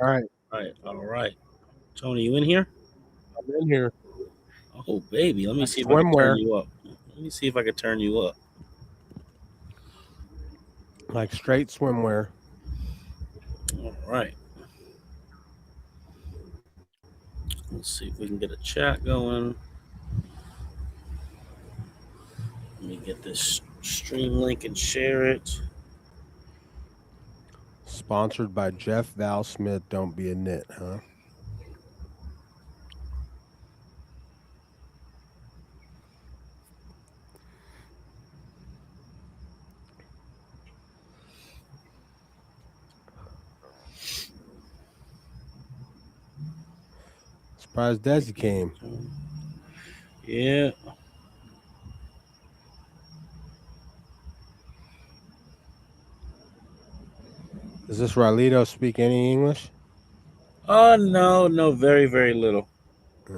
All right, All right. Tony, you in here? I'm in here Oh, baby, let me like see if I can turn swimwear, you up. Let me see if I can turn you up. like straight swimwear. All right. Let's see if we can get a chat going. Let me get this stream link and share it. Sponsored by Jeff Val Smith. Don't be a nit, huh? Surprised Desi came. Yeah. Does this Raulito speak any English? Oh, no, no, very, very little. Yeah.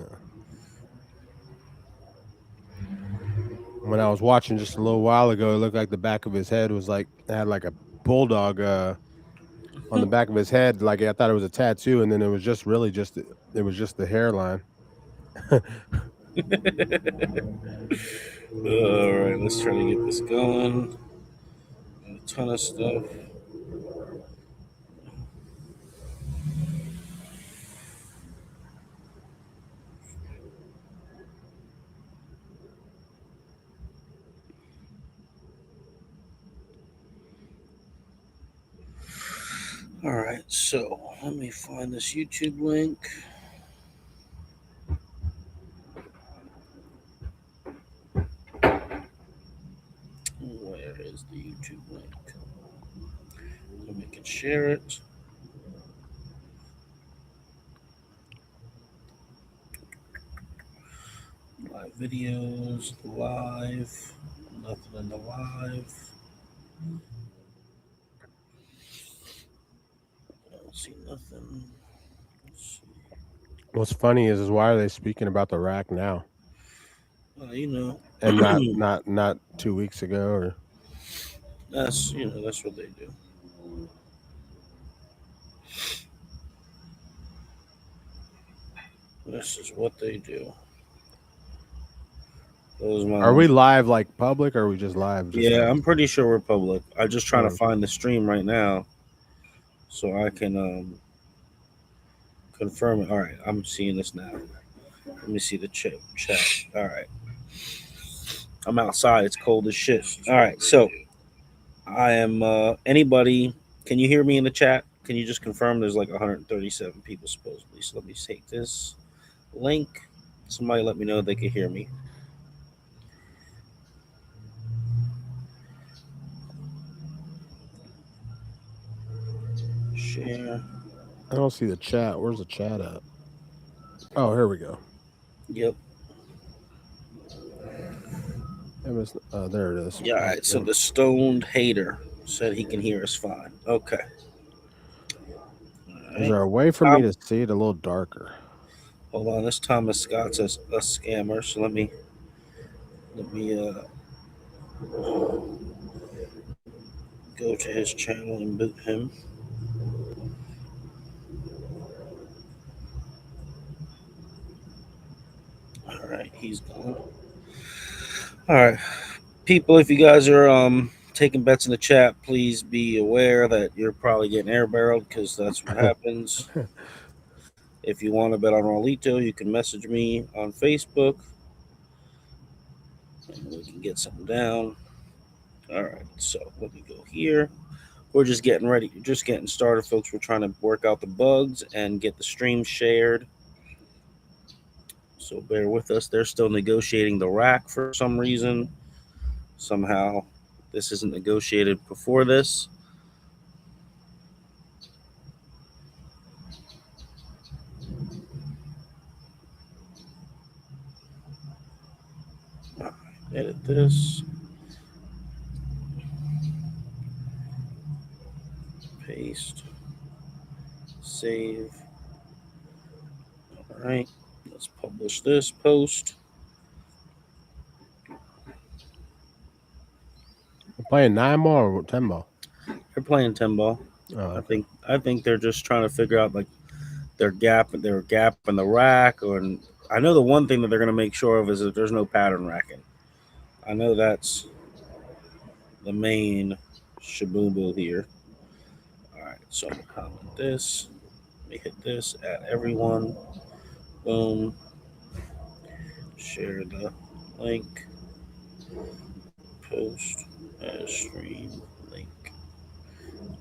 When I was watching just a little while ago, it looked like the back of his head was like had like a bulldog on the back of his head. Like I thought it was a tattoo, and then it was just really just it was just the hairline. All right, let's try to get this going. A ton of stuff. All right, so let me find this YouTube link. Where is the YouTube link? Let me can share it. Live videos, live. Nothing in the live. I don't see nothing. Let's see. What's funny is why are they speaking about the rack now You know, and not 2 weeks ago or that's what they do. This is what they do. Those are my we live like public or are we just live just Yeah, like I'm pretty sure we're public. I'm just trying to oh, find the stream right now so I can confirm it. All right, I'm seeing this now. Let me see the chat. All right, I'm outside. It's cold as shit. All right, so I am. Anybody? Can you hear me in the chat? Can you just confirm? There's like 137 people supposedly. So let me take this link. Somebody let me know they can hear me. Share. I don't see the chat. Where's the chat at? Oh, here we go. Yep. There it is. Yeah. All right. So the stoned hater said he can hear us fine. Okay. All Is right. there a way for me to see it a little darker? Hold on. This Thomas Scott's a scammer. So let me go to his channel and boot him. All right. He's gone. All right. People, if you guys are taking bets in the chat, please be aware that you're probably getting air barreled because that's what happens. If you want to bet on Raulito, you can message me on Facebook and we can get something down. All right, so let me go here. We're just getting ready, just getting started, folks. We're trying to work out the bugs and get the stream shared. So bear with us. They're still negotiating the rack for some reason. Somehow, this isn't negotiated before this. Edit this. Paste. Save. All right. Let's publish this post. We're playing 9 ball or 10 ball. They're playing 10 ball. Oh, I okay. think I think they're just trying to figure out like their gap in the rack, or I know the one thing that they're going to make sure of is that there's no pattern racking. I know that's the main shaboombo here. All right, so I'm gonna comment this. Let me hit this at everyone. Boom. Share the link. Post as stream link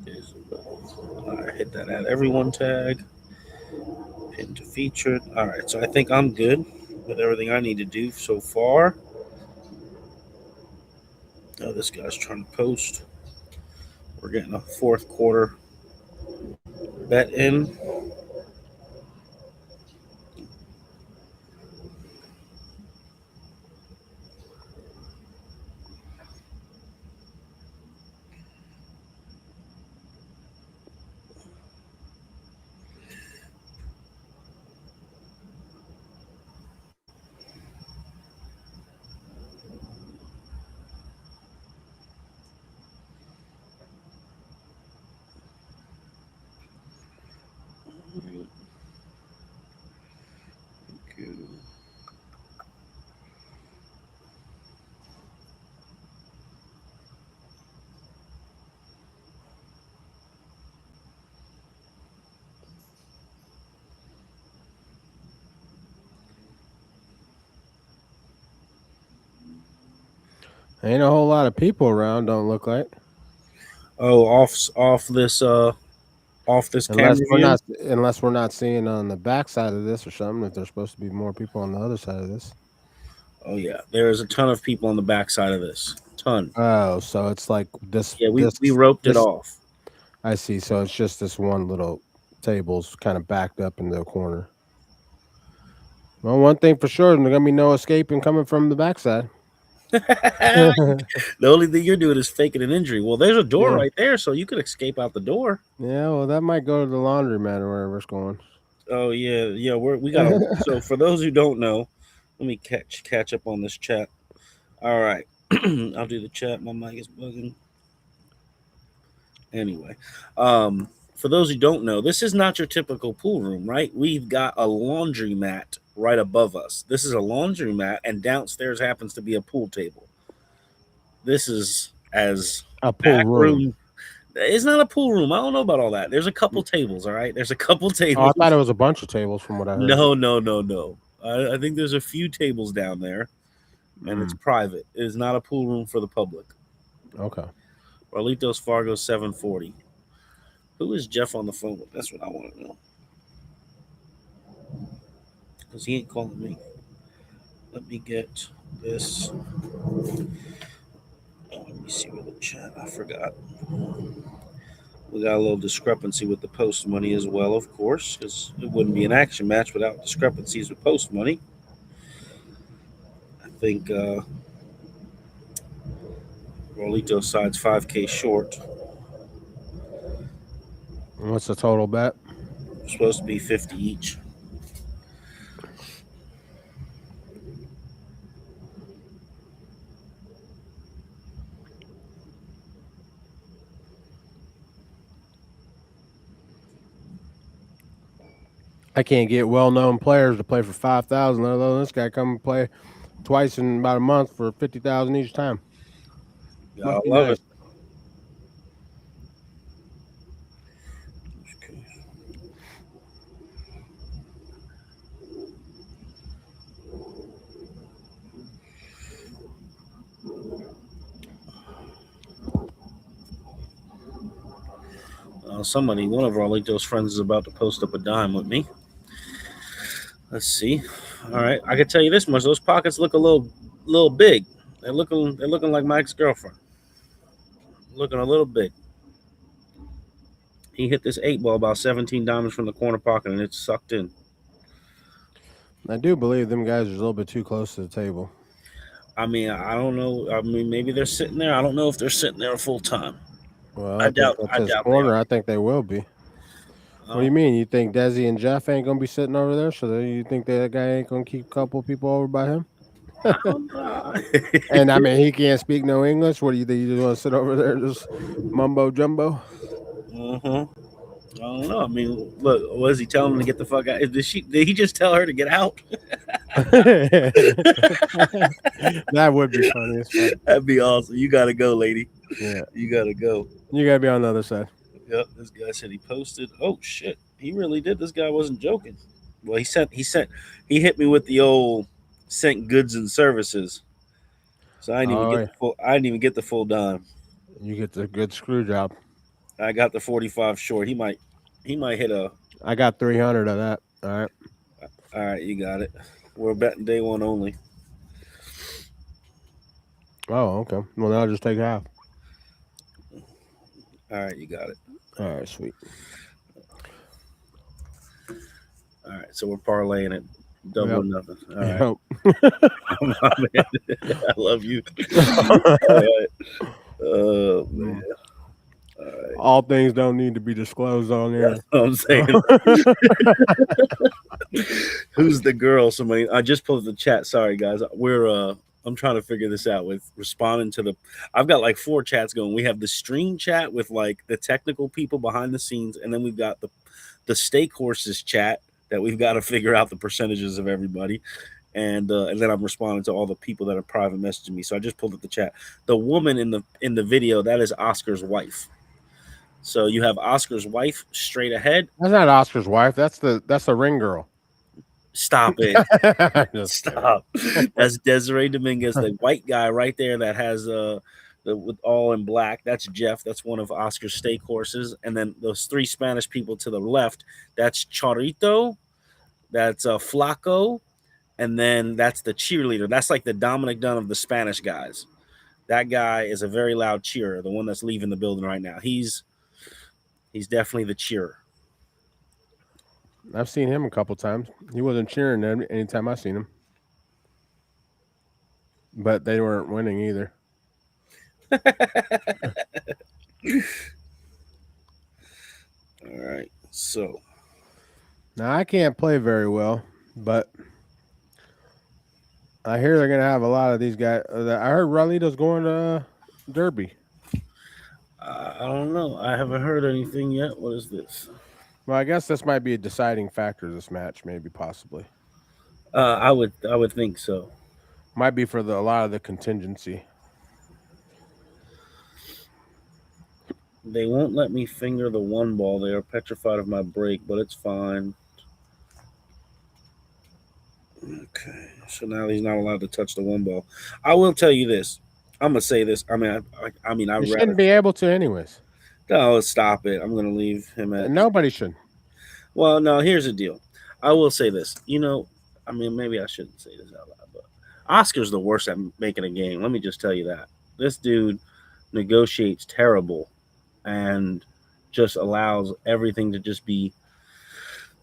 is above. All right, hit that at everyone tag. Pin to featured. All right, so I think I'm good with everything I need to do so far. Oh, this guy's trying to post. We're getting a fourth quarter bet in. Ain't a whole lot of people around. Don't look like, Oh, off this unless camera we're view. not seeing on the back side of this or something. If there's supposed to be more people on the other side of this. Oh yeah, there is a ton of people on the backside of this. Ton. Oh, so it's like this Yeah, we this we roped it this. off. I see. So it's just this one little table's kind of backed up in the corner. Well, one thing for sure, there's gonna be no escaping coming from the backside. The only thing you're doing is faking an injury. Well, there's a door Yeah. right there, so you could escape out the door. Yeah, well, that might go to the laundromat or wherever it's going. Oh yeah, yeah. We got to. So for those who don't know, let me catch up on this chat. All right, I'll do the chat. My mic is bugging. Anyway, for those who don't know, this is not your typical pool room, right? We've got a laundromat right above us. This is a laundromat, and downstairs happens to be a pool table. This is as A pool back room. room. It's not a pool room. I don't know about all that. There's a couple tables. All right, there's a couple Oh, I thought tables. it was a bunch of tables from what I heard. No, no, no, no. I think there's a few tables down there, and it's Mm, private. It is not a pool room for the public. okay. Raulito's Fargo 740. Who is Jeff on the phone with? That's what I want to know. Because he ain't calling me. Let me get this. Let me see where the chat. I forgot. We got a little discrepancy with the post money as well, of course, because it wouldn't be an action match without discrepancies with post money. I think Raulito's side's 5K short. And what's the total bet? It's supposed to be 50 each. I can't get well-known players to play for 5,000. Let alone this guy come and play twice in about a month for 50,000 each time. I Must be love nice. it. Okay. One of Raulito's friends is about to post up a dime with me. Let's see. All right, I can tell you this much: those pockets look a little big. They're looking like my ex-girlfriend. Looking a little big. He hit this 8 ball about 17 diamonds from the corner pocket, and it's sucked in. I do believe them guys are a little bit too close to the table. I mean, I don't know. I mean, maybe they're sitting there. I don't know if they're sitting there full time. Well, I I think doubt. that's I his doubt they corner. are. I think they will be. What do you Um, mean? You think Desi and Jeff ain't gonna be sitting over there? So you think that guy ain't gonna keep a couple people over by him? I don't know. And I mean, he can't speak no English. What do you think? You just want to sit over there and just mumbo jumbo? I don't know. I mean, look, was he telling him to get the fuck out? Did he just tell her to get out? That would be funny as fuck. That'd be awesome. You gotta go, lady. Yeah, You gotta go. you gotta be on the other side. Yep. This guy said he posted. Oh shit. He really did. This guy wasn't joking. Well, he hit me with the old sent goods and services. So I didn't even get the full. I didn't even get the full dime. You get the good screw job. I got the 45 short. He might hit a. I got 300 of that. All right. All right, you got it. We're betting day one only. Oh, okay. Well, then I'll just take half. All right, you got it. All right, sweet. All right, so we're parlaying it. Double nothing. All right. I love you. All right. Oh, man. All right. All things don't need to be disclosed on there. That's what I'm saying. Who's the girl? Somebody. I just pulled the chat. Sorry, guys. I'm trying to figure this out with responding to the. I've got like 4 chats going. We have the stream chat with like the technical people behind the scenes, and then we've got the stake horses chat that we've got to figure out the percentages of everybody. And then I'm responding to all the people that are private messaging me. So I just pulled up the chat. The woman in the video, that is Oscar's wife. So you have Oscar's wife straight ahead. That's not Oscar's wife. That's the ring girl. Stop it. Stop. That's Desiree Dominguez, the white guy right there that has with all in black. That's Jeff. That's one of Oscar's stake horses. And then those 3 Spanish people to the left, that's Charito, that's Flaco, and then that's the cheerleader. That's like the Dominic Dunn of the Spanish guys. That guy is a very loud cheerer, the one that's leaving the building right now. He's definitely the cheerer. I've seen him a couple times. He wasn't cheering anytime I seen him. But they weren't winning either. All right. So now I can't play very well, but I hear they're gonna have a lot of these guys. I heard RAULITO's going to Derby. I don't know. I haven't heard anything yet. What is this? Well, I guess this might be a deciding factor. This match, maybe, possibly. I would think so. Might be for a lot of the contingency. They won't let me finger the 1 ball. They are petrified of my break, but it's fine. Okay, so now he's not allowed to touch the 1 ball. I will tell you this. I'm gonna say this. I mean, I shouldn't be able to, anyways. No, stop it. I'm gonna leave him at. Nobody should. Well, no. Here's the deal. I will say this. I mean, maybe I shouldn't say this out loud, but Oscar's the worst at making a game. Let me just tell you that. This dude negotiates terrible, and just allows everything to just be.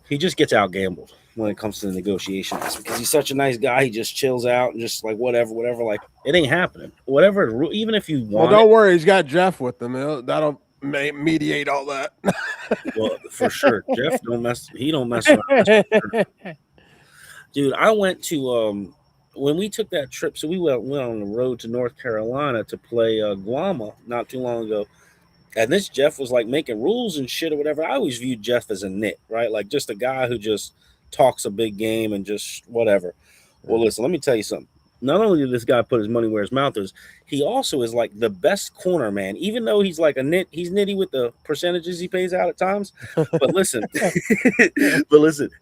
He just gets out gambled when it comes to the negotiations because he's such a nice guy. He just chills out and just like whatever. Like it ain't happening. Whatever. Even if you want. Well, don't worry. He's got Jeff with him. That'll mediate all that. Well, for sure. Jeff he don't mess around. Dude, I went to when we took that trip. So we went on the road to North Carolina to play Guama not too long ago. And this Jeff was like making rules and shit or whatever. I always viewed Jeff as a nit, right? Like just a guy who just talks a big game and just whatever. Well, listen, let me tell you something. Not only did this guy put his money where his mouth is, he also is like the best corner man. Even though he's like he's nitty with the percentages he pays out at times. But listen,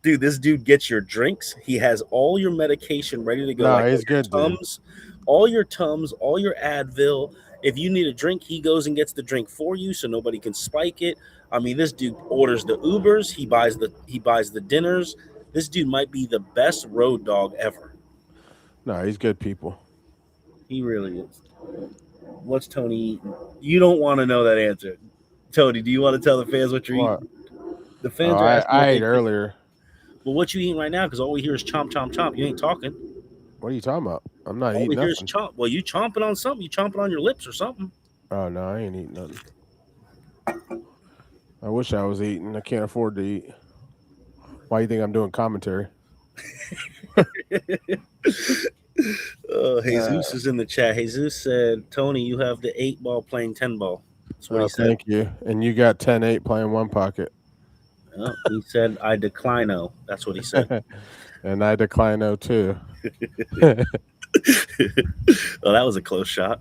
dude, this dude gets your drinks. He has all your medication ready to go. No, like he's good. All your Tums, all your Advil. If you need a drink, he goes and gets the drink for you, so nobody can spike it. I mean, this dude orders the Ubers. He buys the dinners. This dude might be the best road dog ever. No, he's good people. He really is. What's Tony eating? You don't want to know that answer. Tony, do you want to tell the fans what you're eating? The fans are asking. I ate earlier. Well, what you eating right now? Because all we hear is chomp, chomp, chomp. You ain't talking. What are you talking about? I'm not all eating we hear nothing. is chomp. Well, you chomping on something. You chomping on your lips or something. Oh, no, I ain't eating nothing. I wish I was eating. I can't afford to eat. Why do you think I'm doing commentary? Jesus is in the chat. Jesus said, Tony, you have the 8 ball playing 10 ball. That's what he said. Thank you. And you got 10-8 playing one pocket. He said, I declino. That's what he said. And I declino too. Well, that was a close shot.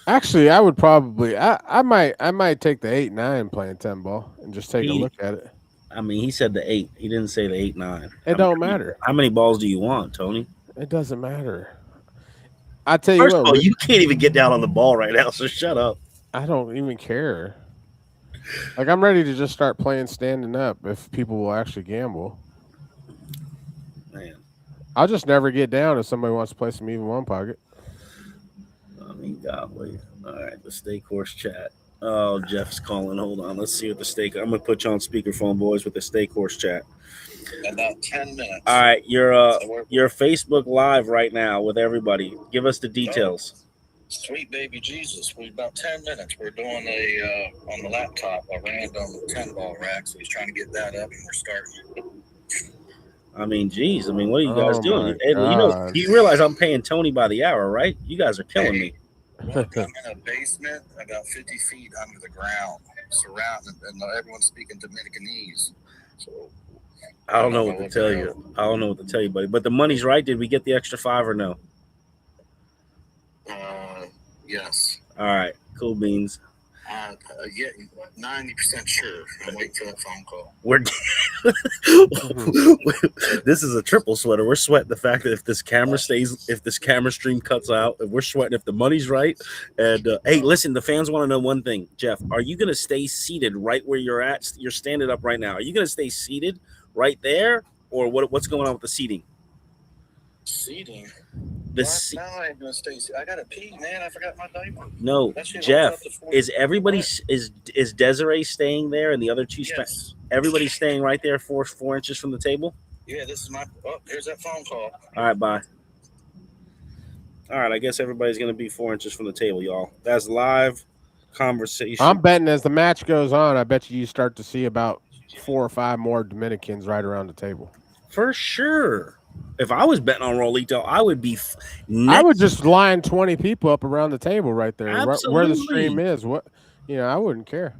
Actually, I would probably I might take the 8-9 playing 10 ball and just take a look at it. I mean, he said the 8. He didn't say the 8-9. It don't matter. How many balls do you want, Tony? It doesn't matter. I tell you First what, of all, you can't even get down on the ball right now, so shut up. I don't even care. Like, I'm ready to just start playing standing up if people will actually gamble. Man, I'll just never get down if somebody wants to play some even one pocket. I mean, golly. All right, the stake horse chat. Oh, Jeff's calling. Hold on. Let's see what the stake. I'm gonna put you on speakerphone, boys, with the stake horse chat. About 10 minutes. All right, you're Facebook Live right now with everybody. Give us the details. Sweet baby Jesus. We're about 10 minutes. We're doing a on the laptop a random 10-ball rack. So he's trying to get that up, and we're starting. I mean, geez. I mean, what are you guys doing? my gosh. You realize I'm paying Tony by the hour, right? You guys are killing me. Look, I'm in a basement about 50 feet under the ground, surrounded, and everyone's speaking Dominicanese. So I don't know what to tell you. I don't know what to tell you, buddy. But the money's right. Did we get the extra 5 or no? Yes. All right. Cool beans. Yeah, 90% sure. I'm waiting for that phone call. This is a triple sweater. We're sweating the fact that if this camera stream cuts out, if we're sweating if the money's right. And hey, listen, the fans want to know one thing, Jeff. Are you going to stay seated right where you're at? You're standing up right now. Are you going to stay seated right there, or what's going on with the seating? Seating. No, I ain't gonna stay. I gotta pee, man. I forgot my diaper. No, Jeff. Is everybody is Desiree staying there, and the other two? Yes. Everybody's staying right there, 4 inches from the table. Yeah, this is my. Oh, here's that phone call. All right, bye. All right, I guess everybody's gonna be 4 inches from the table, y'all. That's live conversation. I'm betting as the match goes on, I bet you start to see about 4 or 5 more Dominicans right around the table. For sure. If I was betting on RAULITO, I would be. I would just line 20 people up around the table right there, right where the stream is. I wouldn't care.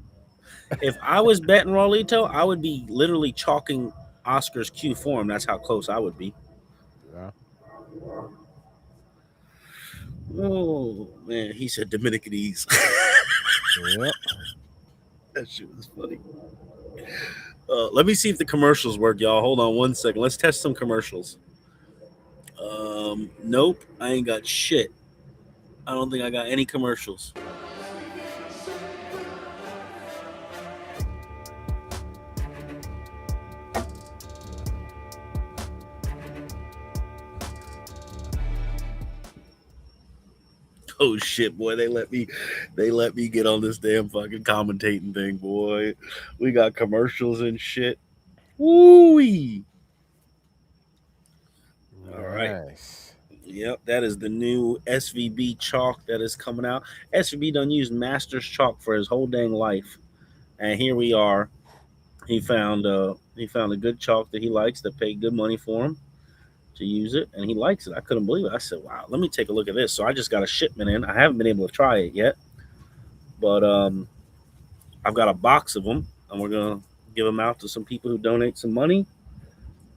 If I was betting RAULITO, I would be literally chalking Oscar's Q for him. That's how close I would be. Yeah. Oh man, he said Dominicanese. Yep. That shit was funny. Let me see if the commercials work, y'all. Hold on one second. Let's test some commercials. Nope, I ain't got shit. I don't think I got any commercials. Oh shit, boy! They let me get on this damn fucking commentating thing, boy. We got commercials and shit. Woo-wee. All right. Nice. Yep, that is the new SVB chalk that is coming out. SVB done used Masters chalk for his whole dang life, and here we are. He found a good chalk that he likes, that paid good money for him to use it, and he likes it. I couldn't believe it. I said, wow, let me take a look at this. So I just got a shipment in. I haven't been able to try it yet, but I've got a box of them, and we're going to give them out to some people who donate some money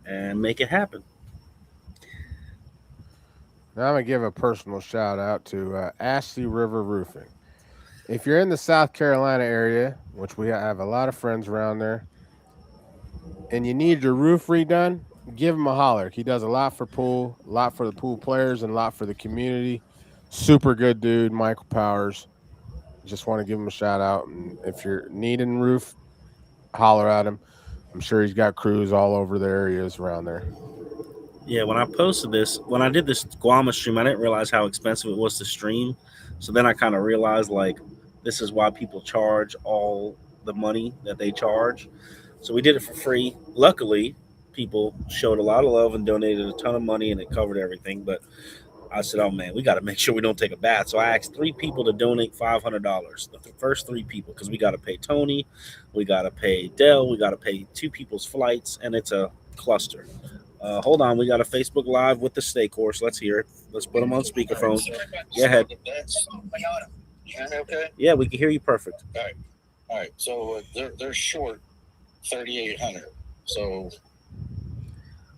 and make it happen. Now I'm going to give a personal shout out to Ashley River Roofing. If you're in the South Carolina area, which we have a lot of friends around there, and you need your roof redone, give him a holler. He does a lot for pool, a lot for the pool players, and a lot for the community. Super good dude, Michael Powers. Just want to give him a shout out. And if you're needing roof, holler at him. I'm sure he's got crews all over the areas around there. Yeah, when I posted this, when I did this Guama stream, I didn't realize how expensive it was to stream. So then I kind of realized, like, this is why people charge all the money that they charge. So we did it for free. Luckily, people showed a lot of love and donated a ton of money, and it covered everything. But I said, oh, man, we got to make sure we don't take a bath. So I asked 3 people to donate $500, the first 3 people, because we got to pay Tony, we got to pay Dell, we got to pay 2 people's flights, and it's a cluster. Hold on, we got a Facebook Live with the stake horse. Let's hear it. Let's put them on speakerphone. Go ahead. You hear me okay? Yeah, we can hear you perfect. All right. So they're short 3,800. So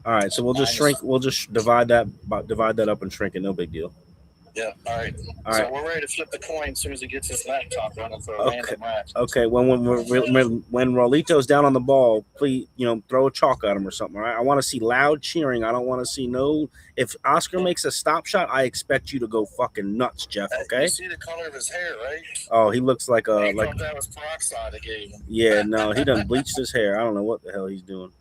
All right, so we'll just shrink. We'll just divide that up and shrink it. No big deal. yeah. All right. All So right. we're ready to flip the coin as soon as he gets his laptop running for a Okay. random rack. Okay. When Raulito's down on the ball, please, throw a chalk at him or something. All right. I want to see loud cheering. I don't want to see no. If Oscar makes a stop shot, I expect you to go fucking nuts, Jeff. Okay. You see the color of his hair, right? Oh, he looks like I thought that was peroxide I gave him. Yeah, no, he done bleached his hair. I don't know what the hell he's doing.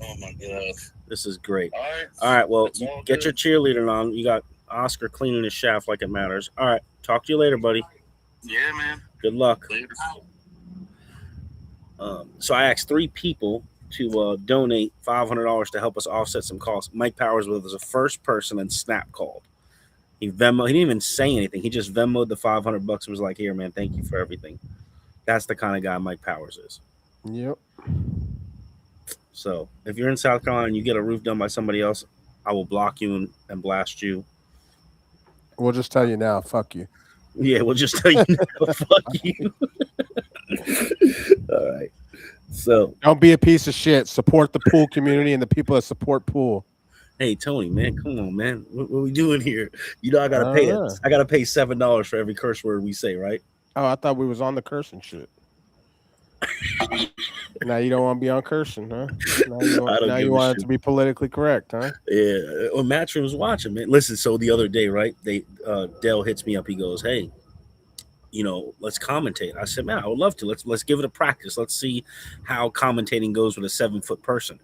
Oh my god. This is great. All right. Well, get good. your cheerleader on. You got Oscar cleaning his shaft like it matters. All right. Talk to you later, buddy. Yeah, man. Good luck. Later. So I asked 3 people to donate $500 to help us offset some costs. Mike Powers was the first person, and Snap called. He didn't even say anything. He just Venmoed the $500 and was like, "Here, man, thank you for everything." That's the kind of guy Mike Powers is. Yep. So if you're in South Carolina and you get a roof done by somebody else, I will block you and blast you. We'll just tell you now. Fuck you. Yeah, we'll just tell you now. Fuck you. All right. So don't be a piece of shit. Support the pool community and the people that support pool. Hey Tony, man, come on, man. What are we doing here? I gotta pay it. I gotta pay $7 for every curse word we say, right? Oh, I thought we was on the cursing shit. Now you don't want to be on cursing, huh? Now you want it to be politically correct, huh? Yeah. Well, Matchroom's watching, man. Listen, so the other day, right? Dell hits me up. He goes, "Hey, let's commentate." I said, "Man, I would love to. Let's give it a practice. Let's see how commentating goes with a 7-foot person."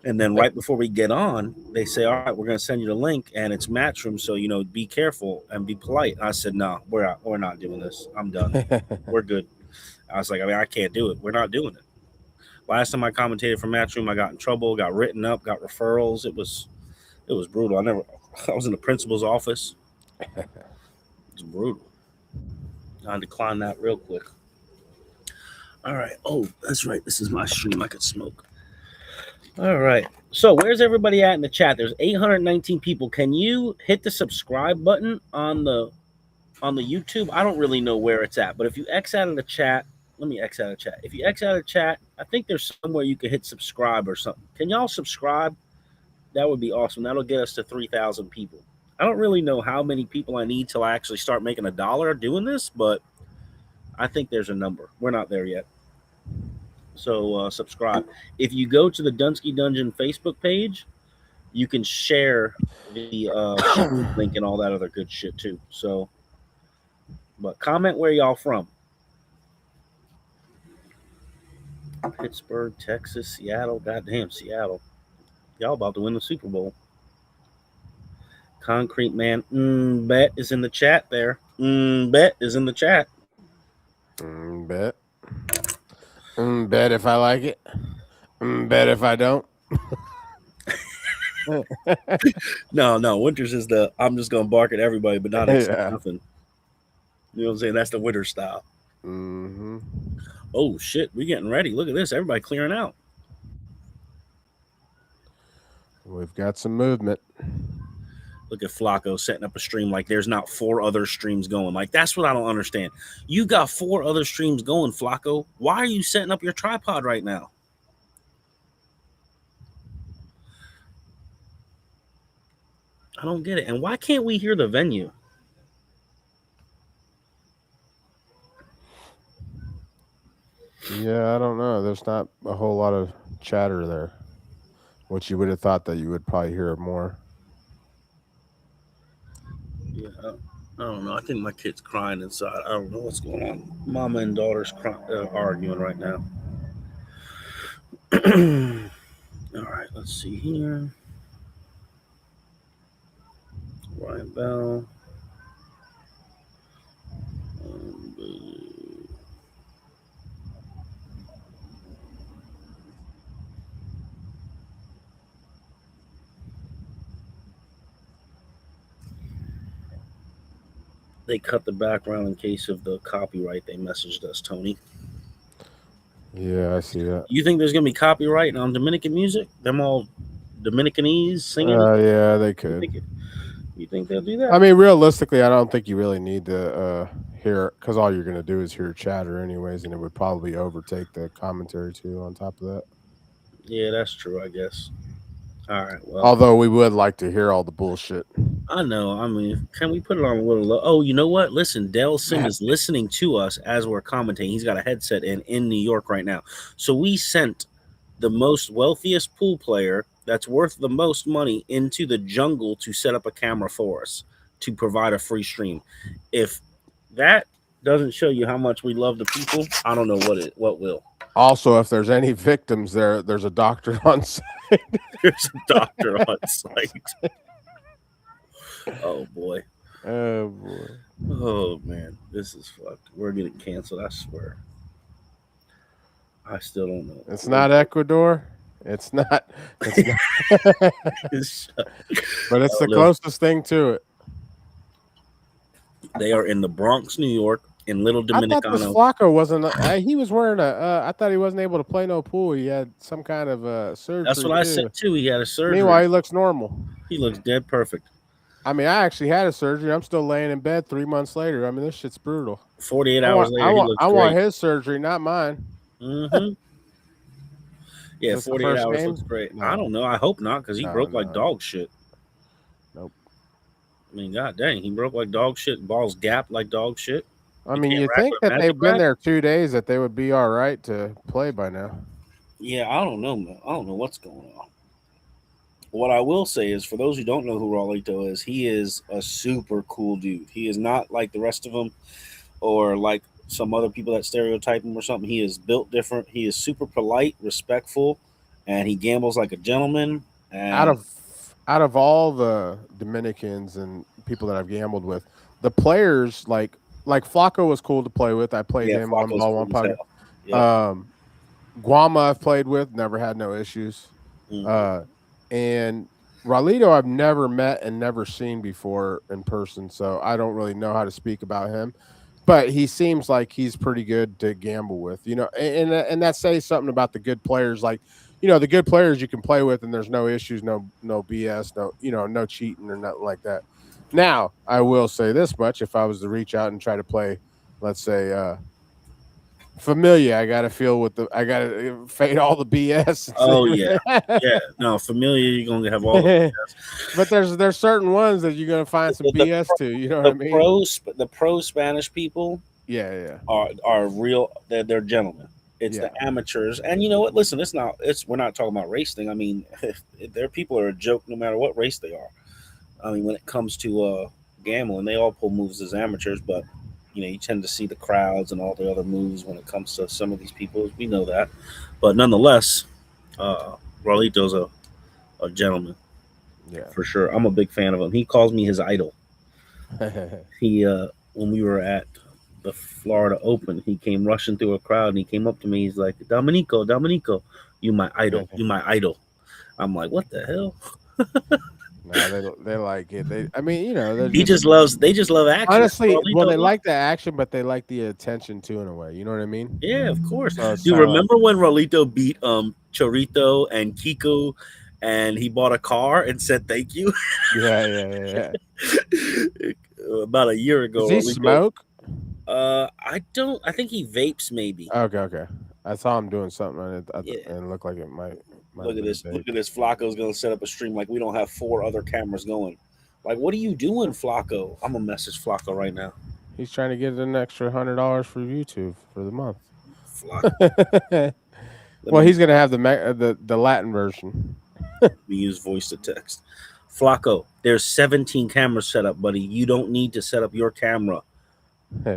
And then right before we get on, they say, "All right, we're going to send you the link, and it's Matchroom, so be careful and be polite." I said, "No, we're not doing this. I'm done. We're good." I was like, I can't do it. We're not doing it. Last time I commentated for Matchroom, I got in trouble, got written up, got referrals. It was brutal. I was in the principal's office. It was brutal. I declined that real quick. All right. Oh, that's right. This is my stream. I could smoke. All right. So where's everybody at in the chat? There's 819 people. Can you hit the subscribe button on the YouTube? I don't really know where it's at, but if you X out of the chat, let me X out of chat. If you X out of chat, I think there's somewhere you can hit subscribe or something. Can y'all subscribe? That would be awesome. That'll get us to 3,000 people. I don't really know how many people I need till I actually start making $1 doing this, but I think there's a number. We're not there yet. So subscribe. If you go to the Dunsky Dungeon Facebook page, you can share the link and all that other good shit too. So, but comment where y'all from. Pittsburgh, Texas, Seattle. Goddamn, Seattle. Y'all about to win the Super Bowl. Concrete Man. Bet is in the chat there. Bet is in the chat. Bet. Bet if I like it. Bet if I don't. No. Winters is I'm just going to bark at everybody, but not accept nothing. You know what I'm saying? That's the Winter style. Mm-hmm. Oh, shit. We're getting ready. Look at this. Everybody clearing out. We've got some movement. Look at Flacco setting up a stream like there's not 4 other streams going. Like, that's what I don't understand. You got 4 other streams going, Flacco. Why are you setting up your tripod right now? I don't get it. And why can't we hear the venue? Yeah, I don't know. There's not a whole lot of chatter there, which you would have thought that you would probably hear more. Yeah, I don't know. I think my kid's crying inside. I don't know what's going on. Mama and daughter's arguing right now. All right, let's see here. Ryan Bell. They cut the background in case of the copyright. They messaged us, Tony. Yeah, I see that. You think there's going to be copyright on Dominican music? Them all Dominicanese singing? Yeah, they could. You think they'll do that? I mean, realistically, I don't think you really need to hear, because all you're going to do is hear chatter anyways, and it would probably overtake the commentary too on top of that. Yeah, that's true, I guess. All right, well. Although we would like to hear all the bullshit. I know. I mean, can we put it on a little low? Oh, you know what? Listen, Dell Sim is listening to us as we're commentating. He's got a headset in New York right now. So we sent the most wealthiest pool player that's worth the most money into the jungle to set up a camera for us to provide a free stream. If that doesn't show you how much we love the people, I don't know what will. Also, if there's any victims there's a doctor on site. There's a doctor on site. Oh boy. Oh boy. Oh man, this is fucked. We're getting canceled, I swear. I still don't know. It's not Ecuador. It's not. It's not. But it's the closest thing to it. They are in the Bronx, New York, in Little Dominicano. I thought this Flacco wasn't. He was wearing a. I thought he wasn't able to play no pool. He had some kind of surgery. That's what I said too. He had a surgery. Meanwhile, he looks normal. He looks dead perfect. I mean, I actually had a surgery. I'm still laying in bed 3 months later. I mean, this shit's brutal. 48 hours later, he looks great. I want his surgery, not mine. Mm-hmm. Yeah, 48 hours looks great. No. I don't know. I hope not, because he broke like dog shit. Nope. I mean, god dang, he broke like dog shit. Balls gapped like dog shit. I mean, you think that they've been there 2 days, that they would be all right to play by now. Yeah, I don't know, man. I don't know what's going on. What I will say is, for those who don't know who RAULITO is, he is a super cool dude. He is not like the rest of them or like some other people that stereotype him or something. He is built different. He is super polite, respectful, and he gambles like a gentleman. And out of all the Dominicans and people that I've gambled with, the players like Flacco was cool to play with. I played him Flacco's one ball, one puck. Yeah. Guama I've played with, never had no issues. Mm-hmm. And RAULITO I've never met and never seen before in person, so I don't really know how to speak about him. But he seems like he's pretty good to gamble with, you know, and that says something about the good players. Like, you know, the good players you can play with, and there's no issues, no BS, no cheating or nothing like that. Now, I will say this much: if I was to reach out and try to play, let's say, Familia, I gotta fade all the BS. Oh yeah, yeah. No, Familia, you're gonna have all the BS. But there's certain ones that you're gonna find some BS to. You know what I mean? The pro Spanish people, are real. They're gentlemen. It's the amateurs, and you know what? Listen, we're not talking about race thing. I mean, their people are a joke no matter what race they are. I mean, when it comes to gambling, they all pull moves as amateurs, but you know, you tend to see the crowds and all the other moves when it comes to some of these people. We know that. But nonetheless, RAULITO's a gentleman. Yeah. For sure. I'm a big fan of him. He calls me his idol. He when we were at the Florida Open, he came rushing through a crowd and he came up to me. He's like, Dominico, you my idol. You my idol. I'm like, what the hell? No, they like it. I mean, you know, they just love action. Honestly, well, they like the action, but they like the attention too, in a way. You know what I mean? Yeah, of course. Do you remember when RAULITO beat Chorito and Kiko, and he bought a car and said thank you? Yeah. About a year ago. Does he smoke? I think he vapes maybe. Okay. I saw him doing something and it looked like it might. Look at this. Flacco's going to set up a stream like we don't have 4 other cameras going. Like, what are you doing, Flacco? I'm going to message Flacco right now. He's trying to get an extra $100 for YouTube for the month. Flacco. Well, he's going to have the Latin version. We use voice to text. Flacco, there's 17 cameras set up, buddy. You don't need to set up your camera.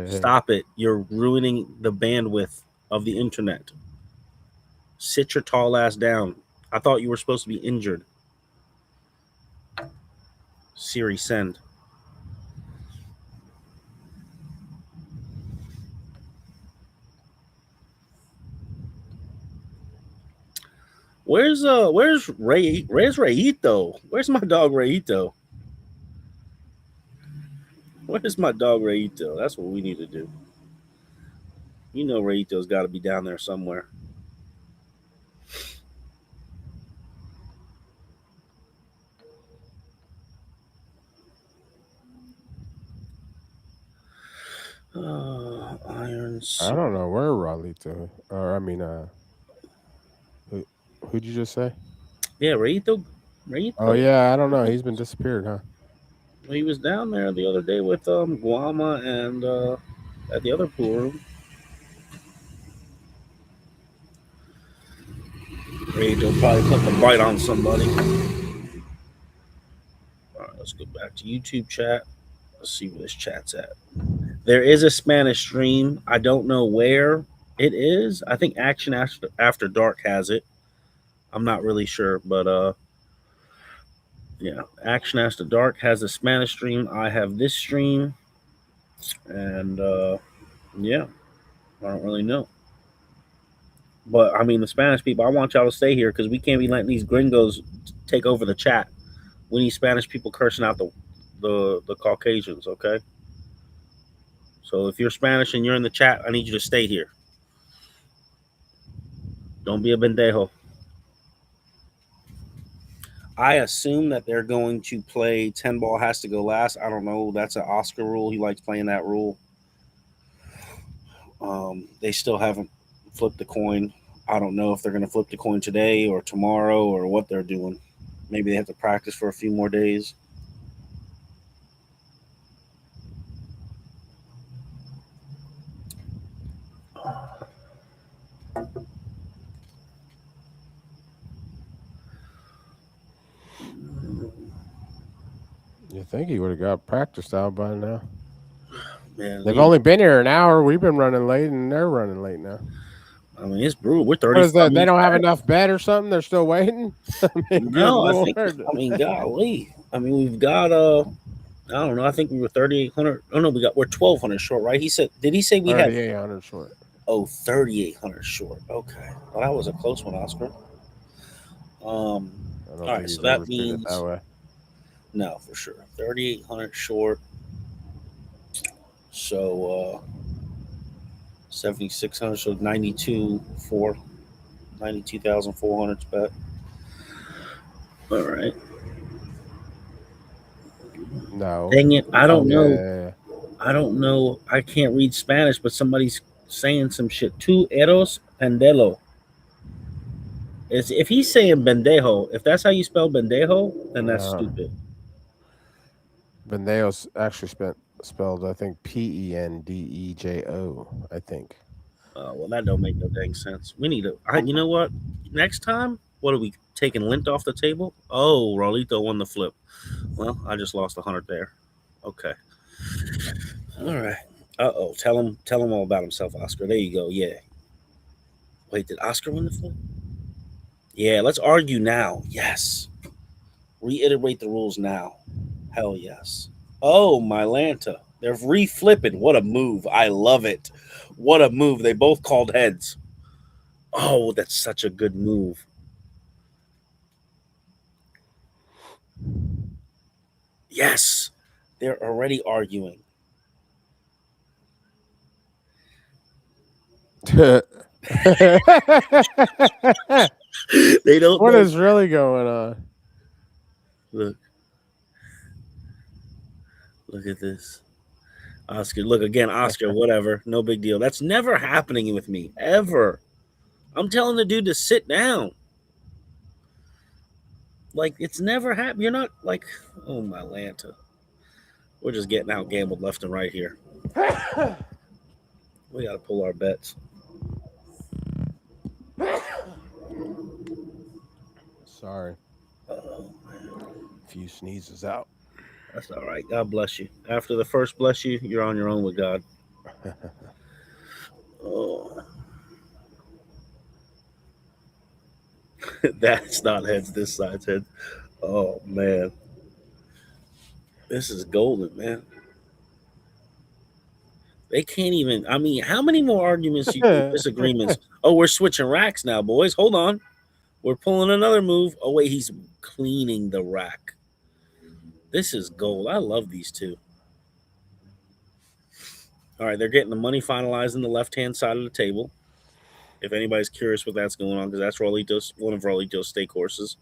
Stop it. You're ruining the bandwidth of the internet. Sit your tall ass down. I thought you were supposed to be injured. Siri, send. Where's Ray? Where's Rayito? Where's my dog Rayito? Where's my dog Rayito? That's what we need to do. You know Rayito's got to be down there somewhere. Let's I see. don't know where Raulito, or I mean, who'd you just say? Yeah, Raito. Oh yeah, I don't know. He's been disappeared, huh? He was down there the other day with Guama and at the other pool room. Raito probably put the bite on somebody. All right, let's go back to YouTube chat. Let's see where this chat's at. There is a Spanish stream. I don't know where it is. I think Action After Dark has it. I'm not really sure, but yeah, Action After Dark has a Spanish stream. I have this stream, and yeah, I don't really know. But I mean, the Spanish people, I want y'all to stay here because we can't be letting these gringos take over the chat. We need Spanish people cursing out the Caucasians, okay? So if you're Spanish and you're in the chat, I need you to stay here. Don't be a pendejo. I assume that they're going to play 10 ball has to go last. I don't know. That's an Oscar rule. He likes playing that rule. They still haven't flipped the coin. I don't know if they're going to flip the coin today or tomorrow or what they're doing. Maybe they have to practice for a few more days. You think he would have got practiced out by now? Man, They've only been here an hour. We've been running late, and they're running late now. I mean, it's brutal. We're 30. What is that? They don't have enough bed or something? They're still waiting? No, I think. I mean, golly. I mean, we've got I don't know. I think we were 3,800. Oh no, we're 1,200 short, right? He said. Did he say we had 3,800 short? Oh, 3,800 short. Okay, well, that was a close one, Oscar. All right, so that means that way. No, for sure, 3,800 short. So 7,600. So 92,400 bet. All right. No. Dang it! I don't know. Yeah. I don't know. I can't read Spanish, but somebody's saying some shit. Tu eros pendelo. If he's saying bendejo, if that's how you spell bendejo, then that's stupid. Bendejo's actually spelled, I think, Pendejo, I think. Well, that don't make no dang sense. We need to. You know what? Next time, what are we taking lint off the table? Oh, Raulito won the flip. Well, I just lost 100 there. Okay. All right. Uh-oh. Tell him all about himself, Oscar. There you go. Yeah. Wait, did Oscar win the flip? Yeah, let's argue now. Yes. Reiterate the rules now. Hell yes. Oh, my Lanta. They're reflipping. What a move. I love it. What a move. They both called heads. Oh, that's such a good move. Yes. They're already arguing. They don't What know. is really going on? Look at this. Oscar, look again, Oscar, whatever. No big deal. That's never happening with me, ever. I'm telling the dude to sit down. Like, it's never happened. You're not like, oh, my Lanta. We're just getting out gambled left and right here. We got to pull our bets. Sorry. A few sneezes out. That's all right. God bless you. After the first bless you, you're on your own with God. Oh. That's not heads. This side's heads. Oh, man. This is golden, man. They can't even. I mean, how many more arguments you do, disagreements? Oh, we're switching racks now, boys. Hold on. We're pulling another move. Oh, wait, he's cleaning the rack. This is gold. I love these two. All right, they're getting the money finalized in the left-hand side of the table. If anybody's curious what that's going on, because that's Raulito's, one of Raulito's stake horses.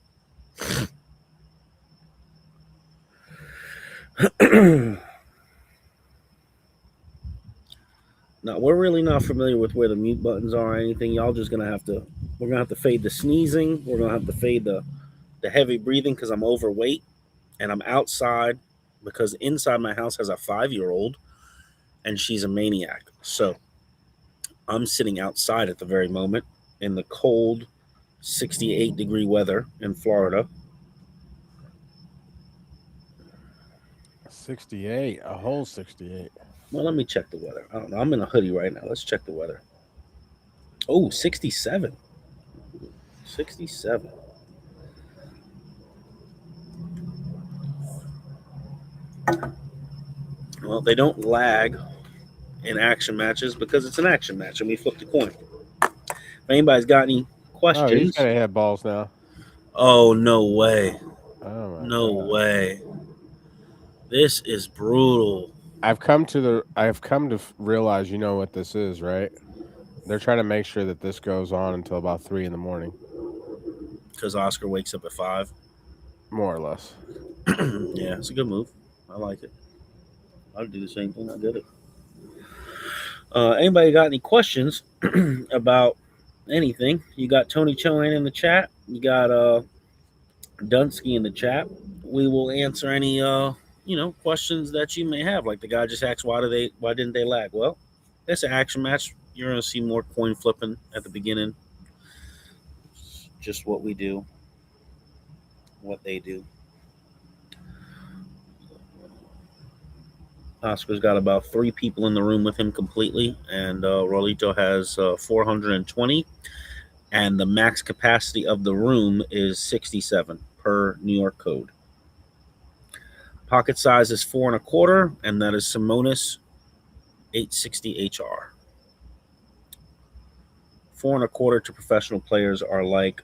Now we're really not familiar with where the mute buttons are or anything. Y'all just gonna have to. We're gonna have to fade the sneezing. We're gonna have to fade the heavy breathing because I'm overweight and I'm outside because inside my house has a 5-year-old and she's a maniac. So I'm sitting outside at the very moment in the cold 68-degree weather in Florida. 68, a whole 68. Well, let me check the weather. I don't know. I'm in a hoodie right now. Let's check the weather. Oh, 67. 67. Well, they don't lag in action matches because it's an action match and we flip the coin. If anybody's got any questions. Oh, he's gonna hit balls now. Oh, no way. Oh my No God. way. This is brutal. I've come to realize, you know what this is, right? They're trying to make sure that this goes on until about 3 in the morning, Because Oscar wakes up at 5. more or less. Yeah, it's a good move. I like it. I'd do the same thing. I get it. Anybody got any questions about anything? You got Tony Chohan in the chat. You got Dunsky in the chat. We will answer any questions that you may have. Like the guy just asked, why didn't they lag? Well, it's an action match. You're gonna see more coin flipping at the beginning. Just what we do, what they do. Oscar's got about 3 people in the room with him completely, and Raulito has 420, and the max capacity of the room is 67 per New York code. Pocket size is 4 1/4, and that is Simonis 860 HR. 4 1/4 to professional players are like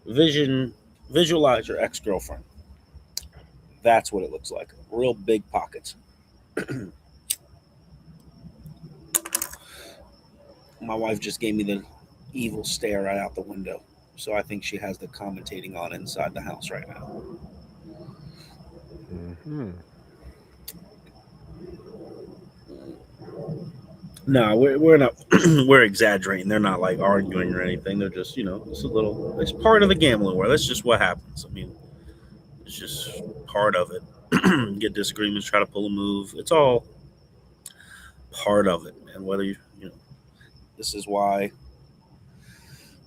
visualize your ex-girlfriend. That's what it looks like. Real big pockets. My wife just gave me the evil stare right out the window. So I think she has the commentating on inside the house right now. Mm-hmm. No, we're not. We're exaggerating. They're not like arguing or anything. They're just, it's a little. It's part of the gambling world. That's just what happens. I mean, it's just part of it. Get disagreements, try to pull a move. It's all part of it, man. Whether this is why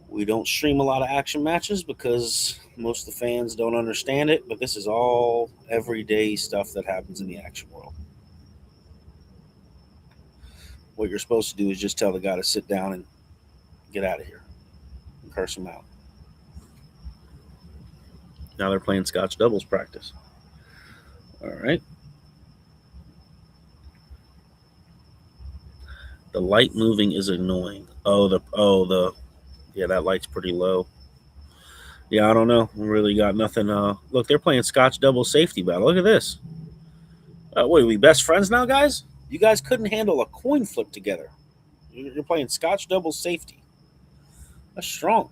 we don't stream a lot of action matches because most of the fans don't understand it. But this is all everyday stuff that happens in the action world. What you're supposed to do is just tell the guy to sit down and get out of here and curse him out. Now they're playing Scotch doubles practice. All right. The light moving is annoying. Yeah, that light's pretty low. Yeah, I don't know. We really got nothing. Look, they're playing Scotch double safety battle. Look at this. What, are we best friends now, guys? You guys couldn't handle a coin flip together. You're playing Scotch double safety. That's strong.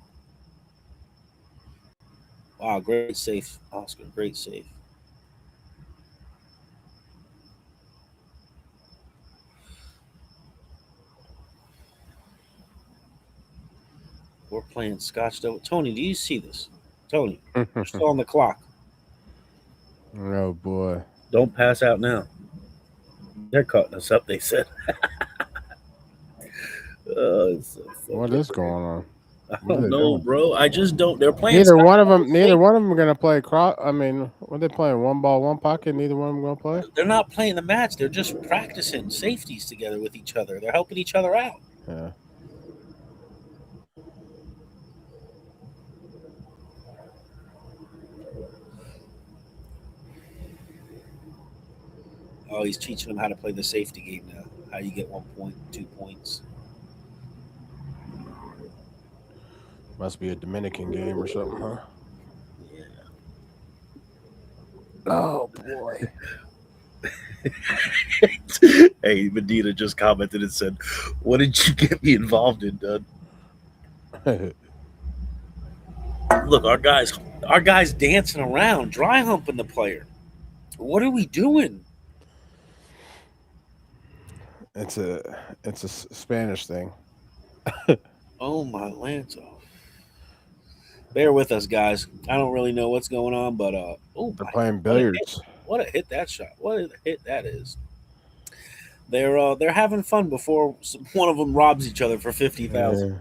Wow, great save, Oscar. Great save. We're playing Scotch double. Tony, do you see this? Tony, you're still on the clock. Oh boy! Don't pass out now. They're cutting us up. They said. What is going on? I don't know, bro. I just don't. They're playing. Neither one of them are gonna play cross. I mean, what are they playing? One ball, one pocket. Neither one of them gonna play. They're not playing the match. They're just practicing safeties together with each other. They're helping each other out. Yeah. Oh, he's teaching them how to play the safety game now. How you get 1 point, 2 points. Must be a Dominican game or something, huh? Yeah. Oh boy. Hey, Medina just commented and said, "What did you get me involved in, Dud?" Look, our guys dancing around, dry humping the player. What are we doing? It's a Spanish thing. Oh my Lanto. Bear with us, guys. I don't really know what's going on, but oh They're my, playing what a hit! billiards. What a hit that shot! What a hit that is! They're having fun before one of them robs each other for 50,000. Yeah.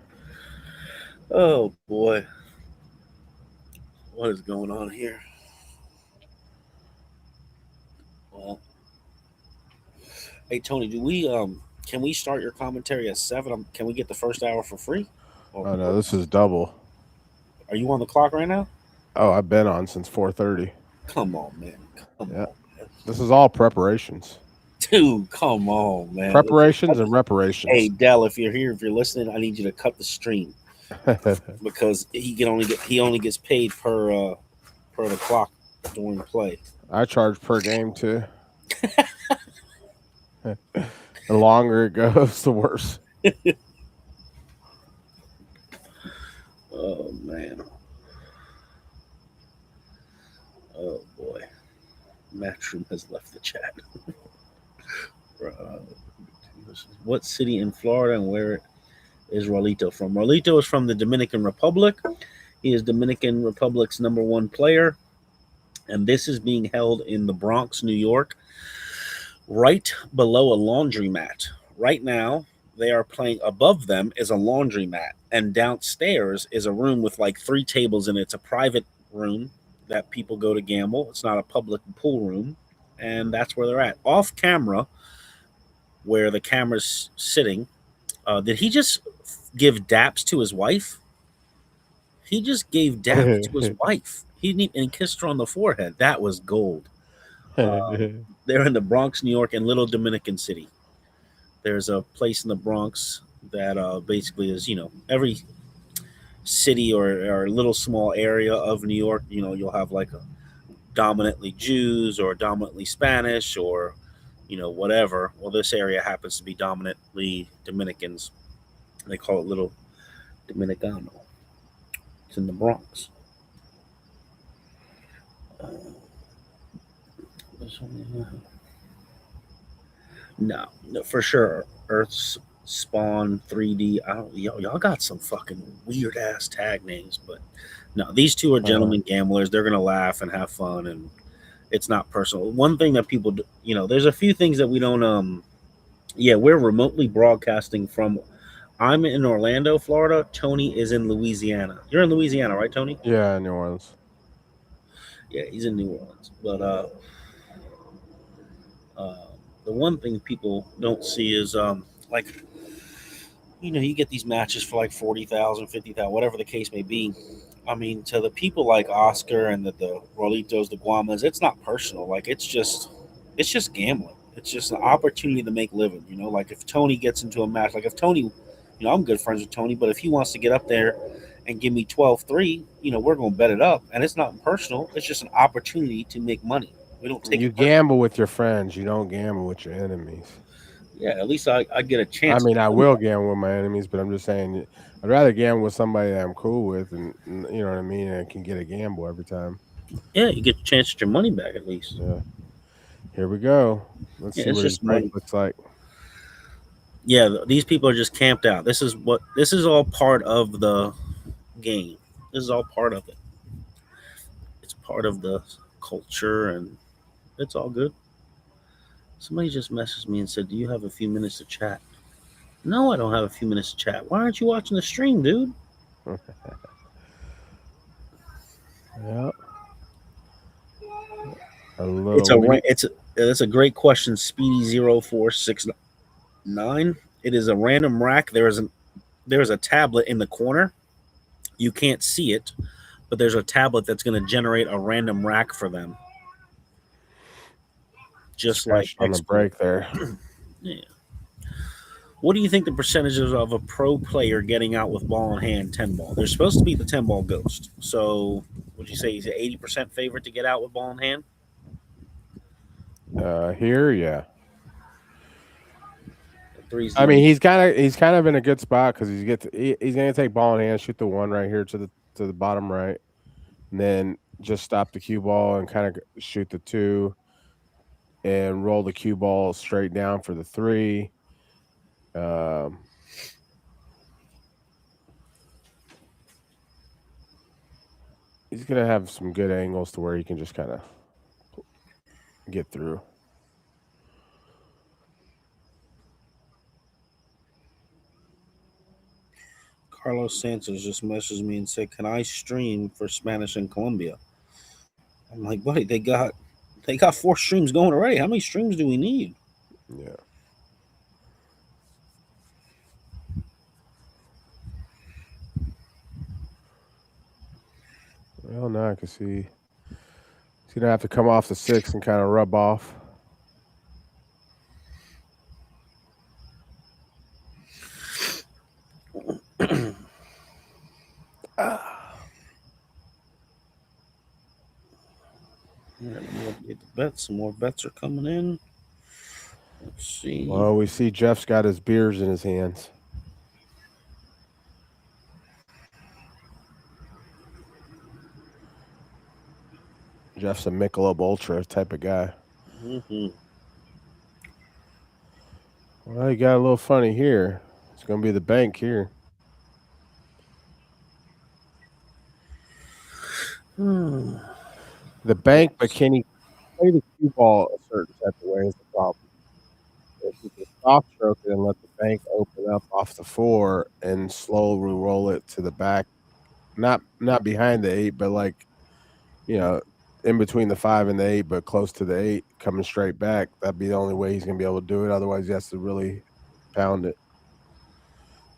Oh boy, what is going on here? Well, hey Tony, do we can we start your commentary at 7? Can we get the first hour for free? Oh no, this is double. Are you on the clock right now? Oh, I've been on since 4:30. Come on, man. Come Yeah, on, man. this is all preparations. Dude, come on, man. Preparations and Hey, reparations. Dell, if you're here, if you're listening, I need you to cut the stream because he only gets paid per the clock during play. I charge per game too. The longer it goes, the worse. Oh man. Oh boy. Matchroom has left the chat. What city in Florida and where is Raulito from? Raulito is from the Dominican Republic. He is Dominican Republic's #1 player. And this is being held in the Bronx, New York, right below a laundromat. Right now, they are playing. Above them is a laundromat, and downstairs is a room with like 3 tables in it. It's a private room that people go to gamble. It's not a public pool room, and that's where they're at. Off camera, where the camera's sitting, did he just give daps to his wife? He just gave daps to his wife. And kissed her on the forehead. That was gold. They're in the Bronx, New York, and Little Dominican City. There's a place in the Bronx that basically is, every city or little small area of New York, you'll have like a dominantly Jews or dominantly Spanish or, whatever. Well, this area happens to be dominantly Dominicans. They call it Little Dominicano. It's in the Bronx. No, for sure. Earth's Spawn 3D. Y'all got some fucking weird ass tag names, but no, these two are gentlemen gamblers. They're gonna laugh and have fun, and it's not personal. One thing that people, there's a few things that we don't. Yeah, we're remotely broadcasting from. I'm in Orlando, Florida. Tony is in Louisiana. You're in Louisiana, right, Tony? Yeah, New Orleans. Yeah, he's in New Orleans. But the one thing people don't see is like, you get these matches for like 40,000, 50,000, whatever the case may be. I mean, to the people like Oscar and the Rolitos, the Guamas, it's not personal. Like it's just gambling. It's just an opportunity to make living. Like if Tony gets into a match, like if Tony, I'm good friends with Tony, but if he wants to get up there and give me 12-3, we're going to bet it up. And it's not personal. It's just an opportunity to make money. We don't take You gamble with your friends. You don't gamble with your enemies. Yeah, at least I get a chance. I mean, I will gamble with my enemies, but I'm just saying I'd rather gamble with somebody that I'm cool with, and you know what I mean, and can get a gamble every time. Yeah, you get a chance at your money back at least. Yeah. Here we go. Let's see what his break looks like. Yeah, these people are just camped out. This is all part of the game. This is all part of it. It's part of the culture, and it's all good. Somebody just messaged me and said, "Do you have a few minutes to chat?" No, I don't have a few minutes to chat. Why aren't you watching the stream, dude? Yeah. It's a great question, Speedy0469. It is a random rack. There's a tablet in the corner. You can't see it, but there's a tablet that's going to generate a random rack for them. Just like on the break there. Yeah. What do you think the percentages of a pro player getting out with ball in hand 10 ball? They're supposed to be the 10 ball ghost. So would you say he's an 80% favorite to get out with ball in hand? Here, yeah. I mean, he's kind of in a good spot because he's gonna take ball in hand, shoot the 1 right here to the bottom right, and then just stop the cue ball and kind of shoot the 2, and roll the cue ball straight down for the 3. He's gonna have some good angles to where he can just kind of get through. Carlos Santos just messaged me and said, "Can I stream for Spanish in Colombia?" I'm like, buddy, they got 4 streams going already. How many streams do we need? Yeah. Well, now I can see. He's gonna have to come off the 6 and kind of rub off. Get the bets. Some more bets are coming in. Let's see. Well, we see Jeff's got his beers in his hands. Jeff's a Michelob Ultra type of guy. Mm-hmm. Well, you got a little funny here. It's going to be the bank here. The bank, but can he play the cue ball a certain type of way is the problem. If he can soft stroke it and let the bank open up off the 4 and slow roll it to the back, not behind the 8, but like, you know, in between the 5 and the 8, but close to the 8, coming straight back. That'd be the only way he's gonna be able to do it. Otherwise, he has to really pound it.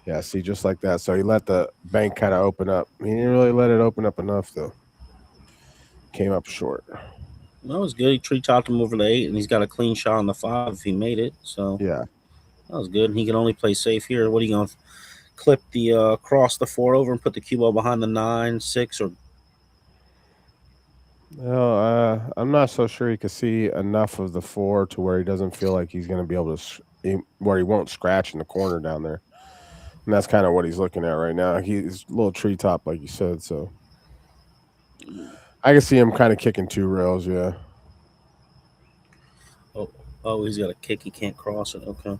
Yeah, see, just like that. So he let the bank kind of open up. He didn't really let it open up enough, though. Came up short. That was good. He tree-topped him over the 8, and he's got a clean shot on the 5 if he made it. So yeah, that was good. And he can only play safe here. What are you going to clip the cross the 4 over and put the cue ball behind the 9, 6, or? Well, I'm not so sure he can see enough of the 4 to where he doesn't feel like he's going to be able to, where he won't scratch in the corner down there. And that's kind of what he's looking at right now. He's a little treetop, like you said. So I can see him kind of kicking 2 rails. Yeah. Oh, he's got a kick. He can't cross it. Okay.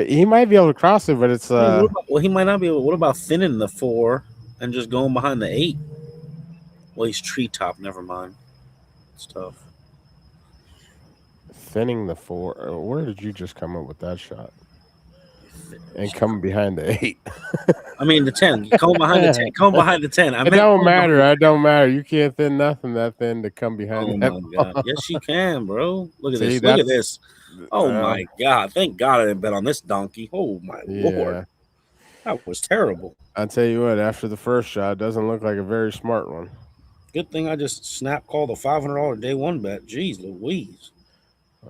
He might be able to cross it, but it's well, he might not be able. What about thinning the 4 and just going behind the 8? Well, he's treetop. Never mind. It's tough. Thinning the 4. Where did you just come up with that shot? And coming behind the 8. I mean the 10. Come behind the 10. Come behind the 10. It don't matter. It don't matter. You can't thin nothing that thin to come behind. Oh my god! Yes, you can, bro. Look at this. Look at this. Oh my god! Thank God I didn't bet on this donkey. Oh my lord, that was terrible. I'll tell you what. After the first shot, it doesn't look like a very smart one. Good thing I just snap called a $500 day 1 bet. Jeez Louise.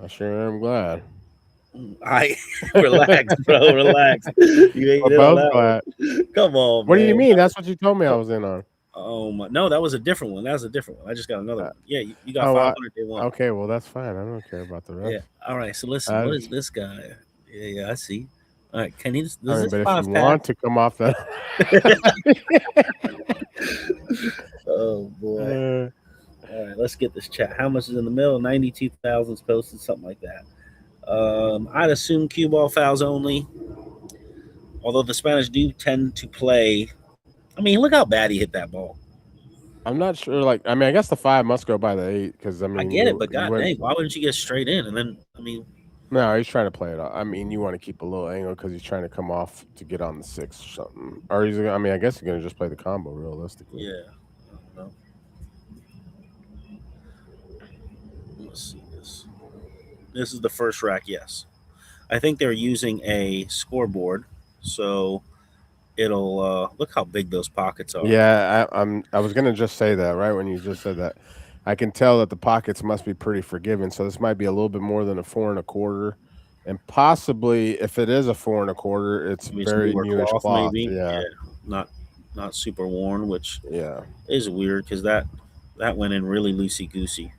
I sure am glad. I relax, bro. Relax. You ain't We're both glad. Come on. What do you mean? That's what you told me I was in on. Oh my! No, that was a different one. That was a different one. I just got another one. Yeah, you got 500 day 1. Okay, well that's fine. I don't care about the rest. Yeah. All right. So listen. What is this guy? Yeah. I see. All right. Can he? Does this but 5 if you want to come off that. Oh boy. All right. Let's get this chat. How much is in the middle? 92,000 posted, something like that. I'd assume cue ball fouls only. Although the Spanish do tend to play. I mean, look how bad he hit that ball. I'm not sure. Like, I mean, I guess the 5 must go by the 8 because I mean, I get it, but god dang, why wouldn't you get straight in? And then, I mean, no, he's trying to play it off. I mean, you want to keep a little angle because he's trying to come off to get on the 6 or something. Or he's, I mean, I guess he's gonna just play the combo realistically. Yeah. I don't know. Let's see this. This is the first rack. Yes, I think they're using a scoreboard, so it'll look how big those pockets are. Yeah, I was gonna just say that right when you just said that. I can tell that the pockets must be pretty forgiving. So this might be a little bit more than a 4 1/4, and possibly if it is a 4 1/4, it's very newish cloth. Maybe. Yeah, not super worn, which yeah is weird because that went in really loosey goosey.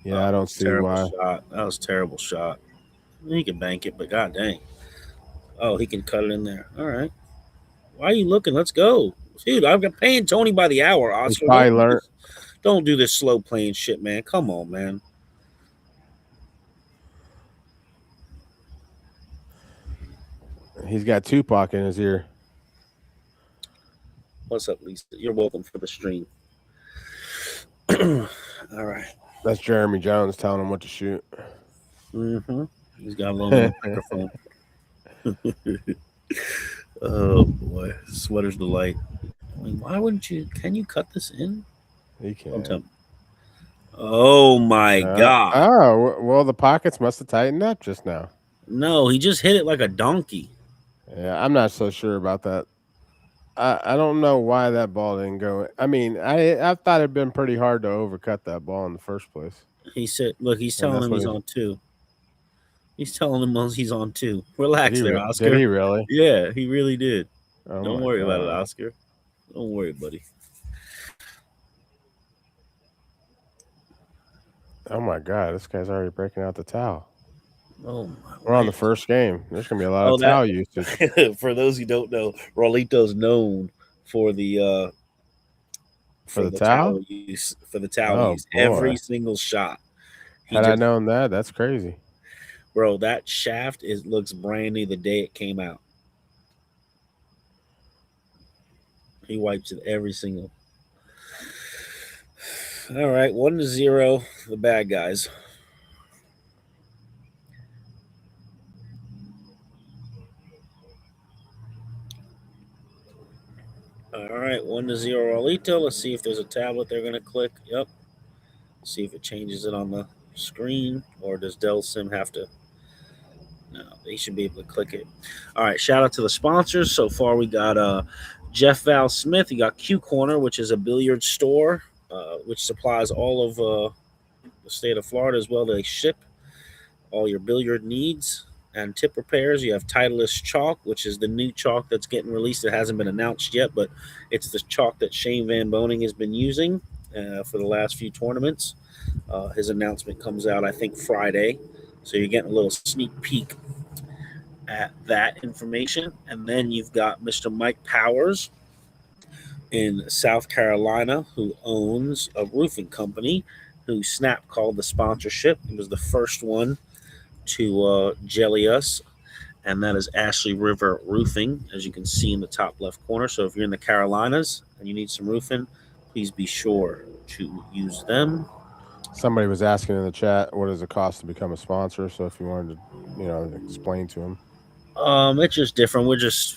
Yeah, I don't see why. Shot. That was a terrible shot. He can bank it, but god dang. Oh, he can cut it in there. All right. Why are you looking? Let's go. Dude, I've been paying Tony by the hour, Oscar. Don't do this slow playing shit, man. Come on, man. He's got Tupac in his ear. What's up, Lisa? You're welcome for the stream. All right. That's Jeremy Jones telling him what to shoot. Mm-hmm. He's got a little microphone. Oh boy, sweater's delight. I mean, why wouldn't you? Can you cut this in? He Don't can't. tell me. Oh my god! Oh well, the pockets must have tightened up just now. No, he just hit it like a donkey. Yeah, I'm not so sure about that. I don't know why that ball didn't go. I mean, I thought it'd been pretty hard to overcut that ball in the first place. He said, "Look, he's And telling that's him what he's he- on 2. He's telling him he's on 2. Relax Did he, there, re- Oscar. did he really? Yeah, he really did. Oh Don't my worry about it, God. Oscar. Don't worry, buddy. Oh my God, this guy's already breaking out the towel. Oh my! We're on the first game. There's gonna be a lot of that- towel usage. For those who don't know, Raulito's known for the towel use. For the towel Oh, use, boy. every single shot. Had I known that, that's crazy. Bro, that shaft looks brand new the day it came out. He wipes it every single. All right, 1-0, the bad guys. All right, 1-0 Raulito. Let's see if there's a tablet they're gonna click. Yep. See if it changes it on the screen, or does Del Sim have to? No, they should be able to click it. All right, shout out to the sponsors. So far, we got Jeff Val Smith. You got Q Corner, which is a billiard store, which supplies all of the state of Florida as well. They ship all your billiard needs and tip repairs. You have Titleist chalk, which is the new chalk that's getting released. It hasn't been announced yet, but it's the chalk that Shane Van Boning has been using for the last few tournaments. His announcement comes out, I think, Friday. So you're getting a little sneak peek at that information. And then you've got Mr. Mike Powers in South Carolina, who owns a roofing company, who Snap called the sponsorship. He was the first one to jelly us, and that is Ashley River Roofing, as you can see in the top left corner. So if you're in the Carolinas and you need some roofing, please be sure to use them. Somebody was asking in the chat, what does it cost to become a sponsor? So if you wanted to, explain to him. It's just different. We're just,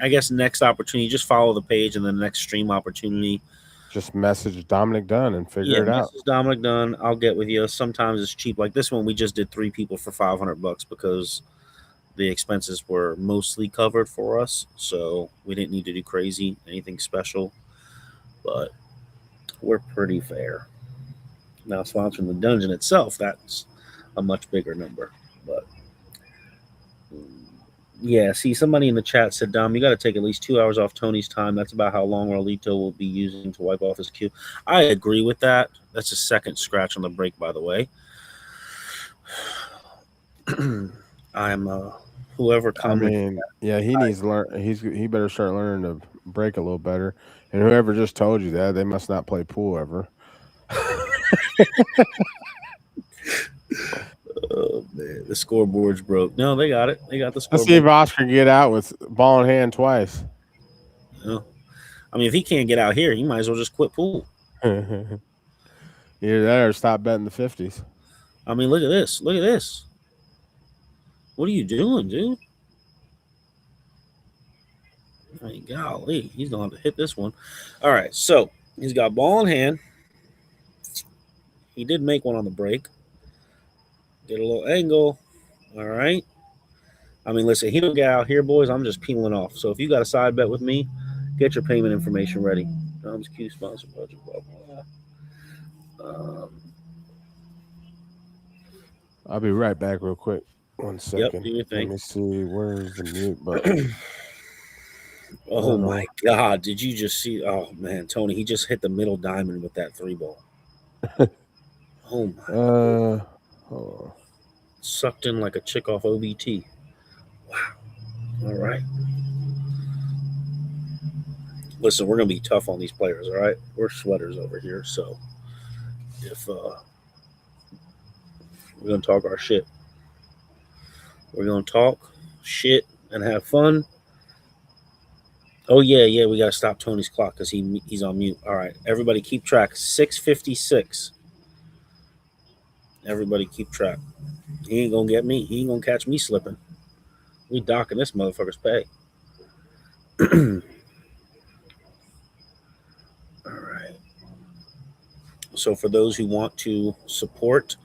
I guess, next opportunity, just follow the page, and the next stream opportunity. Just message Dominic Dunn and figure it out. Dominic Dunn, I'll get with you. Sometimes it's cheap. Like this one, we just did 3 people for $500 because the expenses were mostly covered for us. So we didn't need to do anything special, but we're pretty fair. Now, sponsoring the dungeon itself, that's a much bigger number. But yeah, see, somebody in the chat said, Dom, you got to take at least 2 hours off Tony's time. That's about how long Raulito will be using to wipe off his queue. I agree with that. That's a second scratch on the break, by the way. I'm whoever commented. He needs to learn. He better start learning to break a little better. And whoever just told you that, they must not play pool ever. Oh man, the scoreboard's broke. No, they got it. They got the scoreboard. Let's see if Oscar can get out with ball in hand twice. No. I mean, if he can't get out here, he might as well just quit pool. Either that or stop betting the 50s. I mean, look at this. Look at this. What are you doing, dude? I mean, golly, he's gonna have to hit this one. All right, so he's got ball in hand. He did make one on the break. Get a little angle. All right. I mean, listen, he don't get out here, boys. I'm just peeling off. So if you got a side bet with me, get your payment information ready. Dom's Q sponsor budget, blah, blah. I'll be right back real quick. 1 second. Yep, do your thing. Let me see. Where's the mute button? Oh, my God. Did you just see? Oh, man, Tony, he just hit the middle diamond with that 3-ball. Oh, my. Hold on. Sucked in like a chick off OBT. Wow. All right. Listen, we're going to be tough on these players, all right? We're sweaters over here, so if we're going to talk our shit. We're going to talk shit and have fun. Oh yeah, we gotta stop Tony's clock because he's on mute. All right, everybody keep track. 6:56. Everybody keep track. He ain't gonna get me. He ain't gonna catch me slipping. We docking this motherfucker's pay. All right. So for those who want to support,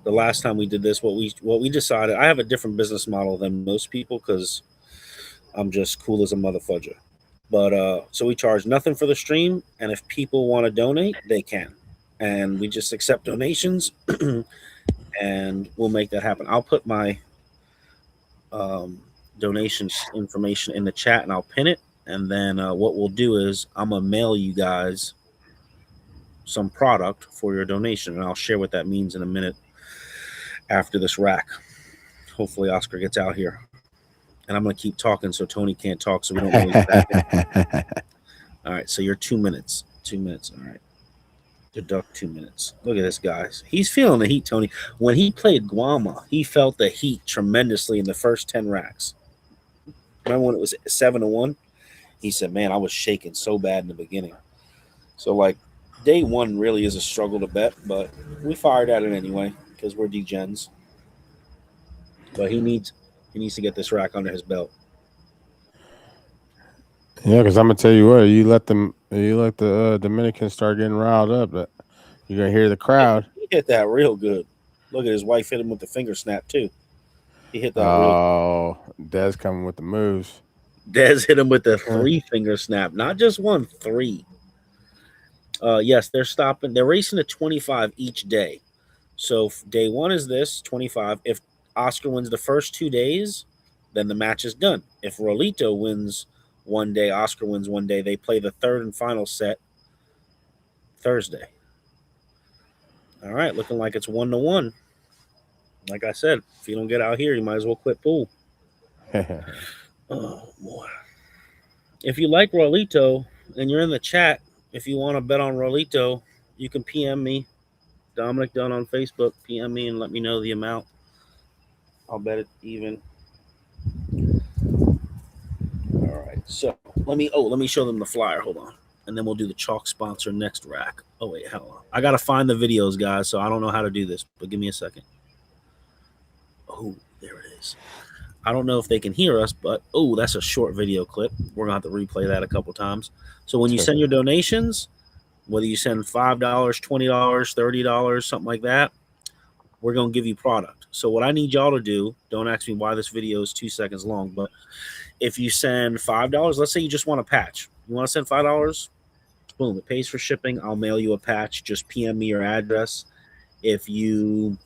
the last time we did this, what we decided, I have a different business model than most people because I'm just cool as a motherfudger. But so we charge nothing for the stream, and if people want to donate, they can, and we just accept donations, and we'll make that happen. I'll put my donations information in the chat, and I'll pin it, and then what we'll do is I'm gonna mail you guys some product for your donation, and I'll share what that means in a minute after this rack. Hopefully Oscar gets out here. And I'm going to keep talking so Tony can't talk so we don't really back in. All right, so you're 2 minutes. 2 minutes, all right. Deduct 2 minutes. Look at this, guys. He's feeling the heat, Tony. When he played Guama, he felt the heat tremendously in the first 10 racks. Remember when it was 7-1? He said, man, I was shaking so bad in the beginning. So, like, day one really is a struggle to bet, but we fired at it anyway because we're degens. But he needs to get this rack under his belt. Yeah, because I'm gonna tell you what, you let the Dominicans start getting riled up, but you're gonna hear the crowd. He hit that real good. Look at his wife hit him with the finger snap too. He hit that real good. Oh, Dez coming with the moves. Dez hit him with the 3-finger snap, not just 1, 3. Yes, they're stopping. They're racing to 25 each day. So day 1 is this 25. If Oscar wins the first 2 days, then the match is done. If RAULITO wins one day, Oscar wins one day, they play the third and final set Thursday. All right, looking like it's 1-1. Like I said, if you don't get out here, you might as well quit pool. Oh, boy. If you like RAULITO and you're in the chat, if you want to bet on RAULITO, you can PM me, Dominic Dunn on Facebook. PM me and let me know the amount. I'll bet it even. All right, so let me show them the flyer. Hold on, and then we'll do the chalk sponsor next rack. Oh wait, hold on. I gotta find the videos, guys. So I don't know how to do this, but give me a second. Oh, there it is. I don't know if they can hear us, but oh, that's a short video clip. We're gonna have to replay that a couple times. So when you send your donations, whether you send $5, $20, $30, something like that, we're going to give you product. So what I need y'all to do, don't ask me why this video is 2 seconds long, but if you send $5, let's say you just want a patch. You want to send $5? Boom, it pays for shipping. I'll mail you a patch. Just PM me your address. If you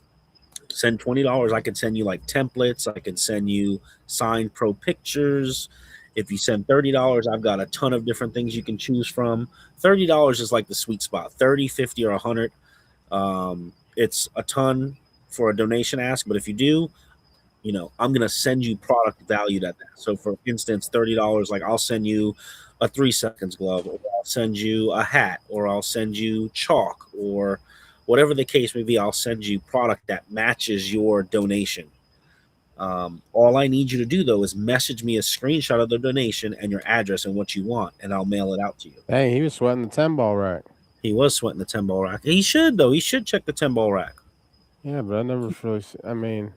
send $20, I can send you like templates. I can send you signed pro pictures. If you send $30, I've got a ton of different things you can choose from. $30 is like the sweet spot. 30, 50, or 100. It's a ton for a donation ask, but if you do, you know, I'm going to send you product valued at that. So for instance, $30, like I'll send you a 3 seconds glove, or I'll send you a hat, or I'll send you chalk, or whatever the case may be. I'll send you product that matches your donation. All I need you to do, though, is message me a screenshot of the donation and your address and what you want, and I'll mail it out to you. Hey, he was sweating the 10-ball rack. He was sweating the 10-ball rack. He should, though. He should check the 10-ball rack. Yeah, but I never really. I mean,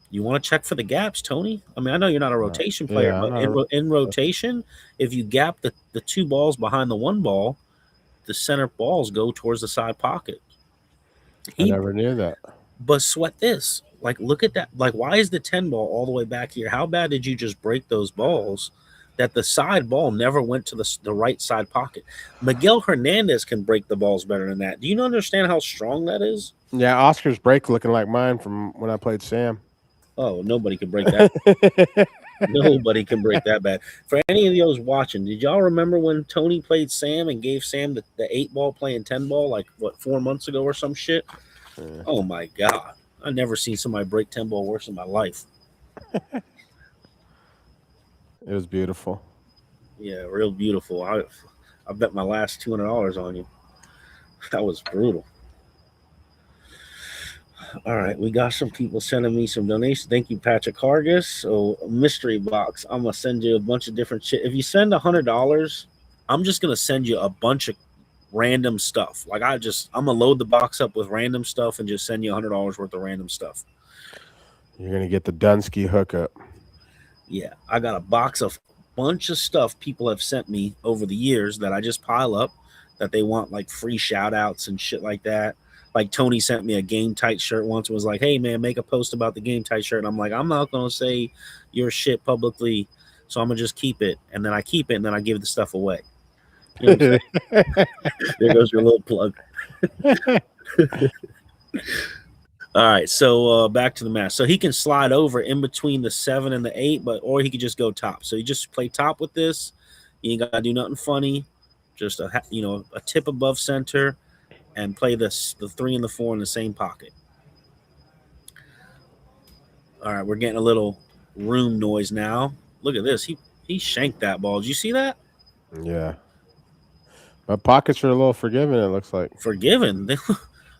you want to check for the gaps, Tony? I mean, I know you're not a rotation player, yeah, but in rotation, if you gap the 2 balls behind the 1 ball, the center balls go towards the side pocket. I never knew that. But sweat this. Like, look at that. Like, why is the 10 ball all the way back here? How bad did you just break those balls that the side ball never went to the right side pocket? Miguel Hernandez can break the balls better than that. Do you understand how strong that is? Yeah, Oscar's break looking like mine from when I played Sam. Oh, nobody can break that. Nobody can break that bad. For any of those watching, did y'all remember when Tony played Sam and gave Sam the 8 ball playing 10 ball, like, what, 4 months ago or some shit? Yeah. Oh, my God. I've never seen somebody break 10 ball worse in my life. It was beautiful. Yeah, real beautiful. I bet my last $200 on you. That was brutal. All right, we got some people sending me some donations. Thank you, Patrick Hargis. So mystery box. I'm gonna send you a bunch of different shit. If you send $100, I'm just gonna send you a bunch of random stuff. Like I'm gonna load the box up with random stuff and just send you $100 worth of random stuff. You're gonna get the DUNNSKI hookup. Yeah, I got a box of bunch of stuff people have sent me over the years that I just pile up that they want, like free shout outs and shit like that. Like Tony sent me a Game Tight shirt once and was like, hey man, make a post about the Game Tight shirt. And I'm like, I'm not gonna say your shit publicly, so I'm gonna just keep it. And then I keep it and then I give the stuff away. You know what I'm saying? There goes your little plug. All right, so back to the match. So he can slide over in between the 7 and the 8, or he could just go top. So you just play top with this. You ain't gotta do nothing funny. Just a tip above center, and play the 3 and the 4 in the same pocket. All right, we're getting a little room noise now. Look at this. He shanked that ball. Did you see that? Yeah. My pockets are a little forgiving, it looks like. Forgiven.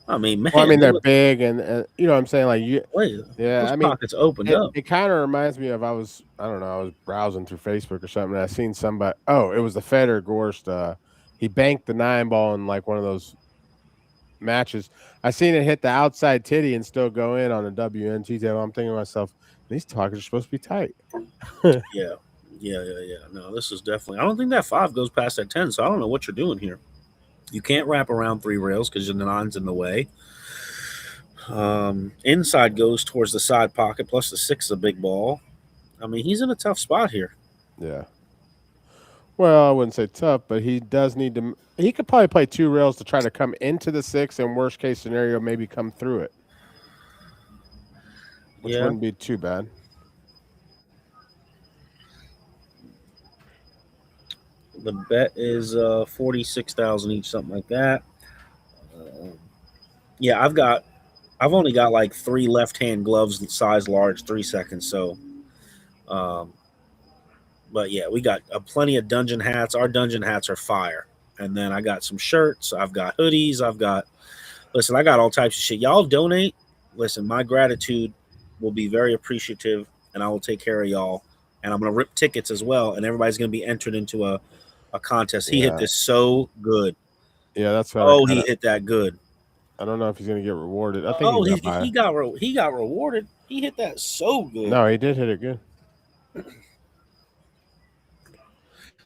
I mean, man. Well, I mean, they're big, and you know what I'm saying? Like, yeah, I mean, pockets opened up. It kind of reminds me of I was browsing through Facebook or something, and I seen somebody. Oh, it was the Federer Gorst. He banked the 9 ball in like one of those matches. I seen it hit the outside titty and still go in on a WNT table. I'm thinking to myself, these pockets are supposed to be tight. Yeah. No, this is definitely. I don't think that 5 goes past that 10, so I don't know what you're doing here. You can't wrap around 3 rails because the 9's in the way. Inside goes towards the side pocket, plus the 6 is a big ball. I mean, he's in a tough spot here. Yeah. Well, I wouldn't say tough, but he does need to. He could probably play 2 rails to try to come into the 6, and worst case scenario, maybe come through it, which wouldn't be too bad. The bet is 46,000 each, something like that. Yeah, I've only got like 3 left-hand gloves, size large, 3 seconds. So, but yeah, we got plenty of dungeon hats. Our dungeon hats are fire. And then I got some shirts. I've got hoodies. I got all types of shit. Y'all donate. Listen, my gratitude will be very appreciative, and I will take care of y'all. And I'm gonna rip tickets as well, and everybody's gonna be entered into a contest. He hit this so good. Yeah, that's what. He hit that good. I don't know if he's gonna get rewarded. I think he got rewarded. He hit that so good. No, he did hit it good.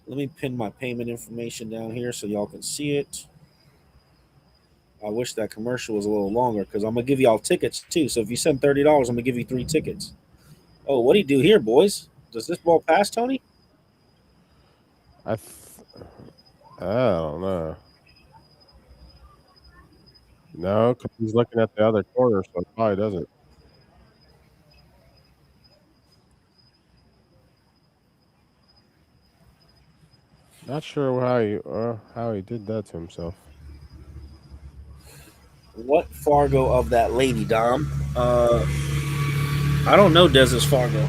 Let me pin my payment information down here so y'all can see it. I wish that commercial was a little longer because I'm gonna give y'all tickets too. So if you send $30, I'm gonna give you 3 tickets. Oh, what do you do here, boys? Does this ball pass, Tony? I don't know. No, because he's looking at the other corner, so it probably doesn't. Not sure how he did that to himself. What Fargo of that lady, Dom? I don't know Dez's Fargo.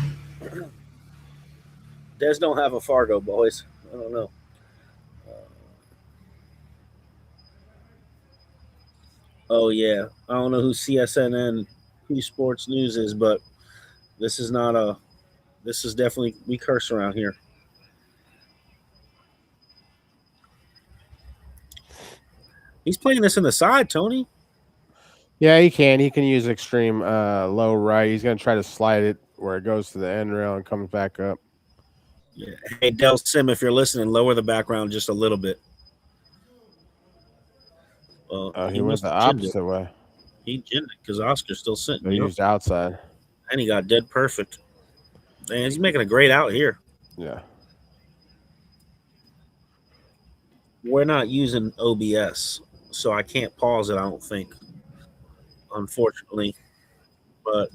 Dez don't have a Fargo, boys. I don't know. Oh yeah, I don't know who CSNN, who Sports News is, but this is not this is definitely, we curse around here. He's playing this in the side, Tony. Yeah, he can. He can use extreme low right. He's going to try to slide it where it goes to the end rail and comes back up. Yeah. Hey, Del Sim, if you're listening, lower the background just a little bit. He went the opposite way. He ginned it because Oscar's still sitting. He used outside. And he got dead perfect. Man, he's making a great out here. Yeah. We're not using OBS, so I can't pause it, I don't think, unfortunately. But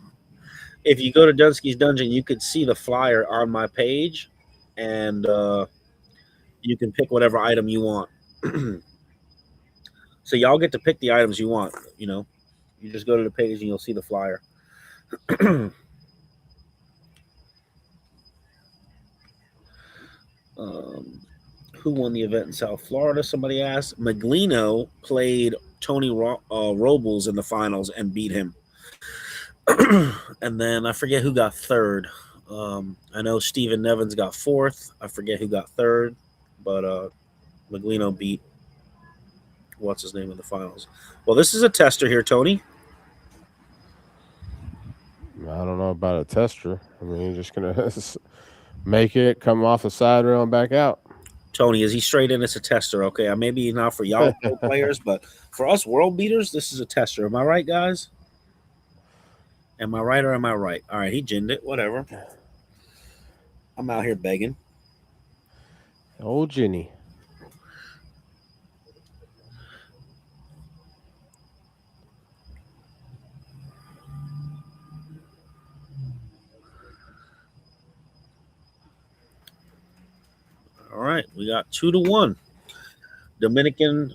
if you go to DUNNSKI'S Dungeon, you could see the flyer on my page, and you can pick whatever item you want. So y'all get to pick the items you want, you know. You just go to the page and you'll see the flyer. Who won the event in South Florida? Somebody asked. Maglino played Tony Robles in the finals and beat him. And then I forget who got third. I know Steven Nevins got fourth. I forget who got third, but Maglino beat what's his name in the finals. Well, this is a tester here, Tony. I don't know about a tester. I mean, you're just gonna make it, come off the side rail, and back out. Tony, is he straight in? It's a tester, okay? Maybe not for y'all pro players, but for us world beaters, this is a tester. Am I right, guys? Am I right or am I right? All right, he ginned it. Whatever. I'm out here begging. Old Ginny. All right, we got 2-1. Dominican.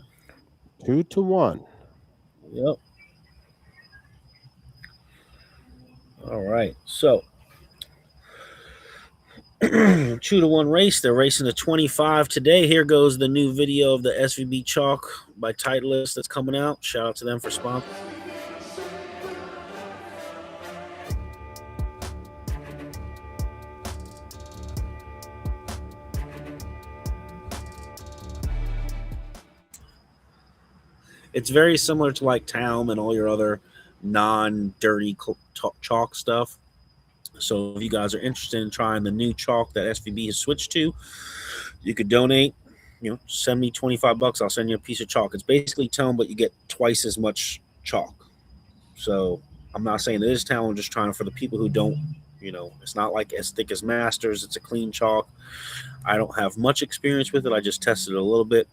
2-1. Yep. All right, so 2-1 race. They're racing to 25 today. Here goes the new video of the SVB Chalk by Titleist that's coming out. Shout out to them for sponsoring. It's very similar to like Town and all your other non-dirty chalk stuff. So if you guys are interested in trying the new chalk that SVB has switched to, you could donate. Send me $25. I'll send you a piece of chalk. It's basically Town, but you get twice as much chalk. So I'm not saying it is Town. I'm just trying for the people who don't. It's not like as thick as Masters. It's a clean chalk. I don't have much experience with it. I just tested it a little bit.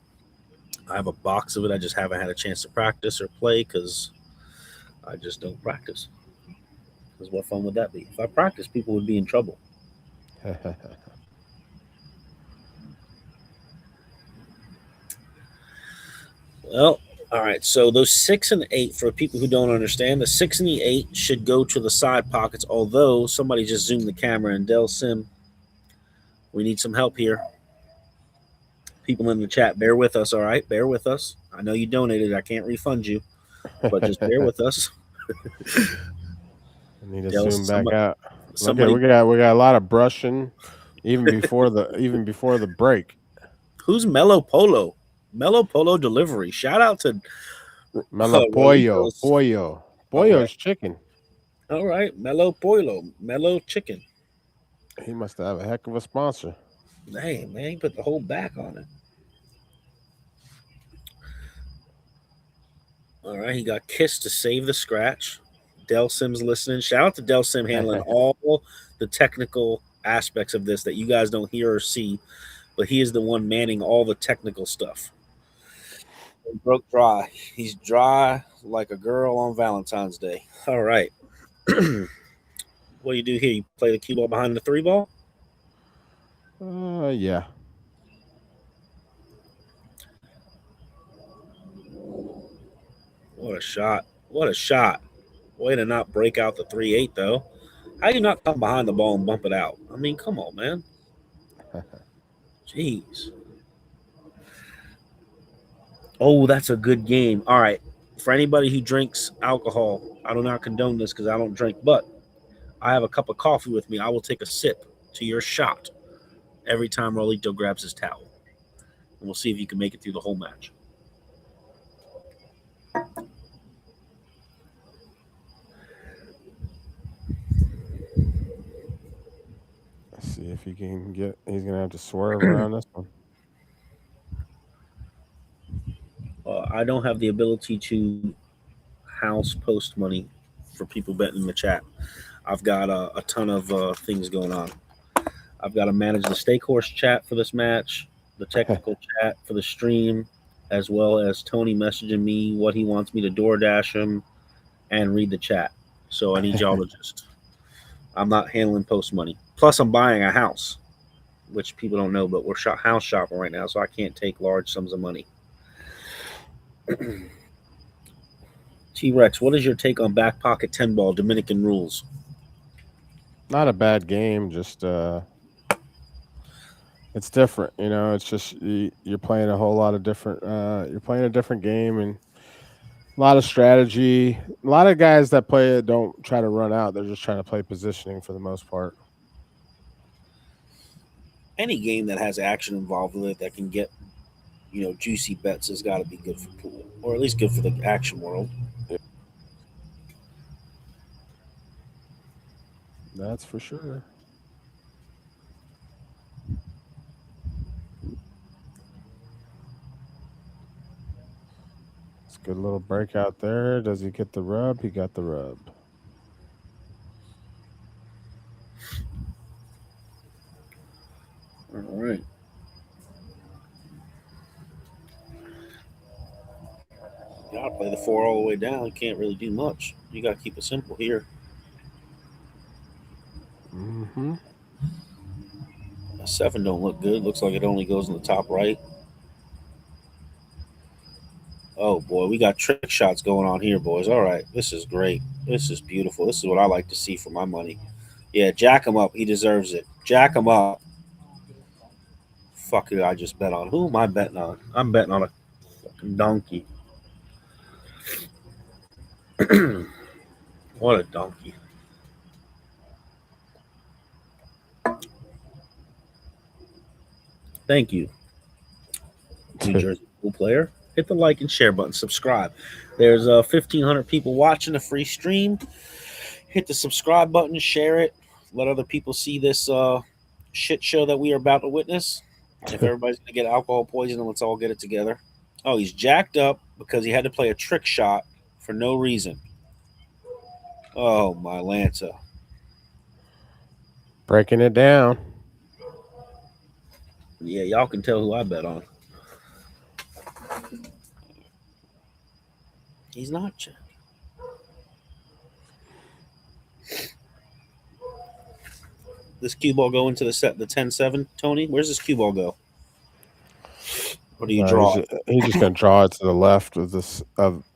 I have a box of it. I just haven't had a chance to practice or play because I just don't practice. Because what fun would that be? If I practice, people would be in trouble. Well, all right. So those 6 and 8, for people who don't understand, the 6 and the 8 should go to the side pockets. Although somebody just zoomed the camera, and Del Sim, we need some help here. People in the chat, bear with us, all right? Bear with us. I know you donated. I can't refund you, but just bear with us. I need to zoom back out. Okay, we got a lot of brushing, even before the break. Who's Mellow Polo? Mellow Polo Delivery. Shout out to Mellow Pollo. Pollo's chicken. All right, Mellow Pollo, Mellow Chicken. He must have a heck of a sponsor. Hey, man, he put the whole back on it. All right, he got kissed to save the scratch. Del Sim's listening. Shout out to Del Sim handling all the technical aspects of this that you guys don't hear or see, but he is the one manning all the technical stuff. He broke dry. He's dry like a girl on Valentine's Day. All right. What do you do here? You play the cue ball behind the 3 ball? Yeah. What a shot. What a shot. Way to not break out the 3-8, though. How do you not come behind the ball and bump it out? I mean, come on, man. Jeez. Oh, that's a good game. All right. For anybody who drinks alcohol, I do not condone this because I don't drink, but I have a cup of coffee with me. I will take a sip to your shot every time Raulito grabs his towel. And we'll see if you can make it through the whole match. Let's see if he can get. He's gonna have to swerve around this one. I don't have the ability to house post money for people betting in the chat. I've got a ton of things going on. I've got to manage the stake horse chat for this match, the technical chat for the stream, as well as Tony messaging me what he wants me to DoorDash him and read the chat. So I need y'all to just, I'm not handling post money. Plus I'm buying a house, which people don't know, but we're house shopping right now, so I can't take large sums of money. T-Rex, what is your take on back pocket 10 ball Dominican rules? Not a bad game, just it's different, it's just you're playing a whole lot of different you're playing a different game, and A lot of strategy. A lot of guys that play it don't try to run out. They're just trying to play positioning for the most part. Any game that has action involved with it that can get, juicy bets has got to be good for pool, or at least good for the action world. That's for sure. It's a good little breakout there. Does he get the rub? He got the rub. All right. You gotta play the 4 all the way down. You can't really do much. You gotta keep it simple here. Mm-hmm. A 7 don't look good. Looks like it only goes in the top right. Oh boy, we got trick shots going on here, boys. All right, this is great. This is beautiful. This is what I like to see for my money. Yeah, jack him up. He deserves it. Jack him up. Fuck it, I just bet on. Who am I betting on? I'm betting on a fucking donkey. What a donkey. Thank you, New Jersey pool player. Hit the like and share button. Subscribe. There's 1,500 people watching a free stream. Hit the subscribe button. Share it. Let other people see this shit show that we are about to witness. If everybody's going to get alcohol poisoning, let's all get it together. Oh, he's jacked up because he had to play a trick shot for no reason. Oh, my Lanta. Breaking it down. Yeah, y'all can tell who I bet on. He's not jacked. This cue ball go into the 10-7, Tony? Where's this cue ball go? Or do you draw it? He's just going to draw it to the left of this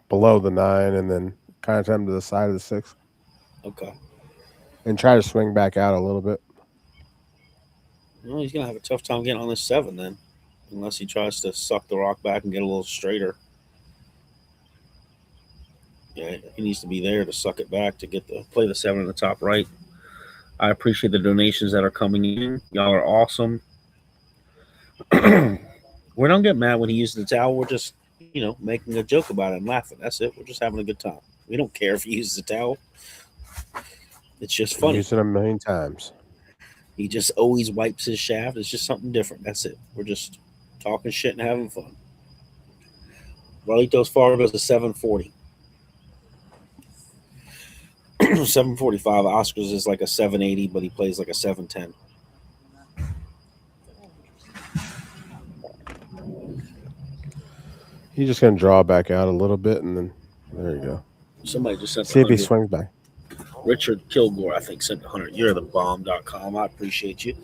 below the 9 and then kind of come to the side of the 6. Okay. And try to swing back out a little bit. Well, he's going to have a tough time getting on this 7 then. Unless he tries to suck the rock back and get a little straighter. Yeah, he needs to be there to suck it back to play the 7 in the top right. I appreciate the donations that are coming in. Y'all are awesome. We don't get mad when he uses the towel. We're just, making a joke about it and laughing. That's it. We're just having a good time. We don't care if he uses the towel. It's just funny. Used it a million times. He just always wipes his shaft. It's just something different. That's it. We're just talking shit and having fun. RAULITO's Fargo is a 740. 745. Oscars is like a 780, but he plays like a 710. He's just going to draw back out a little bit, and then there you go. Somebody just sent See if he swings back. Richard Kilgore, I think, sent 100. You're the bomb.com. I appreciate you.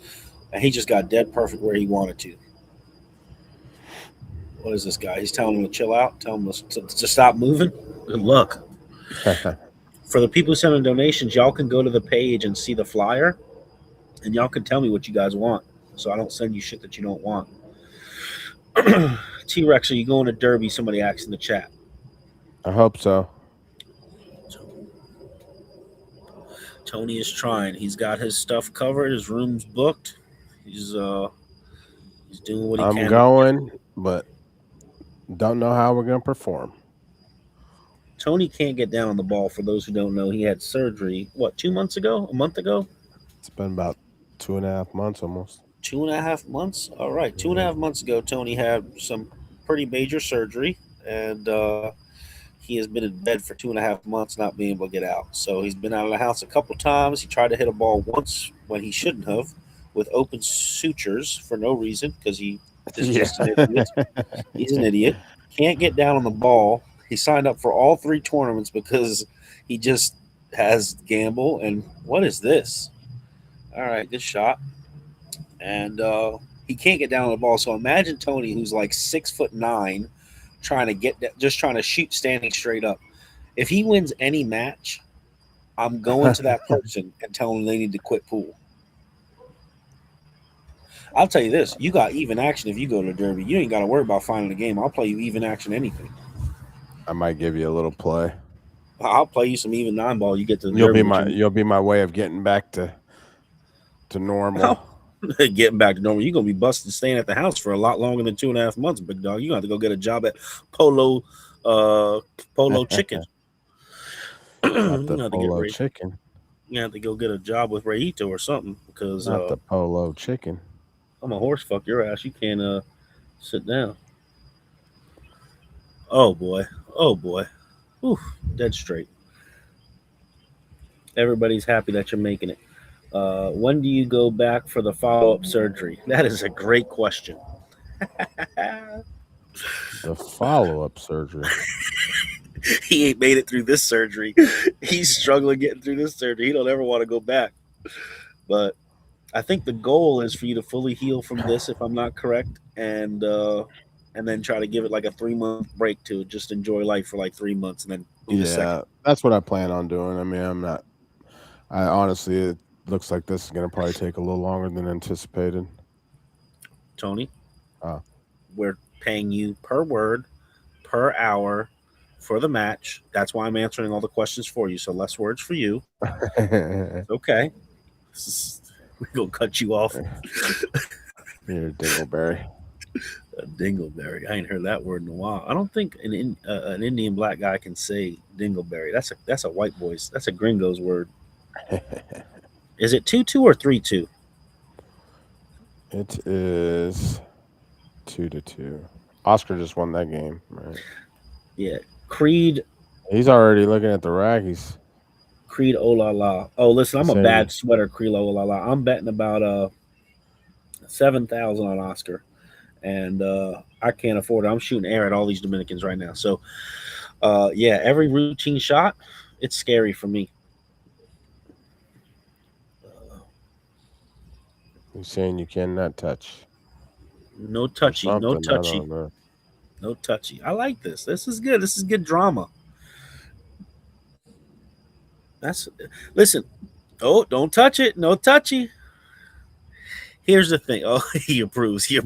And he just got dead perfect where he wanted to. What is this guy? He's telling him to chill out, tell him to stop moving. Good luck. For the people who send in donations, y'all can go to the page and see the flyer, and y'all can tell me what you guys want, so I don't send you shit that you don't want. T-Rex, are you going to Derby? Somebody asked in the chat. I hope so. Tony is trying. He's got his stuff covered. His room's booked. He's doing what he can. I'm going, but don't know how we're going to perform. Tony can't get down on the ball. For those who don't know, he had surgery, 2 months ago? A month ago? It's been about 2.5 months almost. 2.5 months? All right. 2.5 months ago, Tony had some pretty major surgery, and he has been in bed for 2.5 months not being able to get out. So he's been out of the house a couple times. He tried to hit a ball once when he shouldn't have with open sutures for no reason because he is just an idiot. He's an idiot. Can't get down on the ball. He signed up for all 3 tournaments because he just has gamble. And what is this? All right, good shot. And he can't get down on the ball. So imagine Tony, who's like 6'9", trying to shoot standing straight up. If he wins any match, I'm going to that person and telling them they need to quit pool. I'll tell you this: you got even action if you go to Derby. You ain't got to worry about finding a game. I'll play you even action anything. I might give you a little play. I'll play you some even 9-ball. You get to the You'll derby. be my way of getting back to normal. Getting back to normal. You're gonna be busted staying at the house for a lot longer than 2.5 months, big dog. You have to go get a job at Polo Chicken. Not the You have to Polo Chicken. You have to go get a job with RAULITO or something because Not the Polo Chicken. I'm a horse. Fuck your ass. You can't sit down. Oh boy. Oof, dead straight. Everybody's happy that you're making it. When do you go back for the follow-up surgery? That is a great question. The follow-up surgery. He ain't made it through this surgery. He's struggling getting through this surgery. He don't ever want to go back. But I think the goal is for you to fully heal from this, if I'm not correct, and then try to give it like a 3-month break to just enjoy life for like 3 months, and then do the second. That's what I plan on doing. I mean, I honestly, it looks like this is going to probably take a little longer than anticipated. Tony, we're paying you per word, per hour for the match. That's why I'm answering all the questions for you. So less words for you. Okay. We're going to cut you off. You're a dingleberry. A dingleberry. I ain't heard that word in a while. I don't think an Indian black guy can say dingleberry. That's a white boy's. That's a gringo's word. Is it 2-2 or 3-2? It is 2-2. Oscar just won that game, right? Yeah. Creed. He's already looking at the raggies. Creed oh la la. Oh, listen, I'm a bad sweater, Creed oh la la. I'm betting about 7,000 on Oscar. And I can't afford it. I'm shooting air at all these Dominicans right now. So yeah, every routine shot, it's scary for me. You're saying you cannot touch. No touchy. No touchy. No touchy. I like this. This is good. This is good drama. Listen. Oh, don't touch it. No touchy. Here's the thing. Oh, he approves. Here's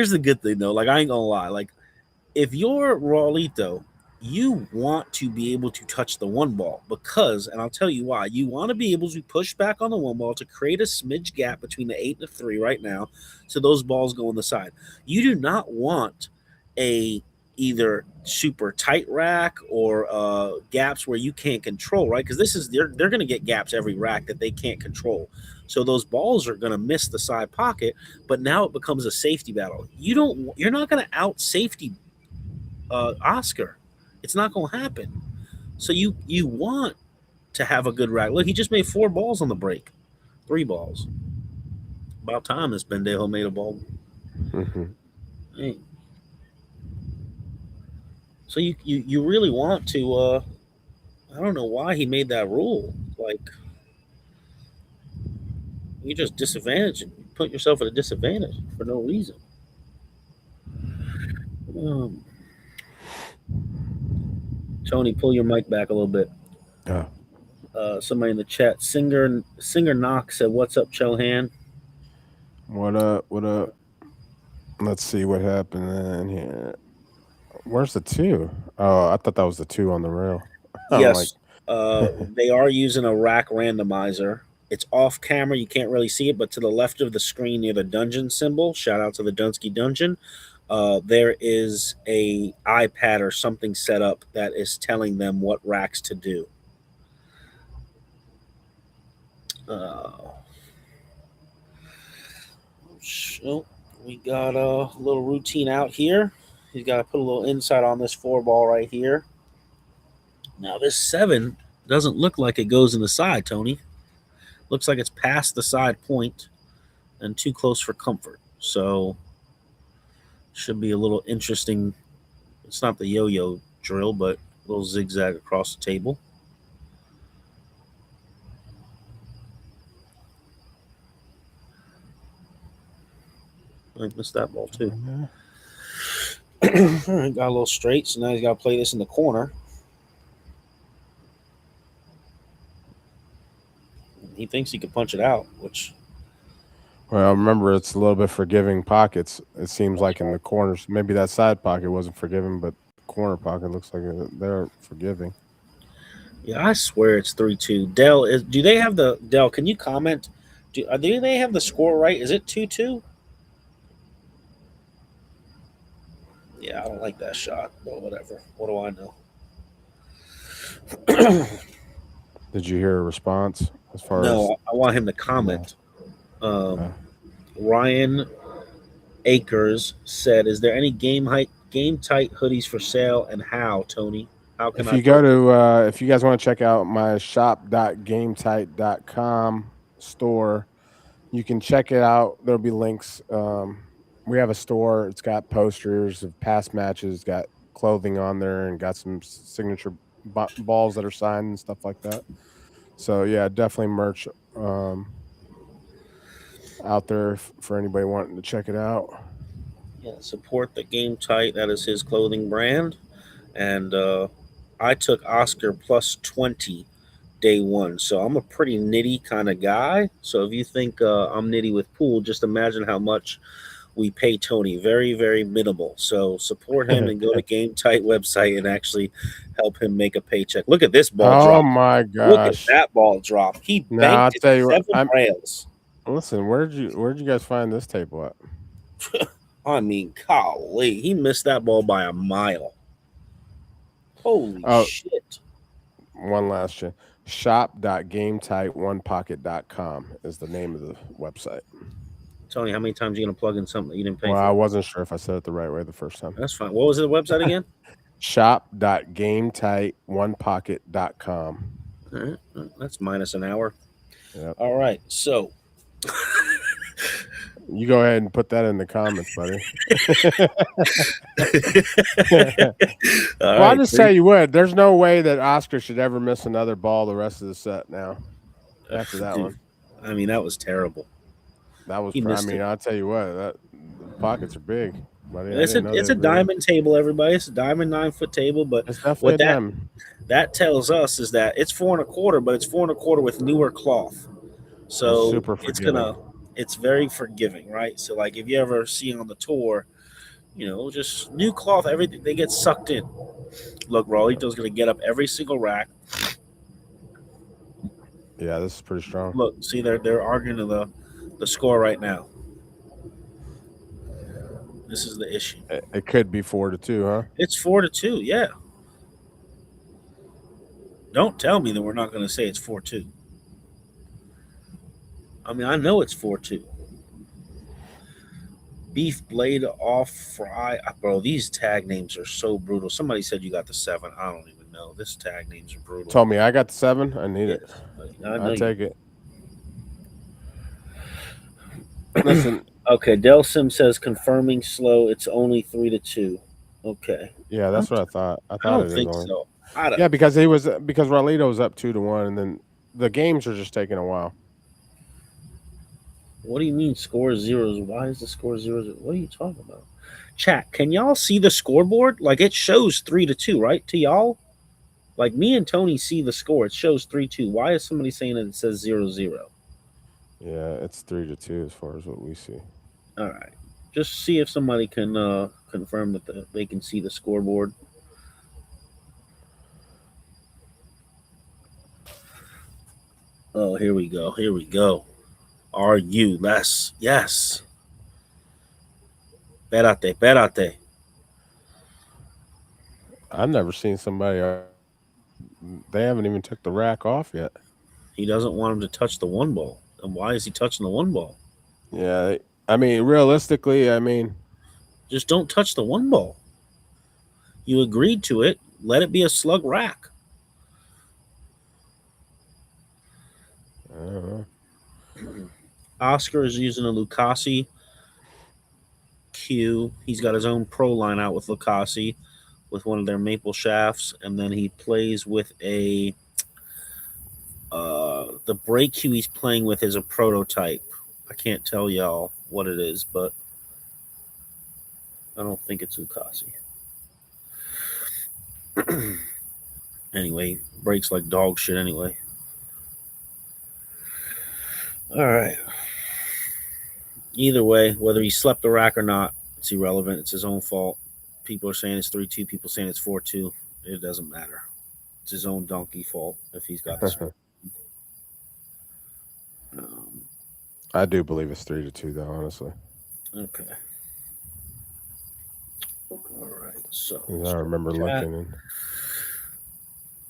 the good thing though. Like, I ain't gonna lie. Like, if you're RAULITO, you want to be able to touch the one ball because, and I'll tell you why, you want to be able to push back on the one ball to create a smidge gap between the 8 and the 3 right now, so those balls go on the side. You do not want a either super tight rack or gaps where you can't control, right? Because they're going to get gaps every rack that they can't control. So those balls are going to miss the side pocket, but now it becomes a safety battle. You're not going to out safety Oscar. It's not going to happen. So you want to have a good rack. Look, he just made 4 balls on the break. 3 balls. About time this Bendejo made a ball. Mm-hmm. Hey. So you really want to I don't know why he made that rule. Like, you just disadvantage and put yourself at a disadvantage for no reason. Tony, pull your mic back a little bit. Yeah. Somebody in the chat, Singer Knox said, "What's up, Chohan?" What up? What up? Let's see what happened in here. Where's the 2? Oh, I thought that was the 2 on the rail. Yes, they are using a rack randomizer. It's off camera. You can't really see it, but to the left of the screen near the dungeon symbol, shout out to the Dunsky Dungeon, there is a iPad or something set up that is telling them what racks to do. So we got a little routine out here. He's got to put a little inside on this 4 ball right here. Now this 7 doesn't look like it goes in the side, Tony. Looks like it's past the side point and too close for comfort. So should be a little interesting. It's not the yo-yo drill, but a little zigzag across the table. I missed that ball too. All right, got a little straight, so now he's got to play this in the corner. He thinks he could punch it out, which Well, remember, it's a little bit forgiving pockets. It seems like in the corners, maybe that side pocket wasn't forgiving, but the corner pocket looks like they're forgiving. Yeah, I swear it's 3-2. Dell, do they have the Dell? Can you comment? Do they have the score right? Is it 2-2? Yeah, I don't like that shot, but whatever. What do I know? Did you hear a response as far as? No, I want him to comment. Okay. Ryan Akers said, "Is there any game tight hoodies for sale, and how, Tony? How can If I?" you go to, if you guys want to check out my shop.gametight.com store, you can check it out. There'll be links. We have a store. It's got posters of past matches, got clothing on there, and got some signature balls that are signed and stuff like that. So yeah, definitely merch out there for anybody wanting to check it out. Yeah, support the Game Tight. That is his clothing brand, and I took Oscar plus 20 day one, so I'm a pretty nitty kind of guy. So if you think I'm nitty with pool, just imagine how much we pay Tony. Very, very minimal. So support him and go to Game Tight website and actually help him make a paycheck. Look at this ball Oh drop. my Look at gosh! that ball drop. He Now I'll banked tell it you what. 7 rails. Listen, where'd you guys find this table at? I mean, golly, he missed that ball by a mile. Holy shit. One last shit. Shop.gametight1pocket.com is the name of the website. Tony, how many times are you going to plug in something that you didn't pay Well, for? I wasn't sure if I said it the right way the first time. That's fine. What was the website again? Shop.gametight1pocket.com. All right. That's minus an hour. Yep. All right. So you go ahead and put that in the comments, buddy. Well, I'll just tell you what, there's no way that Oscar should ever miss another ball the rest of the set now. After that one. I mean, that was terrible. That was, I mean, I'll tell you what, the pockets are big. Buddy. It's a diamond table, everybody. It's a diamond 9-foot table, but it's definitely what that tells us is that it's 4 1/4, but it's 4 1/4 with newer cloth. So it's very forgiving, right? So like if you ever see on the tour, just new cloth, everything, they get sucked in. Look, Raulito's going to get up every single rack. Yeah, this is pretty strong. Look, see, they're arguing the score right now. This is the issue. It could be 4-2, huh? It's 4-2, yeah. Don't tell me that we're not going to say it's 4-2. I mean, I know it's 4-2. Beef blade off fry. Bro, these tag names are so brutal. Somebody said you got the 7. I don't even know. This tag names are brutal. Told me I got the 7. I need it. I'll take it. Listen. Okay, Del Sim says confirming slow. It's only 3-2. Okay. Yeah, that's what I thought. I don't think so. Yeah, because RAULITO was up 2-1, and then the games are just taking a while. What do you mean score zeros? Why is the score 0-0? What are you talking about? Chat, can y'all see the scoreboard? Like it shows 3-2, right? To y'all? Like me and Tony see the score. It shows 3-2. Why is somebody saying that it says 0-0? Yeah, it's 3-2 as far as what we see. All right. Just see if somebody can confirm that they can see the scoreboard. Oh, here we go. Here we go. Are you less? Yes. Perate. I've never seen somebody. They haven't even took the rack off yet. He doesn't want him to touch the 1 ball. And why is he touching the 1 ball? Yeah, I mean, realistically, just don't touch the 1 ball. You agreed to it. Let it be a slug rack. Oscar is using a Lucasi Q. He's got his own pro line out with Lucasi with one of their maple shafts, and then he plays with a the brake cue he's playing with is a prototype. I can't tell y'all what it is, but I don't think it's Lucasi. Anyway, brakes like dog shit anyway. All right. Either way, whether he slept the rack or not, it's irrelevant. It's his own fault. People are saying it's 3-2. People saying it's 4-2. It doesn't matter. It's his own donkey fault if he's got this. I do believe it's 3-2, though. Honestly. Okay. All right. So I remember looking.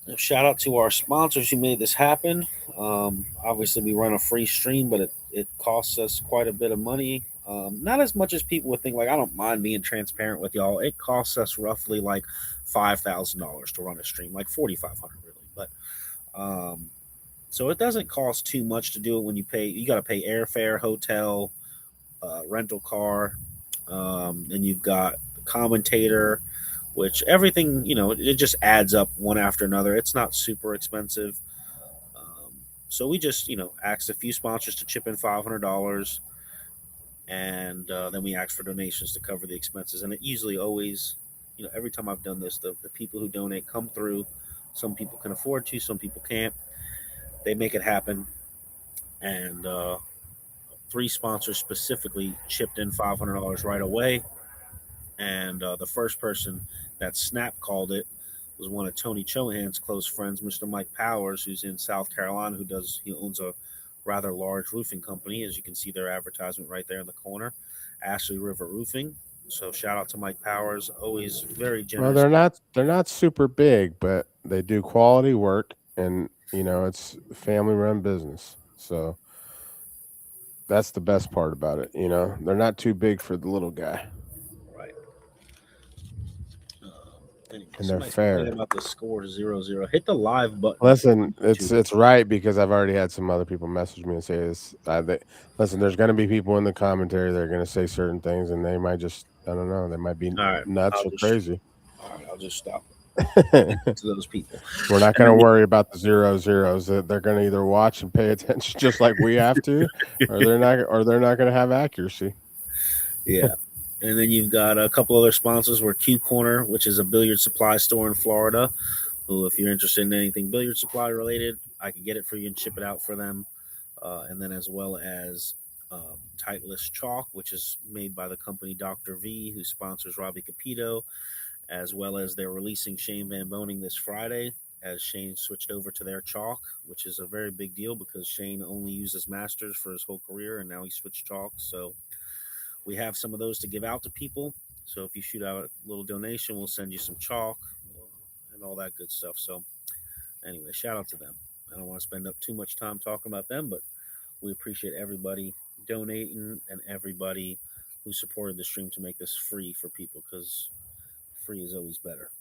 And... Shout out to our sponsors who made this happen. Obviously, we run a free stream, but it costs us quite a bit of money. Not as much as people would think. Like, I don't mind being transparent with y'all. It costs us roughly like $5,000 to run a stream, like $4,500 really. But so it doesn't cost too much to do it when you pay. You got to pay airfare, hotel, rental car, and you've got the commentator, which everything, it just adds up one after another. It's not super expensive. So we just, asked a few sponsors to chip in $500, and then we asked for donations to cover the expenses. And it usually always, every time I've done this, the people who donate come through. Some people can afford to, some people can't. They make it happen. And 3 sponsors specifically chipped in $500 right away. And the first person that Snap called it was one of Tony Chohan's close friends, Mr. Mike Powers, who's in South Carolina, he owns a rather large roofing company. As you can see their advertisement right there in the corner, Ashley River Roofing. So shout out to Mike Powers, always very generous. Well, they're not super big, but they do quality work, and it's family run business. So that's the best part about it. They're not too big for the little guy. Right. And they're fair. About the score 0-0. Hit the live button. Listen, it's right, because I've already had some other people message me and say this. Listen, there's going to be people in the commentary that are going to say certain things, and they might just, I don't know, they might be nuts or crazy. All right, I'll just stop to those people. We're not going to worry about the 0-0s. They're going to either watch and pay attention just like we have to, or they're not going to have accuracy. Yeah. And then you've got a couple other sponsors. We're Q Corner, which is a billiard supply store in Florida. Who, if you're interested in anything billiard supply related, I can get it for you and ship it out for them. And then as well as Titleist Chalk, which is made by the company Dr. V, who sponsors Robbie Capito, as well as they're releasing Shane Van Boning this Friday, as Shane switched over to their chalk, which is a very big deal because Shane only uses Masters for his whole career, and now he switched chalk. So we have some of those to give out to people. So if you shoot out a little donation, we'll send you some chalk and all that good stuff. So anyway, shout out to them. I don't want to spend up too much time talking about them, but we appreciate everybody donating and everybody who supported the stream to make this free for people, because free is always better.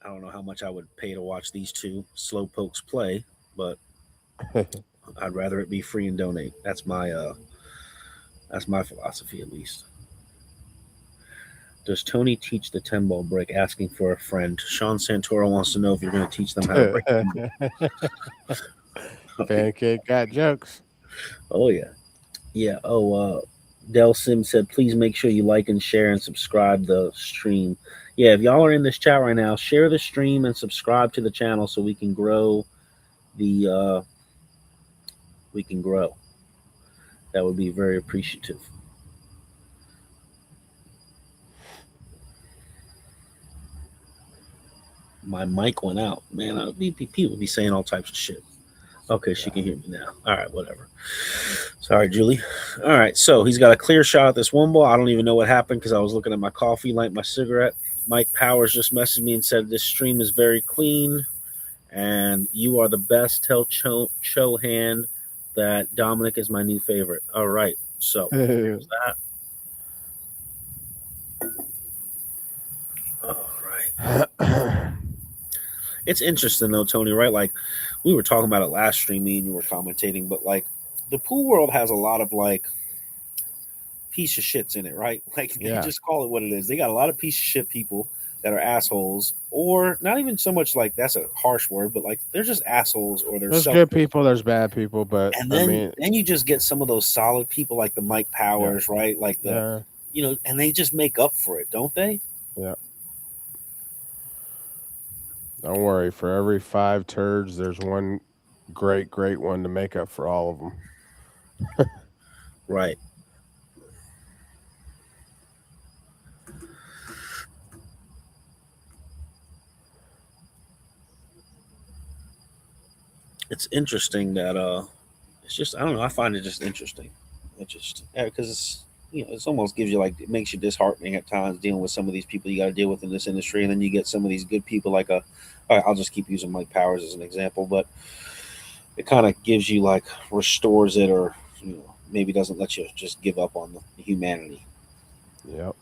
I don't know how much I would pay to watch these two slowpokes play, but I'd rather it be free and donate. That's my philosophy, at least. Does Tony teach the 10-ball break? Asking for a friend. Sean Santoro wants to know if you're going to teach them how to break. Pancake got jokes. Oh, yeah. Yeah. Oh, Del Sim said, please make sure you like and share and subscribe the stream. Yeah, if y'all are in this chat right now, share the stream and subscribe to the channel so we can grow the That would be very appreciative. My mic went out. Man, people be saying all types of shit. Okay, she can hear me now. All right, whatever. Sorry, Julie. All right, so he's got a clear shot at this one ball. I don't even know what happened because I was looking at my coffee, light my cigarette. Mike Powers just messaged me and said this stream is very clean and you are the best. Tell Chohan that Dominic is my new favorite. All right, so there's that. All right. It's interesting though, Tony, right? Like we were talking about it last stream, me and you were commentating, but like the pool world has a lot of like piece of shits in it, right? Like they just call it what it is. They got a lot of piece of shit people that are assholes, or not even so much like that's a harsh word, but like they're just assholes, or there's good people, there's bad people, but and then you just get some of those solid people like the Mike Powers, right? Like the and they just make up for it, don't they? Yeah. Don't worry. For every 5 turds, there's one great one to make up for all of them. Right. It's interesting that it's just, I don't know, I find it just interesting. It just, because it's, it's almost gives you like, it makes you disheartening at times dealing with some of these people you got to deal with in this industry, and then you get some of these good people like all right, I'll just keep using Mike Powers as an example, but it kind of gives you like, restores it, or maybe doesn't let you just give up on the humanity. Yep.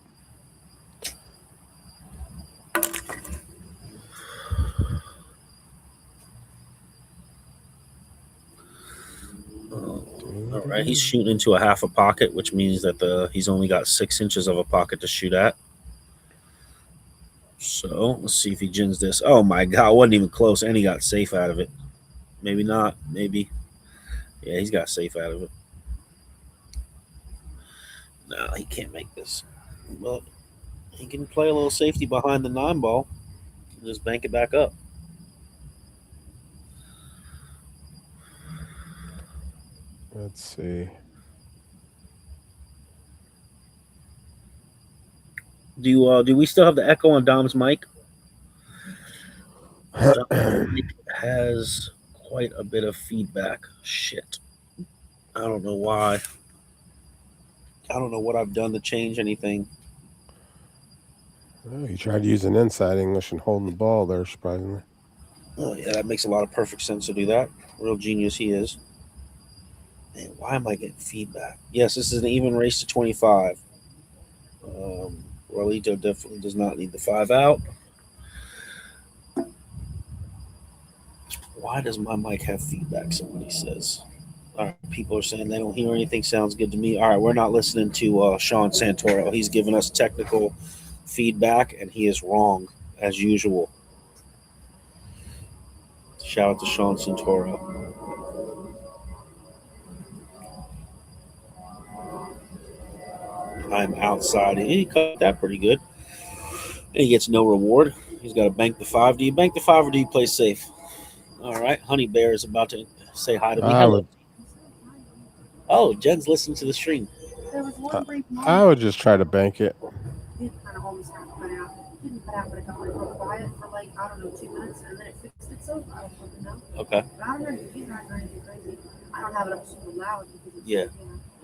All right, he's shooting into a half a pocket, which means that he's only got 6 inches of a pocket to shoot at. So let's see if he gins this. Oh my god, wasn't even close, and he got safe out of it. Maybe not, maybe. Yeah, he's got safe out of it. No, he can't make this. But he can play a little safety behind the 9 ball and just bank it back up. Let's see. Do we still have the echo on Dom's mic? Dom's mic has quite a bit of feedback. Shit. I don't know why. I don't know what I've done to change anything. Oh, he tried using inside English and holding the ball there, surprisingly. Oh, yeah, that makes a lot of perfect sense to do that. Real genius he is. Man, why am I getting feedback? Yes, this is an even race to 25. RAULITO definitely does not need the 5 out. Why does my mic have feedback, somebody says? All right, people are saying they don't hear anything. Sounds good to me. All right, we're not listening to Sean Santoro. He's giving us technical feedback, and he is wrong, as usual. Shout out to Sean Santoro. I'm outside. He cut that pretty good. And he gets no reward. He's got to bank the 5. Do you bank the 5 or do you play safe? All right. Honey Bear is about to say hi to me. Hello. Oh, Jen's listening to the stream. There was one brief moment. I would just try to bank it. It kind of almost got cut out. It didn't cut out, but it got real quiet for like, I don't know, 2 minutes, and then it fixed itself. I don't fucking know. Okay. But I don't know if you or anything crazy. I don't have it up super loud because it's, Yeah.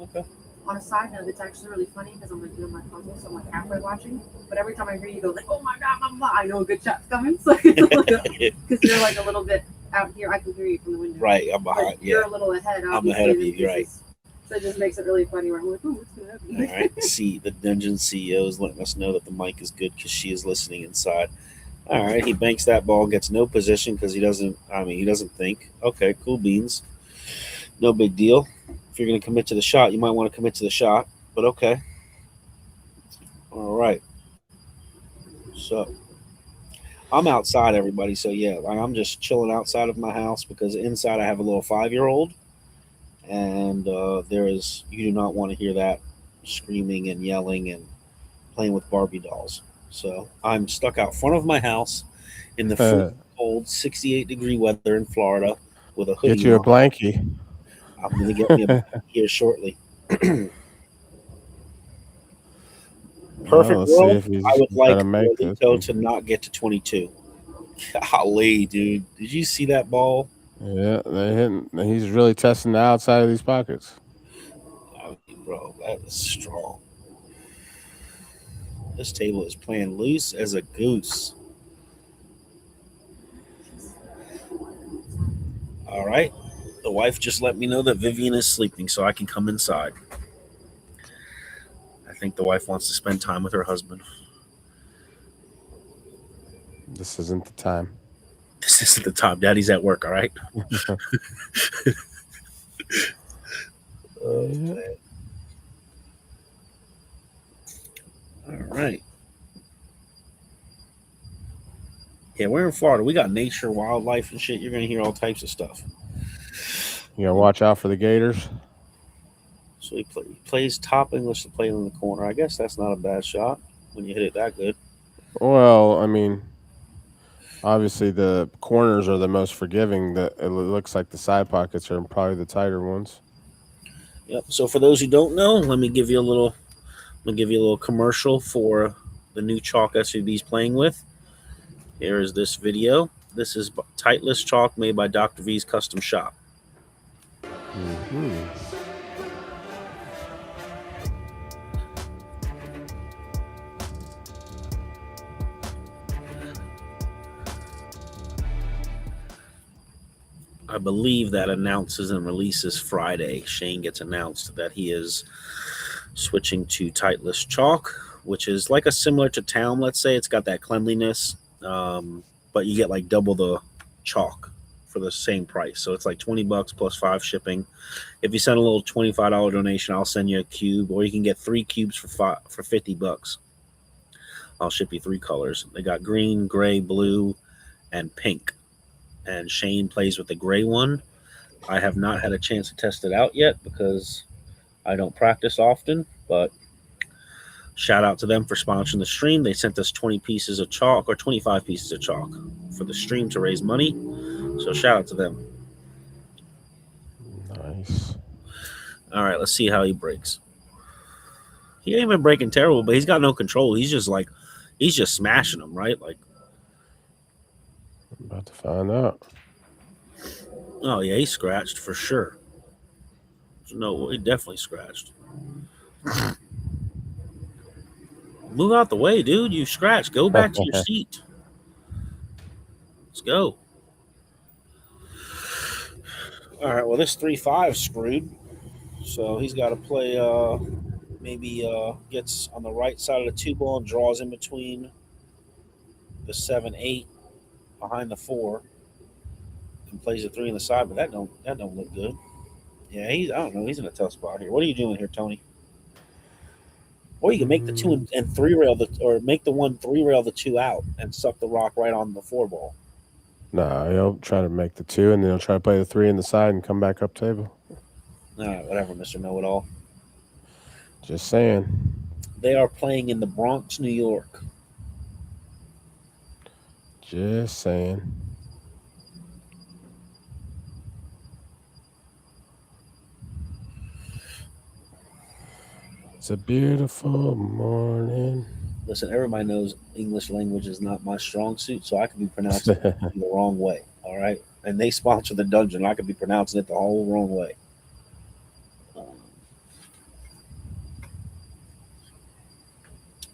Okay. On a side note, it's actually really funny because I'm like doing my puzzle, so I'm like halfway watching. But every time I hear you go like, "Oh my god, blah, blah," I know a good shot's coming. So because you're like a little bit out here, I can hear you from the window. Right, I'm behind. But you're a little ahead. I'm ahead of you. You're right. So it just makes it really funny. Where I'm like, "Oh, what's gonna happen?" All right. See, the Dungeon CEO is letting us know that the mic is good because she is listening inside. All right. He banks that ball, gets no position because he doesn't think. Okay, cool beans. No big deal. If you're going to commit to the shot, you might want to commit to the shot, but okay. All right. So I'm outside, everybody. So yeah, I'm just chilling outside of my house because inside I have a little 5-year-old, and you do not want to hear that screaming and yelling and playing with Barbie dolls. So I'm stuck out front of my house in the cold 68-degree weather in Florida with a hoodie. Get you a blankie. I'm going to get me a blankie here shortly. Perfect world. I would like RAULITO to not get to 22. Golly, dude. Did you see that ball? Yeah, they hitting. He's really testing the outside of these pockets. I mean, bro, that is strong. This table is playing loose as a goose. All right. The wife just let me know that Vivian is sleeping, so I can come inside. I think the wife wants to spend time with her husband. This isn't the time. This isn't the time. Daddy's at work, all right? Oh, man. All right. Yeah, we're in Florida. We got nature, wildlife, and shit. You're going to hear all types of stuff. You gotta watch out for the gators. So he plays top English to play in the corner. I guess that's not a bad shot when you hit it that good. Well, I mean, Obviously, the corners are the most forgiving. It looks like the side pockets are probably the tighter ones. Yep. So for those who don't know, let me give you a little commercial for the new chalk SUV's playing with. Here is this video. This is Titleist chalk made by Dr. V's Custom Shop. Mm-hmm. I believe that announces and releases Friday. Shane gets announced that he is switching to Titleist chalk, which is like a similar to Town. Let's say it's got that cleanliness, but you get like double the chalk for the same price. So it's like $20 plus 5 shipping. If you send a little $25 donation, I'll send you a cube, or you can get 3 cubes for $50. I'll ship you 3 colors. They got green, gray, blue, and pink. And Shane plays with the gray one. I have not had a chance to test it out yet because I don't practice often, but shout out to them for sponsoring the stream. They sent us 20 pieces of chalk, or 25 pieces of chalk for the stream to raise money. So shout out to them. Nice. All right, let's see how he breaks. He ain't been breaking terrible, but he's got no control. He's just smashing them, right? Like, I'm about to find out. oh yeah, he scratched for sure. No, he definitely scratched. Move out the way, dude. You scratched. Go back to your seat. Let's go. All right, well, this 3-5 screwed. So he's got to play, maybe gets on the right side of the 2 ball and draws in between the 7-8 behind the 4 and plays a 3 on the side, but that don't look good. Yeah, I don't know. He's in a tough spot here. What are you doing here, Tony? Or you can make the 2 and 3 rail, or make the 1 3 rail the 2 out and suck the rock right on the 4 ball. No, he'll try to make the 2, and then he'll try to play the 3 in the side and come back up table. All right, whatever, Mr. Know-It-All. Just saying. They are playing in the Bronx, New York. Just saying. It's a beautiful morning. Listen, everybody knows English language is not my strong suit, so I could be pronouncing it the wrong way, all right? And they sponsor the dungeon. I could be pronouncing it the whole wrong way.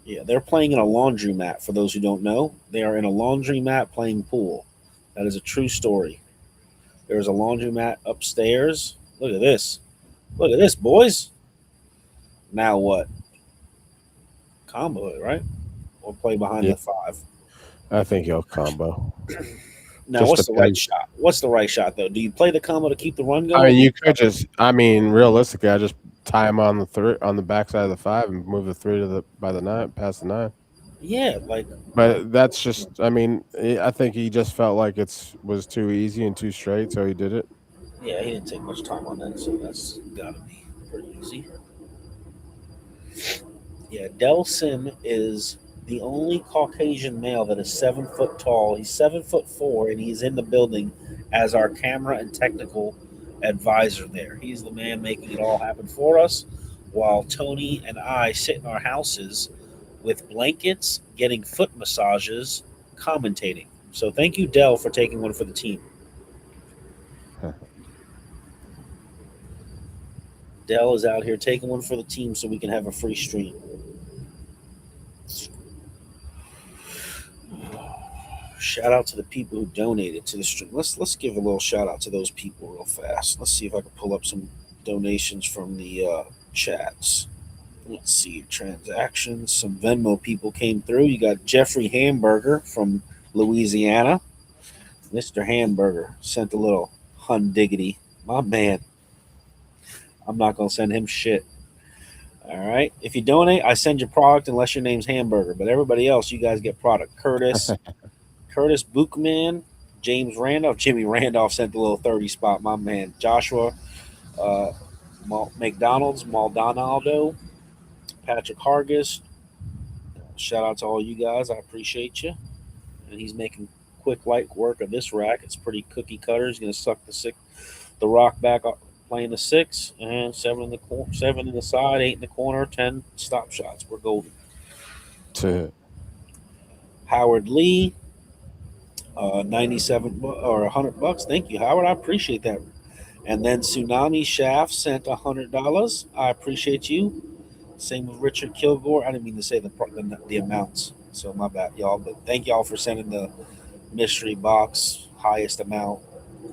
Yeah, they're playing in a laundromat, for those who don't know. They are in a laundromat playing pool. That is a true story. There's a laundromat upstairs. Look at this. Look at this, boys. Now what? Combo it, right? Or play behind the 5. I think he'll combo. Now, what's the right shot? What's the right shot, though? Do you play the combo to keep the run going? I mean, you could just. I mean, realistically, I just tie him on the 3 on the backside of the 5 and move the 3 to the by the 9, past the 9. Yeah, like. But that's just. I mean, I think he just felt like was too easy and too straight, so he did it. Yeah, he didn't take much time on that, so that's got to be pretty easy. Yeah, Del Sim is the only Caucasian male that is 7 foot tall. He's 7'4", and he's in the building as our camera and technical advisor there. He's the man making it all happen for us, while Tony and I sit in our houses with blankets, getting foot massages, commentating. So thank you, Del, for taking one for the team. Dell is out here taking one for the team so we can have a free stream. Shout out to the people who donated to the stream. Let's give a little shout out to those people real fast. Let's see if I can pull up some donations from the chats. Let's see, transactions. Some Venmo people came through. You got Jeffrey Hamburger from Louisiana. Mr. Hamburger sent a little hun diggity. My man. I'm not going to send him shit. All right. If you donate, I send you product unless your name's Hamburger. But everybody else, you guys get product. Curtis Bookman, James Randolph. Jimmy Randolph sent a little 30 spot. My man. Joshua McDonald's, Maldonado, Patrick Hargis. Shout out to all you guys. I appreciate you. And he's making quick light work of this rack. It's pretty cookie cutter. He's going to suck the rock back up, playing the 6, and 7 in the corner, 7 in the side, 8 in the corner, 10 stop shots. We're golden. To Howard Lee, 97 or $100. Thank you, Howard. I appreciate that. And then Tsunami Shaft sent $100. I appreciate you. Same with Richard Kilgore. I didn't mean to say the amounts, so my bad, y'all. But thank y'all for sending the mystery box highest amount.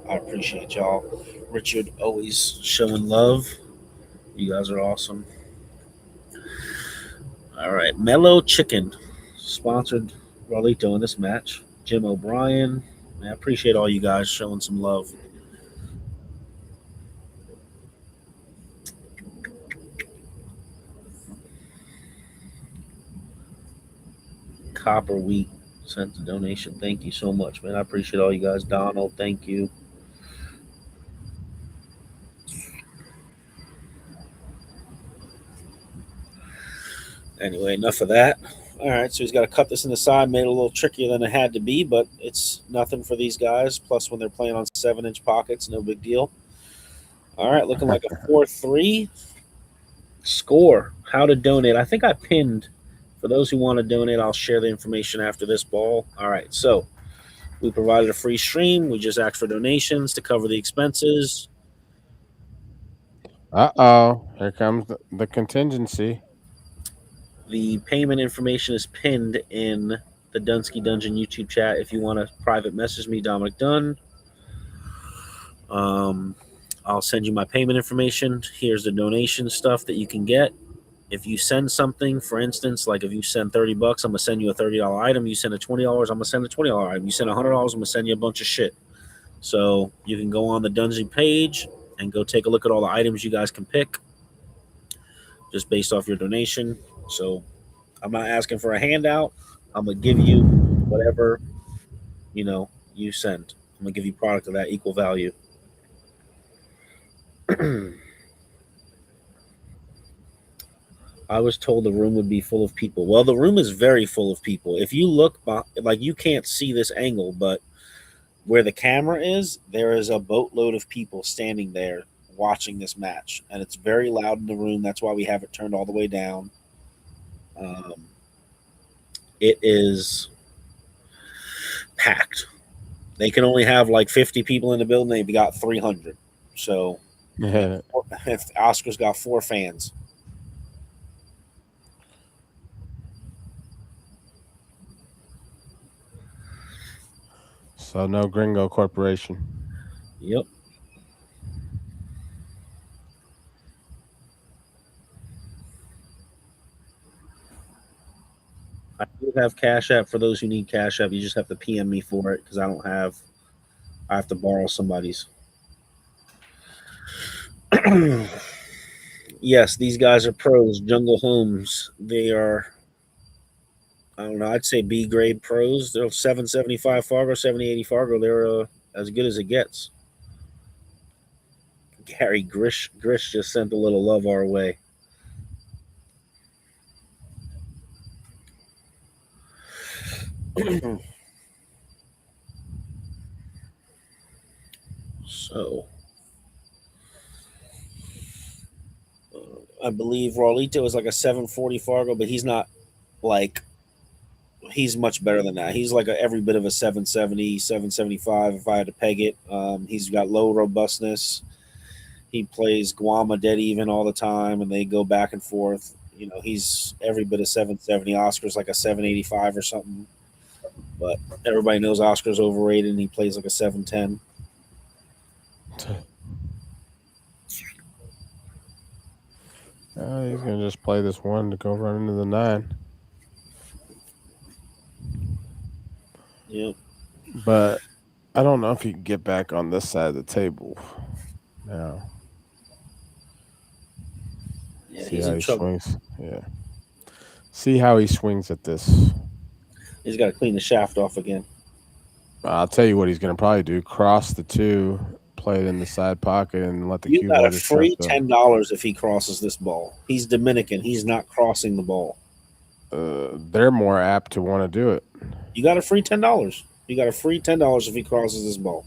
I appreciate y'all. Richard always showing love. You guys are awesome. All right, Mellow Chicken sponsored RAULITO in this match. Jim O'Brien. I appreciate all you guys showing some love. Copper Wheat sent the donation. Thank you so much, man. I appreciate all you guys. Donald, thank you. Anyway, enough of that. All right, so he's got to cut this in the side. Made it a little trickier than it had to be, but it's nothing for these guys. Plus, when they're playing on 7-inch pockets, no big deal. All right, looking like a 4-3 score. How to donate. I think I pinned. For those who want to donate, I'll share the information after this ball. All right, so we provided a free stream. We just asked for donations to cover the expenses. Here comes the contingency. The payment information is pinned in the Dunsky Dungeon YouTube chat. If you want to private message me, Dominic Dunn, I'll send you my payment information. Here's the donation stuff that you can get. If you send something, for instance, like if you send $30, I'm going to send you a $30 item. You send a $20, I'm going to send a $20 item. You send $100, I'm going to send you a bunch of shit. So you can go on the Dungeon page and go take a look at all the items you guys can pick just based off your donation. So I'm not asking for a handout. I'm going to give you whatever, you send. I'm going to give you product of that equal value. I was told the room would be full of people. Well, the room is very full of people. If you look, like you can't see this angle, but where the camera is, there is a boatload of people standing there watching this match. And it's very loud in the room. That's why we have it turned all the way down. It is packed. They can only have like 50 people in the building. They've got 300. So if Oscar's got 4 fans. So no Gringo Corporation. Yep. I do have Cash App for those who need Cash App. You just have to PM me for it because I have to borrow somebody's. Yes, these guys are pros. Jungle Homes. They are, I don't know, I'd say B grade pros. They're 775 Fargo, 7080 Fargo. They're as good as it gets. Gary Grish just sent a little love our way. So, I believe RAULITO is like a 740 Fargo, but he's not like, he's much better than that. He's like every bit of a 770, 775 if I had to peg it. He's got low robustness. He plays Guama dead even all the time, and they go back and forth. He's every bit of 770. Oscar's like a 785 or something. But everybody knows Oscar's overrated, and he plays like a 710. He's going to just play this one to go run into the 9. Yep. But I don't know if he can get back on this side of the table now. Yeah, See he's how in he trouble. swings. Yeah. See how he swings at this. He's got to clean the shaft off again. I'll tell you what he's going to probably do. Cross the 2, play it in the side pocket, and let the You cue got a holder free start $10 if he crosses this ball. He's Dominican. He's not crossing the ball. they're more apt to want to do it. You got a free $10. You got a free $10 if he crosses this ball.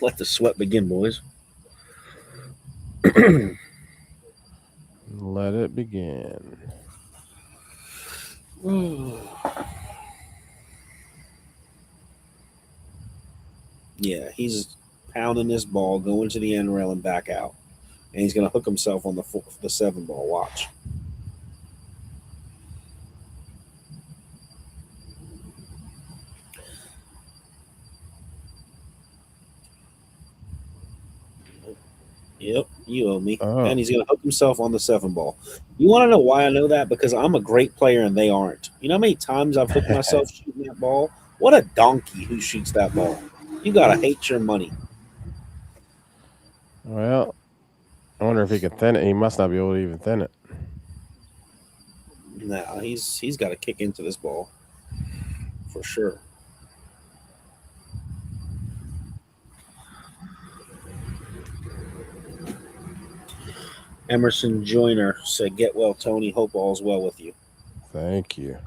Let the sweat begin, boys. Let it begin. Yeah, he's pounding this ball, going to the end rail and back out. And he's going to hook himself on the 7 ball. Watch. Yep, you owe me. Oh. And he's going to hook himself on the 7 ball. You want to know why I know that? Because I'm a great player and they aren't. You know how many times I've hooked myself shooting that ball? What a donkey who shoots that ball. You got to hate your money. Well, I wonder if he can thin it. He must not be able to even thin it. Nah, he's got to kick into this ball for sure. Emerson Joyner said, "Get well, Tony. Hope all's well with you." Thank you.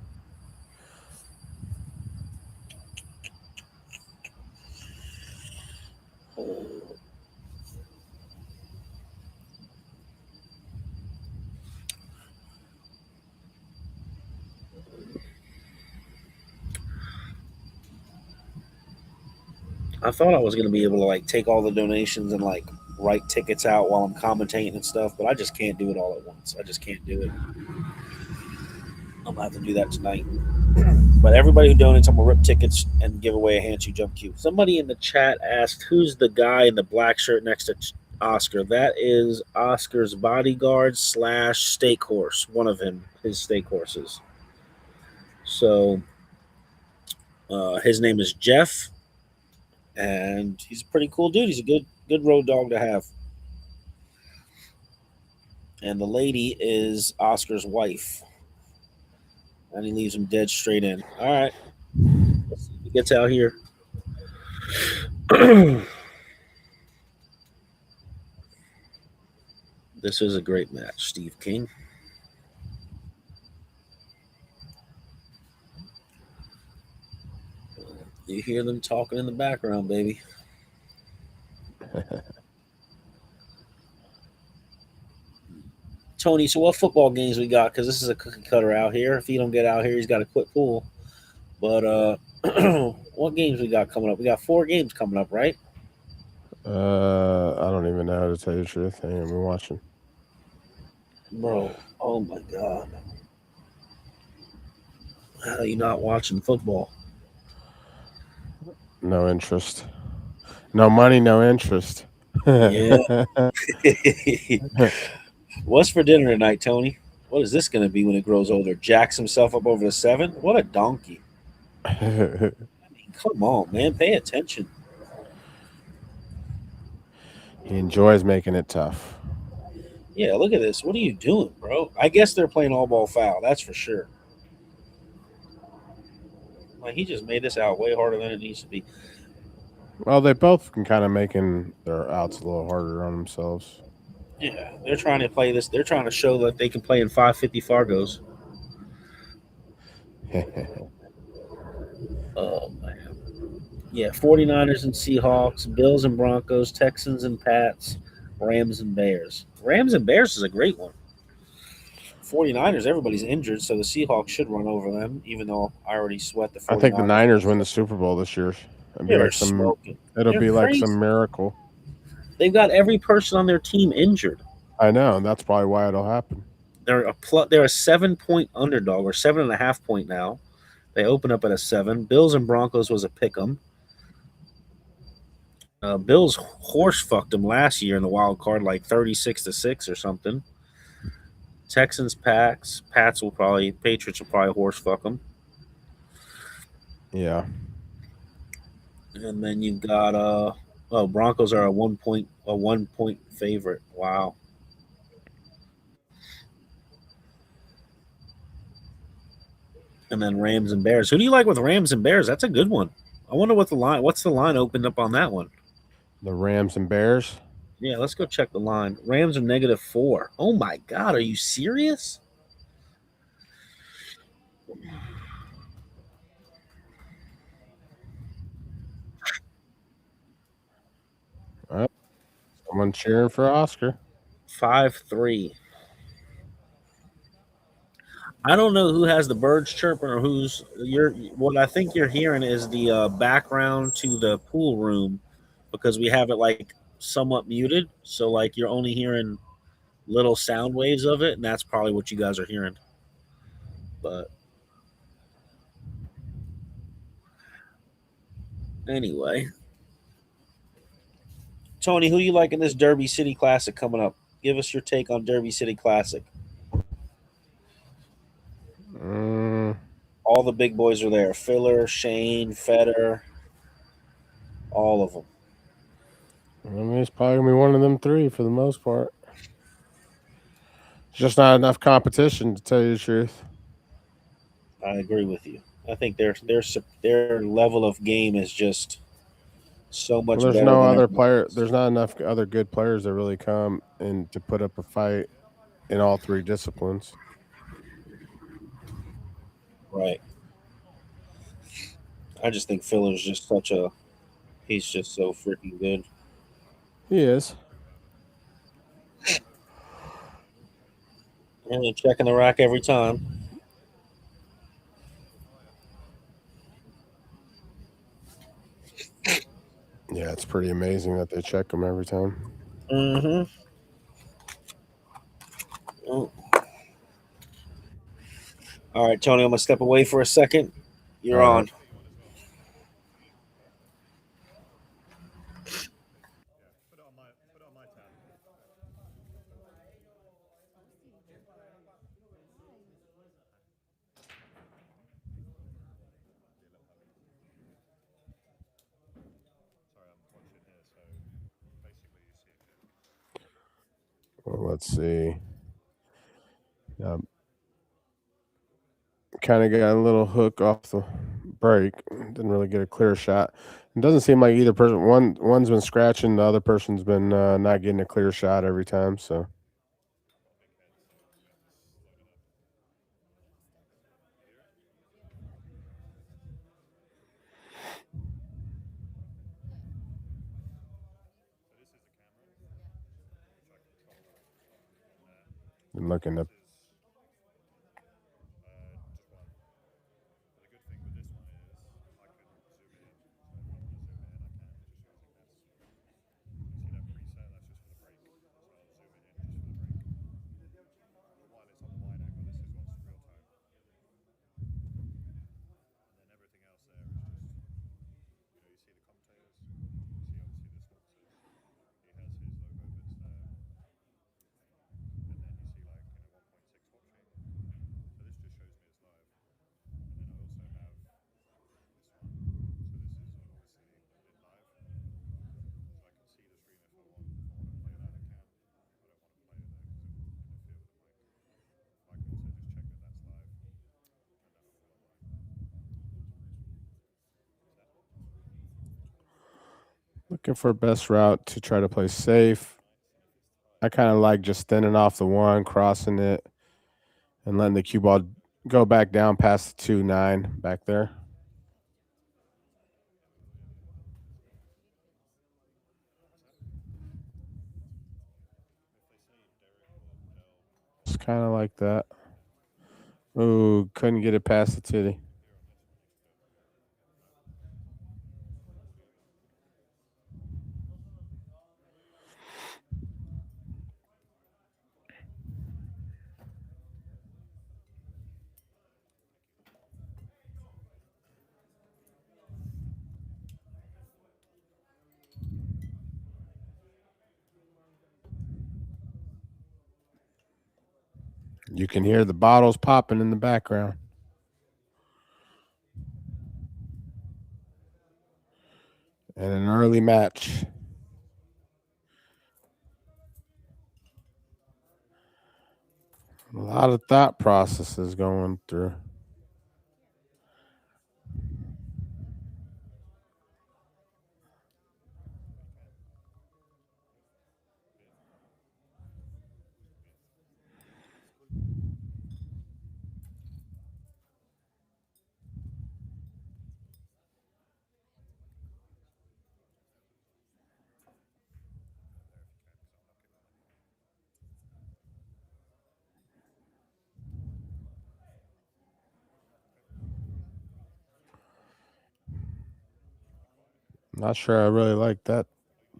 I thought I was going to be able to like take all the donations and like write tickets out while I'm commentating and stuff, but I just can't do it all at once. I just can't do it. I'm going to have to do that tonight. But everybody who donates, I'm going to rip tickets and give away a Handshoe Jump Cube. Somebody in the chat asked, who's the guy in the black shirt next to Oscar? That is Oscar's bodyguard / stake horse, one of his stake horses. So his name is Jeff, and he's a pretty cool dude. He's a good road dog to have. And the lady is Oscar's wife. And he leaves him dead straight in. All right. Let's see if he gets out here. This is a great match, Steve King. You hear them talking in the background, baby. Tony, so what football games we got? Because this is a cookie cutter out here. If he don't get out here, he's got to quit pool. But what games we got coming up? We got 4 games coming up, right? I don't even know how to tell you the truth. I ain't been watching. Bro, oh my God. How are you not watching football? No interest. No money, no interest. Yeah. What's for dinner tonight, Tony? What is this going to be when it grows older? Jacks himself up over the 7? What a donkey. I mean, come on, man. Pay attention. He enjoys making it tough. Yeah, look at this. What are you doing, bro? I guess they're playing all ball foul. That's for sure. Like, he just made this out way harder than it needs to be. Well, they both can kind of making their outs a little harder on themselves. Yeah, they're trying to play this. They're trying to show that they can play in 550 Fargos. Oh, man. Yeah, 49ers and Seahawks, Bills and Broncos, Texans and Pats, Rams and Bears. Rams and Bears is a great one. 49ers, everybody's injured, so the Seahawks should run over them, even though I already sweat the 49ers. I think the Niners win the Super Bowl this year. It'll be like some miracle. They've got every person on their team injured. I know, and that's probably why it'll happen. They're a 7-point underdog, or 7.5 point now. They open up at a 7. Bills and Broncos was a pick 'em. Bills horse fucked them last year in the wild card, like 36-6 or something. Texans, Patriots will probably horse fuck them. Yeah. And then you've got Broncos are a 1 point favorite. Wow. And then Rams and Bears. Who do you like with Rams and Bears? That's a good one. I wonder what's the line opened up on that one. The Rams and Bears? Yeah, let's go check the line. Rams are -4. Oh my God, are you serious? Someone cheering for Oscar. 5-3. I don't know who has the birds chirping or who's you're. What I think you're hearing is the background to the pool room because we have it like somewhat muted. So like you're only hearing little sound waves of it, and that's probably what you guys are hearing. But anyway, Tony, who you like in this Derby City Classic coming up? Give us your take on Derby City Classic. All the big boys are there: Filler, Shane, Feder, all of them. I mean, it's probably gonna be one of them three for the most part. It's just not enough competition, to tell you the truth. I agree with you. I think their level of game is just so much There's better no than other everyone player. else. There's not enough other good players that really come and to put up a fight in all three disciplines. Right. I just think Filler's just such a. He's just so freaking good. He is. And they're checking the rack every time. Yeah, it's pretty amazing that they check him every time. Mm-hmm. Oh. All right, Tony, I'm gonna step away for a second. You're All on. right. Well, let's see. Kind of got a little hook off the break. Didn't really get a clear shot. It doesn't seem like either person. One's been scratching. The other person's been not getting a clear shot every time. So. I'm looking up. Looking for best route to try to play safe. I kind of like just thinning off the one, crossing it, and letting the cue ball go back down past the 2-9 back there. It's kind of like that. Ooh, couldn't get it past the titty. You can hear the bottles popping in the background. And an early match. A lot of thought processes going through. Not sure I really like that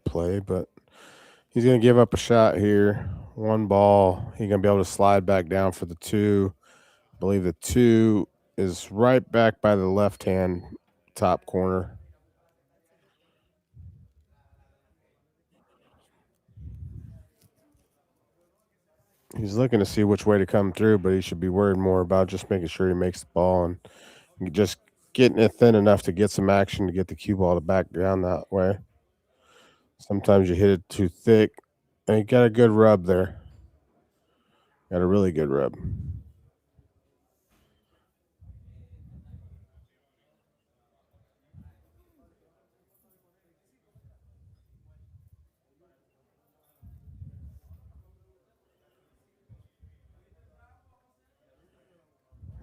play, but he's going to give up a shot here. One ball. He's going to be able to slide back down for the 2. I believe the 2 is right back by the left-hand top corner. He's looking to see which way to come through, but he should be worried more about just making sure he makes the ball and just getting it thin enough to get some action to get the cue ball to back down that way. Sometimes you hit it too thick, and he got a good rub there. Got a really good rub.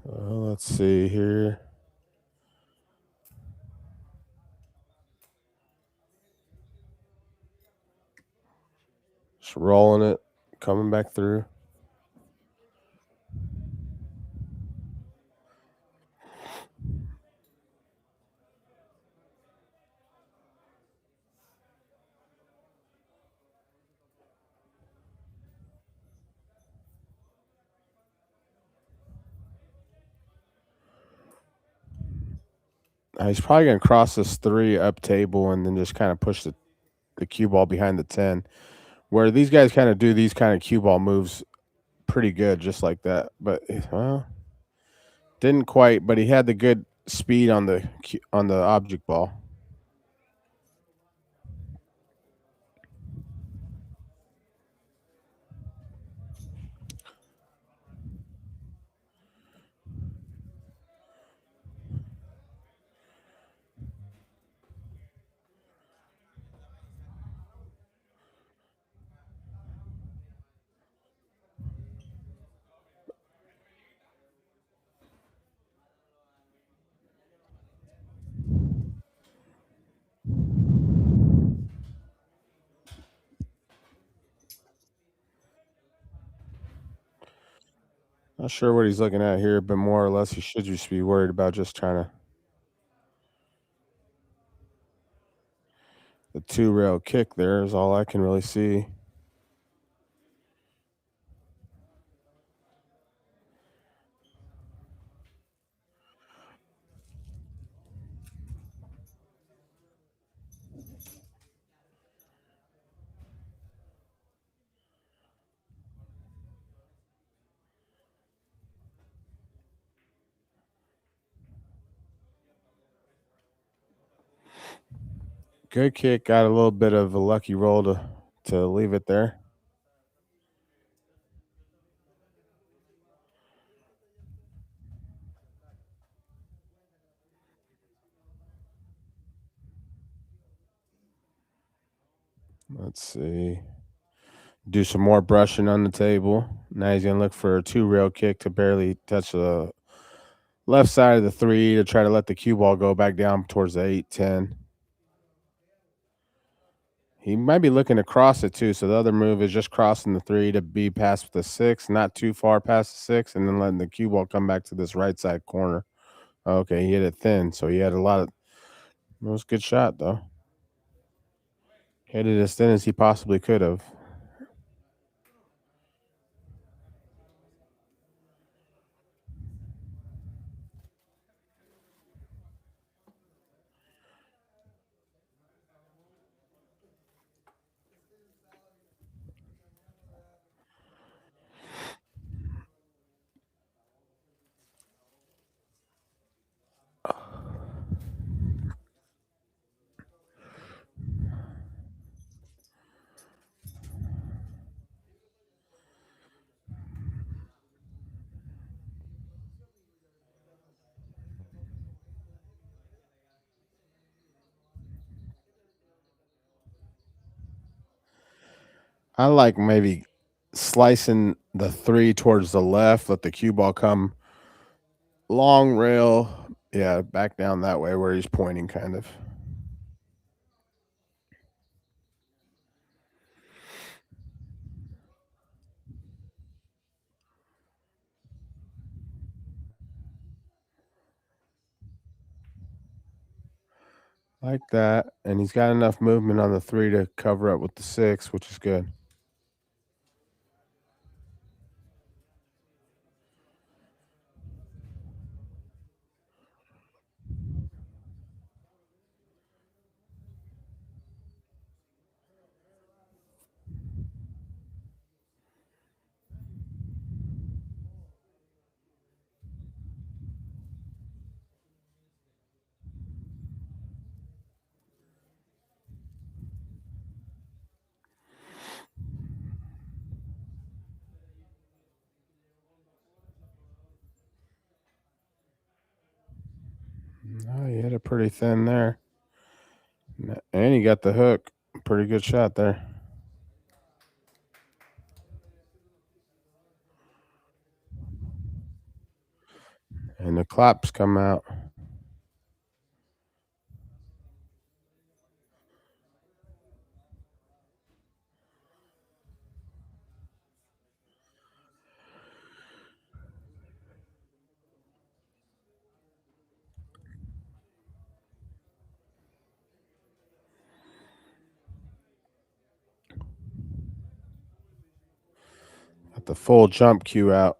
Let's see here. Just rolling it, coming back through. He's probably going to cross this 3 up table and then just kind of push the cue ball behind the 10. Where these guys kind of do these kind of cue ball moves pretty good, just like that. But didn't quite. But he had the good speed on the object ball. Not sure what he's looking at here, but more or less he should just be worried about just trying to the 2-rail kick there is all I can really see. Good kick, got a little bit of a lucky roll to leave it there. Let's see. Do some more brushing on the table. Now he's going to look for a 2-rail kick to barely touch the left side of the 3 to try to let the cue ball go back down towards the 8-10. He might be looking to cross it too. So the other move is just crossing the 3 to be past the 6, not too far past the 6, and then letting the cue ball come back to this right side corner. Okay, he hit it thin. So he had a lot of. It was a good shot though. Hit it as thin as he possibly could have. I like maybe slicing the 3 towards the left, let the cue ball come long rail. Yeah, back down that way where he's pointing kind of. Like that. And he's got enough movement on the 3 to cover up with the 6, which is good. Oh, he hit it pretty thin there. And he got the hook. Pretty good shot there. And the claps come out. Got the full jump cue out.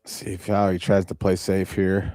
See if how he tries to play safe here.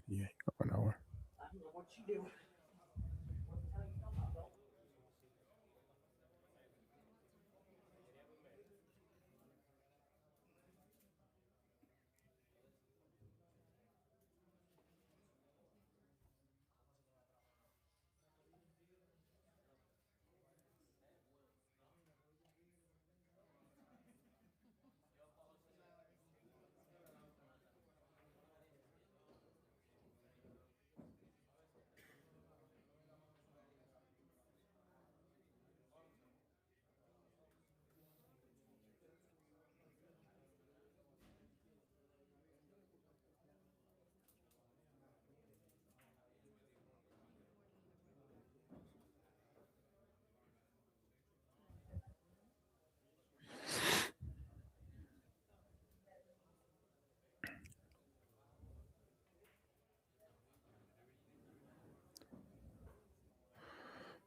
Yeah, going nowhere.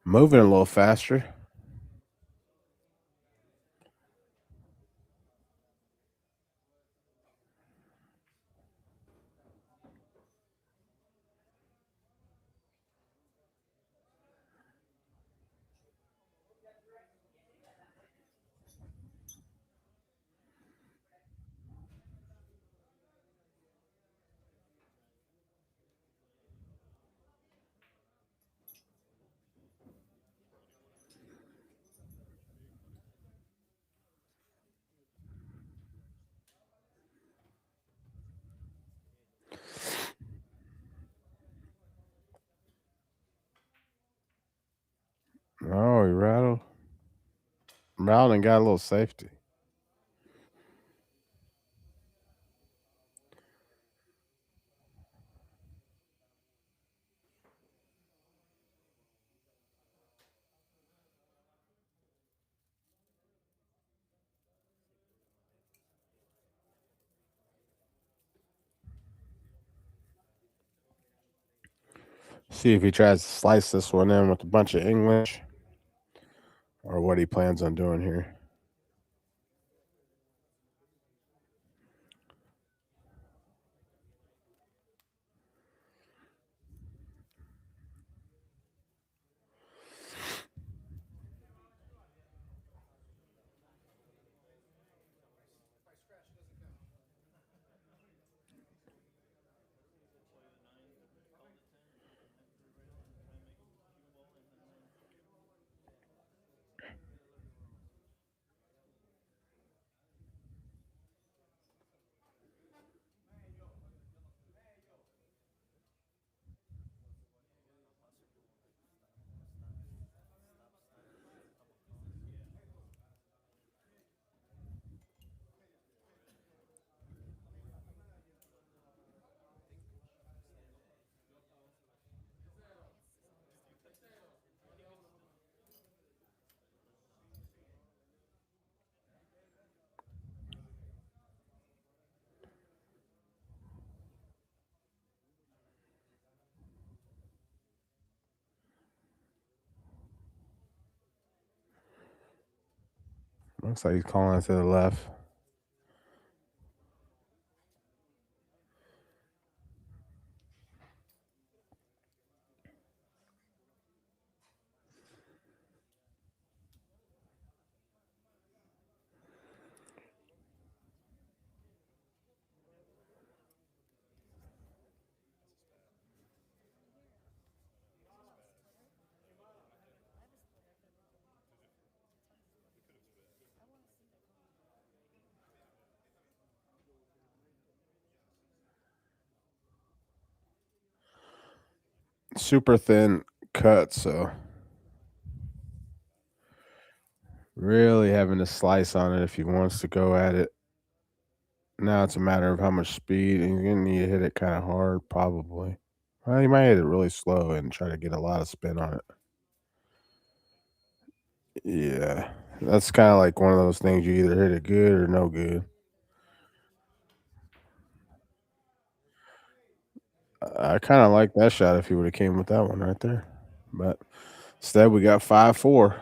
Moving a little faster. Oh, he rattled. Rattled and got a little safety. See if he tries to slice this one in with a bunch of English or what he plans on doing here. Looks like he's calling it to the left. Super thin cut, so really having to slice on it if he wants to go at it. Now it's a matter of how much speed, and he's gonna need to hit it kind of hard, probably. Well, he might hit it really slow and try to get a lot of spin on it. Yeah, that's kind of like one of those things you either hit it good or no good. I kind of like that shot if he would have came with that one right there, but instead we got 5-4.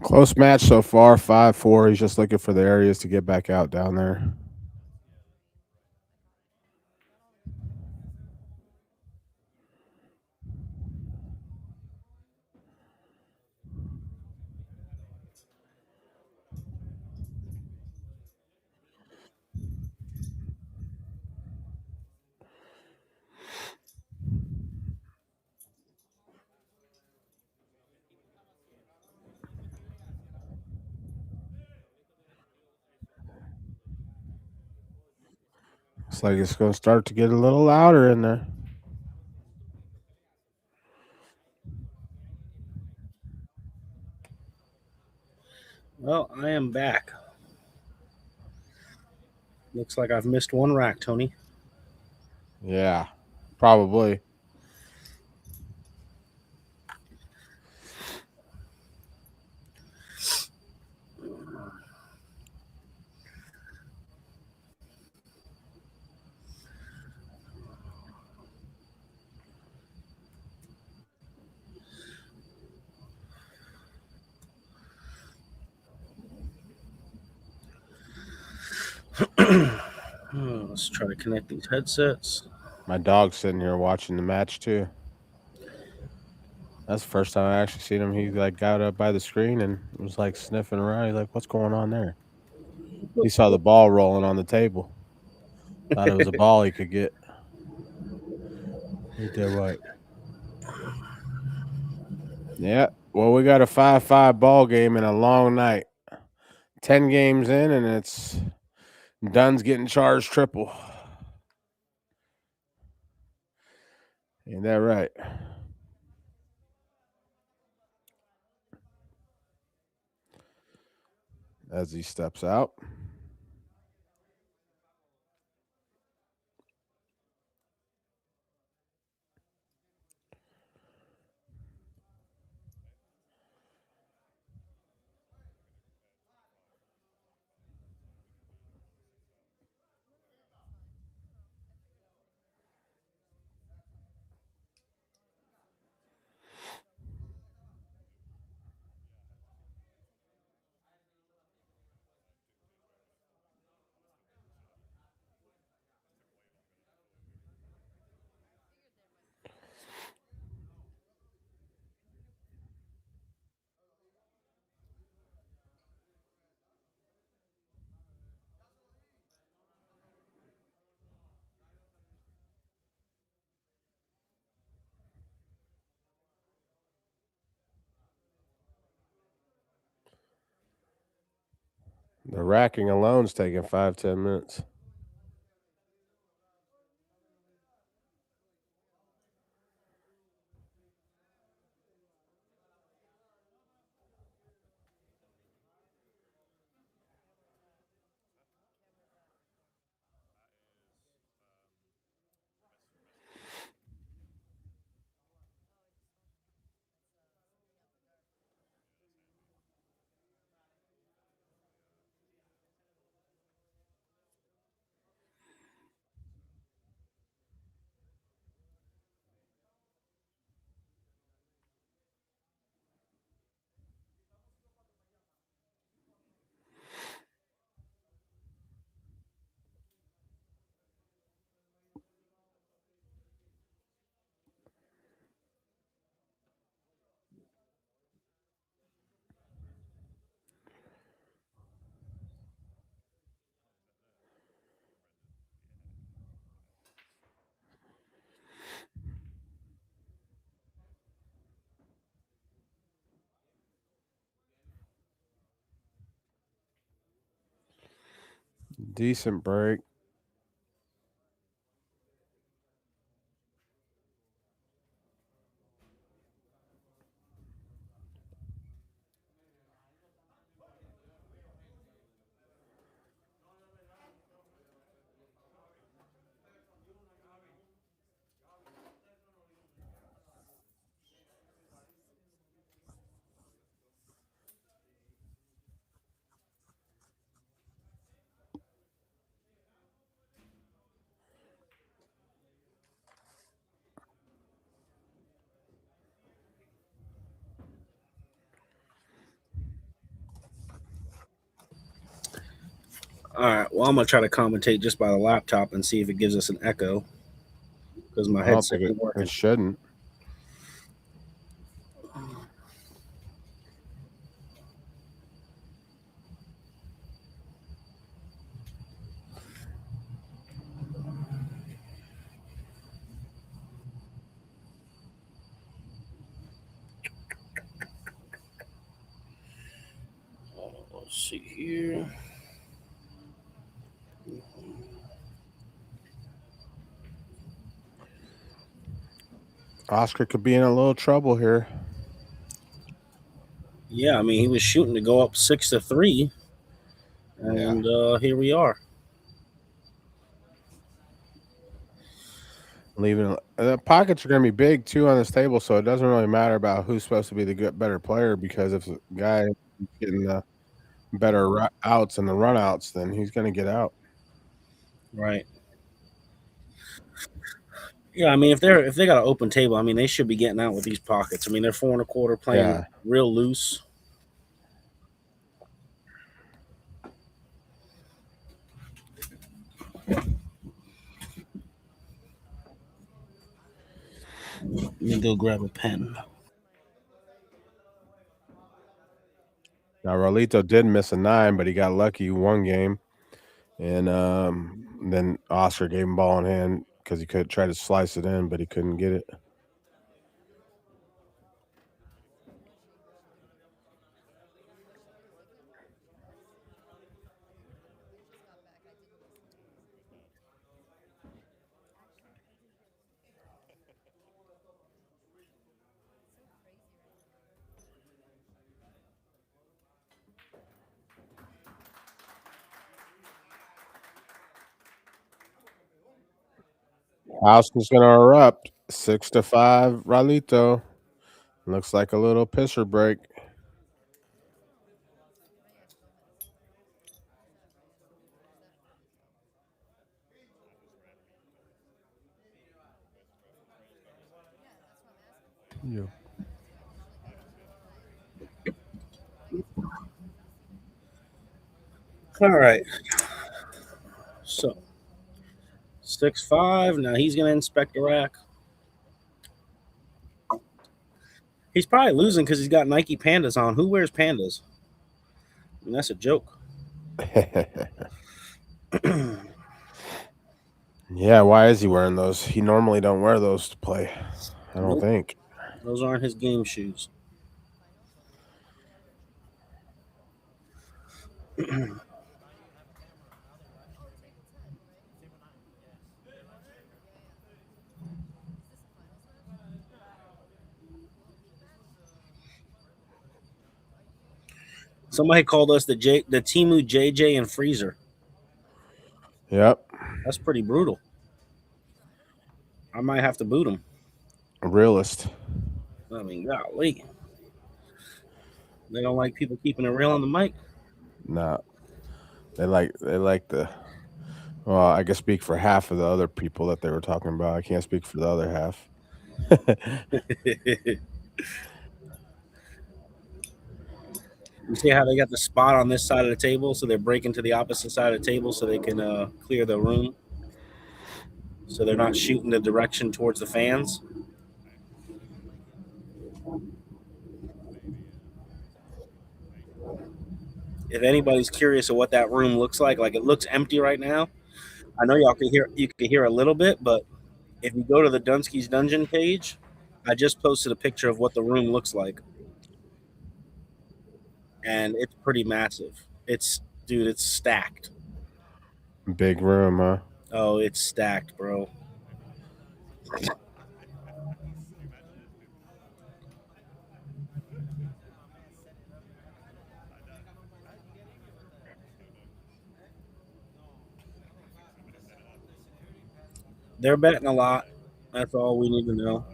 Close match so far, 5-4. He's just looking for the areas to get back out down there. Looks like it's going to start to get a little louder in there. Well, I am back. Looks like I've missed one rack, Tony. Yeah, probably. Let's try to connect these headsets. My dog's sitting here watching the match too. That's the first time I actually seen him. He like got up by the screen and was like sniffing around. He's like, "What's going on there?" He saw the ball rolling on the table. Thought it was a ball he could get. He did what? Yeah. Well, we got a 5-5 ball game and a long night. 10 games in, and it's Dunn's getting charged triple. Ain't that right? As he steps out. The racking alone's taking 5-10 minutes. Decent break. All right. Well, I'm gonna try to commentate just by the laptop and see if it gives us an echo because my I don't headset think ain't working. it shouldn't. Let's see here. Oscar could be in a little trouble here. Yeah, I mean he was shooting to go up 6-3, and here we are. Leaving the pockets are going to be big too on this table, so it doesn't really matter about who's supposed to be the better player, because if the guy is getting the better outs and the run outs, then he's going to get out. Right. Yeah, I mean if they got an open table, I mean they should be getting out with these pockets. I mean they're 4 1/4 playing real loose. Let me go grab a pen. Now RAULITO did miss a 9, but he got lucky one game, and then Oscar gave him ball in hand because he could try to slice it in, but he couldn't get it. House is going to erupt. 6-5, RAULITO. Looks like a little pisser break. Yeah. All right. So 6-5. Now he's gonna inspect the rack. He's probably losing because he's got Nike Pandas on. Who wears Pandas? I mean, that's a joke. Yeah, why is he wearing those? He normally don't wear those to play. I don't think. Those aren't his game shoes. Somebody called us the Temu JJ and Freezer. Yep. That's pretty brutal. I might have to boot him. A realist. I mean, golly. They don't like people keeping it real on the mic? Nah. They like the, well, I can speak for half of the other people that they were talking about. I can't speak for the other half. You see how they got the spot on this side of the table, so they're breaking to the opposite side of the table so they can clear the room, so they're not shooting the direction towards the fans. If anybody's curious of what that room looks like it looks empty right now. I know you can hear a little bit, but if you go to the DUNNSKI'S dungeon page, I just posted a picture of what the room looks like. And it's pretty massive. It's stacked. Big room, huh? Oh, it's stacked, bro. They're betting a lot. That's all we need to know.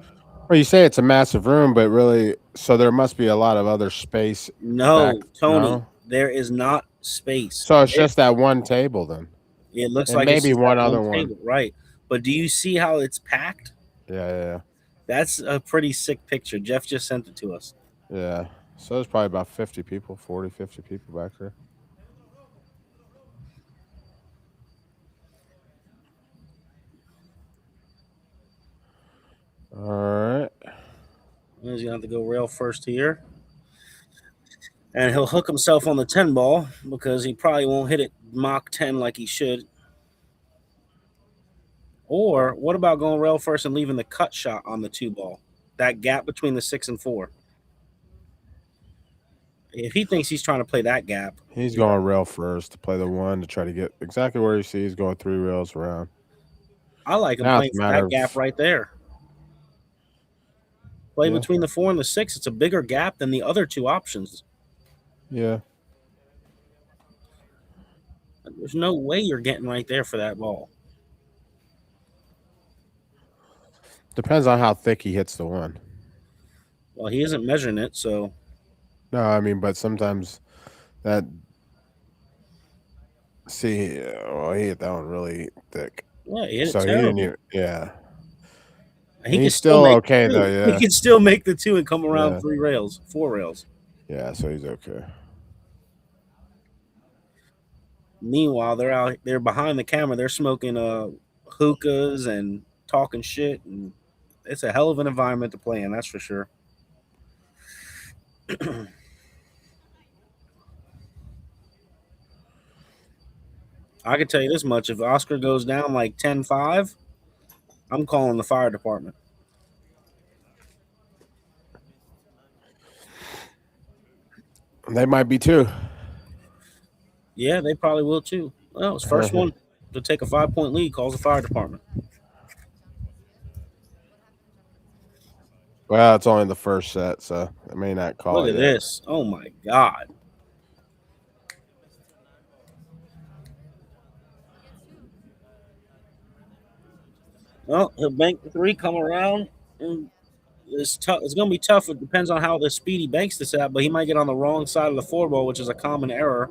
Well, you say it's a massive room, but really, so there must be a lot of other space. No, Tony, no? There is not space. So it's just that one table then. It looks and like maybe it's one other one. table, right? But do you see how it's packed? Yeah. That's a pretty sick picture. Jeff just sent it to us. Yeah. So there's probably about 50 people, 40, 50 people back there. He's gonna have to go rail first here. And he'll hook himself on the 10 ball because he probably won't hit it Mach 10 like he should. Or what about going rail first and leaving the cut shot on the 2 ball? That gap between the 6 and 4. If he thinks he's trying to play that gap, He's going rail first to play the 1 to try to get exactly where he sees going 3 rails around. I like him Now playing it's a for matter that of- gap right there. Play Yeah. between the 4 and the 6. It's a bigger gap than the other 2 options. Yeah. There's no way you're getting right there for that ball. Depends on how thick he hits the 1. Well, he isn't measuring it, so No, I mean, but sometimes that. See, well, he hit that one really thick. yeah, he hit So it he didn't terrible. even. Yeah. He can He's still still make okay, the 2. though, yeah. He can still make the 2 and come around Yeah. 3 rails, 4 rails. Yeah, so he's okay. Meanwhile, they're behind the camera. They're smoking hookahs and talking shit, and it's a hell of an environment to play in. That's for sure. I can tell you this much: if Oscar goes down like 10-5, I'm calling the fire department. They might be too. Yeah, they probably will too. Well, his first one to take a 5-point lead calls the fire department. Well, it's only the first set, so I may not call Look it at yet. this! Oh my god! Well, he'll bank the 3, come around, and it's tough. It's going to be tough. It depends on how the speed he banks this at, but he might get on the wrong side of the 4 ball, which is a common error.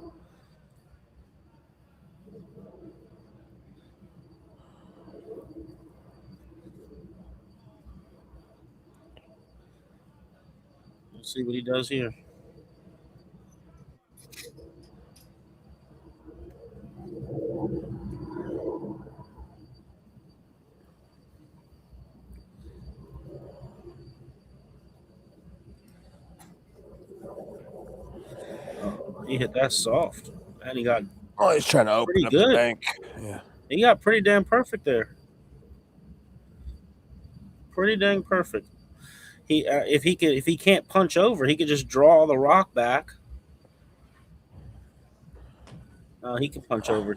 Let's see what he does here. He hit that soft, and he got Oh, he's trying to open Pretty up good. the bank. Yeah. pretty damn perfect there. Pretty dang perfect. He if he can't punch over, he could just draw the rock back. He can punch over.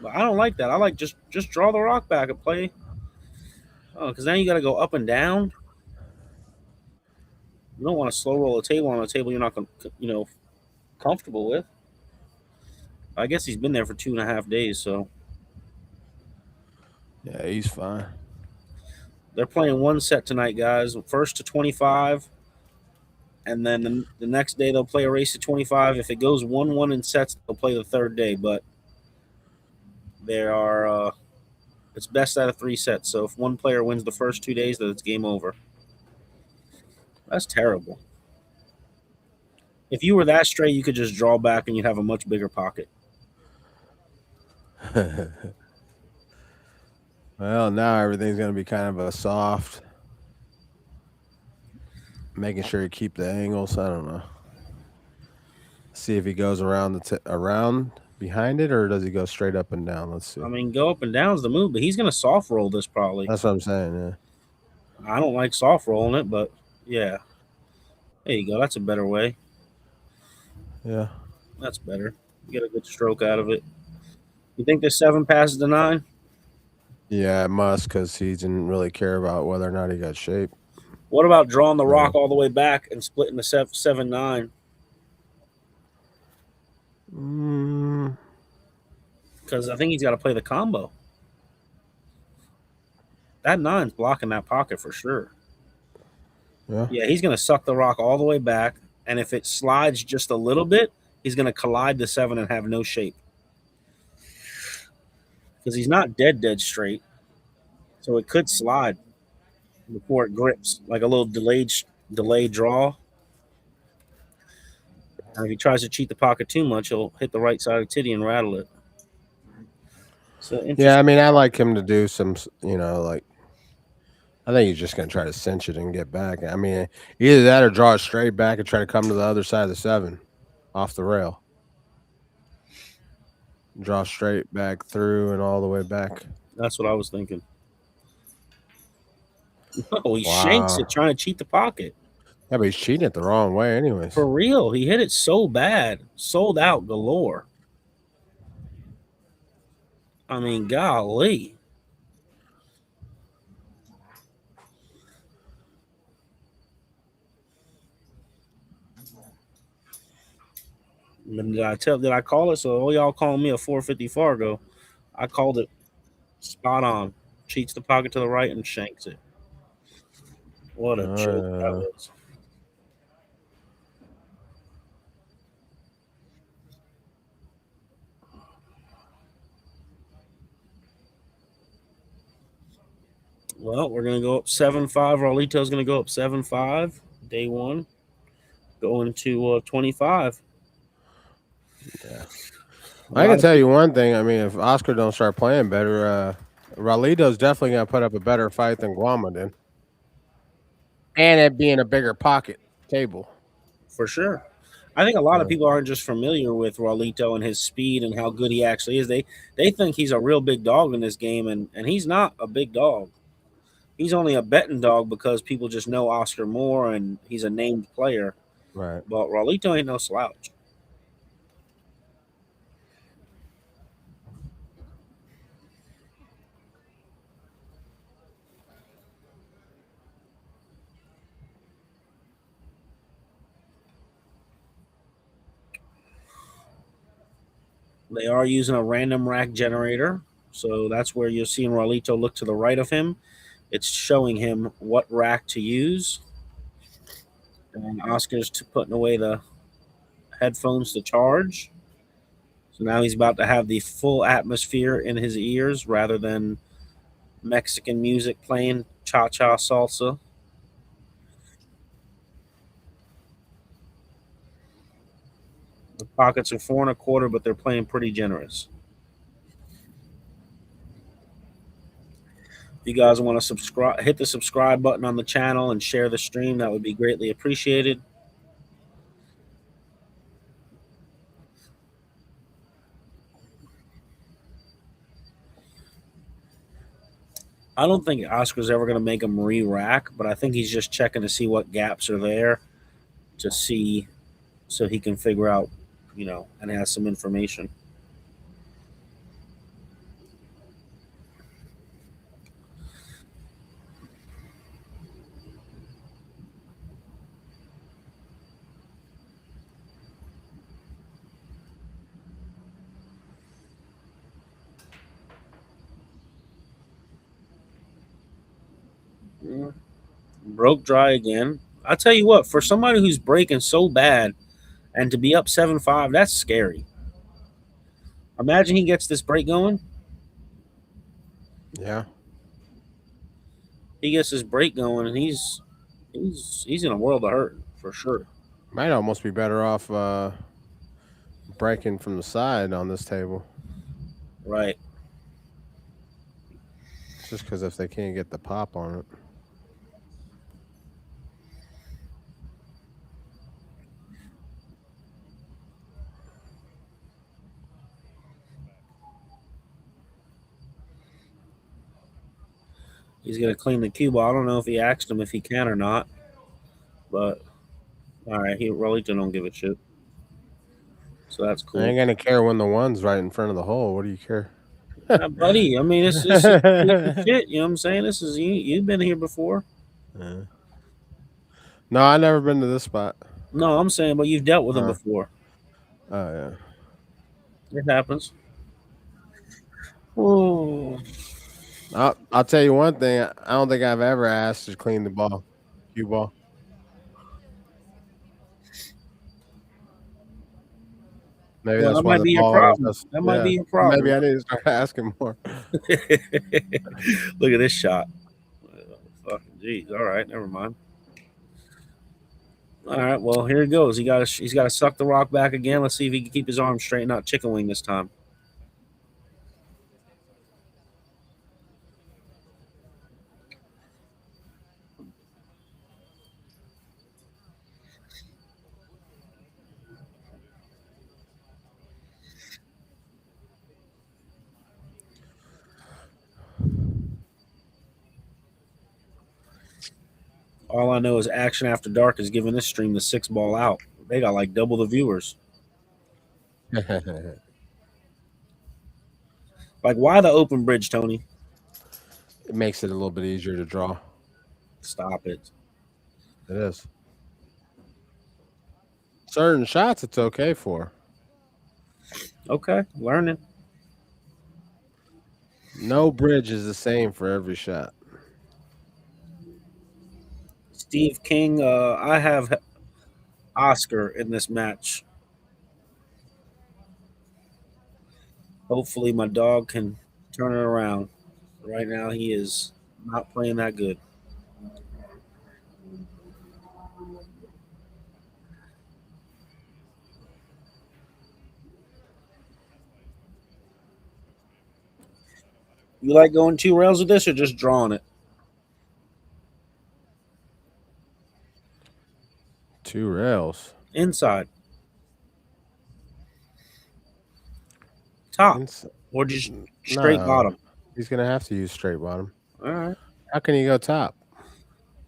But I don't like that. I like just draw the rock back and play. Oh, because now you got to go up and down. You don't want to slow roll a table on a table you're not comfortable with. I guess he's been there for 2.5 days, so Yeah, he's fine. they're playing 1 set tonight, guys. First to 25, and then the next day they'll play a race to 25. If it goes 1-1 in sets, they'll play the 3rd day. But there are it's best out of 3 sets. So if one player wins the first 2 days, then it's game over. That's terrible. If you were that straight, you could just draw back and you'd have a much bigger pocket. Well, now everything's going to be kind of a soft. Making sure you keep the angles. I don't know. See if he goes around around behind it, or does he go straight up and down? Let's see. I mean, go up and down is the move, but he's going to soft roll this probably. That's what I'm saying. Yeah. I don't like soft rolling it, but yeah. There you go. That's a better way. Yeah. That's better. You get a good stroke out of it. You think the 7 passes the 9? Yeah, it must, because he didn't really care about whether or not he got shape. What about drawing the rock all the way back and splitting the 7-9? Because I think he's got to play the combo. That 9's blocking that pocket for sure. Yeah, he's going to suck the rock all the way back, and if it slides just a little bit, he's going to collide the 7 and have no shape. Because he's not dead straight, so it could slide before it grips, like a little delayed draw. And if he tries to cheat the pocket too much, he'll hit the right side of titty and rattle it. So yeah, I mean, I like him to do some, like I think he's just gonna try to cinch it and get back. I mean, either that or draw it straight back and try to come to the other side of the 7 off the rail. Draw straight back through and all the way back. That's what I was thinking. No, he Wow. shanks it trying to cheat the pocket. Yeah, but he's cheating it the wrong way anyways. For real, he hit it so bad. Sold out galore. I mean, golly. Did I call it? So all y'all calling me a 450 Fargo. I called it spot on. Cheats the pocket to the right and shanks it. What a joke that was. Well, we're going to go up 7-5. Raulito's going to go up 7-5. Day 1. Going to 25. Yeah. I can tell you one thing. I mean, if Oscar don't start playing better, Raulito's definitely going to put up a better fight than Guama did. And it being a bigger pocket table. For sure. I think a lot of people aren't just familiar with Raulito and his speed and how good he actually is. They think he's a real big dog in this game, and he's not a big dog. He's only a betting dog because people just know Oscar more and he's a named player. Right. But Raulito ain't no slouch. They are using a random rack generator. So that's where you're seeing Raulito look to the right of him. It's showing him what rack to use. And Oscar's putting away the headphones to charge. So now he's about to have the full atmosphere in his ears rather than Mexican music playing cha-cha salsa. The pockets are 4 1/4, but they're playing pretty generous. If you guys want to subscribe, hit the subscribe button on the channel and share the stream. That would be greatly appreciated. I don't think Oscar's ever going to make him re-rack, but I think he's just checking to see what gaps are there to see so he can figure out, and has some information. Broke dry again. I'll tell you what, for somebody who's breaking so bad and to be up 7-5, that's scary. Imagine he gets this break going. Yeah. He gets this break going and he's in a world of hurt for sure. Might almost be better off breaking from the side on this table. Right. Just because if they can't get the pop on it. He's going to clean the cue ball. I don't know if he asked him if he can or not. But, all right, Raulito don't give a shit. So that's cool. I ain't going to care when the one's right in front of the hole. What do you care? Buddy, I mean, it's shit. You know what I'm saying? This is you've been here before. No, I've never been to this spot. No, I'm saying, but you've dealt with him before. Oh, yeah. It happens. Oh. I'll tell you one thing. I don't think I've ever asked to clean the ball, cue ball. Maybe that's why might be your problem. That might be your problem. Maybe I need to start asking more. Look at this shot. Fucking jeez. All right, never mind. All right, well, here he goes. He's got to suck the rock back again. Let's see if he can keep his arm straight and not chicken wing this time. All I know is Action After Dark is giving this stream the 6-ball out. They got like double the viewers. Like, why the open bridge, Tony? It makes it a little bit easier to draw. Stop it. It is. Certain shots, it's okay for. Okay, learning. No bridge is the same for every shot. Steve King, I have Oscar in this match. Hopefully my dog can turn it around. Right now he is not playing that good. You like going 2 rails with this or just drawing it? 2 rails. Inside. Top. Or just straight No. bottom. He's going to have to use straight bottom. All right. How can he go top?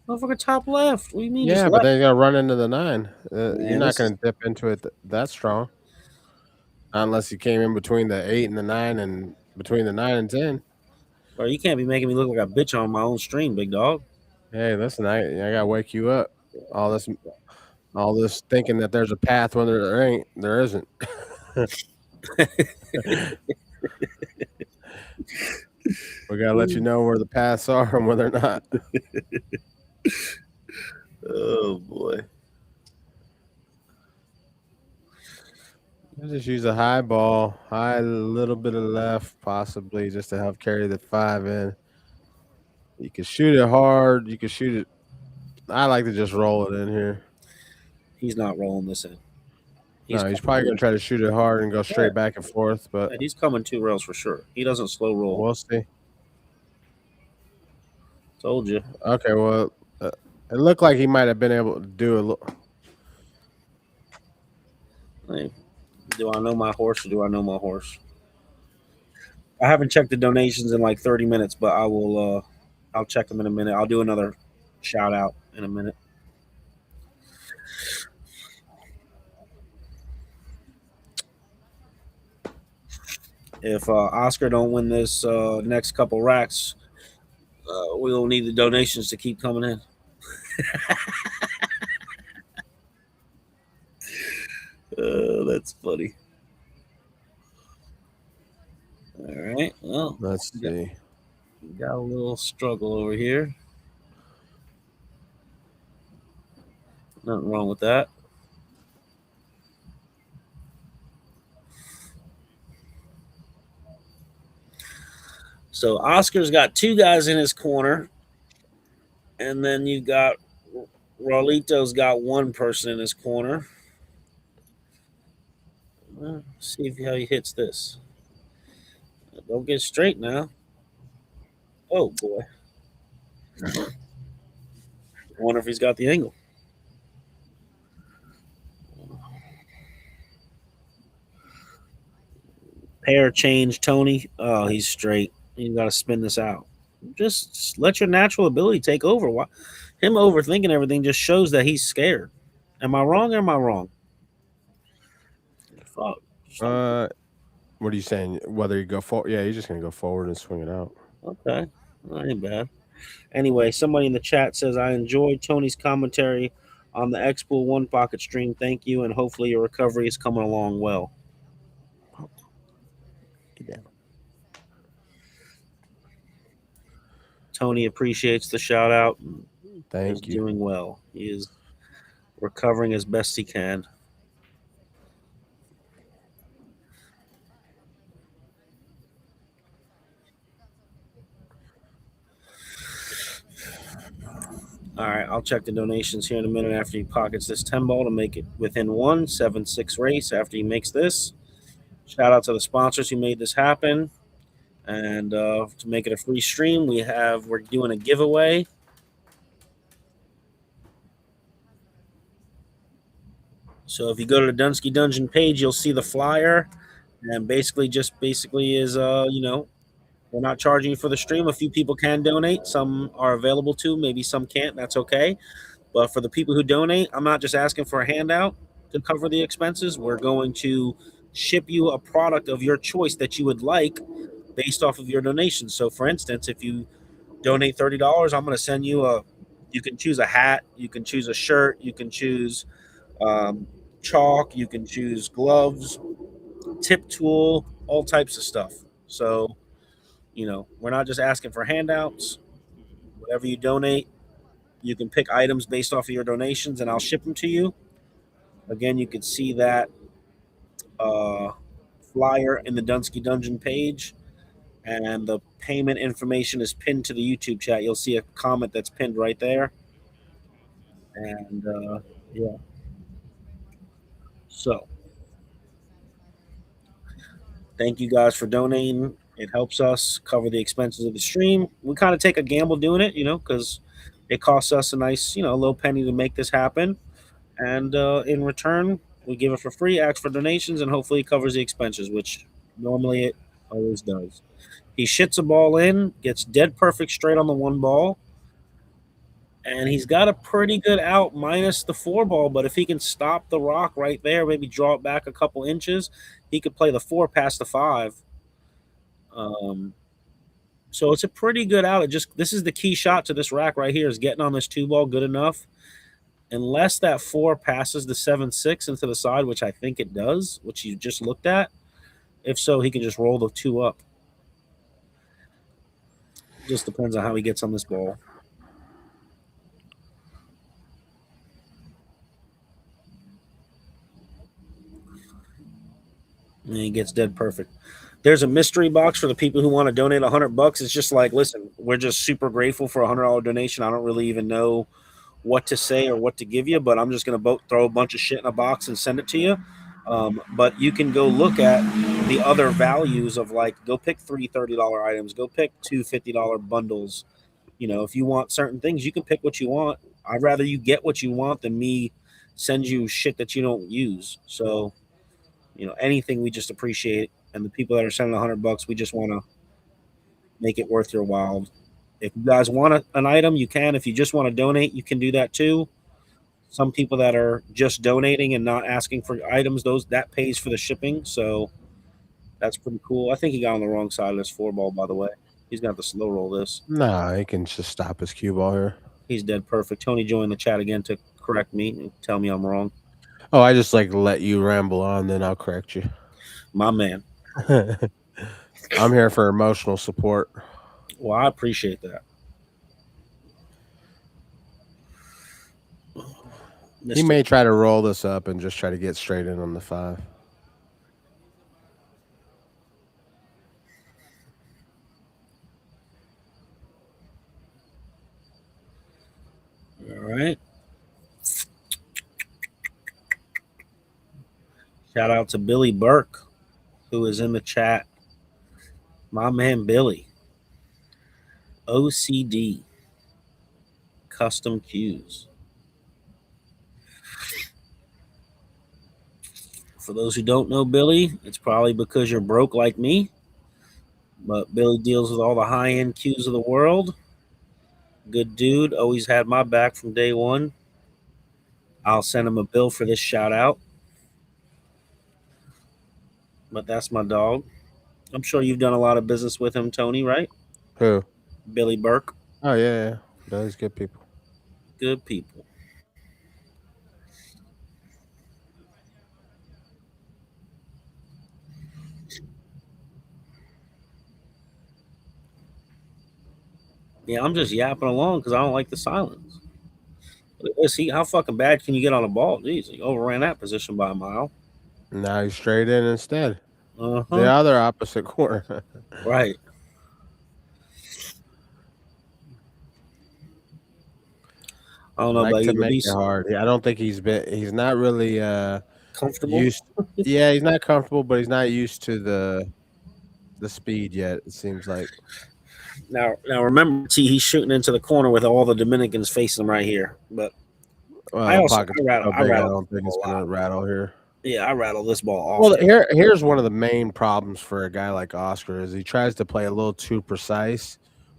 Motherfucker, top left. What do you mean? Yeah, just but left? then you got to run into the 9. You're not this going to dip into it that strong. Unless you came in between the 8 and the 9 and between the 9 and 10. Bro, you can't be making me look like a bitch on my own stream, big dog. Hey, listen, I got to wake you up. All this thinking that there's a path when there isn't. We gotta let you know where the paths are and where they're not. Oh boy. I just use a high ball, a little bit of left, possibly just to help carry the 5 in. You can shoot it hard. You can shoot it. I like to just roll it in here. He's not rolling this in. He's probably going to try to shoot it hard and go straight back and forth. But he's coming 2 rails for sure. He doesn't slow roll. We'll see. Told you. Okay, well, it looked like he might have been able to do a little. Hey, do I know my horse or do I know my horse? I haven't checked the donations in like 30 minutes, but I will. I'll check them in a minute. I'll do another shout out in a minute. If Oscar don't win this next couple racks, we'll need the donations to keep coming in. That's funny. All right. Well, let's see. Got a little struggle over here. Nothing wrong with that. So Oscar's got 2 guys in his corner, and then you got Raulito's got 1 person in his corner. Well, see how he hits this. Don't get straight now. Oh boy! I wonder if he's got the angle. Pair change, Tony. Oh, he's straight. You got to spin this out. Just let your natural ability take over. Him overthinking everything just shows that he's scared. Am I wrong or am I wrong? Fuck. What are you saying? Whether you go forward? Yeah, you're just gonna go forward and swing it out. Okay, that ain't bad. Anyway, somebody in the chat says I enjoyed Tony's commentary on the X-Pool 1 pocket stream. Thank you, and hopefully your recovery is coming along well. Yeah. Tony appreciates the shout out. Thank He's you. doing well. He is recovering as best he can. All right, I'll check the donations here in a minute after he pockets this 10 ball to make it within 1 7-6 race after he makes this. Shout out to the sponsors who made this happen. And to make it a free stream, we're doing a giveaway. So if you go to the Dunsky Dungeon page, you'll see the flyer, and basically is We're not charging you for the stream. A few people can donate. Some are available to. Maybe some can't. That's okay. But for the people who donate, I'm not just asking for a handout to cover the expenses. We're going to ship you a product of your choice that you would like based off of your donations. So, for instance, if you donate $30, I'm going to send you you can choose a hat, you can choose a shirt, you can choose chalk, you can choose gloves, tip tool, all types of stuff. So, we're not just asking for handouts. Whatever you donate, you can pick items based off of your donations, and I'll ship them to you. Again, you can see that flyer in the Dunsky Dungeon page, and the payment information is pinned to the YouTube chat. You'll see a comment that's pinned right there. And yeah. So, thank you guys for donating. It helps us cover the expenses of the stream. We kind of take a gamble doing it, because it costs us a nice, little penny to make this happen. And in return, we give it for free, ask for donations, and hopefully it covers the expenses, which normally it always does. He shits a ball in, gets dead perfect straight on the one ball, and he's got a pretty good out minus the 4 ball, but if he can stop the rock right there, maybe draw it back a couple inches, he could play the 4 past the 5. So it's a pretty good out. This is the key shot to this rack right here, is getting on this 2 ball good enough. Unless that 4 passes the 7-6 into the side, which I think it does, which you just looked at. If so, he can just roll the 2 up. Just depends on how he gets on this ball. And he gets dead perfect. There's a mystery box for the people who want to donate $100. It's just like, listen, we're just super grateful for a $100 donation. I don't really even know what to say or what to give you, but I'm just going to throw a bunch of shit in a box and send it to you. But you can go look at the other values of, like, go pick 3 $30 items, go pick 2 $50 bundles. If you want certain things, you can pick what you want. I'd rather you get what you want than me send you shit that you don't use. So, anything we just appreciate. And the people that are sending $100, we just want to make it worth your while. If you guys want an item, you can. If you just want to donate, you can do that too. Some people that are just donating and not asking for items, that pays for the shipping. So that's pretty cool. I think he got on the wrong side of this 4 ball, by the way. He's going to have to slow roll this. Nah, he can just stop his cue ball here. He's dead perfect. Tony joined the chat again to correct me and tell me I'm wrong. Oh, I just let you ramble on, then I'll correct you. My man. I'm here for emotional support. Well, I appreciate that. He may try to roll this up and just try to get straight in on the 5. All right. Shout out to Billy Burke, who is in the chat. My man, Billy. OCD. Custom cues. For those who don't know Billy, it's probably because you're broke like me. But Billy deals with all the high-end cues of the world. Good dude. Always had my back from day one. I'll send him a bill for this shout out. But that's my dog. I'm sure you've done a lot of business with him, Tony, right? Who? Billy Burke. Oh, yeah. Those good people. Good people. Yeah, I'm just yapping along because I don't like the silence. See, how fucking bad can you get on a ball? Jeez, he overran that position by a mile. Now he's straight in instead. Uh-huh. The other opposite corner. Right. I don't know about you, make it hard. I don't think he's not really comfortable. Yeah, he's not comfortable, but he's not used to the speed yet, it seems like. Now remember, he's shooting into the corner with all the Dominicans facing him right here. But I don't think it's gonna rattle here. Yeah, I rattle this ball Well, off. here's one of the main problems for a guy like Oscar is he tries to play a little too precise,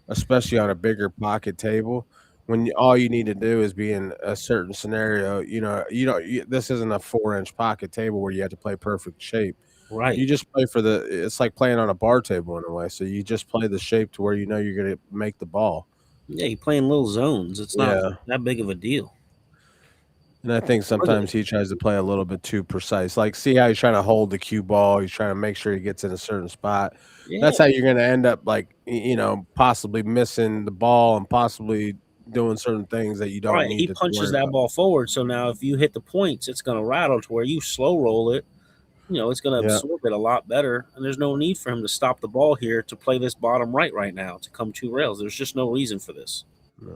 especially on a bigger pocket table. When all you need to do is be in a certain scenario, you don't. This isn't a 4-inch pocket table where you have to play perfect shape. You Right. just play for the. It's like playing on a bar table in a way. So you just play the shape to where you know you're going to make the ball. Yeah, you're playing little zones. It's not Yeah. that big of a deal. And I think Look at sometimes he tries to play a little bit too precise. Like, see how he's trying to hold the cue ball. He's trying to make sure he gets in a certain spot. Yeah, That's how you're going to end up, like, possibly missing the ball and possibly doing certain things that you don't right. need He to punches worry that about. ball forward. So now if you hit the points, it's going to rattle to where you slow roll it. It's going to Yeah. absorb it a lot better. And there's no need for him to stop the ball here to play this bottom right now to come 2 rails. There's just no reason for this. Yeah.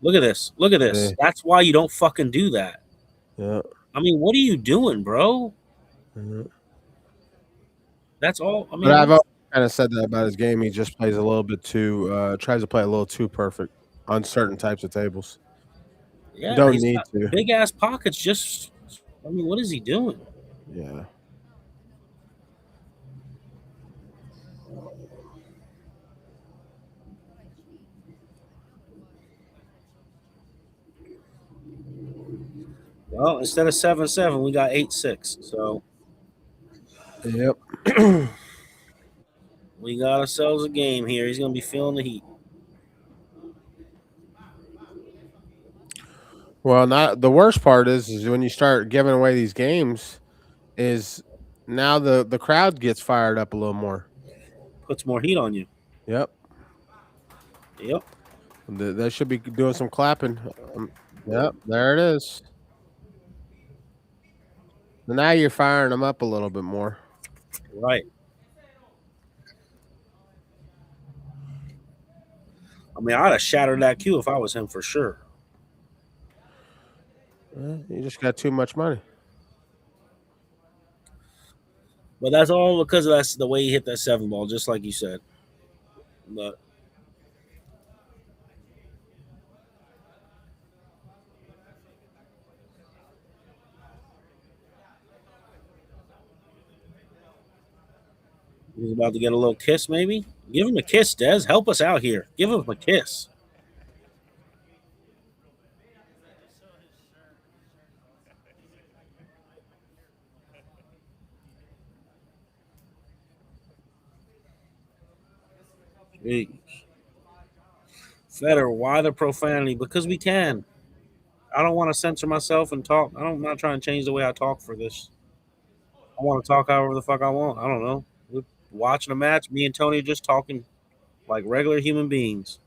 Look at this. Look at this. Yeah. That's why you don't fucking do that. Yeah. I mean, what are you doing, bro? Yeah. That's all. I mean, But I've always kind of said that about his game. He just plays a little bit too, tries to play a little too perfect on certain types of tables. yeah, Don't he's need got to. big ass pockets. I mean, what is he doing? Yeah. Well, instead of 7-7, we got 8-6. So Yep. we got ourselves a game here. He's gonna be feeling the heat. Well, not the worst part is when you start giving away these games, is now the crowd gets fired up a little more. Puts more heat on you. Yep. Yep. They should be doing some clapping. Yep, there it is. Now you're firing them up a little bit more. Right. I mean, I'd have shattered that cue if I was him for sure. You just got too much money. But that's all because that's the way he hit that 7 ball, just like you said. But he's about to get a little kiss, maybe. Give him a kiss, Des. Help us out here. Give him a kiss. Jeez. Federer, why the profanity? Because we can. I don't want to censor myself and talk. I'm not trying to change the way I talk for this. I want to talk however the fuck I want. I don't know. We're watching a match. Me and Tony are just talking like regular human beings.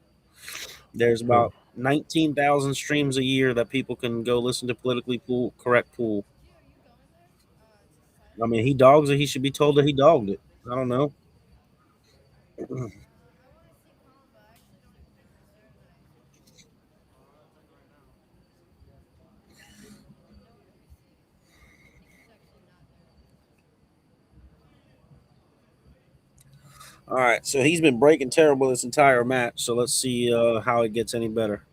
There's about 19,000 streams a year that people can go listen to politically correct pool. I mean, he dogs it. He should be told that he dogged it. I don't know. All right, so he's been breaking terrible this entire match. So let's see how it gets any better.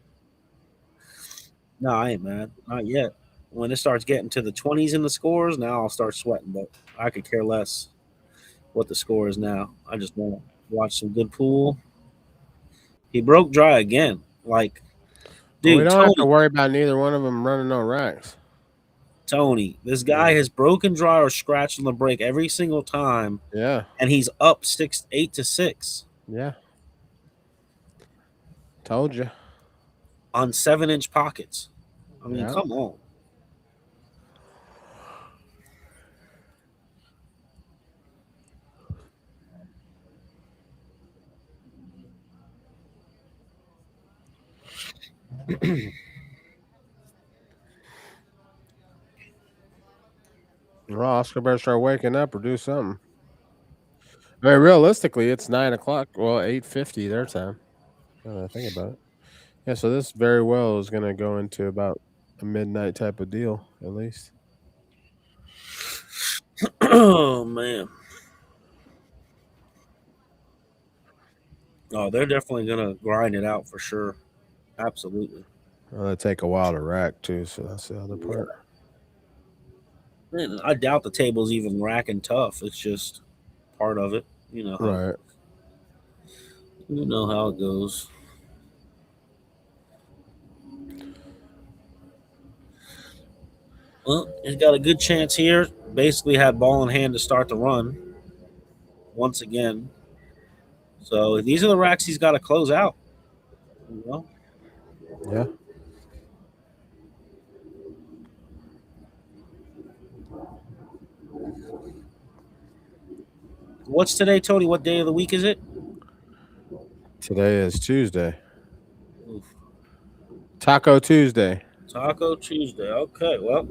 No, I ain't mad. Not yet. When it starts getting to the 20s in the scores, now I'll start sweating. But I could care less what the score is now. I just want to watch some good pool. He broke dry again. Like, dude, we don't have to worry about neither one of them running no racks. Tony, this guy has broken dry or scratched on the break every single time. Yeah. And he's up 8-6. Yeah. Told you. On 7-inch pockets. I mean, come on. Well, Oscar better start waking up or do something. I mean, realistically, it's 9 o'clock. Well, 8:50 their time. Now that I think about it. Yeah, so this very well is going to go into about a midnight type of deal, at least. Oh, man. Oh, they're definitely going to grind it out for sure. Absolutely. Well, they take a while to rack, too, so that's the other part. And I doubt the table's even racking tough. It's just part of it. You know how Right. you know how it goes. Well, he's got a good chance here. Basically, had ball in hand to start the run once again. So these are the racks he's got to close out. You know? Yeah. What's today, Tony? What day of the week is it? Today is Tuesday. Oof. Taco Tuesday. Taco Tuesday. Okay, well,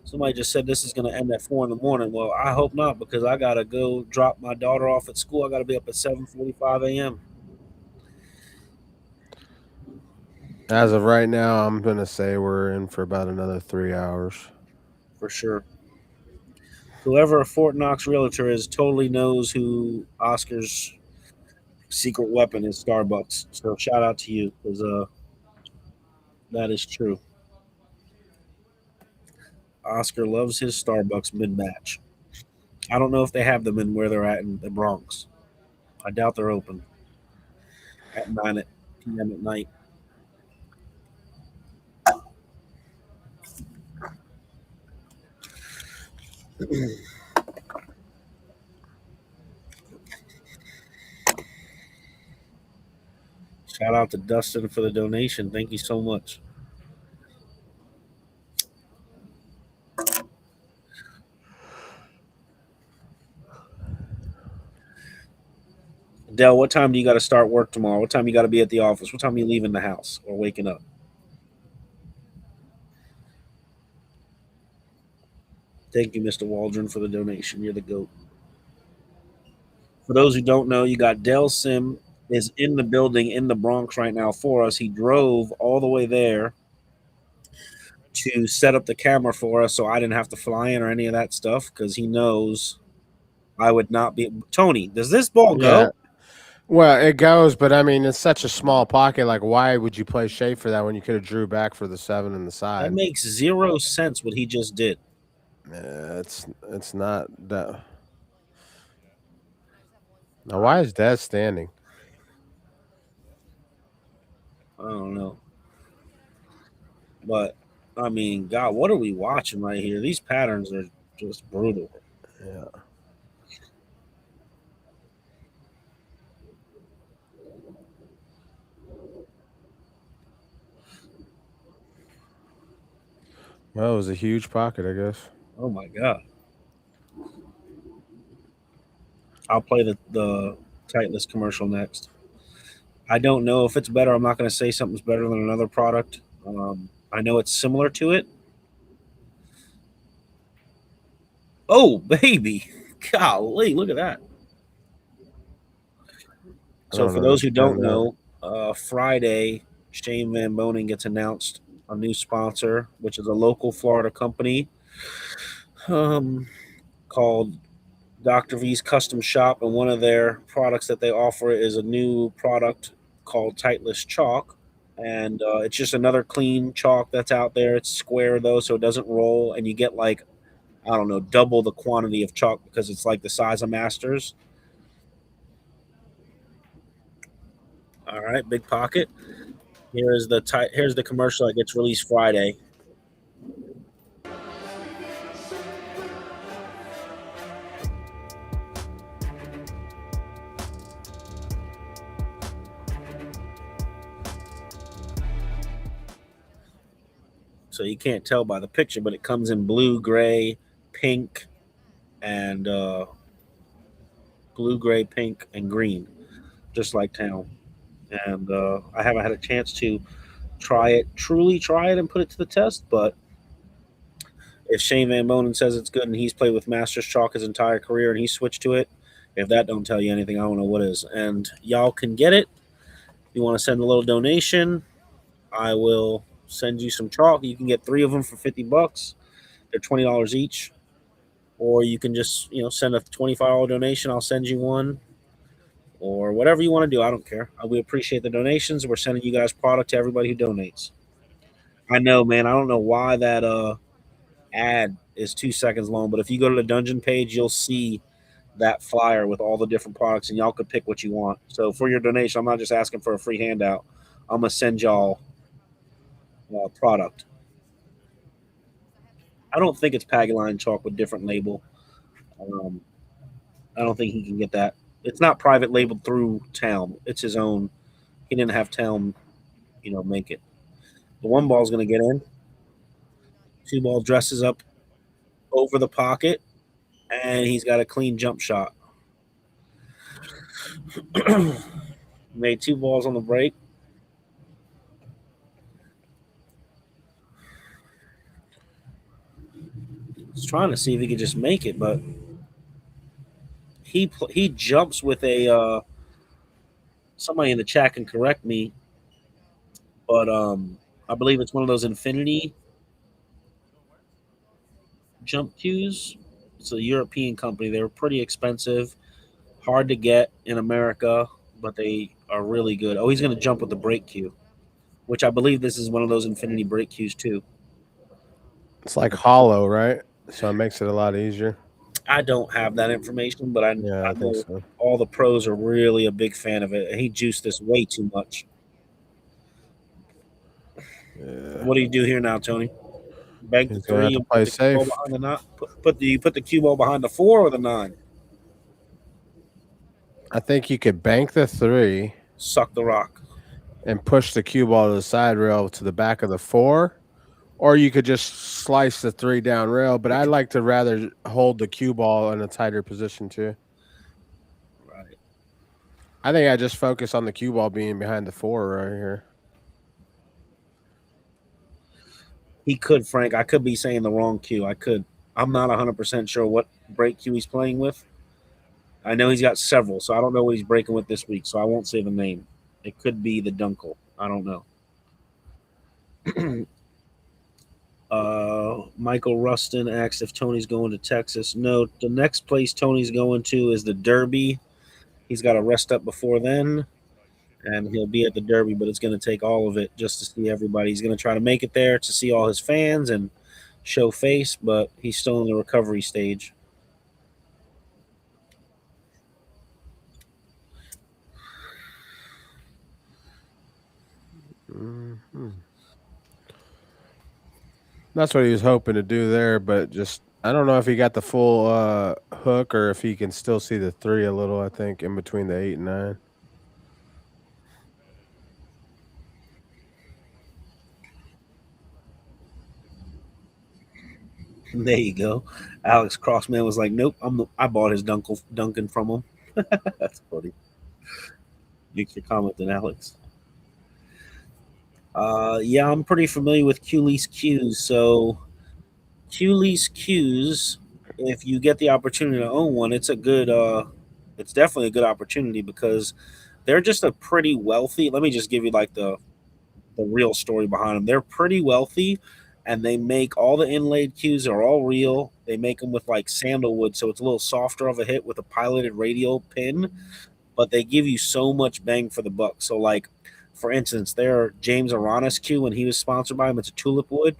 somebody just said this is going to end at 4 in the morning. Well, I hope not, because I got to go drop my daughter off at school. I got to be up at 7:45 a.m. As of right now, I'm gonna say we're in for about another 3 hours. For sure. Whoever a Fort Knox realtor is totally knows who Oscar's secret weapon is, Starbucks. So shout out to you, because that is true. Oscar loves his Starbucks mid-match. I don't know if they have them in where they're at in the Bronx. I doubt they're open at 9 p.m. at night. Shout out to Dustin for the donation. Thank you so much. Dell, what time do you got to start work tomorrow? What time you got to be at the office? What time are you leaving the house or waking up? Thank you, Mr. Waldron, for the donation. You're the GOAT. For those who don't know, you got Dell Sim is in the building in the Bronx right now for us. He drove all the way there to set up the camera for us so I didn't have to fly in or any of that stuff, because he knows I would not be. Tony, does this ball go? Yeah. Well, it goes, but I mean, it's such a small pocket. Like, why would you play shape for that when you could have drew back for the 7 in the That side? makes zero sense what he just did. It's not that. Now, why is Dad standing? I don't know. But, I mean, God, what are we watching right here? These patterns are just brutal. Yeah. Well, it was a huge pocket, I guess. Oh, my God. I'll play the Titleist commercial next. I don't know if it's better. I'm not going to say something's better than another product. I know it's similar to it. Oh, baby. Golly, look at that. So for those who don't know, Friday, Shane Van Boning gets announced a new sponsor, which is a local Florida company called Dr. V's Custom Shop. And one of their products that they offer is a new product called Titleist Chalk. And it's just another clean chalk that's out there. It's square, though, so it doesn't roll. And you get, like, I don't know, double the quantity of chalk because it's like the size of Masters. All right, big pocket. Here's the commercial that gets released Friday. So you can't tell by the picture, but it comes in blue, gray, pink, and blue, gray, pink, and green, just like town. And I haven't had a chance to truly try it and put it to the test, but if Shane Van Bonen says it's good and he's played with Masters Chalk his entire career and he switched to it, if that don't tell you anything, I don't know what is. And y'all can get it. If you want to send a little donation, I will send you some chalk. You can get 3 of them for $50. They're $20 each. Or you can just, send a $25 donation. I'll send you one. Or whatever you want to do. I don't care. We appreciate the donations. We're sending you guys product to everybody who donates. I know, man. I don't know why that ad is 2 seconds long, but if you go to the dungeon page, you'll see that flyer with all the different products, and y'all could pick what you want. So for your donation, I'm not just asking for a free handout. I'm gonna send y'all a product. I don't think it's Pagaline chalk with different label. I don't think he can get that. It's not private labeled through Town. It's his own. He didn't have Town, make it. The one ball's gonna get in. Two ball dresses up over the pocket, and he's got a clean jump shot. Made 2 balls on the break. He's trying to see if he could just make it, but he jumps with a somebody in the chat can correct me, but I believe it's one of those infinity jump cues. It's a European company. They're pretty expensive, hard to get in America, but they are really good. Oh, he's going to jump with the break cue, which I believe this is one of those infinity break cues too. It's like hollow, right? So it makes it a lot easier. I don't have that information, but I think know so. all the pros are really a big fan of it. He juiced this way too much. Yeah. What do you do here now, Tony? Bank the He's gonna 3 have to and play put the cue ball safe. behind the 9. You put the cue ball behind the 4 or the 9? I think you could bank the 3, Suck the rock, and push the cue ball to the side rail to the back of the 4, or you could just slice the 3 down rail. But I'd like to rather hold the cue ball in a tighter position too. Right. I think I just focus on the cue ball being behind the 4 right here. He could, Frank. I could be saying the wrong cue. I could. I'm not 100% sure what break cue he's playing with. I know he's got several, so I don't know what he's breaking with this week, so I won't say the name. It could be the Dunkel. I don't know. Michael Rustin asked if Tony's going to Texas. No, the next place Tony's going to is the Derby. He's got to rest up before then, and he'll be at the Derby, but it's going to take all of it just to see everybody. He's going to try to make it there to see all his fans and show face, but he's still in the recovery stage. Mm-hmm. That's what he was hoping to do there, but just I don't know if he got the full hook or if he can still see the 3 a little. I think in between the 8 and 9. There you go. Alex Crossman was like, "Nope, I bought his Duncan from him." That's funny. You can comment then, Alex. Yeah, I'm pretty familiar with Q-Lease Qs. So Q-Lease Qs, if you get the opportunity to own one, it's definitely a good opportunity because they're just a pretty wealthy. Let me just give you like the real story behind them. They're pretty wealthy, and they make all the inlaid cues are all real. They make them with like sandalwood, so it's a little softer of a hit with a piloted radial pin, but they give you so much bang for the buck. So like, for instance, their James Aranis cue, when he was sponsored by him, it's a tulip wood.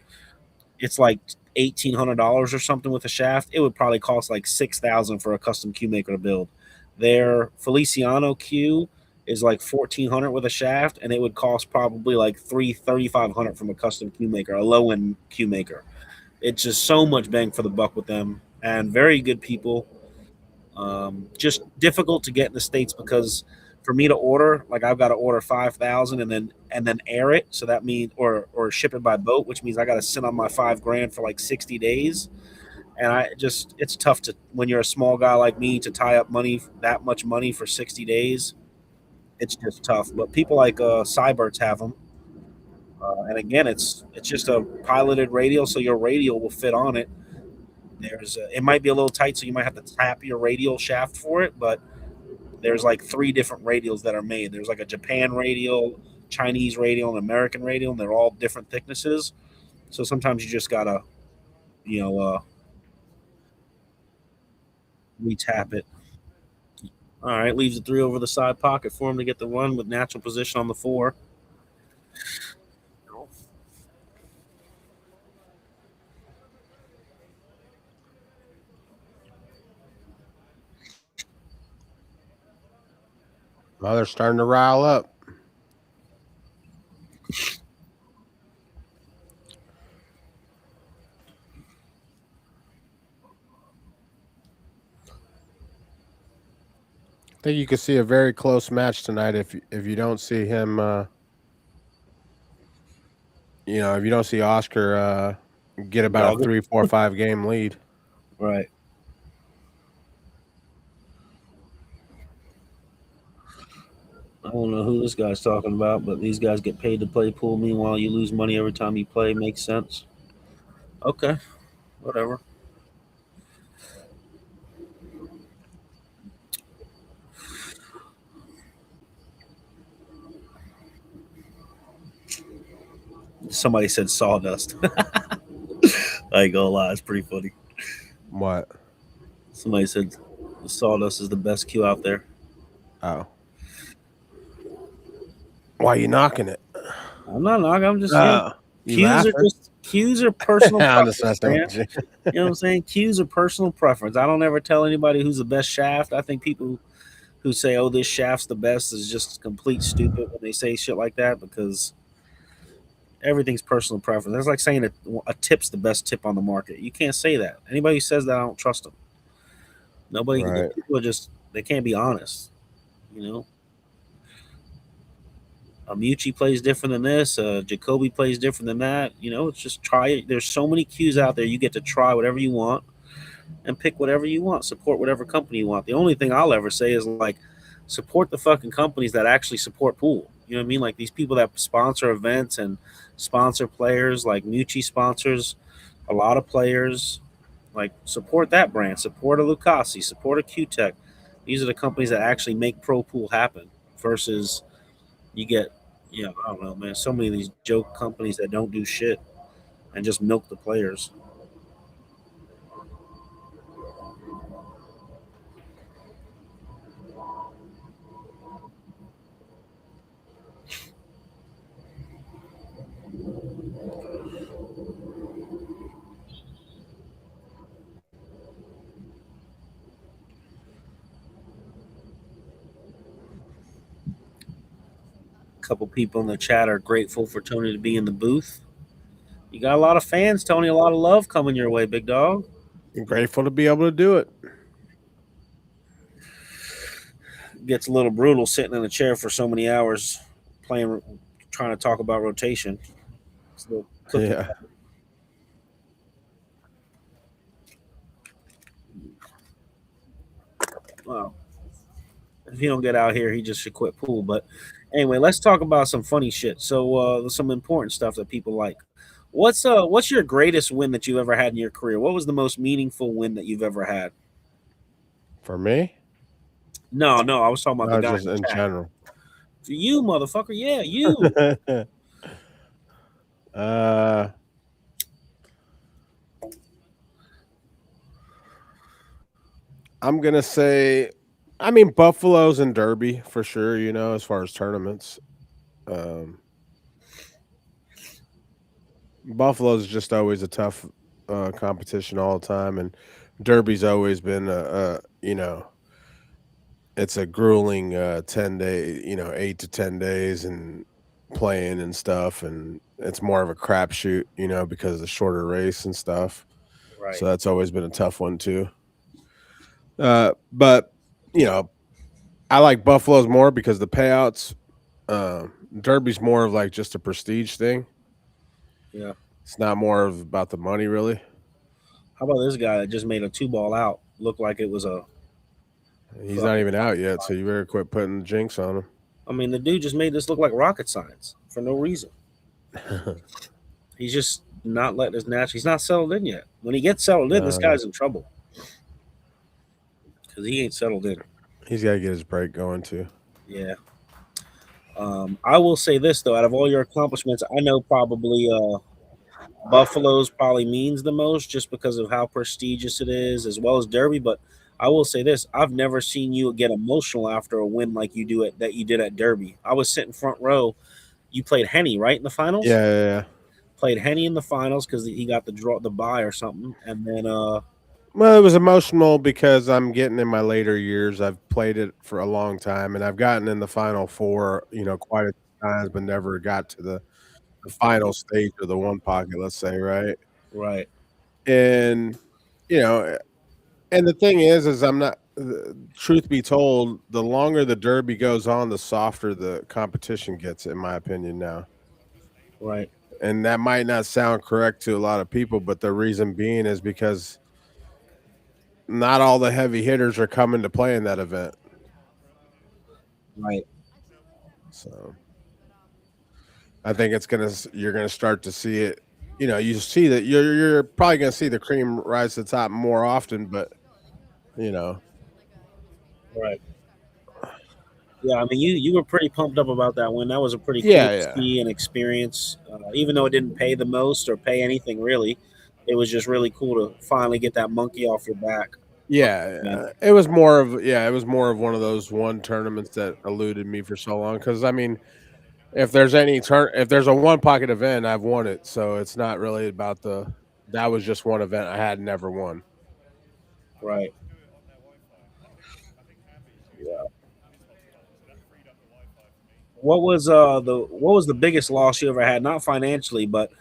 It's like $1,800 or something with a shaft. It would probably cost like $6,000 for a custom cue maker to build. Their Feliciano cue is like $1,400 with a shaft, and it would cost probably like $3,500 from a custom cue maker, a low end cue maker. It's just so much bang for the buck with them, and very good people. Just difficult to get in the States because for me to order, like I've got to order 5,000 and then air it. So that means, or ship it by boat, which means I got to sit on my $5,000 for like 60 days. And it's tough when you're a small guy like me to tie up that much money for 60 days. It's just tough. But people like Cyberts have them. And again, it's just a piloted radial. So your radial will fit on it. It might be a little tight, so you might have to tap your radial shaft for it, but there's like 3 different radials that are made. There's like a Japan radial, Chinese radial, and American radial, and they're all different thicknesses. So sometimes you just gotta, retap it. All right, leaves the 3 over the side pocket for him to get the run with natural position on the 4. Well, they're starting to rile up. I think you could see a very close match tonight if you don't see him. If you don't see Oscar get about a 3, 4, 5 game lead. Right. I don't know who this guy's talking about, but these guys get paid to play pool. Meanwhile, you lose money every time you play. Makes sense. Okay, whatever. Somebody said sawdust. I ain't gonna lie, it's pretty funny. What? Somebody said sawdust is the best cue out there. Oh. Why are you knocking it? I'm not knocking. I'm just cues are personal preference, man. You know what I'm saying? Cues are personal preference. I don't ever tell anybody who's the best shaft. I think people who say, "Oh, this shaft's the best," is just complete stupid when they say shit like that, because everything's personal preference. That's like saying a tip's the best tip on the market. You can't say that. Anybody who says that, I don't trust them. Nobody. Right. People are just, they can't be honest. You know. Mucci plays different than this. Jacoby plays different than that. You know, it's just try it. There's so many cues out there. You get to try whatever you want and pick whatever you want. Support whatever company you want. The only thing I'll ever say is, like, support the fucking companies that actually support pool. You know what I mean? Like these people that sponsor events and sponsor players, like Mucci sponsors a lot of players. Like, support that brand. Support a Lucasi. Support a Q-Tech. These are the companies that actually make pro pool happen versus you get, I don't know, man. So many of these joke companies that don't do shit and just milk the players. A couple people in the chat are grateful for Tony to be in the booth. You got a lot of fans, Tony. A lot of love coming your way, big dog. I'm grateful to be able to do it. Gets a little brutal sitting in a chair for so many hours trying to talk about rotation. Yeah. Well, if he don't get out here, he just should quit pool. But anyway, let's talk about some funny shit. So some important stuff that people like. What's your greatest win that you ever had in your career? What was the most meaningful win that you've ever had? For me? No, I was talking about the guy just in general. For you, motherfucker. Yeah, you. I'm gonna say, Buffalo's and Derby for sure. As far as tournaments, Buffalo's just always a tough competition all the time, and Derby's always been it's a grueling 10-day, 8 to 10 days and playing and stuff, and it's more of a crapshoot, because of the shorter race and stuff. Right. So that's always been a tough one too. But I like Buffalo's more because the payouts. Derby's more of like just a prestige thing. Yeah. It's not more of about the money, really. How about this guy that just made a 2-ball out look like it was a... He's not even out yet, so you better quit putting the jinx on him. I mean, the dude just made this look like rocket science for no reason. He's just not letting his natural... He's not settled in yet. When he gets settled in, this guy's in trouble. Because he ain't settled in. He's got to get his break going, too. Yeah. I will say this, though. Out of all your accomplishments, I know probably Buffalo's probably means the most just because of how prestigious it is, as well as Derby. But I will say this. I've never seen you get emotional after a win like you did at Derby. I was sitting front row. You played Henny, right, in the finals? Yeah. Played Henny in the finals because he got the bye or something. And then Well, it was emotional because I'm getting in my later years. I've played it for a long time, and I've gotten in the final four, quite a few times, but never got to the final stage of the one pocket. Let's say, right? Right. And you know, and the thing is I'm not. Truth be told, the longer the derby goes on, the softer the competition gets, in my opinion. Now, Right. and that might not sound correct to a lot of people, but the reason being is because not all the heavy hitters are coming to play in that event. Right. So I think you're gonna start to see it. You see that you're probably gonna see the cream rise to the top more often, but you know, Right. Yeah, I mean, you were pretty pumped up about that win. That was a pretty cool yeah, to yeah, see and experience. Even though it didn't pay the most or pay anything really, it was just really cool to finally get that monkey off your back. Man. yeah. It was more of one of those one tournaments that eluded me for so long. Because I mean, if there's a one pocket event, I've won it. So it's not really about the. That was just one event I had never won. Right. Yeah. What was the biggest loss you ever had? Not financially, but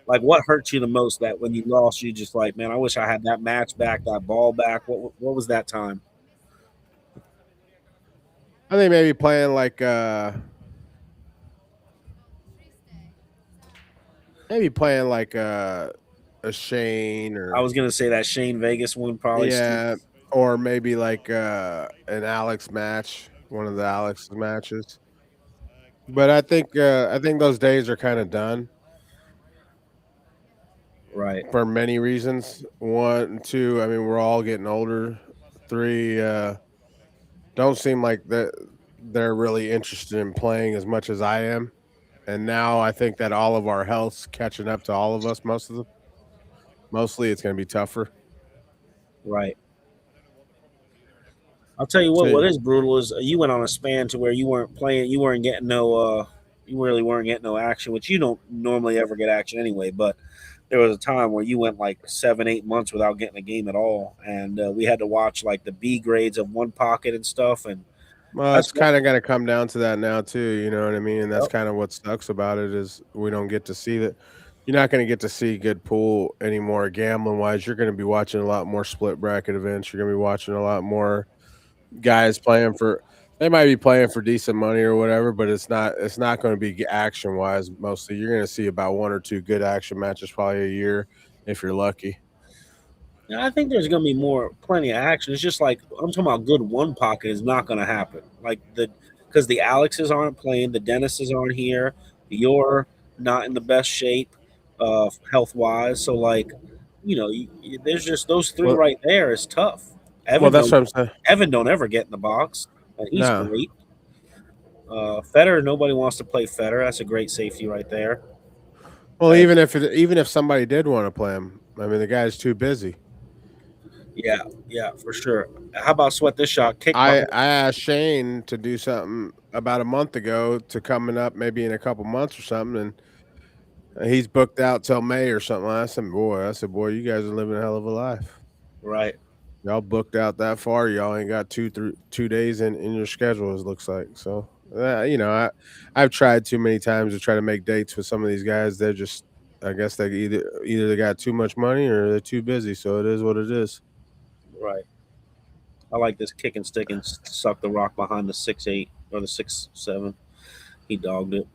like what hurt you the most that when you lost, you just like, man, I wish I had that match back, that ball back. What was that time? I think maybe playing like a Shane I or was gonna say that Shane Vegas one probably. yeah, or maybe like an Alex match, one of the Alex matches. But I think those days are kind of done Right. for many reasons. One, two, I mean we're all getting older. Three, don't seem like they're really interested in playing as much as I am. And now I think that all of our health's catching up to all of us. Mostly it's going to be tougher. Right. I'll tell you what So is brutal is you went on a span to where you weren't playing, you really weren't getting no action, which you don't normally ever get action anyway. But there was a time where you went like 7, 8 months without getting a game at all, and we had to watch like the B grades of one pocket and stuff, and well, that's it's what. kind of going to come down to that now too. You know what I mean? And that's Yep. kind of what sucks about it is we don't get to see that. You're not going to get to see good pool anymore gambling wise. You're going to be watching a lot more split bracket events. You're going to be watching a lot more guys playing for. They might be playing for decent money or whatever, but it's not going to be action wise. Mostly, you're going to see about one or two good action matches probably a year if you're lucky. And I think there's gonna be plenty of action. It's just like I'm talking about good one pocket is not gonna happen. Like because the Alexes aren't playing, the Dennises aren't here, you're not in the best shape, health wise. So like, there's just those three Well, right there is tough. well, Evan that's don't what I'm saying. Evan don't ever get in the box, and he's No. great. Federer, nobody wants to play Federer. That's a great safety right there. Well, And even if somebody did want to play him, I mean, the guy's too busy. yeah, yeah, for sure. How about sweat this shot? Kick I behind. I asked Shane to do something about a month ago to coming up maybe in a couple months or something, and he's booked out till May or something. I said, boy, you guys are living a hell of a life. Right, Y'all booked out that far. Y'all ain't got 2 days in your schedule. It looks like so. I've tried too many times to try to make dates with some of these guys. They're just, I guess they either they got too much money or they're too busy. So it is what it is. right. I like this kick and stick and suck the rock behind the 6-8 or the 6-7. He dogged it,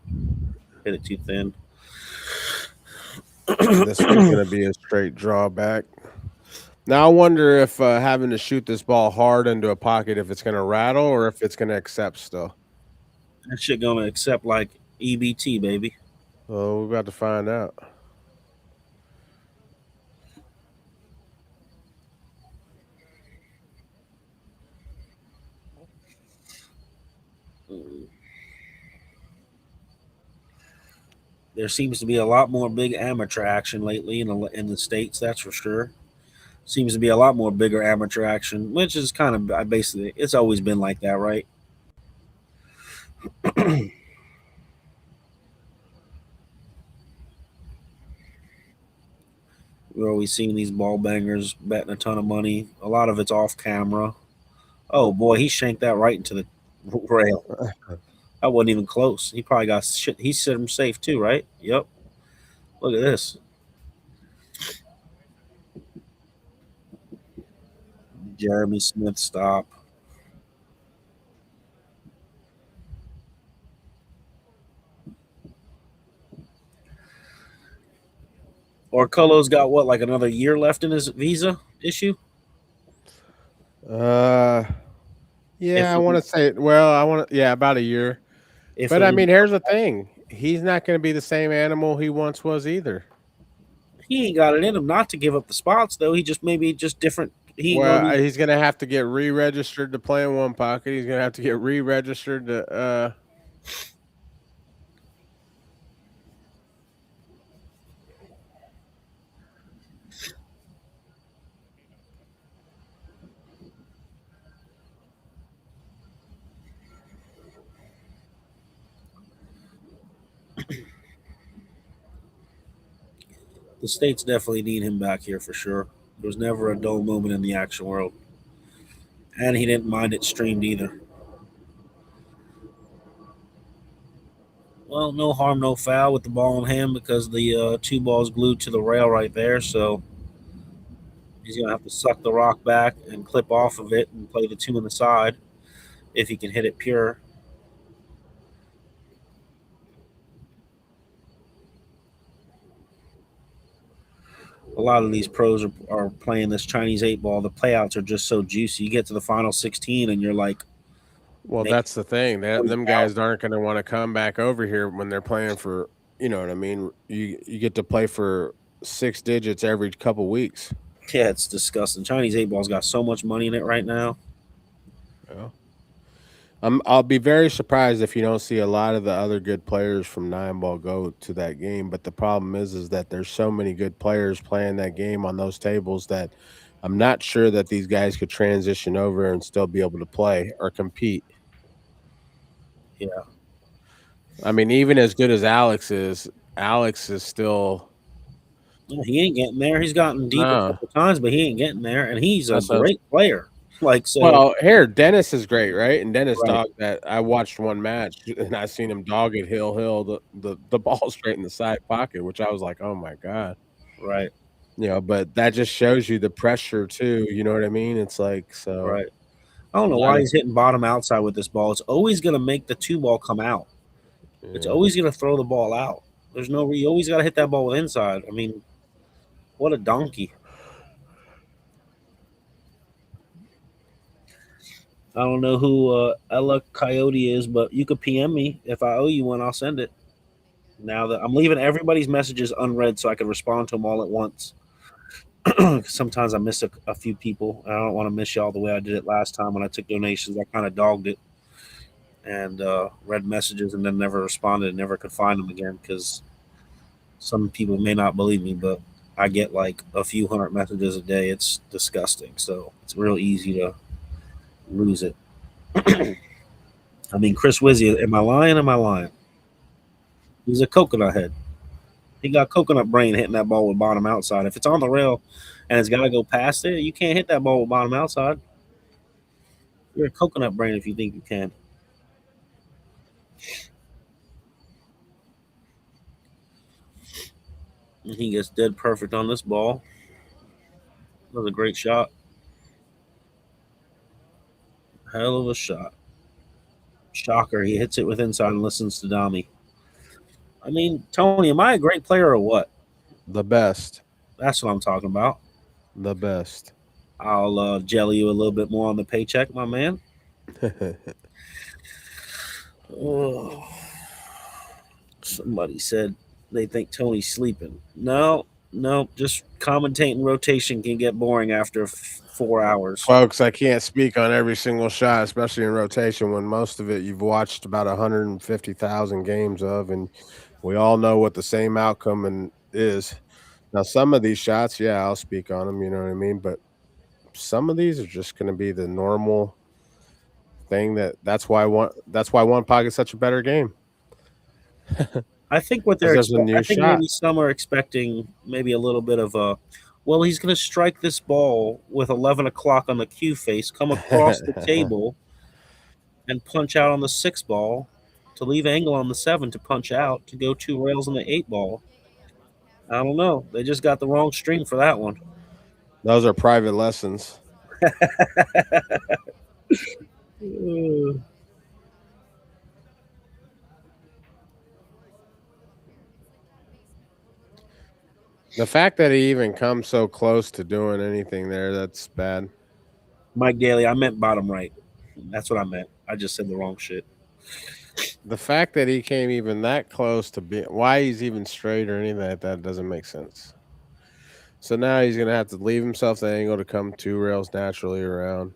hit it too thin. This one's gonna be a straight drawback. Now I wonder if having to shoot this ball hard into a pocket, if it's gonna rattle or if it's gonna accept still. That shit gonna accept like EBT, baby. Well, we're about to find out. There seems to be a lot more big amateur action lately in the states. That's for sure. Seems to be a lot more bigger amateur action, which is kind of basically it's always been like that, right? We're always seeing these ball bangers betting a ton of money. A lot of it's off camera. Oh boy, he shanked that right into the rail. That wasn't even close. He probably got shit. He set him safe too, right? Yep. Look at this. Jeremy Smith stop. Orcolo's got what, like another year left in his visa issue? Yeah, I want to say. Well, yeah, about a year. But I mean, here's the thing: he's not going to be the same animal he once was either. He ain't got it in him not to give up the spots, though. He just maybe just different. He's going to have to get re-registered to play in one pocket. He's going to have to get re-registered to. The States definitely need him back here for sure. There was never a dull moment in the action world. And he didn't mind it streamed either. Well, no harm, no foul with the ball in hand because the two balls glued to the rail right there. So he's going to have to suck the rock back and clip off of it and play the two on the side if he can hit it pure. A lot of these pros are playing this Chinese 8-ball. The playouts are just so juicy. You get to the final 16 and you're like, well, that's the thing. Them guys aren't going to want to come back over here when they're playing for, you know what I mean? You get to play for 6 digits every couple weeks. Yeah, it's disgusting. Chinese 8-ball's got so much money in it right now. Yeah. I'll be very surprised if you don't see a lot of the other good players from 9-ball go to that game. But the problem is that there's so many good players playing that game on those tables that I'm not sure that these guys could transition over and still be able to play or compete. Yeah. I mean, even as good as Alex is still. Yeah, he ain't getting there. He's gotten deep a couple times, but he ain't getting there. And he's a great player. Well, here Dennis is great, right? And Dennis dogged that. I watched one match and I seen him dog it hill the ball straight in the side pocket, which I was like, oh my god, right? You know, but that just shows you the pressure too. You know what I mean? It's like so. Right. I don't know why he's hitting bottom outside with this ball. It's always going to make the 2-ball come out. Yeah. It's always going to throw the ball out. There's no you always got to hit that ball with inside. I mean, what a donkey. I don't know who Ella Coyote is, but you could PM me. If I owe you one, I'll send it. Now that I'm leaving everybody's messages unread so I can respond to them all at once. Sometimes I miss a few people. I don't want to miss y'all the way I did it last time when I took donations. I kind of dogged it and read messages and then never responded and never could find them again because some people may not believe me, but I get like a few hundred messages a day. It's disgusting. So it's real easy to lose it. I mean, Chris Wizzy, am I lying? Am I lying? He's a coconut head. He got coconut brain hitting that ball with bottom outside. If it's on the rail and it's got to go past it, you can't hit that ball with bottom outside. You're a coconut brain if you think you can. And he gets dead perfect on this ball. That was a great shot. Hell of a shot. Shocker. He hits it with inside and listens to Dami. I mean, Tony, am I a great player or what? The best. That's what I'm talking about. The best. I'll jelly you a little bit more on the paycheck, my man. Oh. Somebody said they think Tony's sleeping. No, just commentating rotation can get boring after 4 hours. Folks, I can't speak on every single shot, especially in rotation when most of it you've watched about 150,000 games of, and we all know what the same outcome is. Now, some of these shots, yeah, I'll speak on them, you know what I mean? But some of these are just going to be the normal thing that's why one pocket's such a better game. I think what they're expecting, maybe some are expecting maybe a little bit of a Well, he's going to strike this ball with 11 o'clock on the cue face, come across the table, and punch out on the 6 ball to leave angle on the 7 to punch out to go 2 rails on the 8 ball. I don't know. They just got the wrong string for that one. Those are private lessons. The fact that he even comes so close to doing anything there, that's bad. Mike Daly, I meant bottom right. That's what I meant. I just said the wrong shit. The fact that he came even that close to be why he's even straight or anything like that doesn't make sense. So now he's gonna have to leave himself the angle to come 2 rails naturally around.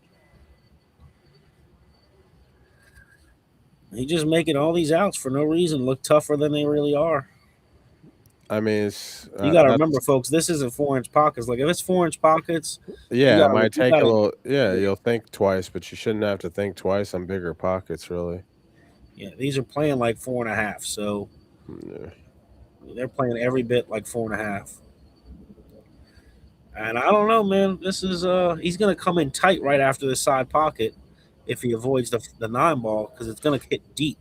He just making all these outs for no reason look tougher than they really are. I mean, it's, you got to remember, folks, this isn't 4-inch pockets. Like, if it's 4-inch pockets, yeah, it might take a little. Yeah, you'll think twice, but you shouldn't have to think twice on bigger pockets, really. Yeah, these are playing like 4.5, so they're playing every bit like 4.5. And I don't know, man. This is he's gonna come in tight right after the side pocket if he avoids the 9 ball because it's gonna hit deep.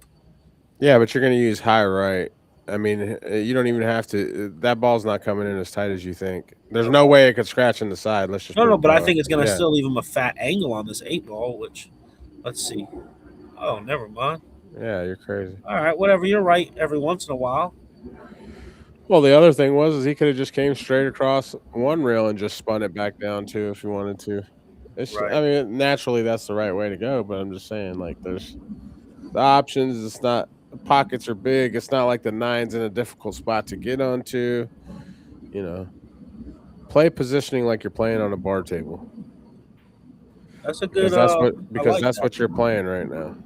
Yeah, but you're gonna use high right. I mean, you don't even have to. That ball's not coming in as tight as you think. There's no way it could scratch in the side. Let's just no. But I think it's gonna still leave him a fat angle on this 8 ball. Which, let's see. Oh, never mind. Yeah, you're crazy. All right, whatever. You're right. Every once in a while. Well, the other thing is he could have just came straight across 1 rail and just spun it back down too if he wanted to. It's, right. I mean, naturally that's the right way to go, but I'm just saying, like, there's the options. It's not. The pockets are big. It's not like the 9's in a difficult spot to get onto. You know, play positioning like you're playing on a bar table. That's a good. Because that's what you're playing right now.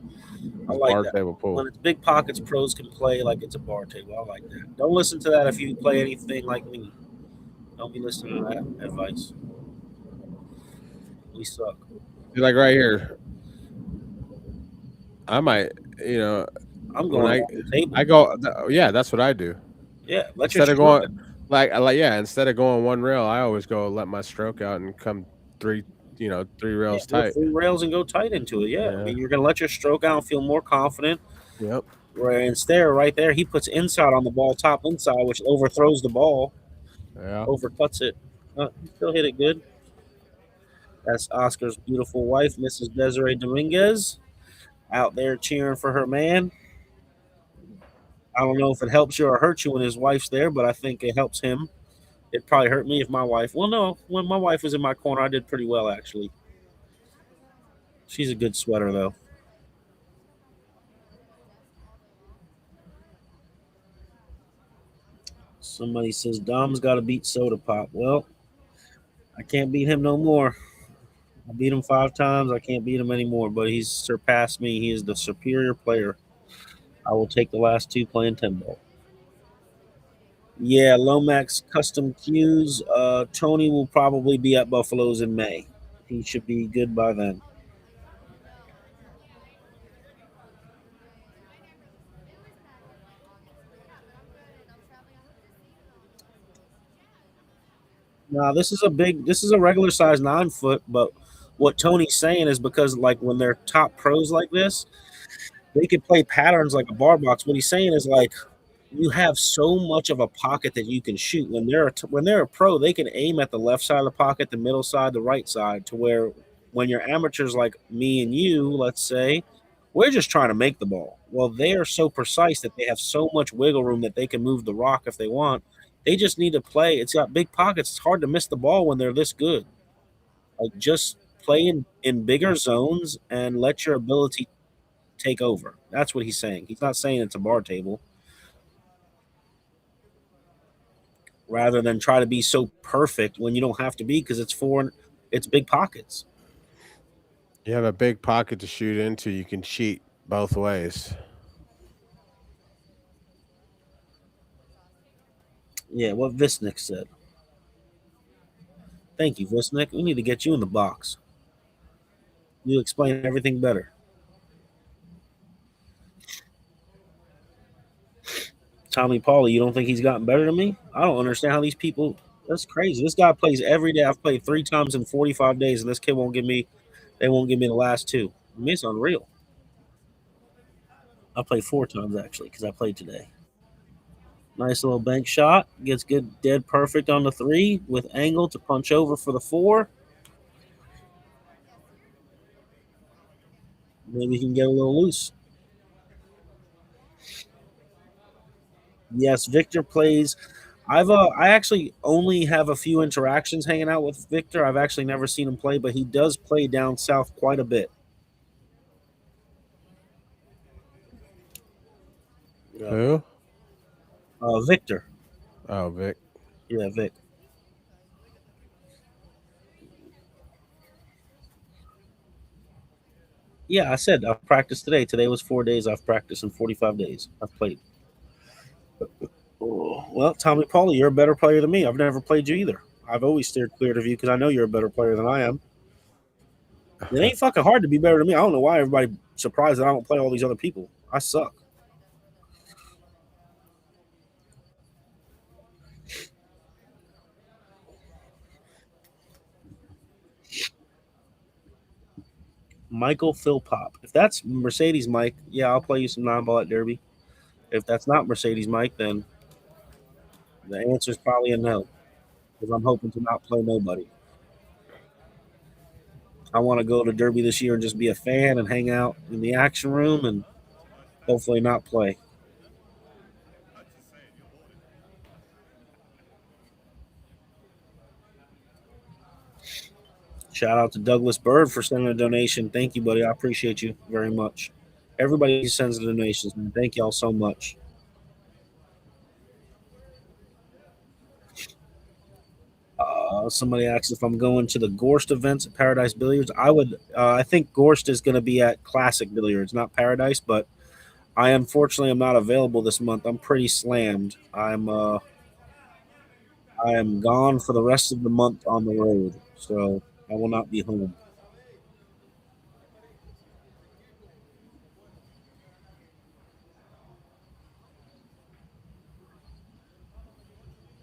I like bar that. Table pool. When it's big pockets, pros can play like it's a bar table. I like that. Don't listen to that if you play anything like me. Don't be listening to that advice. We suck. Like right here, I might, you know. I'm going I go, yeah, that's what I do. Yeah, instead of going instead of going 1 rail, I always go let my stroke out and come 3 rails tight. 3 rails and go tight into it. Yeah. I mean, you're gonna let your stroke out and feel more confident. Yep. Right there, he puts inside on the ball, top inside, which overthrows the ball. Yeah. Overcuts it. He still hit it good. That's Oscar's beautiful wife, Mrs. Desiree Dominguez, out there cheering for her man. I don't know if it helps you or hurts you when his wife's there, but I think it helps him. It'd probably hurt me if my wife. Well, no, when my wife was in my corner, I did pretty well, actually. She's a good sweater, though. Somebody says Dom's got to beat Soda Pop. Well, I can't beat him no more. I beat him 5 times. I can't beat him anymore, but he's surpassed me. He is the superior player. I will take the last 2 playing 10 ball. Yeah, Lomax custom cues. Tony will probably be at Buffalo's in May. He should be good by then. Now, this is a regular size 9-foot, but what Tony's saying is because, like, when they're top pros like this, they can play patterns like a bar box. What he's saying is, like, you have so much of a pocket that you can shoot. When they're a pro, they can aim at the left side of the pocket, the middle side, the right side, to where when you're amateurs like me and you, let's say, we're just trying to make the ball. Well, they are so precise that they have so much wiggle room that they can move the rock if they want. They just need to play. It's got big pockets. It's hard to miss the ball when they're this good. Like, just play in bigger zones and let your ability take over. That's what he's saying. He's not saying it's a bar table. Rather than try to be so perfect when you don't have to be, because it's big pockets. You have a big pocket to shoot into. You can cheat both ways. Yeah, what Visnik said. Thank you, Visnik. We need to get you in the box. You explain everything better. Tommy Pauly, you don't think he's gotten better than me? I don't understand how these people That's crazy. This guy plays every day. I've played 3 times in 45 days, and this kid won't give me. They won't give me the last 2. I mean, it's unreal. I played 4 times actually because I played today. Nice little bank shot. Gets good, dead perfect on the 3 with angle to punch over for the 4. Maybe he can get a little loose. Yes, Victor plays. I actually only have a few interactions hanging out with Victor. I've actually never seen him play, but he does play down south quite a bit. Yeah. Who? Victor. Oh, Vic. Yeah, Vic. Yeah, I said I've practiced today. Today was 4 days. I've practiced in 45 days. I've played. Oh, well, Tommy Pauly, you're a better player than me. I've never played you either. I've always steered clear of you because I know you're a better player than I am. It ain't fucking hard to be better than me. I don't know why everybody's surprised that I don't play all these other people. I suck. Michael Philpop. If that's Mercedes Mike, yeah, I'll play you some 9-ball at Derby. If that's not Mercedes Mike, then the answer is probably a no because I'm hoping to not play nobody. I want to go to Derby this year and just be a fan and hang out in the action room and hopefully not play. Shout out to Douglas Bird for sending a donation. Thank you, buddy. I appreciate you very much. Everybody who sends the donations, man. Thank y'all so much. Somebody asked if I'm going to the Gorst events at Paradise Billiards. I would. I think Gorst is going to be at Classic Billiards, not Paradise. But I unfortunately am not available this month. I'm pretty slammed. I am gone for the rest of the month on the road, so I will not be home.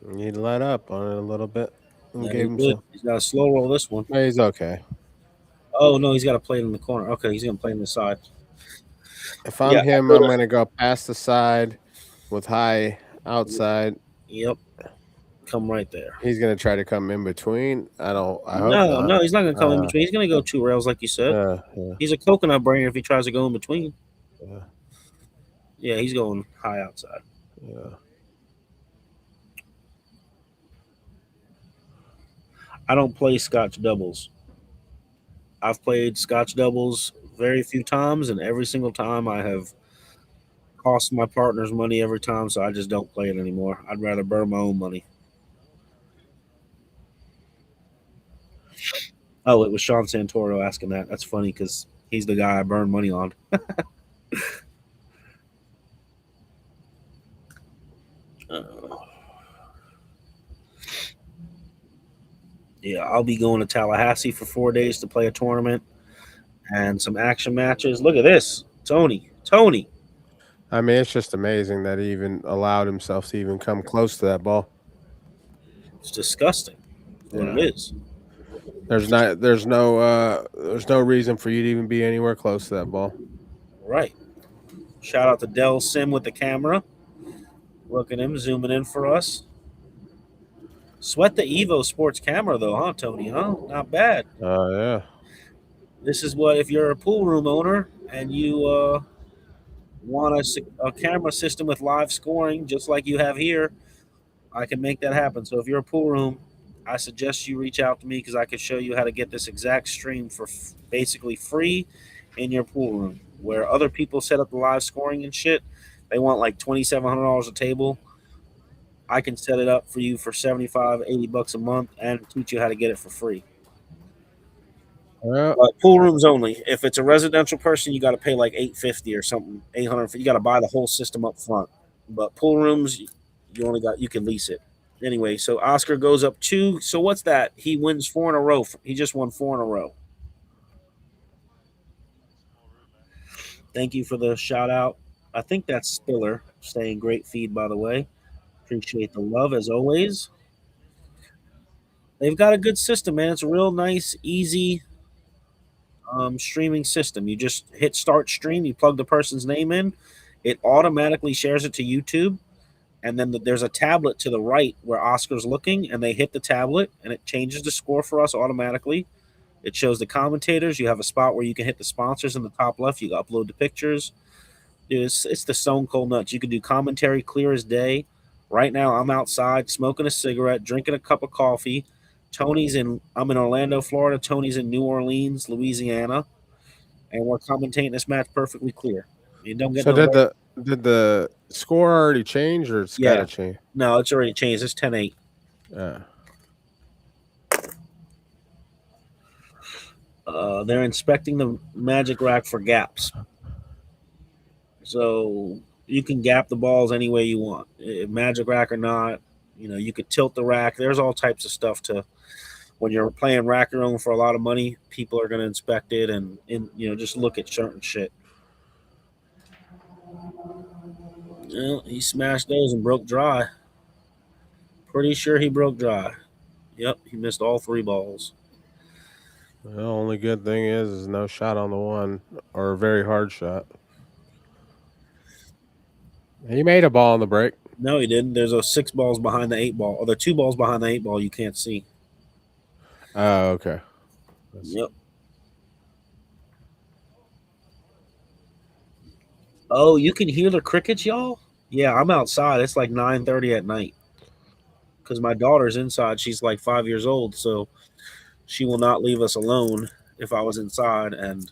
You need to let up on it a little bit. And Yeah, gave him he's some. got a slow roll this one. No, he's okay. Oh no, he's got to play it in the corner. Okay, he's gonna play in the side. If I'm him, I'm gonna go past the side with high outside. Yep. Come right there. He's gonna try to come in between. I hope No, he's not gonna come in between. He's gonna go 2 rails, like you said. Yeah. He's a coconut brainer if he tries to go in between. Yeah. Yeah, he's going high outside. Yeah. I don't play Scotch doubles. I've played Scotch doubles very few times, and every single time I have cost my partners money every time, so I just don't play it anymore. I'd rather burn my own money. Oh, it was Sean Santoro asking that. That's funny because he's the guy I burn money on. Yeah, I'll be going to Tallahassee for 4 days to play a tournament and some action matches. Look at this. Tony. I mean, it's just amazing that he even allowed himself to even come close to that ball. It's disgusting. What it is. There's no reason for you to even be anywhere close to that ball. Right. Shout out to Dell Sim with the camera. Look at him zooming in for us. Sweat the EvoSports camera though, huh, Tony? Huh? Not bad. Yeah. This is what if you're a pool room owner and you want a camera system with live scoring, just like you have here, I can make that happen. So if you're a pool room, I suggest you reach out to me because I can show you how to get this exact stream for basically free in your pool room. Where other people set up the live scoring and shit, they want like $2,700 a table. I can set it up for you for $75, $80 a month and teach you how to get it for free. Yeah. But pool rooms only. If it's a residential person, you got to pay like $850 or something. $850. You got to buy the whole system up front. But pool rooms, you can lease it. Anyway, so Oscar goes up 2. So what's that? He wins 4 in a row. He just won 4 in a row. Thank you for the shout out. I think that's Spiller saying great feed, by the way. Appreciate the love as always. They've got a good system, man. It's a real nice, easy streaming system. You just hit start stream, you plug the person's name in, it automatically shares it to YouTube, and then there's a tablet to the right where Oscar's looking, and they hit the tablet, and it changes the score for us automatically. It shows the commentators. You have a spot where you can hit the sponsors in the top left. You upload the pictures. Dude, it's the stone cold nuts. You can do commentary clear as day. Right now, I'm outside smoking a cigarette, drinking a cup of coffee. I'm in Orlando, Florida. Tony's in New Orleans, Louisiana, and we're commentating this match perfectly clear. You don't get So no. did the score already change, or it's got to change? No, it's already changed. It's 10-8. They're inspecting the magic rack for gaps. So you can gap the balls any way you want, magic rack or not. You could tilt the rack. There's all types of stuff to. When you're playing rack your own for a lot of money, people are going to inspect it and just look at certain shit. Well, he smashed those and broke dry. Pretty sure he broke dry. Yep, he missed all 3 balls. The only good thing is no shot on the one, or a very hard shot. He made a ball on the break. No, he didn't. There's 6 balls behind the 8 ball. Or there are 2 balls behind the 8 ball you can't see. Oh, okay. Yep. Oh, you can hear the crickets, y'all? Yeah, I'm outside. It's like 9:30 at night. Because my daughter's inside. She's like 5 years old, so she will not leave us alone if I was inside. And,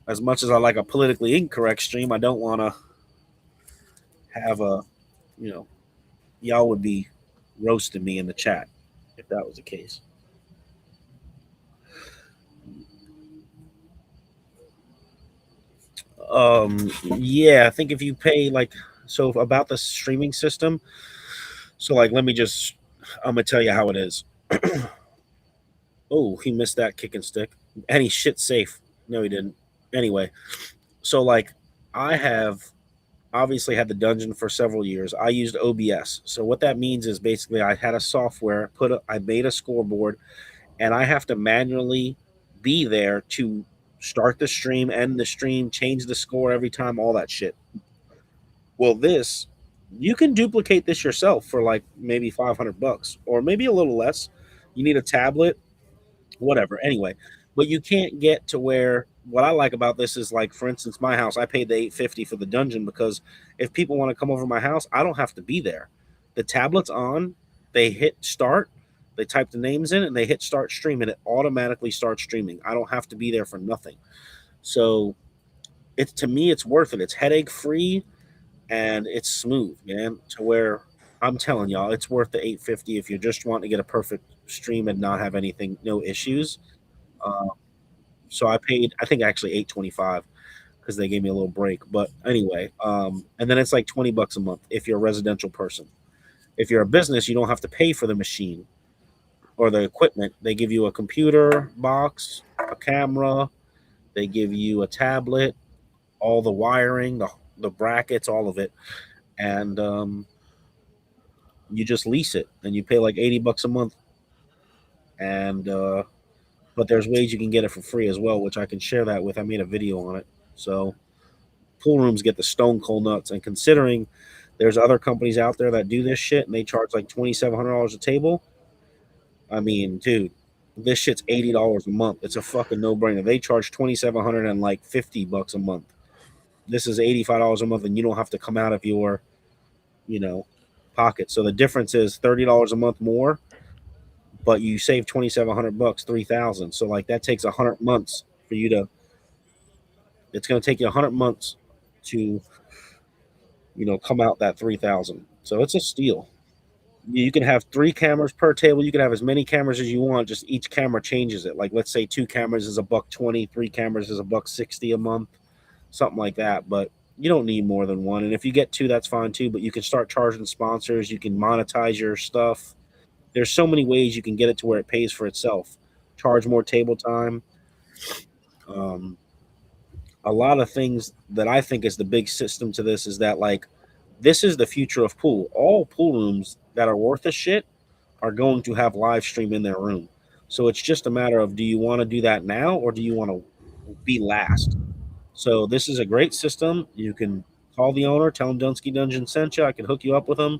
as much as I like a politically incorrect stream, I don't want to have y'all would be roasting me in the chat if that was the case. Yeah, I think if you pay about the streaming system. So I'm gonna tell you how it is. Oh, he missed that kick and stick, and he shit safe. No, he didn't. Anyway, so I have obviously had the dungeon for several years. I used OBS. So what that means is basically I had a software, I made a scoreboard, and I have to manually be there to start the stream, end the stream, change the score every time, all that shit. Well, you can duplicate this yourself for maybe $500 or maybe a little less. You need a tablet, whatever. Anyway, but you can't get to where. What I like about this is, for instance, my house, I paid the $850 for the dungeon because if people want to come over to my house, I don't have to be there. The tablet's on, they hit start, they type the names in, and they hit start stream, and it automatically starts streaming. I don't have to be there for nothing. So to me, it's worth it. It's headache free and it's smooth, man, to where I'm telling y'all, it's worth the $850 if you just want to get a perfect stream and not have no issues. So I paid, I think actually $825 because they gave me a little break. But anyway, and then it's like $20 a month if you're a residential person. If you're a business, you don't have to pay for the machine or the equipment. They give you a computer box, a camera. They give you a tablet, all the wiring, the brackets, all of it, and you just lease it, and you pay like $80 a month. And but there's ways you can get it for free as well, which I can share that with. I made a video on it. So pool rooms get the stone cold nuts. And considering there's other companies out there that do this shit and they charge like $2,700 a table, I mean, dude, this shit's $80 a month. It's a fucking no-brainer. They charge $2,700 and like $50 a month. This is $85 a month, and you don't have to come out of your, pocket. So the difference is $30 a month more, but you save $2,700, $3,000. So that takes 100 months for you to. It's going to take you 100 months to, come out that $3,000. So it's a steal. You can have 3 cameras per table. You can have as many cameras as you want. Just each camera changes it. Like, let's say 2 cameras is $120, 3 cameras is $160 a month, something like that. But you don't need more than 1. And if you get 2, that's fine too. But you can start charging sponsors. You can monetize your stuff. There's so many ways you can get it to where it pays for itself. Charge more table time. A lot of things that I think is the big system to this is that this is the future of pool. All pool rooms that are worth a shit are going to have live stream in their room. So it's just a matter of, do you want to do that now or do you want to be last? So this is a great system. You can call the owner, tell him Dunsky Dungeon sent you. I can hook you up with him,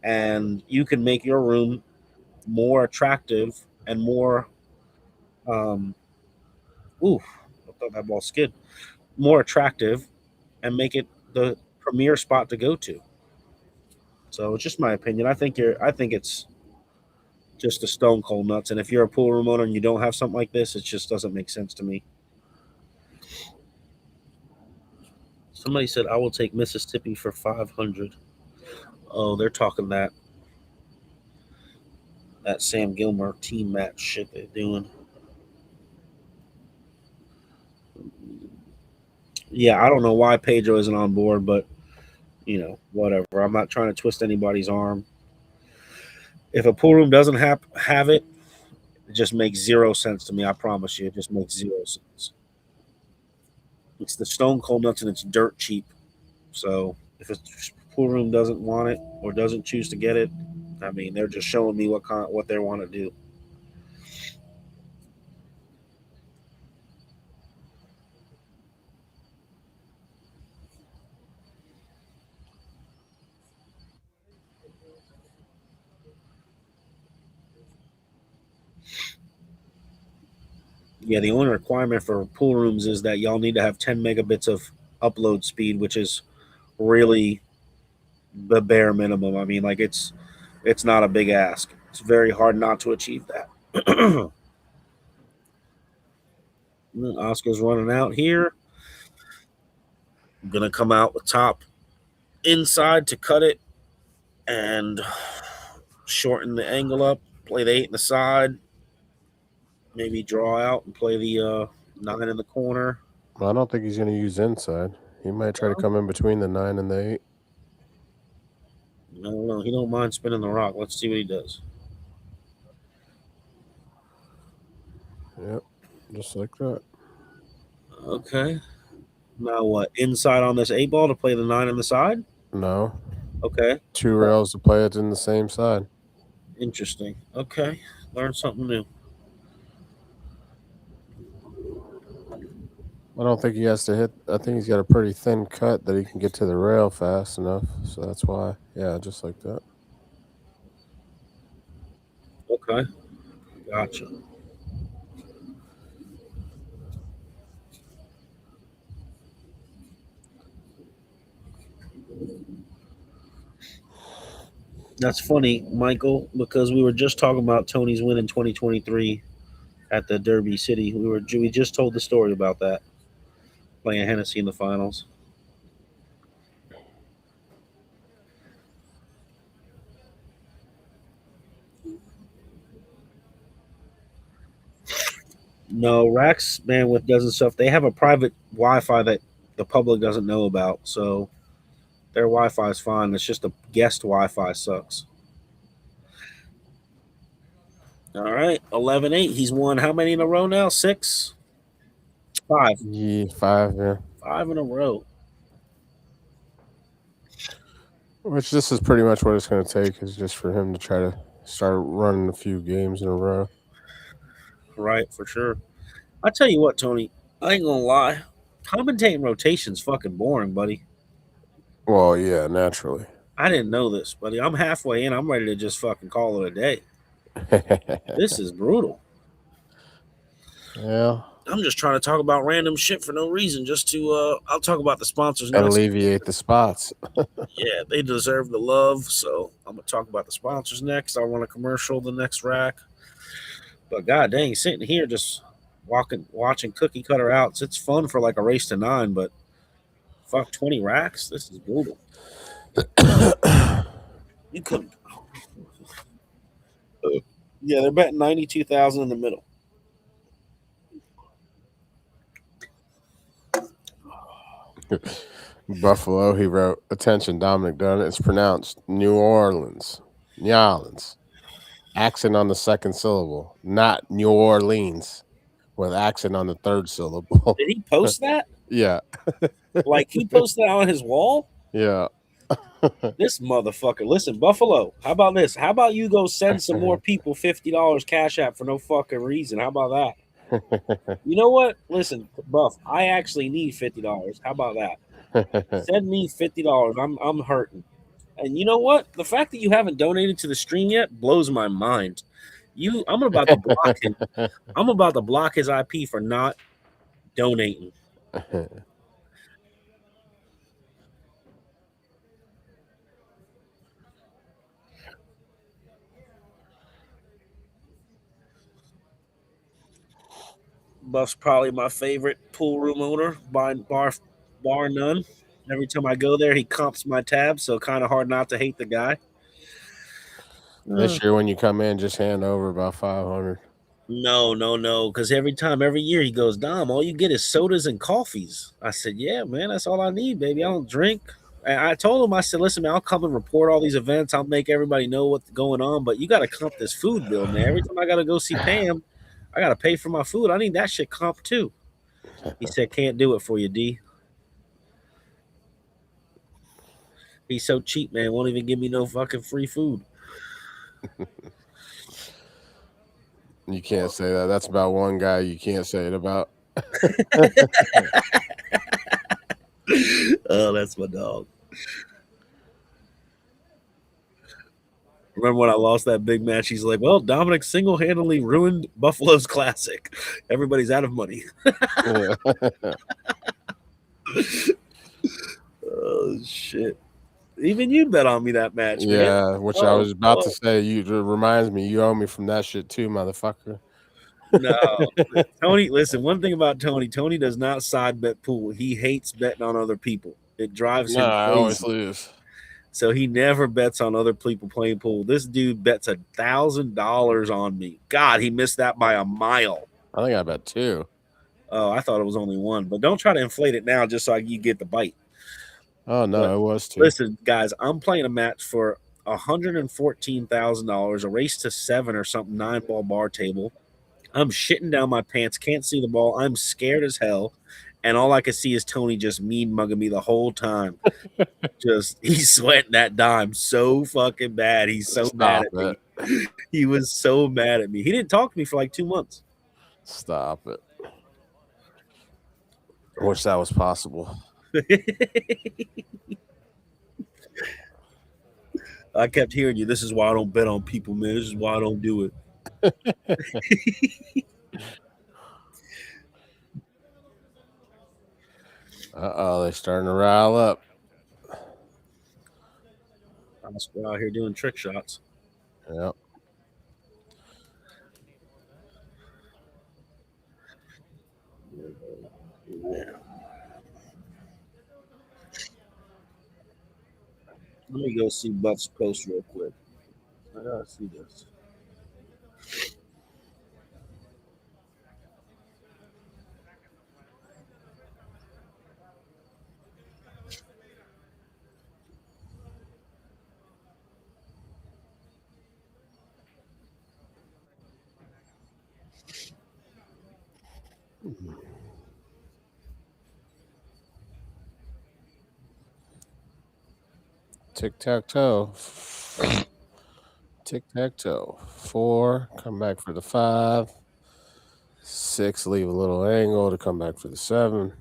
and you can make your room more attractive and more. Ooh, I thought that ball skid. More attractive, and make it the premier spot to go to. So it's just my opinion. I think it's just a stone cold nuts. And if you're a pool room owner and you don't have something like this, it just doesn't make sense to me. Somebody said I will take Mississippi for 500. Oh, they're talking that Sam Gilmer team match shit they're doing. Yeah, I don't know why Pedro isn't on board, but whatever. I'm not trying to twist anybody's arm. If a pool room doesn't have it, it just makes 0 sense to me. I promise you, it just makes 0 sense. It's the stone cold nuts and it's dirt cheap. So if a pool room doesn't want it or doesn't choose to get it, I mean, they're just showing me what they want to do. Yeah, the only requirement for pool rooms is that y'all need to have 10 megabits of upload speed, which is really the bare minimum. I mean, like it's not a big ask. It's very hard not to achieve that. Oscar's running out here. I'm gonna come out with top inside to cut it and shorten the angle up. Play the 8 in the side. Maybe draw out and play the 9 in the corner. Well, I don't think he's going to use inside. He might try to come in between the 9 and the 8. I don't know. He don't mind spinning the rock. Let's see what he does. Yep, just like that. Okay. Now what? Inside on this 8 ball to play the 9 on the side? No. Okay. 2 rails to play it in the same side. Interesting. Okay. Learn something new. I don't think he has to hit. I think he's got a pretty thin cut that he can get to the rail fast enough. So that's why. Yeah, just like that. Okay. Gotcha. That's funny, Michael, because we were just talking about Tony's win in 2023 at the Derby City. We just told the story about that, playing Hennessy in the finals. No, Rax Bandwidth doesn't stuff. They have a private Wi-Fi that the public doesn't know about, so their Wi-Fi is fine. It's just the guest Wi-Fi sucks. All right, 11-8. He's won how many in a row now? 6? 5. Yeah, 5, yeah. 5 in a row. Which this is pretty much what it's going to take, is just for him to try to start running a few games in a row. Right, for sure. I tell you what, Tony, I ain't gonna lie. Commentating rotation's fucking boring, buddy. Well, yeah, naturally. I didn't know this, buddy. I'm halfway in. I'm ready to just fucking call it a day. This is brutal. Yeah. I'm just trying to talk about random shit for no reason, just to I'll talk about the sponsors And next. alleviate the spots. Yeah, they deserve the love, so I'm gonna talk about the sponsors next. I want a commercial the next rack. But god dang, sitting here just watching cookie cutter outs, it's fun for like a race to 9, but fuck 20 racks, this is brutal. You couldn't. Yeah, they're betting 92,000 in the middle. Buffalo, he wrote, attention, Dominic Dunn. It's pronounced New Orleans. New Orleans. Accent on the second syllable, not New Orleans, with accent on the third syllable. Did he post that? Yeah. Like he posted that on his wall? Yeah. This motherfucker. Listen, Buffalo. How about this? How about you go send some more people $50 Cash App for no fucking reason? How about that? You know what? Listen, Buff. I actually need $50. How about that? Send me $50. I'm hurting. And you know what? The fact that you haven't donated to the stream yet blows my mind. I'm about to block him. I'm about to block his IP for not donating. Buff's probably my favorite pool room owner, bar none. Every time I go there, he comps my tab, so kind of hard not to hate the guy. This year, when you come in, just hand over about 500. No, because every year he goes, Dom, all you get is sodas and coffees. I said, yeah, man, that's all I need, baby. I don't drink. And I told him, I said, listen, man, I'll come and report all these events. I'll make everybody know what's going on, but you got to comp this food bill, man. Every time I got to go see Pam, I got to pay for my food. I need that shit comp too. He said, can't do it for you, D. He's so cheap, man. Won't even give me no fucking free food. You can't say that. That's about one guy you can't say it about. Oh, that's my dog. Remember when I lost that big match? He's like, well, Dominic single-handedly ruined Buffalo's classic. Everybody's out of money. Oh, shit. Even you bet on me that match, man. Yeah, which I was about to say. It reminds me, you owe me from that shit too, motherfucker. No. Tony, listen, one thing about Tony does not side bet pool. He hates betting on other people. It drives him crazy. I always lose. So he never bets on other people playing pool. This dude bets $1,000 on me. God, he missed that by a mile. I think I bet 2. Oh, I thought it was only 1. But don't try to inflate it now just so you get the bite. Oh, no, it was 2. Listen, guys, I'm playing a match for $114,000, a race to 7 or something, 9-ball bar table. I'm shitting down my pants, can't see the ball. I'm scared as hell. And all I could see is Tony just mean mugging me the whole time. He's sweating that dime so fucking bad. He's so mad at me. He was so mad at me. He didn't talk to me for like 2 months. Stop it. I wish that was possible. I kept hearing you. This is why I don't bet on people, man. This is why I don't do it. Uh-oh, they're starting to rile up. We're out here doing trick shots. Yep. Yeah. Let me go see Buff's post real quick. I gotta see this. Tic-tac-toe. Tic-tac-toe. 4, come back for the 5. 6, leave a little angle to come back for the 7.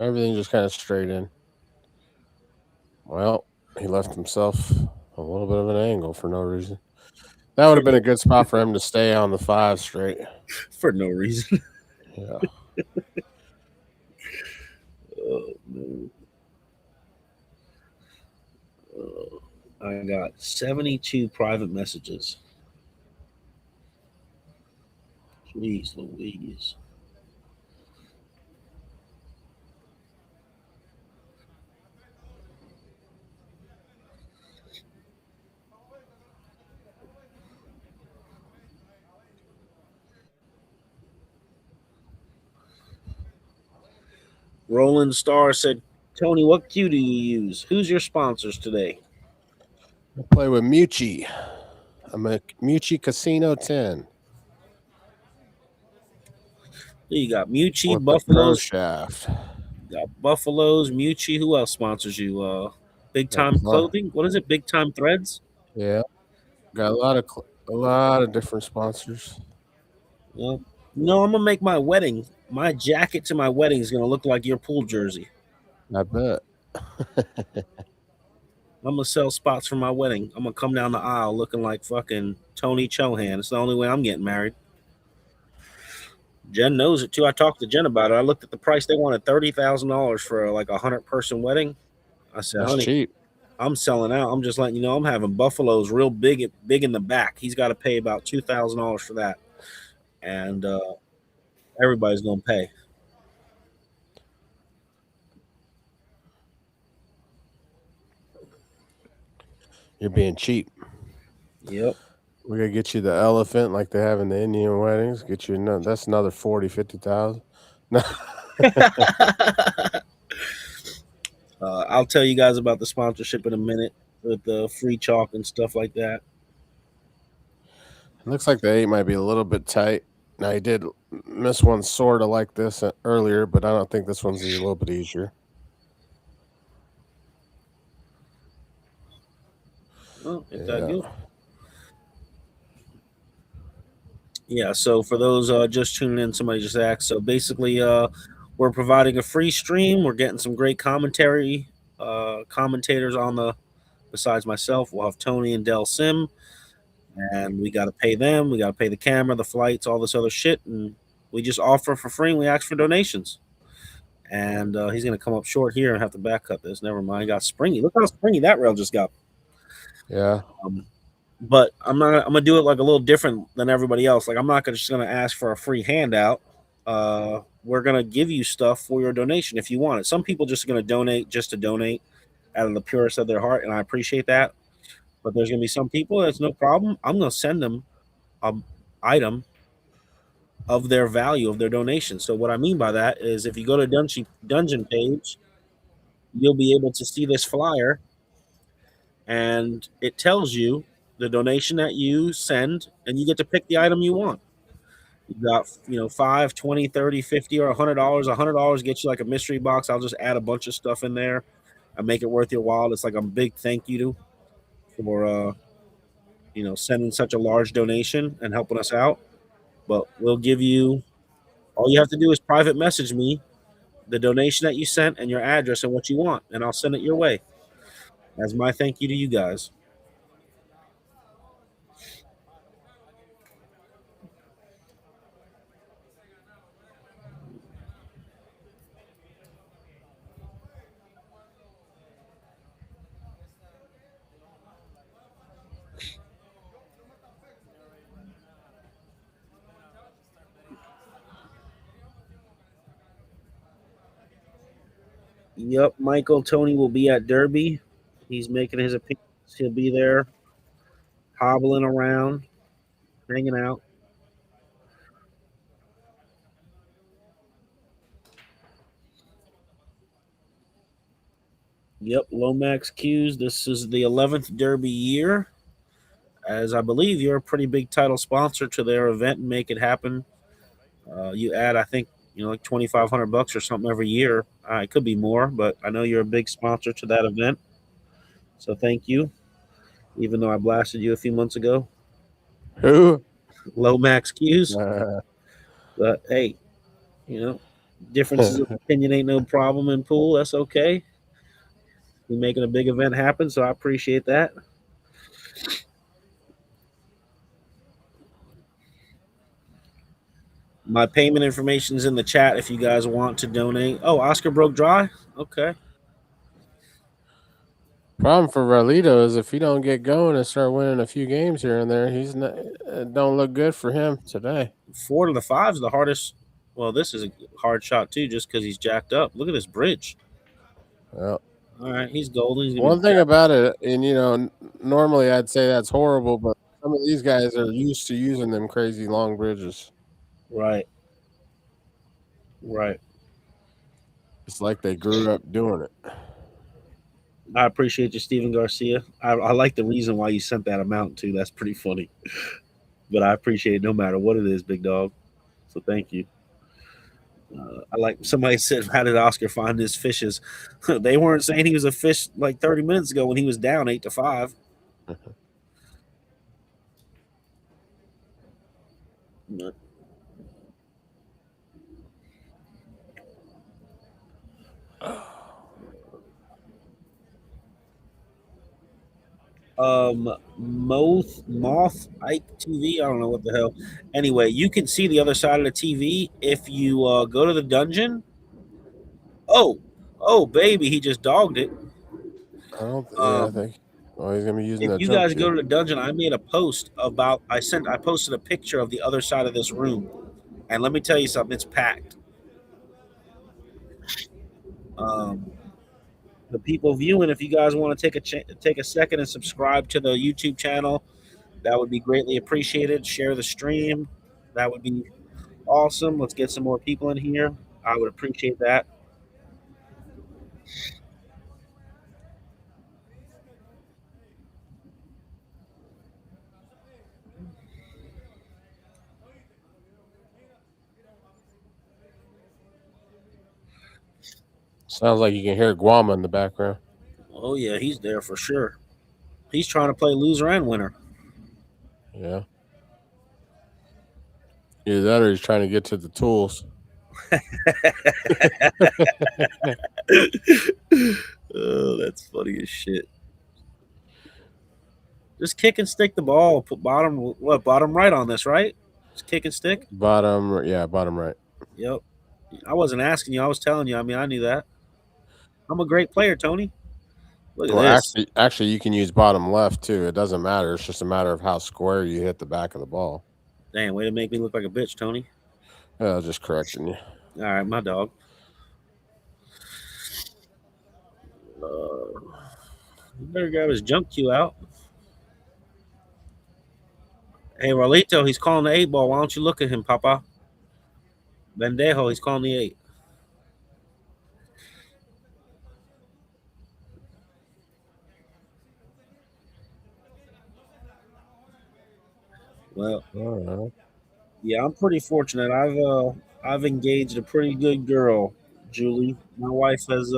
Everything just kind of straight in. Well, he left himself a little bit of an angle for no reason. That would have been a good spot for him to stay on the 5 straight. For no reason. Yeah. Oh, no. I got 72 private messages. Jeez Louise. Roland Star said, Tony, what cue do you use? Who's your sponsors today? I play with Mucci. I'm a Mucci Casino 10. You got Mucci, with Buffaloes. Shaft. You got Buffaloes, Mucci. Who else sponsors you? Big Got Time a lot. Clothing. What is it? Big Time Threads. Yeah, got a lot of different sponsors. Well, no, I'm gonna make my wedding. My jacket to my wedding is gonna look like your pool jersey. I bet. I'm gonna sell spots for my wedding. I'm gonna come down the aisle looking like fucking Tony Chohan. It's the only way I'm getting married. Jen knows it too. I talked to Jen about it. I looked at the price. They wanted $30,000 for like a 100-person wedding. I said, That's honey, cheap. I'm selling out. I'm just letting you know I'm having buffaloes real big in the back. He's got to pay about $2,000 for that, and everybody's gonna pay. You're being cheap. Yep. We're gonna get you the elephant like they have in the Indian weddings. Get you another. That's another 40,000-50,000. No. I'll tell you guys about the sponsorship in a minute with the free chalk and stuff like that. It looks like the 8 might be a little bit tight. Now he did miss one sort of like this earlier, but I don't think this one's a little bit easier. Oh, ain't that good? Yeah, so for those just tuning in, somebody just asked. So basically, we're providing a free stream. We're getting some great commentators on the. Besides myself, we'll have Tony and Del Sim, and we got to pay them. We got to pay the camera, the flights, all this other shit, and we just offer for free. And we ask for donations. And he's gonna come up short here and have to back cut this. Never mind. Got springy. Look how springy that rail just got. Yeah. But I'm gonna do it like a little different than everybody else. Like I'm not just gonna ask for a free handout. We're gonna give you stuff for your donation if you want it. Some people just are gonna donate just to donate out of the purest of their heart, and I appreciate that. But there's gonna be some people that's no problem. I'm gonna send them an item of their value of their donation. So what I mean by that is if you go to Dungeon page, you'll be able to see this flyer, and it tells you the donation that you send, and you get to pick the item you want. You got, $5, $20, $30, $50, or $100. $100 gets you like a mystery box. I'll just add a bunch of stuff in there and make it worth your while. It's like a big thank you for sending such a large donation and helping us out. But we'll give you, all you have to do is private message me the donation that you sent and your address and what you want, and I'll send it your way as my thank you to you guys. Yep, Michael Tony will be at Derby. He's making his appearance. He'll be there, hobbling around, hanging out. Yep, Lomax Q's. This is the 11th Derby year, as I believe you're a pretty big title sponsor to their event and make it happen. You add, I think, like $2,500 or something every year. It could be more, but I know you're a big sponsor to that event. So thank you, even though I blasted you a few months ago. Who? Lomax Q's. But hey, differences of opinion ain't no problem in pool. That's okay. We're making a big event happen, so I appreciate that. My payment information is in the chat if you guys want to donate. Oh, Oscar broke dry? Okay. Problem for RAULITO is if he don't get going and start winning a few games here and there, he's not. It don't look good for him today. 4 to the 5 is the hardest. Well, this is a hard shot too, just because he's jacked up. Look at this bridge. Well, all right, he's golden. One thing about it, and normally I'd say that's horrible, but some of these guys are used to using them crazy long bridges. Right. It's like they grew up doing it. I appreciate you, Steven Garcia. I like the reason why you sent that amount too. That's pretty funny. But I appreciate it no matter what it is, big dog. So thank you. I like somebody said, "How did Oscar find his fishes?" They weren't saying he was a fish like 30 minutes ago when he was down 8-5. But, moth Ike TV. I don't know what the hell. Anyway, you can see the other side of the TV if you go to the dungeon. Oh, baby, he just dogged it. I don't. Yeah, I think. Oh, he's gonna be using If that you jump guys go kick. to the dungeon, I made a post about. I posted a picture of the other side of this room, and let me tell you something. It's packed. The people viewing, if you guys want to take a second and subscribe to the YouTube channel, that would be greatly appreciated. Share the stream. That would be awesome. Let's get some more people in here. I would appreciate that. Sounds like you can hear Guama in the background. Oh yeah, he's there for sure. He's trying to play loser and winner. Yeah. Either that or he's trying to get to the tools. Oh, that's funny as shit. Just kick and stick the ball. Put bottom right on this, right? Just kick and stick. Bottom right. Yep. I wasn't asking you. I was telling you. I mean, I knew that. I'm a great player, Tony. Look at this. Actually, you can use bottom left too. It doesn't matter. It's just a matter of how square you hit the back of the ball. Damn, way to make me look like a bitch, Tony. I was just correcting you. All right, my dog. You better grab his jump cue out. Hey, RAULITO, he's calling the 8 ball. Why don't you look at him, Papa? Bendejo, he's calling the 8. Well, yeah, I'm pretty fortunate. I've engaged a pretty good girl, Julie. My wife has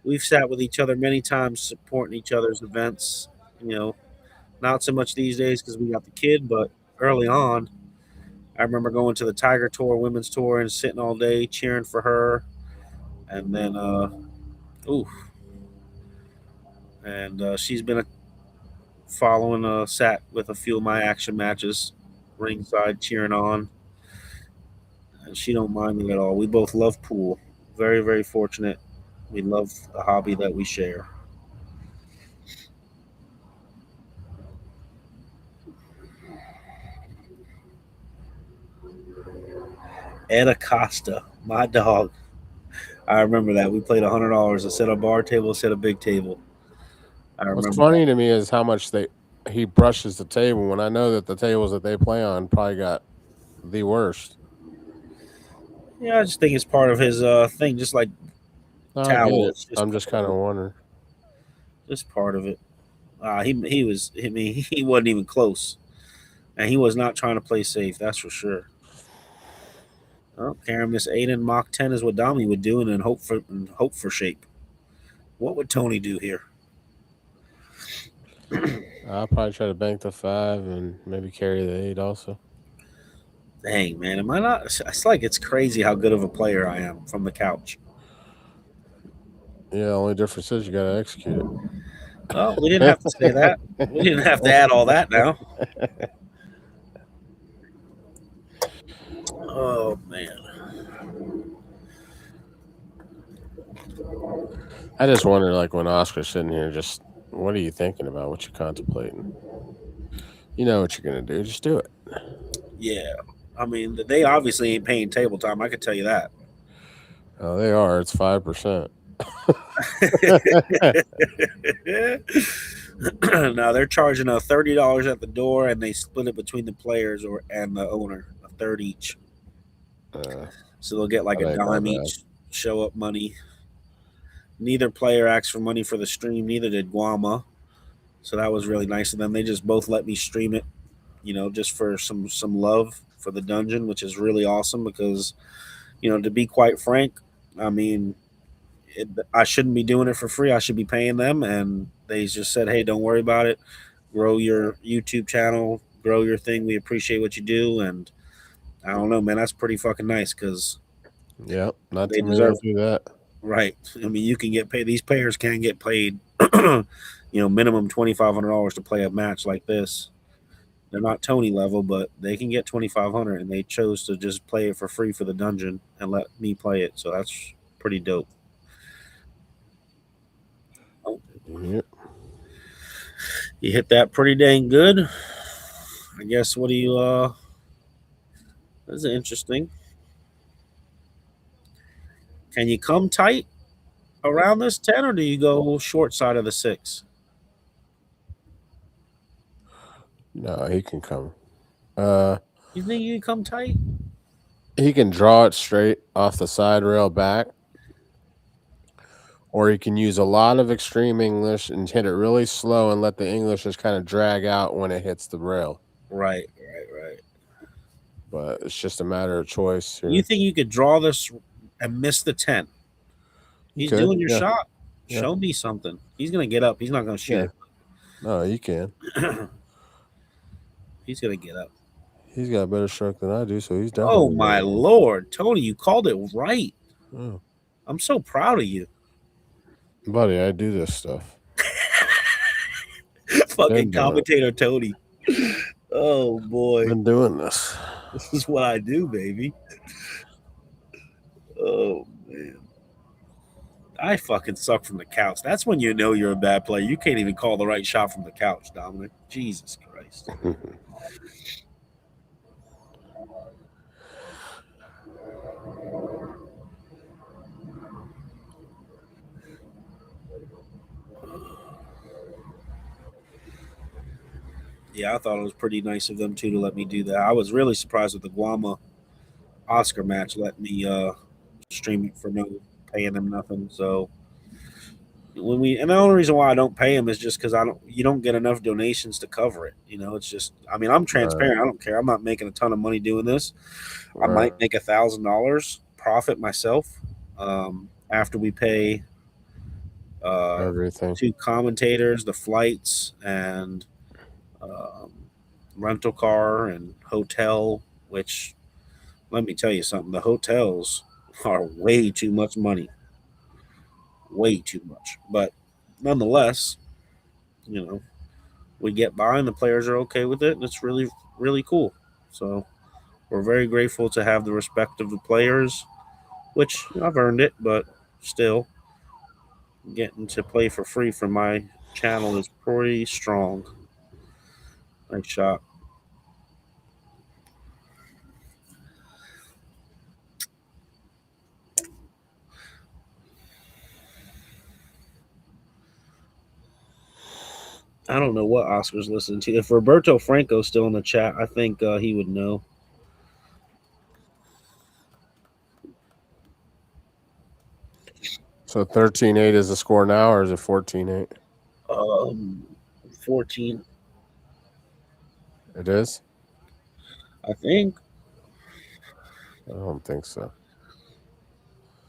we've sat with each other many times, supporting each other's events. You know, not so much these days because we got the kid, but early on, I remember going to the Tiger Tour, Women's Tour, and sitting all day cheering for her. And then, she's been following, sat with a few of my action matches, ringside cheering on. And she don't mind me at all. We both love pool. Very, very fortunate. We love the hobby that we share. Ed Acosta, my dog. I remember that. We played $100. A set of bar table, a set of big table. I remember. What's funny to me is how much he brushes the table when I know that the tables that they play on probably got the worst. Yeah, I just think it's part of his thing, just like towels. I'm just kind of wondering. Just part of it. He wasn't even close, and he was not trying to play safe. That's for sure. Oh, Karen, Miss 8 and Mach 10 is what Dami would do, and hope for shape. What would Tony do here? I'll probably try to bank the 5 and maybe carry the 8 also. Dang, man, am I not? It's like it's crazy how good of a player I am from the couch. Yeah, the only difference is you got to execute it. Oh, we didn't have to say that. We didn't have to add all that now. Oh, man. I just wonder, like, when Oscar's sitting here, just what are you thinking about? What you contemplating? You know what you're going to do. Just do it. Yeah. I mean, they obviously ain't paying table time. I can tell you that. Oh, they are. It's 5%. Now they're charging $30 at the door, and they split it between the players and the owner, a third each. So they'll get like a dime each show up money. Neither player asked for money for the stream, neither did Guama. So that was really nice of them. They just both let me stream it, just for some love for the dungeon, which is really awesome because, to be quite frank, I mean, I shouldn't be doing it for free. I should be paying them, and they just said, "Hey, don't worry about it. Grow your YouTube channel, grow your thing. We appreciate what you do." And I don't know, man. That's pretty fucking nice because Yeah, not they too many deserve do that. right. I mean, you can get paid. These players can get paid, minimum $2,500 to play a match like this. They're not Tony level, but they can get 2,500, and they chose to just play it for free for the dungeon and let me play it. So that's pretty dope. Yep. You hit that pretty dang good. I guess. What do you? That's interesting. Can you come tight around this 10, or do you go short side of the 6? No, he can come. You think you can come tight? He can draw it straight off the side rail back, or he can use a lot of extreme English and hit it really slow and let the English just kind of drag out when it hits the rail. Right. But it's just a matter of choice. You think you could draw this and miss the 10? He's doing your shot. Yeah. Show me something. He's gonna get up. He's not gonna shoot. No, you can. He's gonna get up. He's got a better stroke than I do, so he's done. Oh my lord, Tony, you called it right. Oh. I'm so proud of you, buddy. I do this stuff. Fucking commentator Tony. Oh boy, been doing this. This is what I do, baby. Oh man, I fucking suck from the couch. That's when you know you're a bad player. You can't even call the right shot from the couch, Dominic. Jesus Christ. Yeah, I thought it was pretty nice of them too to let me do that. I was really surprised with the Guama Oscar match. Let me stream it for no paying them nothing. So and the only reason why I don't pay them is just because you don't get enough donations to cover it. It's just, I mean, I'm transparent. I don't care. I'm not making a ton of money doing this. I might make $1,000 profit myself after we pay everything, 2 commentators, the flights, and rental car and hotel, which, let me tell you something, the hotels are way too much money. Way too much. But nonetheless, we get by and the players are okay with it, and it's really, really cool. So we're very grateful to have the respect of the players, which I've earned it, but still getting to play for free from my channel is pretty strong. Nice shot. I don't know what Oscar's listening to. If Roberto Franco's still in the chat, I think he would know. So 13-8 is the score now, or is it 14-8? 14. It is? I think. I don't think so.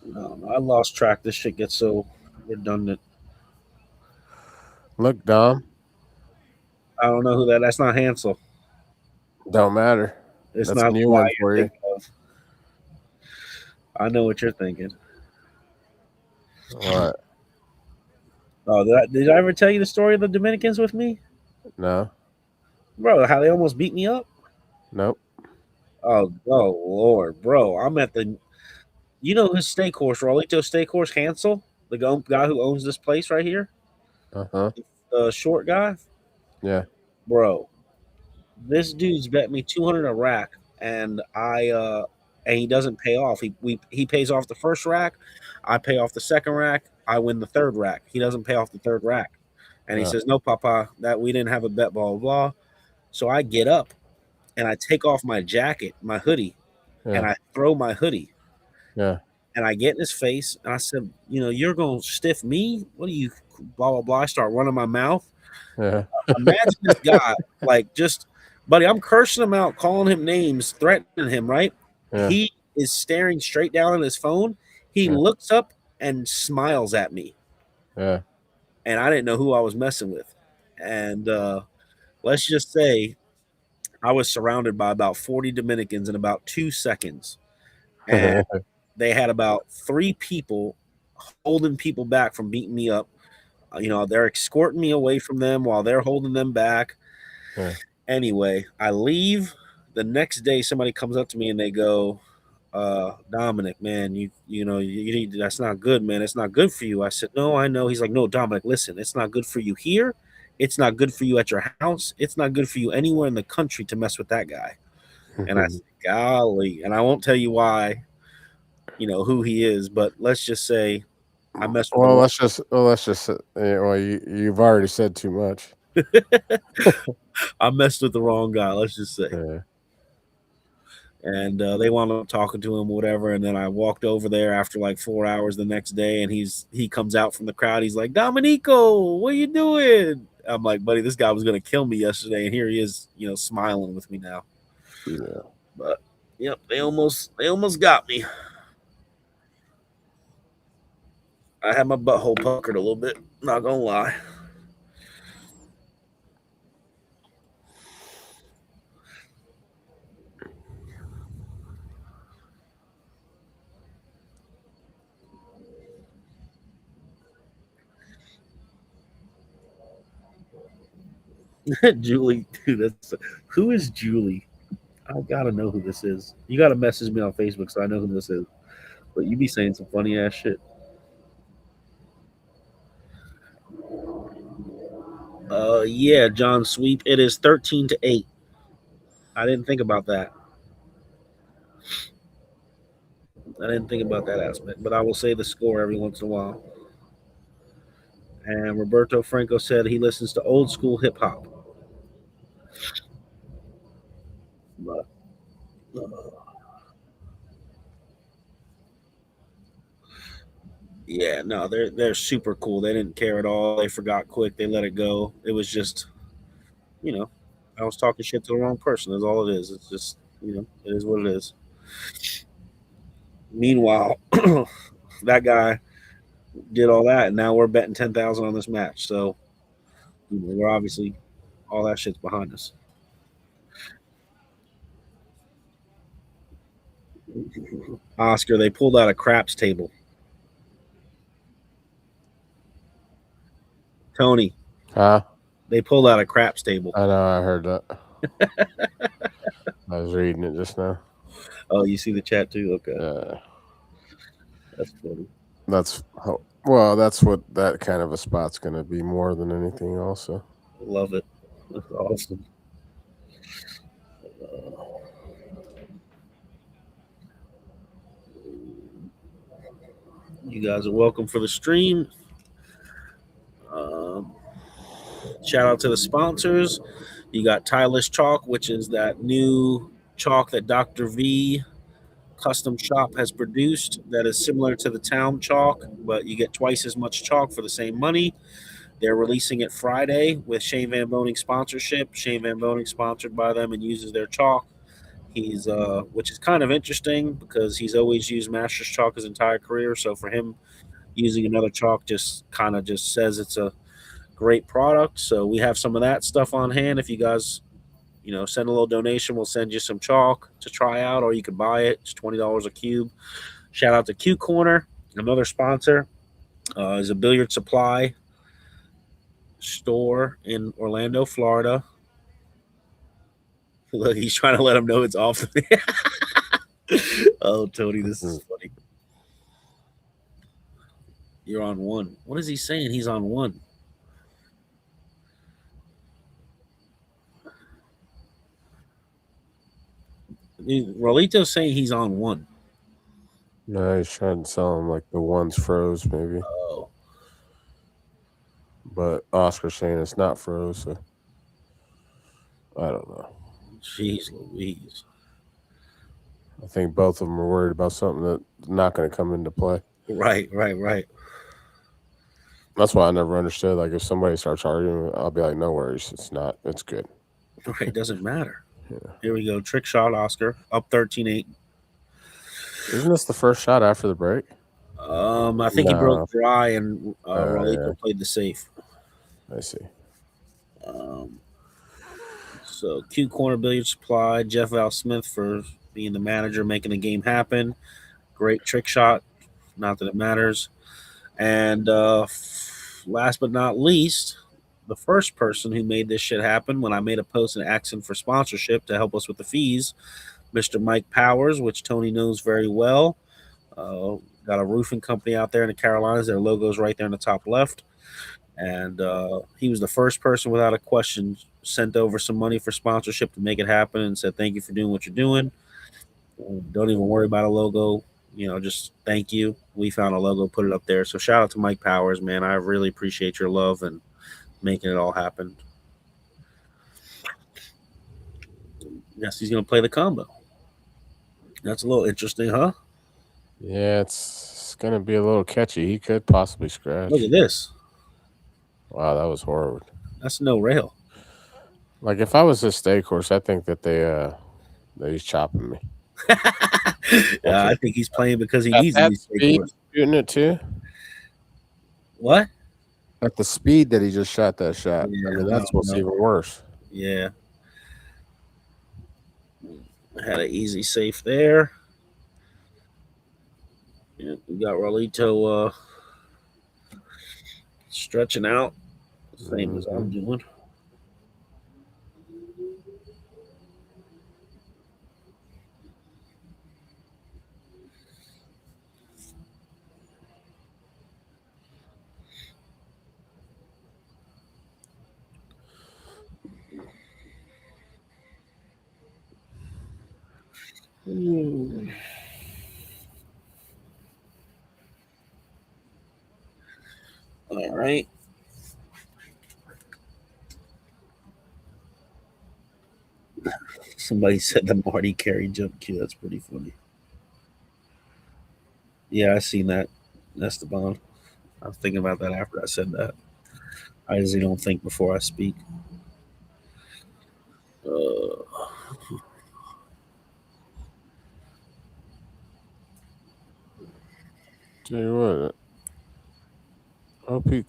No, I lost track. This shit gets so redundant. Look, Dom. I don't know who that. That's not Hansel. Don't matter. It's That's not a new one for you. I know what you're thinking. All right. Oh, did I ever tell you the story of the Dominicans with me? No. Bro, how they almost beat me up? Nope. Oh Lord, bro. I'm at the, his steak horse, RAULITO steak horse, Hansel, the guy who owns this place right here. Uh-huh. The short guy. Yeah. Bro, this dude's bet me 200 a rack, and he doesn't pay off. He pays off the first rack, I pay off the second rack, I win the third rack. He doesn't pay off the third rack. And he says, "No, Papa, that we didn't have a bet, blah, blah, blah." So I get up and I take off my jacket, my hoodie, and I throw my hoodie. Yeah. And I get in his face and I said, "You're going to stiff me? What do you, blah, blah, blah." I start running my mouth. Yeah. Imagine this guy, buddy, I'm cursing him out, calling him names, threatening him, right? Yeah. He is staring straight down at his phone. He looks up and smiles at me. Yeah. And I didn't know who I was messing with. And let's just say I was surrounded by about 40 Dominicans in about 2 seconds. And they had about 3 people holding people back from beating me up. They're escorting me away from them while they're holding them back. Yeah. Anyway, I leave. The next day, somebody comes up to me and they go, Dominic, man, you need, that's not good, man. It's not good for you. I said, no, I know. He's like, no, Dominic, listen, it's not good for you here. It's not good for you at your house. It's not good for you anywhere in the country to mess with that guy. And I said, golly, and I won't tell you why, who he is, but let's just say I messed with Well, let's just you've already said too much. I messed with the wrong guy, let's just say. Yeah. And they wound up talking to him, whatever. And then I walked over there after like 4 hours the next day, and he comes out from the crowd. He's like, Dominico, what are you doing? I'm like, buddy, this guy was gonna kill me yesterday, and here he is, smiling with me now. Yeah. But yep, they almost got me. I had my butthole puckered a little bit, not gonna lie. Julie, dude, who is Julie? I gotta know who this is. You gotta message me on Facebook so I know who this is. But you be saying some funny ass shit. Yeah, John Sweep. It is 13-8. I didn't think about that. I didn't think about that aspect, but I will say the score every once in a while. And Roberto Franco said he listens to old school hip hop. But yeah, no, they're super cool. They didn't care at all. They forgot quick. They let it go. It was just, I was talking shit to the wrong person. That's all it is. It's just, it is what it is. Meanwhile, that guy did all that, and now we're betting 10,000 on this match. So we're obviously all that shit's behind us. Oscar, they pulled out a craps table. Tony. Huh? They pulled out a craps table. I know, I heard that. I was reading it just now. Oh, you see the chat too? Okay. That's funny. That's what that kind of a spot's going to be more than anything also. Love it. That's awesome. You guys are welcome for the stream. Shout out to the sponsors. You got Tylish Chalk, which is that new chalk that Dr. V Custom Shop has produced that is similar to the Town Chalk, but you get twice as much chalk for the same money. They're releasing it Friday with Shane Van Boning sponsorship. Shane Van Boning sponsored by them and uses their chalk. He's which is kind of interesting because he's always used Masters chalk his entire career. So for him using another chalk just says it's a great product. So we have some of that stuff on hand. If you guys, send a little donation, we'll send you some chalk to try out, or you can buy it. It's $20 a cube. Shout out to Q Corner, another sponsor. Is a billiard supply store in Orlando, Florida. Look, he's trying to let him know it's off. Oh, Tony, this is funny. You're on one. What is he saying? He's on one. Raulito's saying he's on one. No, he's trying to tell him like the one's froze, maybe. Oh. But Oscar's saying it's not froze, so I don't know. Jeez Louise. I think both of them are worried about something that's not going to come into play. Right. That's why I never understood. Like, if somebody starts arguing, I'll be like, no worries. It's not. It's good. Right, doesn't matter. Yeah. Here we go. Trick shot, Oscar. Up 13-8. Isn't this the first shot after the break? I think he No. broke dry and Raulito Yeah. played the safe. I see. So Q Corner Billiard Supply, Jeff Val Smith for being the manager, making the game happen. Great trick shot. Not that it matters. And last but not least, the first person who made this shit happen when I made a post and asking for sponsorship to help us with the fees, Mr. Mike Powers, which Tony knows very well. Got a roofing company out there in the Carolinas. Their logo's right there in the top left. And he was the first person without a question sent over some money for sponsorship to make it happen and said, thank you for doing what you're doing. Don't even worry about a logo. Just thank you. We found a logo, put it up there. So shout out to Mike Powers, man. I really appreciate your love and making it all happen. Yes, he's going to play the combo. That's a little interesting, huh? Yeah, it's going to be a little catchy. He could possibly scratch. Look at this. Wow, that was horrible. That's no rail. Like, if I was a stake horse, I think that that he's chopping me. I think he's playing because he needs these stake horse. Shooting it too? What? At the speed that he just shot that shot. Yeah, I mean, that's what's even worse. Yeah. Had an easy safe there. Yeah, we got Raulito stretching out, same as I'm doing. All right. Somebody said the Marty Carey jump cue. That's pretty funny. Yeah, I seen that. That's the bond. I was thinking about that after I said that. I usually don't think before I speak. Tell you what, hope he.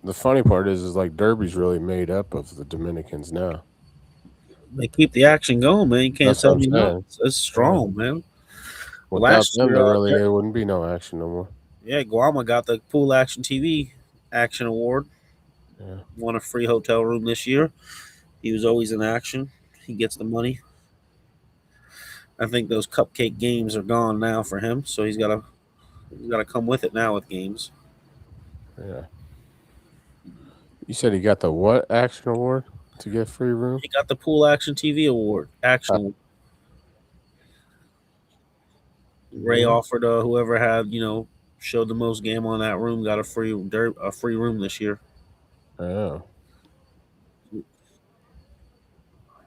The funny part is like Derby's really made up of the Dominicans now. They keep the action going, man. You can't tell me no. It's strong, man. Without them, there wouldn't be no action no more. Yeah, Guama got the Pool Action TV Action Award. Yeah. Won a free hotel room this year. He was always in action. He gets the money. I think those cupcake games are gone now for him, so he's got to come with it now with games. Yeah. You said he got the what action award to get free room? He got the Pool Action TV Award. Action. Ray offered whoever had showed the most game on that room got a free room this year. Oh.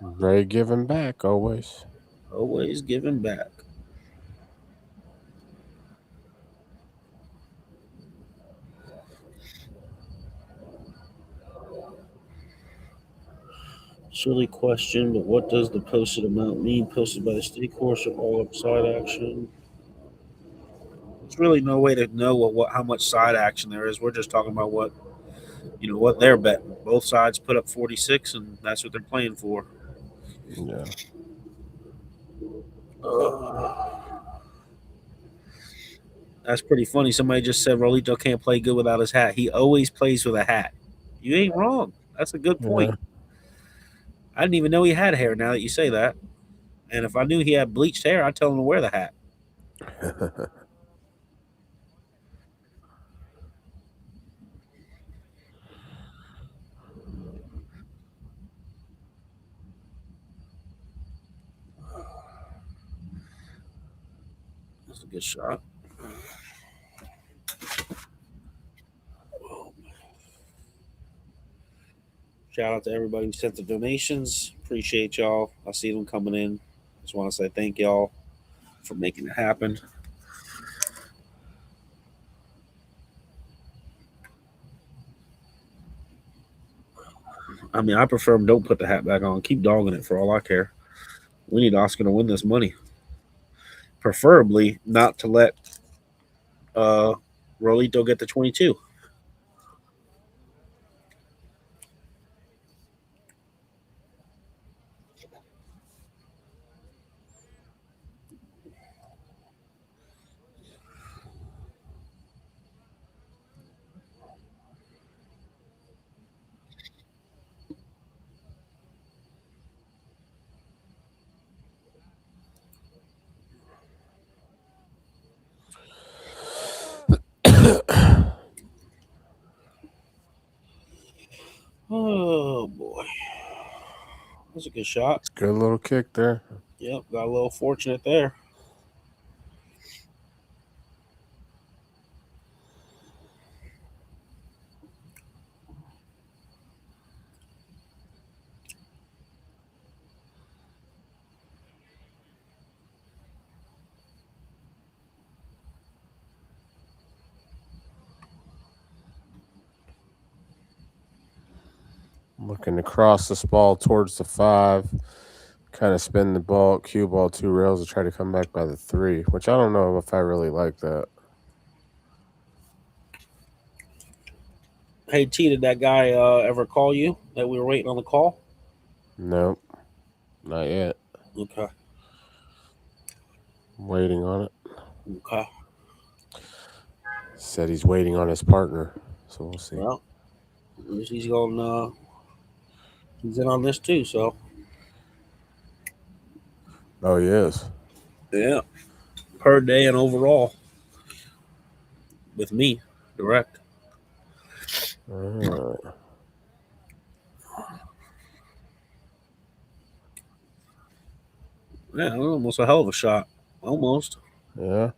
Ray giving back always. Always giving back. Silly question, but what does the posted amount mean? Posted by the stake horse or all up side action? There's really no way to know how much side action there is. We're just talking about what they're betting. Both sides put up 46, and that's what they're playing for. Yeah. That's pretty funny. Somebody just said Raulito can't play good without his hat. He always plays with a hat. You ain't wrong. That's a good point. Yeah. I didn't even know he had hair now that you say that. And if I knew he had bleached hair, I'd tell him to wear the hat. That's a good shot. Shout out to everybody who sent the donations. Appreciate y'all. I see them coming in. Just want to say thank y'all for making it happen. I mean, I prefer him don't put the hat back on. Keep dogging it for all I care. We need Oscar to win this money. Preferably not to let RAULITO get the 22. Oh, boy. That's a good shot. Good little kick there. Yep, got a little fortunate there. Looking to cross this ball towards the 5. Kind of spin the ball, cue ball 2 rails to try to come back by the 3, which I don't know if I really like that. Hey, T, did that guy ever call you that we were waiting on the call? Nope, not yet. Okay. Waiting on it. Okay. Said he's waiting on his partner, so we'll see. Well, he's going. He's in on this too. So. Oh, he is. Yeah. Per day and overall. With me, direct. All right. Yeah, almost a hell of a shot. Almost. Yeah.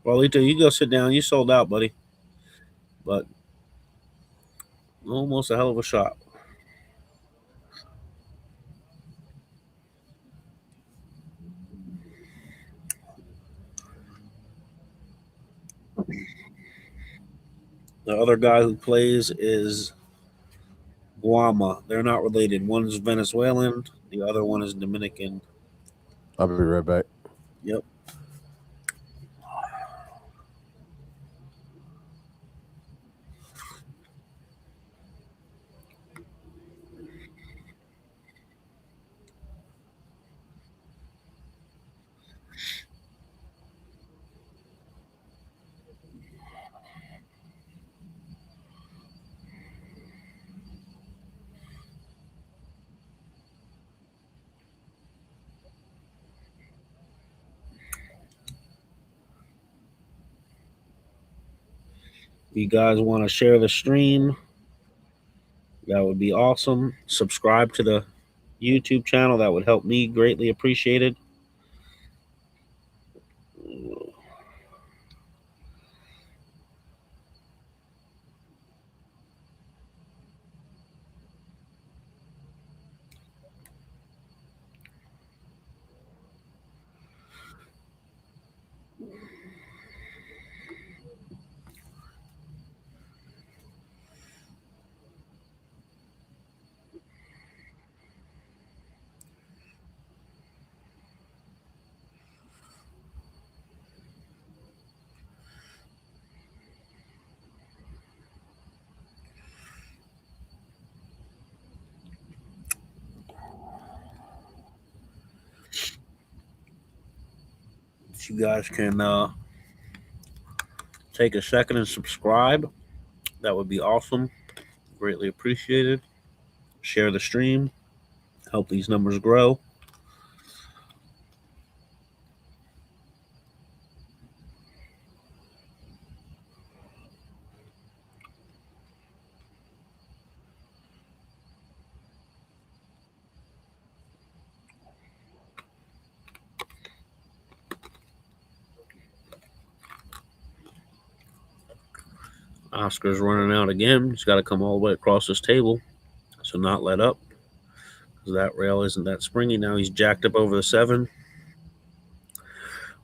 RAULITO, you go sit down. You sold out, buddy. But almost a hell of a shot. The other guy who plays is Guama. They're not related. One's Venezuelan. The other one is Dominican. I'll be right back. Yep. If you guys want to share the stream, that would be awesome. Subscribe to the YouTube channel. That would help me greatly appreciated. If you guys can take a second and subscribe, that would be awesome. Greatly appreciated. Share the stream. Help these numbers grow. Oscar's running out again. He's got to come all the way across this table. So not let up. Because that rail isn't that springy. Now he's jacked up over the 7.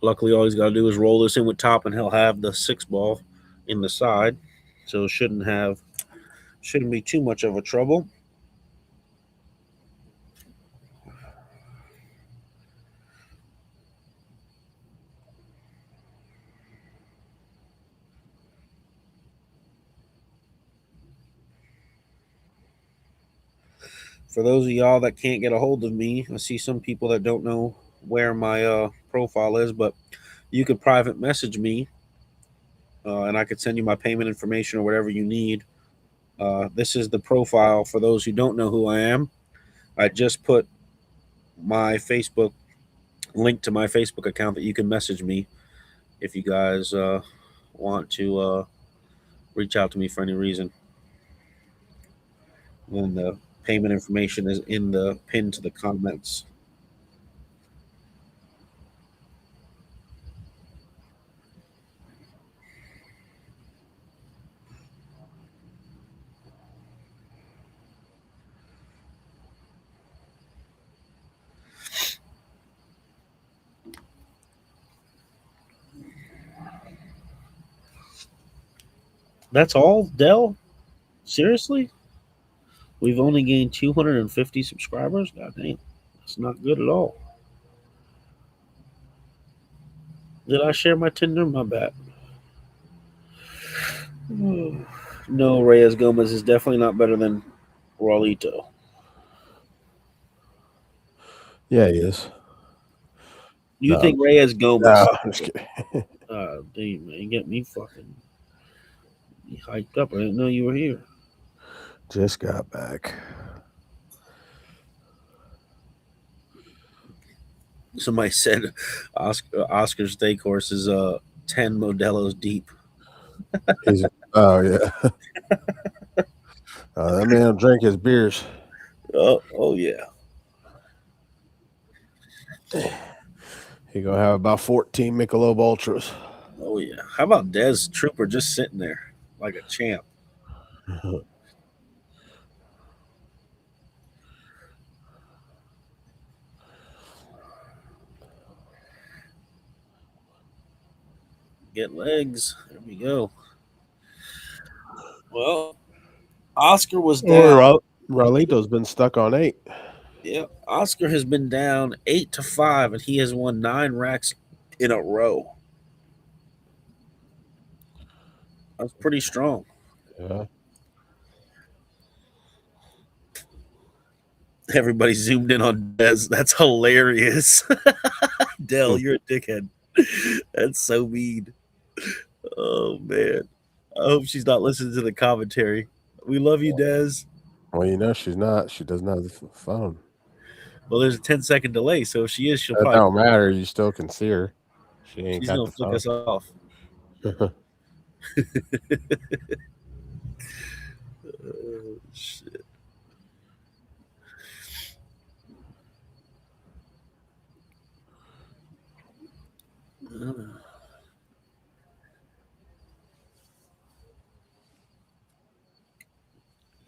Luckily, all he's got to do is roll this in with top, and he'll have the 6 ball in the side. So shouldn't be too much of a trouble. For those of y'all that can't get a hold of me, I see some people that don't know where my profile is, but you could private message me, and I could send you my payment information or whatever you need. This is the profile for those who don't know who I am. I just put my Facebook link to my Facebook account that you can message me if you guys want to reach out to me for any reason. And the payment information is in the pin to the comments. That's all, Dell? Seriously? We've only gained 250 subscribers? God damn. That's not good at all. Did I share my Tinder? My bad. No, Reyes Gomez is definitely not better than Raulito. Yeah, he is. You No. think Reyes Gomez? No, I'm just kidding. Damn, man, you get me fucking hyped up. I didn't know you were here. Just got back. Somebody said Oscar's steak horse is 10 Modelo's deep. Oh yeah. That man will drink his beers. Oh yeah. He gonna have about 14 Michelob Ultras. Oh yeah. How about Des Trooper just sitting there like a champ? Get legs. There we go. Well, Oscar was down. Raulito's been stuck on 8. Yeah, Oscar has been down 8-5, and he has won 9 racks in a row. That's pretty strong. Yeah. Everybody zoomed in on Des. That's hilarious. Dell, you're a dickhead. That's so mean. Oh man. I hope she's not listening to the commentary. We love you, Des. Well, you know she's not. She doesn't have the phone. Well, there's a 10-second delay, so if she is, she'll That probably. don't matter. You still can see her. She ain't She's got gonna the flick phone. us off. Shit.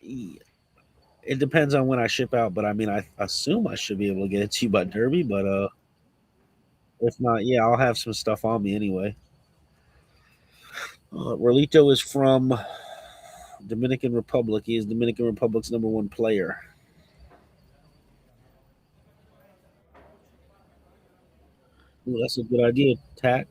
Yeah. It depends on when I ship out, but I mean, I assume I should be able to get it to you by Derby, but if not, yeah, I'll have some stuff on me anyway. Raulito is from Dominican Republic. He is Dominican Republic's #1 player. Ooh, that's a good idea, Tack.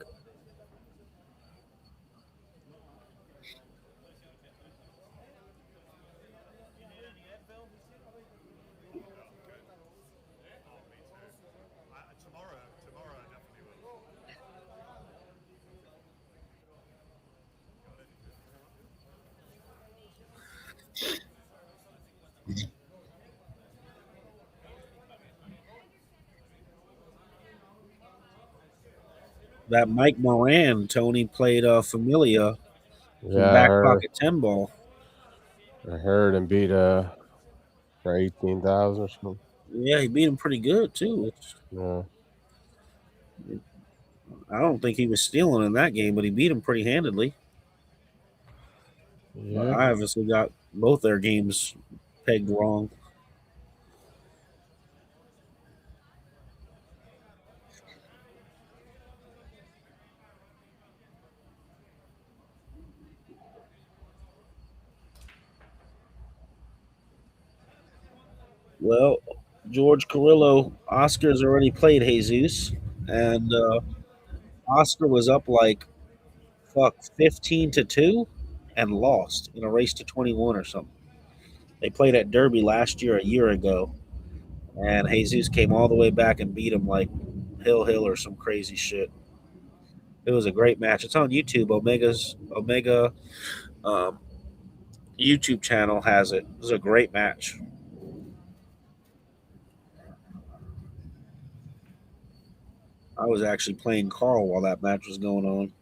That Mike Moran, Tony played Familia from Yeah, back pocket 10 ball. I heard and beat for 18,000 or something. Yeah, he beat him pretty good too. Yeah. I don't think he was stealing in that game, but he beat him pretty handedly. Yeah. I obviously got both their games pegged wrong. Well, George Carrillo, Oscar's already played Jesus, and Oscar was up like 15-2 and lost in a race to 21 or something. They played at Derby last year, a year ago, and Jesus came all the way back and beat him like hill or some crazy shit. It was a great match. It's on YouTube. Omega um, YouTube channel has it. It was a great match. I was actually playing Carl while that match was going on.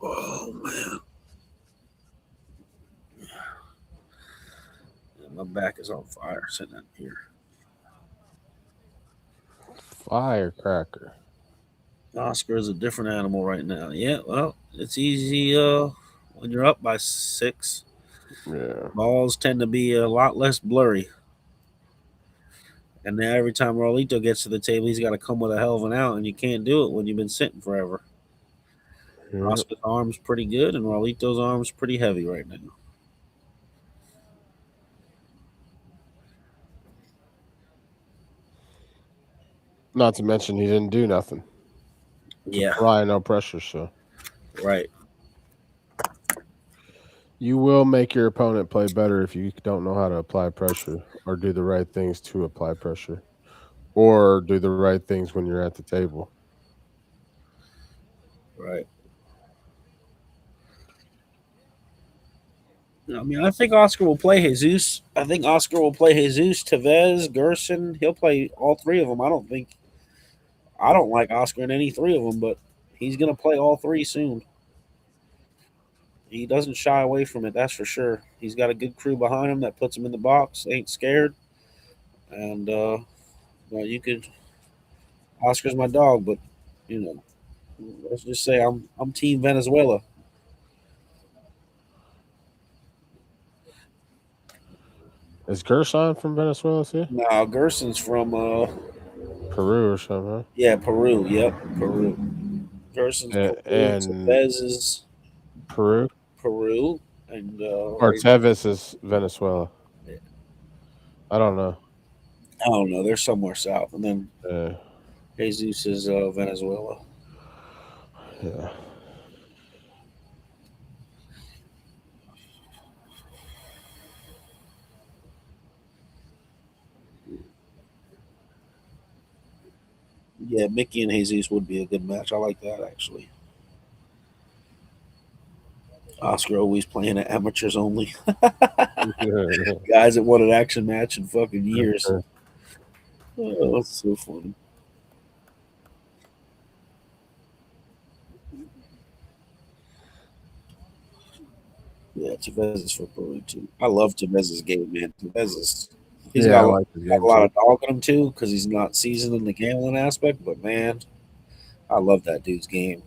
Oh man, my back is on fire sitting up here. Firecracker. Oscar is a different animal right now. Yeah, well, it's easy when you're up by 6. Yeah. Balls tend to be a lot less blurry. And now every time Raulito gets to the table, he's got to come with a hell of an out, and you can't do it when you've been sitting forever. Yeah. Oscar's arm's pretty good, and Raulito's arm's pretty heavy right now. Not to mention he didn't do nothing. Yeah, Apply no pressure, so right. you will make your opponent play better if you don't know how to apply pressure or do the right things to apply pressure or do the right things when you're at the table. Right. I mean, I think Oscar will play Jesus. I think Oscar will play Jesus, Tevez, Gerson. He'll play all 3 of them. I don't like Oscar in any 3 of them, but he's going to play all 3 soon. He doesn't shy away from it, that's for sure. He's got a good crew behind him that puts him in the box, ain't scared. And, well, you could. Oscar's my dog, but, you know, let's just say I'm Team Venezuela. Is Gerson from Venezuela too? No, Gerson's from Peru or something, huh? yeah, Peru. Yep, Peru. Gerson's Peru. And Tevez is Peru? Peru. And Or Tevez is Venezuela. Yeah. I don't know. I don't know. They're somewhere south. And then Jesus is Venezuela. Yeah. Yeah, Mickey and Jesus would be a good match. I like that, actually. Oscar always playing at amateurs only. Guys that won an action match in fucking years. Oh, that's so funny. Yeah, Tevez is for Peru too. I love Tevez's game, man. He's got a lot of dog in him too, because he's not seasoned in the gambling aspect. But man, I love that dude's game.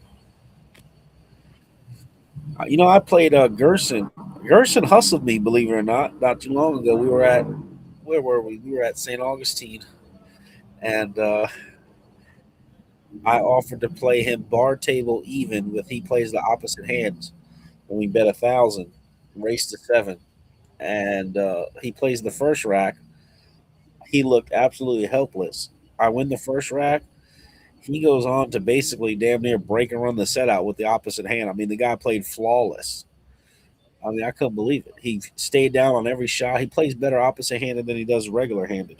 You know, I played Gerson. Gerson hustled me, believe it or not too long ago. We were at where were we? We were at St. Augustine, and I offered to play him bar table even with he plays the opposite hands, and we bet 1,000, race to 7, and he plays the first rack. He looked absolutely helpless. I win the first rack. He goes on to basically damn near break and run the set out with the opposite hand. I mean, the guy played flawless. I mean, I couldn't believe it. He stayed down on every shot. He plays better opposite handed than he does regular handed.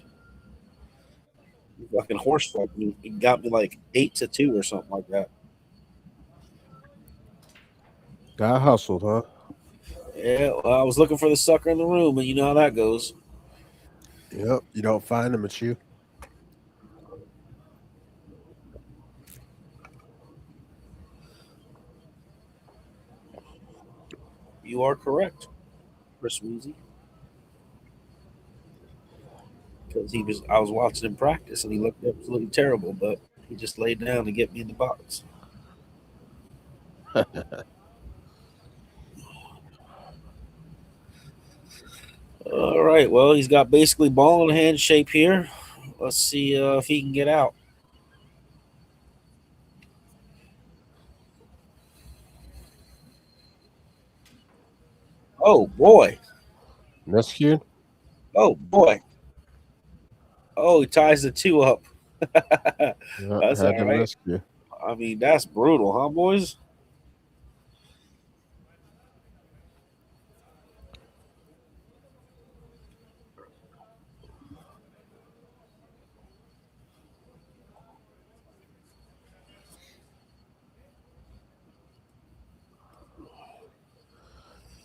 He fucking horse fucked me. He got me like 8-2 or something like that. Got hustled, huh? Yeah, well, I was looking for the sucker in the room, and you know how that goes. Yep. You don't find them, it's you. You are correct, Chris Weezy. Because I was watching him practice, and he looked absolutely terrible, but he just laid down to get me in the box. All right, well, he's got basically ball in hand shape here. Let's see if he can get out. Oh, boy. Miscued? Oh, boy. Oh, he ties the 2 up. Yeah, That's had all to right. miscue. I mean, that's brutal, huh, boys?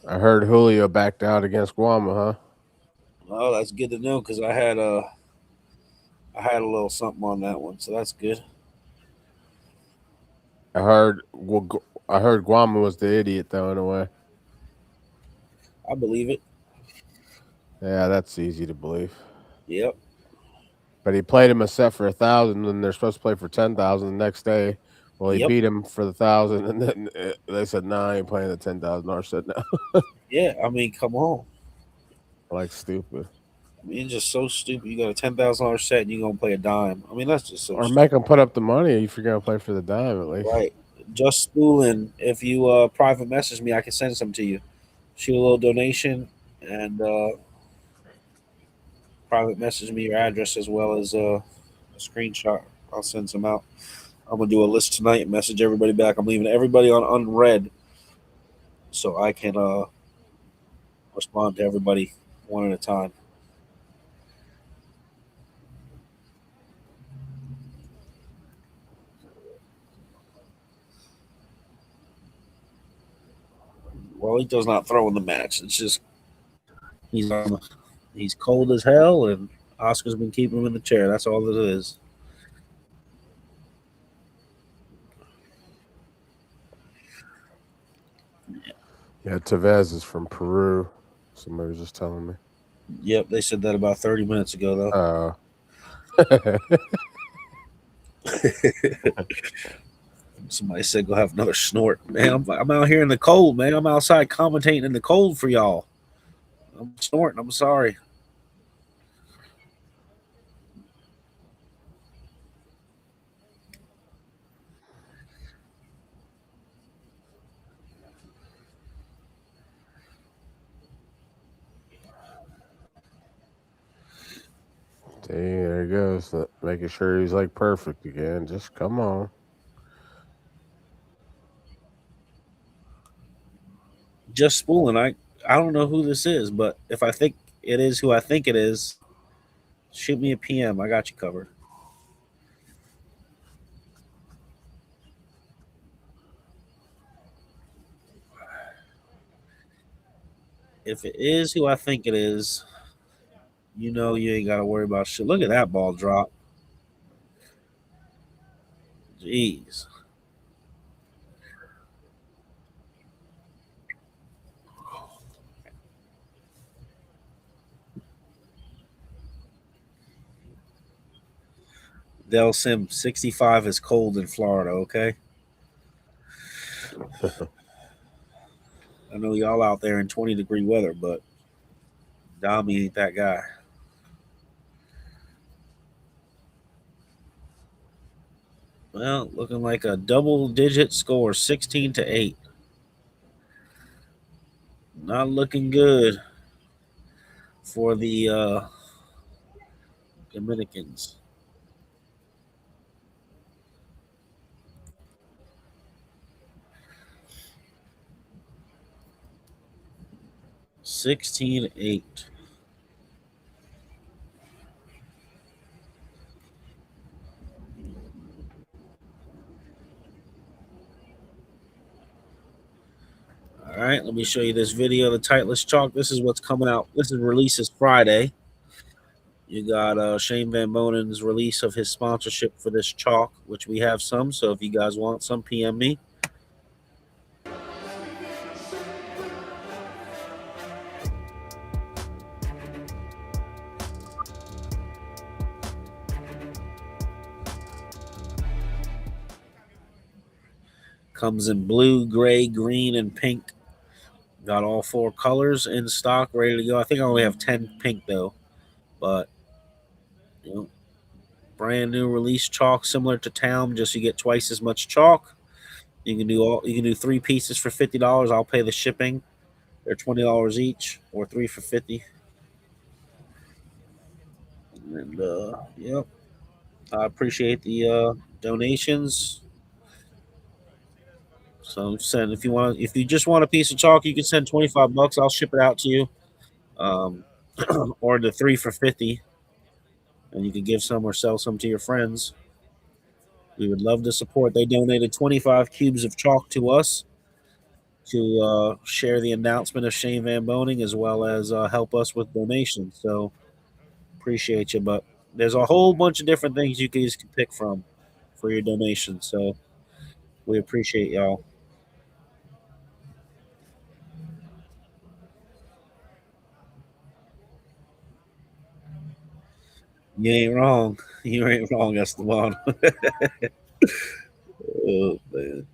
I heard Julio backed out against Guama, huh? Oh, that's good to know because I had a little something on that one, so that's good. I heard Guama was the idiot though, in a way. I believe it. Yeah, that's easy to believe. Yep. But he played him a set for 1,000, and they're supposed to play for 10,000 the next day. Well, he Yep. beat him for the 1,000, and then they said, "Nah, I ain't playing the $10,000 set now." Yeah, I mean, come on. Like stupid. I mean, it's just so stupid. You got a $10,000 set and you're gonna play a dime. I mean, that's just so Or stupid. make him put up the money if you're gonna play for the dime at least. Right. Just schooling. If you private message me, I can send some to you. Shoot a little donation and private message me your address as well as a screenshot. I'll send some out. I'm gonna do a list tonight and message everybody back. I'm leaving everybody on unread so I can respond to everybody one at a time. Well, he does not throw in the match. It's just he's cold as hell, and Oscar's been keeping him in the chair. That's all it is. Yeah, Tevez is from Peru. Somebody was just telling me. Yep, they said that about 30 minutes ago, though. Somebody said go have another snort. Man, I'm out here in the cold, man. I'm outside commentating in the cold for y'all. I'm snorting. I'm sorry. See, there he goes, making sure he's like perfect again. Just come on. Just spooling. I don't know who this is, but if I think it is who I think it is, shoot me a PM. I got you covered. If it is who I think it is, you know you ain't got to worry about shit. Look at that ball drop. Jeez. Del Sim 65 is cold in Florida, okay? I know y'all out there in 20-degree weather, but Dami ain't that guy. Well, looking like a double-digit score, 16-8. Not looking good for the Dominicans. $16-8. All right. right, let me show you this video of the Titleist chalk. This is what's coming out. This is releases Friday. You got Shane Van Bonen's release of his sponsorship for this chalk, which we have some. So if you guys want some, PM me. Comes in blue, gray, green, and pink. Got all 4 colors in stock, ready to go. I think I only have 10 pink though, but you know, brand new release chalk, similar to Town, just you get twice as much chalk. You can do 3 pieces for $50. I'll pay the shipping. They're $20 each, or 3 for $50. And yep, I appreciate the donations. So send if you just want a piece of chalk, you can send $25. I'll ship it out to you. Or the 3 for $50, and you can give some or sell some to your friends. We would love to support. They donated 25 cubes of chalk to us to share the announcement of Shane Van Boning, as well as help us with donations. So appreciate you. But there's a whole bunch of different things you guys can pick from for your donations. So we appreciate y'all. You ain't wrong. You ain't wrong, Esteban. Oh, man.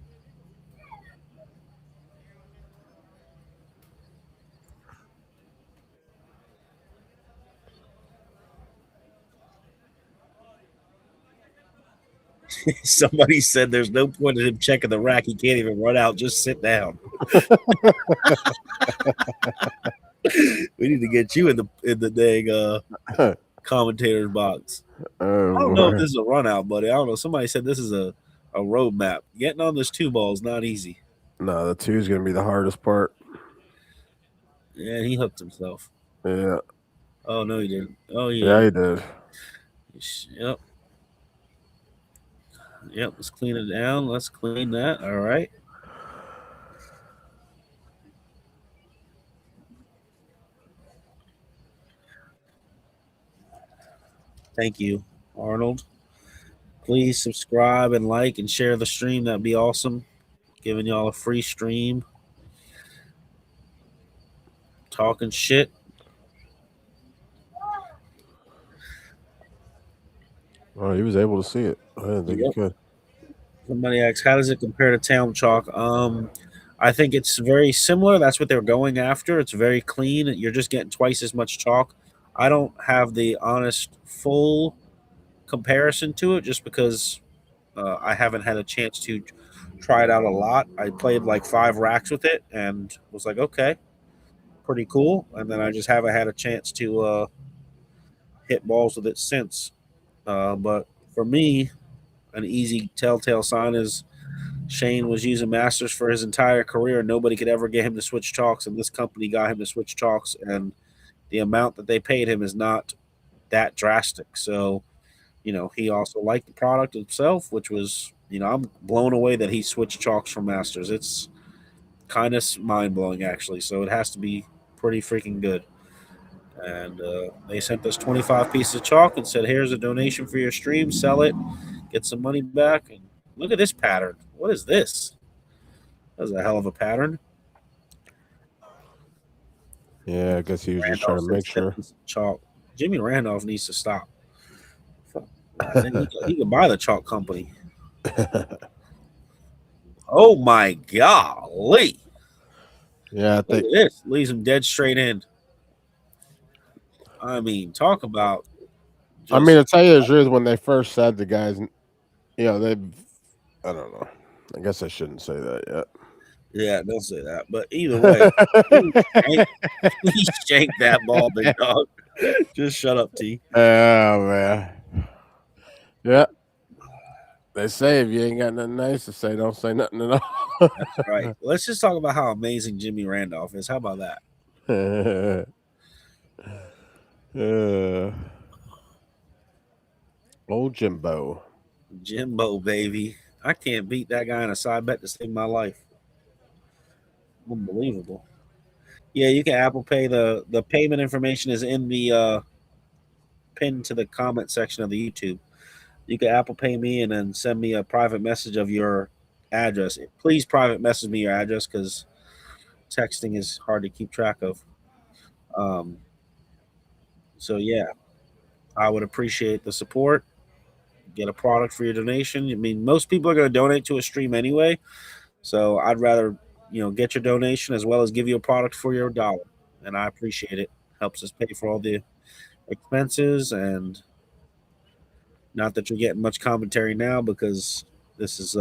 Somebody said there's no point in him checking the rack. He can't even run out. Just sit down. We need to get you in the dang commentator's box. I don't know if this is a run out, buddy. I don't know. Somebody said this is a road map. Getting on this 2 ball is not easy. No, the 2 is going to be the hardest part. Yeah, he hooked himself. Yeah. Oh, no, he didn't. Oh, yeah. Yeah, he did. Yep. Yep, let's clean it down. Let's clean that. All right. Thank you, Arnold. Please subscribe and like and share the stream. That'd be awesome. Giving y'all a free stream. Talking shit. Oh, he was able to see it. I didn't think he could. Somebody asks, how does it compare to Town Chalk? I think it's very similar. That's what they're going after. It's very clean. You're just getting twice as much chalk. I don't have the honest full comparison to it just because I haven't had a chance to try it out a lot. I played like 5 racks with it and was like, okay, pretty cool. And then I just haven't had a chance to hit balls with it since. But for me, an easy telltale sign is Shane was using Masters for his entire career. Nobody could ever get him to switch chalks, and this company got him to switch chalks, and the amount that they paid him is not that drastic. So, you know, he also liked the product itself, which was, you know, I'm blown away that he switched chalks from Masters. It's kind of mind-blowing, actually. So it has to be pretty freaking good. And they sent us 25 pieces of chalk and said, here's a donation for your stream. Sell it, get some money back. And look at this pattern. What is this? That's a hell of a pattern. Yeah, I guess he was just trying to make sure. Chalk. Jimmy Randolph needs to stop. He could buy the chalk company. Oh my golly. Yeah, I think look at this leaves him dead straight in. I mean, talk about. I mean, to tell you the truth, when they first said the guys, you know, I don't know. I guess I shouldn't say that yet. Yeah, don't say that. But either way, he shanked that ball, big dog. Just shut up, T. Oh, man. Yeah. They say if you ain't got nothing nice to say, don't say nothing at all. That's right. Let's just talk about how amazing Jimmy Randolph is. How about that? Old Jimbo. Jimbo, baby. I can't beat that guy in a side bet to save my life. Unbelievable. Yeah, you can Apple Pay. The payment information is in the pinned to the comment section of the YouTube. You can Apple Pay me and then send me a private message of your address. Please private message me your address because texting is hard to keep track of. Um, so yeah, I would appreciate the support. Get a product for your donation. I mean, most people are going to donate to a stream anyway, so I'd rather get your donation as well as give you a product for your dollar, and I appreciate it. Helps us pay for all the expenses, and not that you're getting much commentary now because this is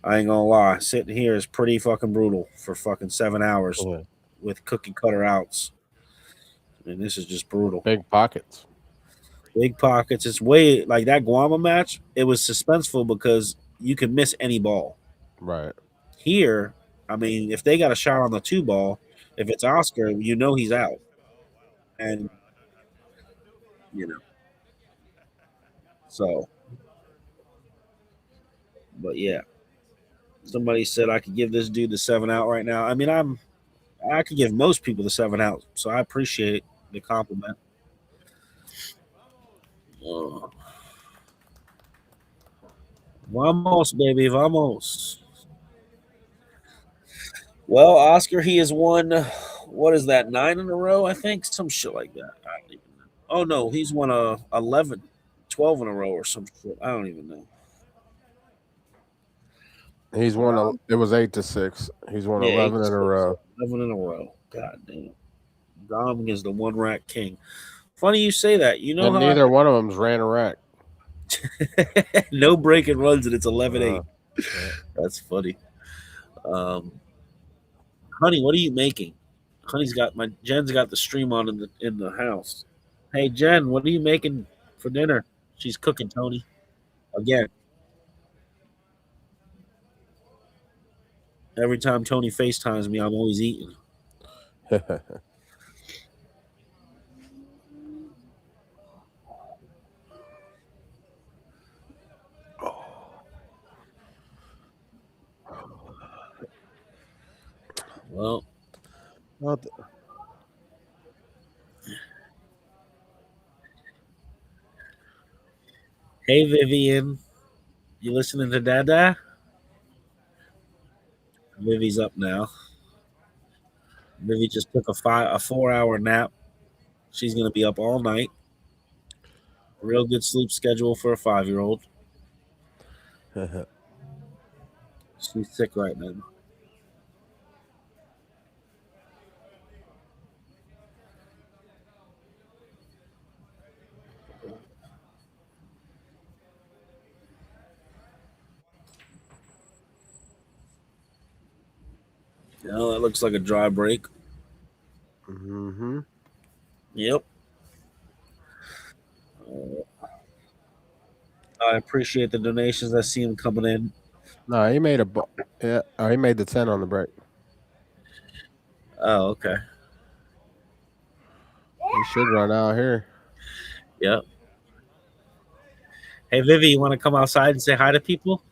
I ain't gonna lie, sitting here is pretty fucking brutal for fucking 7 hours Yeah. with cookie cutter outs. I mean, this is just brutal. Big pockets. Big pockets. It's way like that Guama match. It was suspenseful because you can miss any ball. Right. Here, I mean, if they got a shot on the 2 ball, if it's Oscar, he's out. And so, but yeah. Somebody said I could give this dude the 7 out right now. I mean, I could give most people the 7 out, so I appreciate the compliment. Vamos, baby, vamos. Well, Oscar, he has won, what is that, 9 in a row, I think? Some shit like that. I don't even know. Oh, no, he's won 11, 12 in a row or some shit. I don't even know. He's won. It was 8-6. He's won 11 in a row. 11 in a row. God damn. Dom is the one rack king. Funny you say that. You know and how neither one of them's ran a rack. no break and runs, and it's 11-8. That's funny. Honey, what are you making? Jen's got the stream on in the house. Hey Jen, what are you making for dinner? She's cooking, Tony. Again. Every time Tony FaceTimes me, I'm always eating. Well, hey Vivian, you listening to Dada? Vivi's up now. Vivi just took a 4-hour nap. She's gonna be up all night. Real good sleep schedule for a 5-year-old. She's sick right now. No, that looks like a dry break. Mm-hmm. Yep. I appreciate the donations. I see them coming in. No, he made he made the 10 on the break. Oh, okay. He should run out here. Yep. Hey, Vivi, you want to come outside and say hi to people?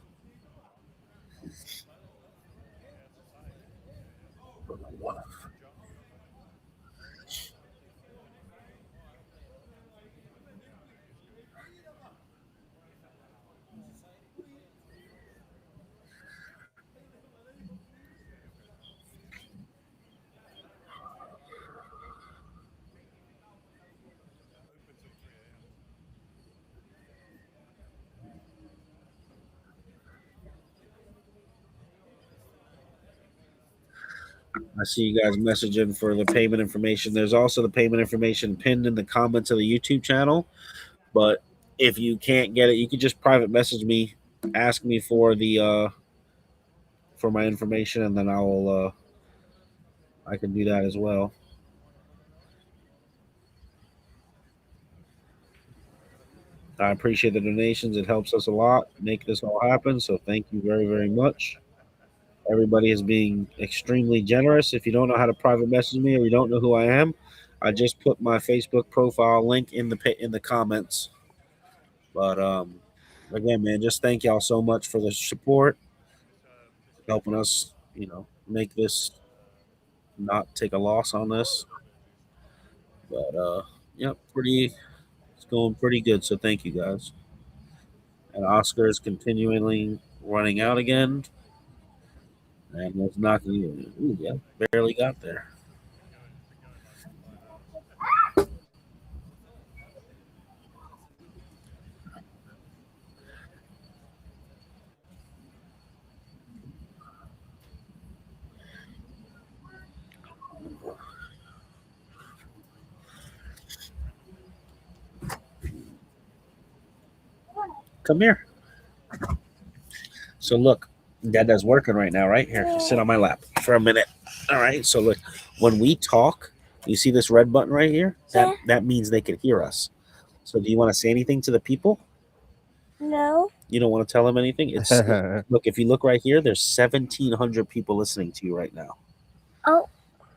I see you guys messaging for the payment information. There's also the payment information pinned in the comments of the YouTube channel. But if you can't get it, you can just private message me, ask me for the for my information, and then I can do that as well. I appreciate the donations. It helps us a lot make this all happen. So thank you very, very much. Everybody is being extremely generous. If you don't know how to private message me or you don't know who I am, I just put my Facebook profile link in the comments. But again, man, just thank y'all so much for the support, helping us, make this not take a loss on this. But yep, it's going pretty good. So thank you guys. And Oscar is continually running out again. And it's not going to. Ooh, yeah, barely got there. Come here. So look, Dada's working right now, right? Here, sit on my lap for a minute. All right. So look, when we talk, you see this red button right here? That means they can hear us. So do you want to say anything to the people? No. You don't want to tell them anything? It's look, if you look right here, there's 1,700 people listening to you right now. Oh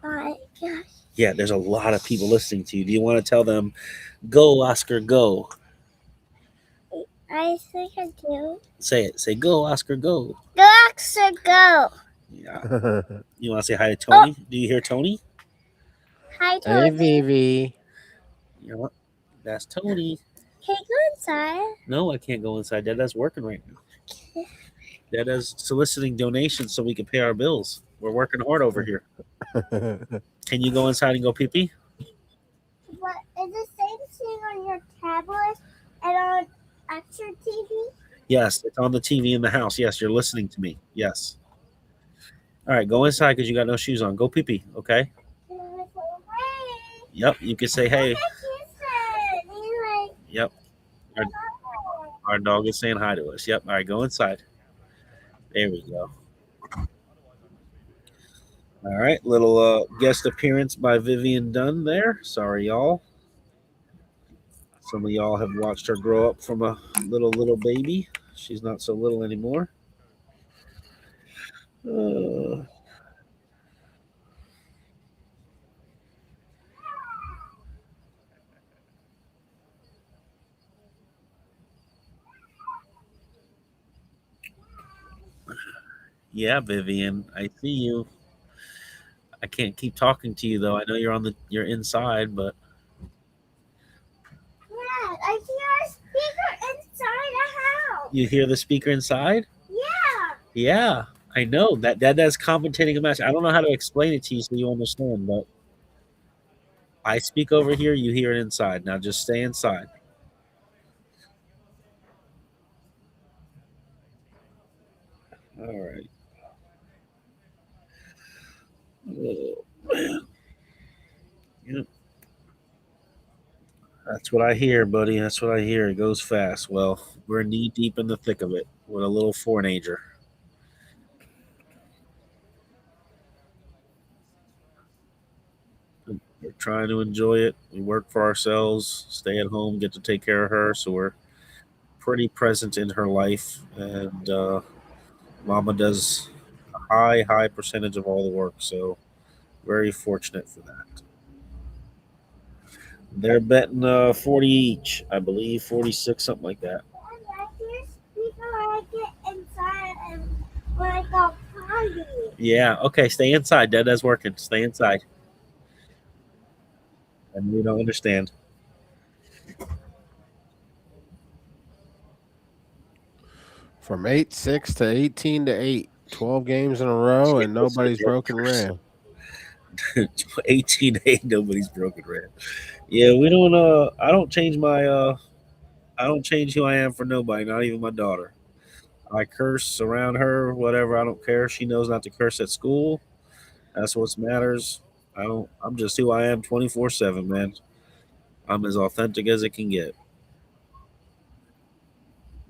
my gosh. Yeah, there's a lot of people listening to you. Do you want to tell them, go, Oscar, go? I think I do. Say it. Say, go, Oscar, go. Go, Oscar, go. Yeah. You want to say hi to Tony? Do you hear Tony? Hi, Hey, Tony. Vivi. You know what? That's Tony. Can you go inside? No, I can't go inside. Dada's working right now. Dada's soliciting donations so we can pay our bills. We're working hard over here. Can you go inside and go pee-pee? What is the same thing on your tablet and on extra TV? Yes, it's on the TV in the house. Yes, you're listening to me. Yes. All right, go inside because you got no shoes on. Go pee-pee, okay? Can I say hey? Yep, you can say hey. What did you say? Yep, our dog is saying hi to us. Yep, all right, go inside. There we go. All right, little guest appearance by Vivian Dunn there. Sorry, y'all. Some of y'all have watched her grow up from a little baby. She's not so little anymore. Yeah, Vivian, I see you. I can't keep talking to you though. I know you're inside, but Yeah, I hear a speaker inside the house. you hear the speaker inside? Yeah. Yeah, I know. That's commentating a match. I don't know how to explain it to you so you understand, but I speak over here, you hear it inside. Now just stay inside. All right. Oh, man. Yep. That's what I hear, buddy. That's what I hear. It goes fast. Well, we're knee deep in the thick of it with a little four-nager. We're trying to enjoy it. We work for ourselves, stay at home, get to take care of her. So we're pretty present in her life. And Mama does a high percentage of all the work. So very fortunate for that. They're betting 40 each, I believe, 46, something like that. And I hear a speaker when I get inside and when I go potty. Yeah, okay, stay inside. Dada's working. Stay inside. And we don't understand. From 8-6 to 18-8. 12 games in a row, and nobody's broken ran. 18-8, nobody's broken ran. Yeah, we don't I don't change who I am for nobody, not even my daughter. I curse around her, whatever, I don't care. She knows not to curse at school. That's what matters. I'm just who I am 24/7, man. I'm as authentic as it can get.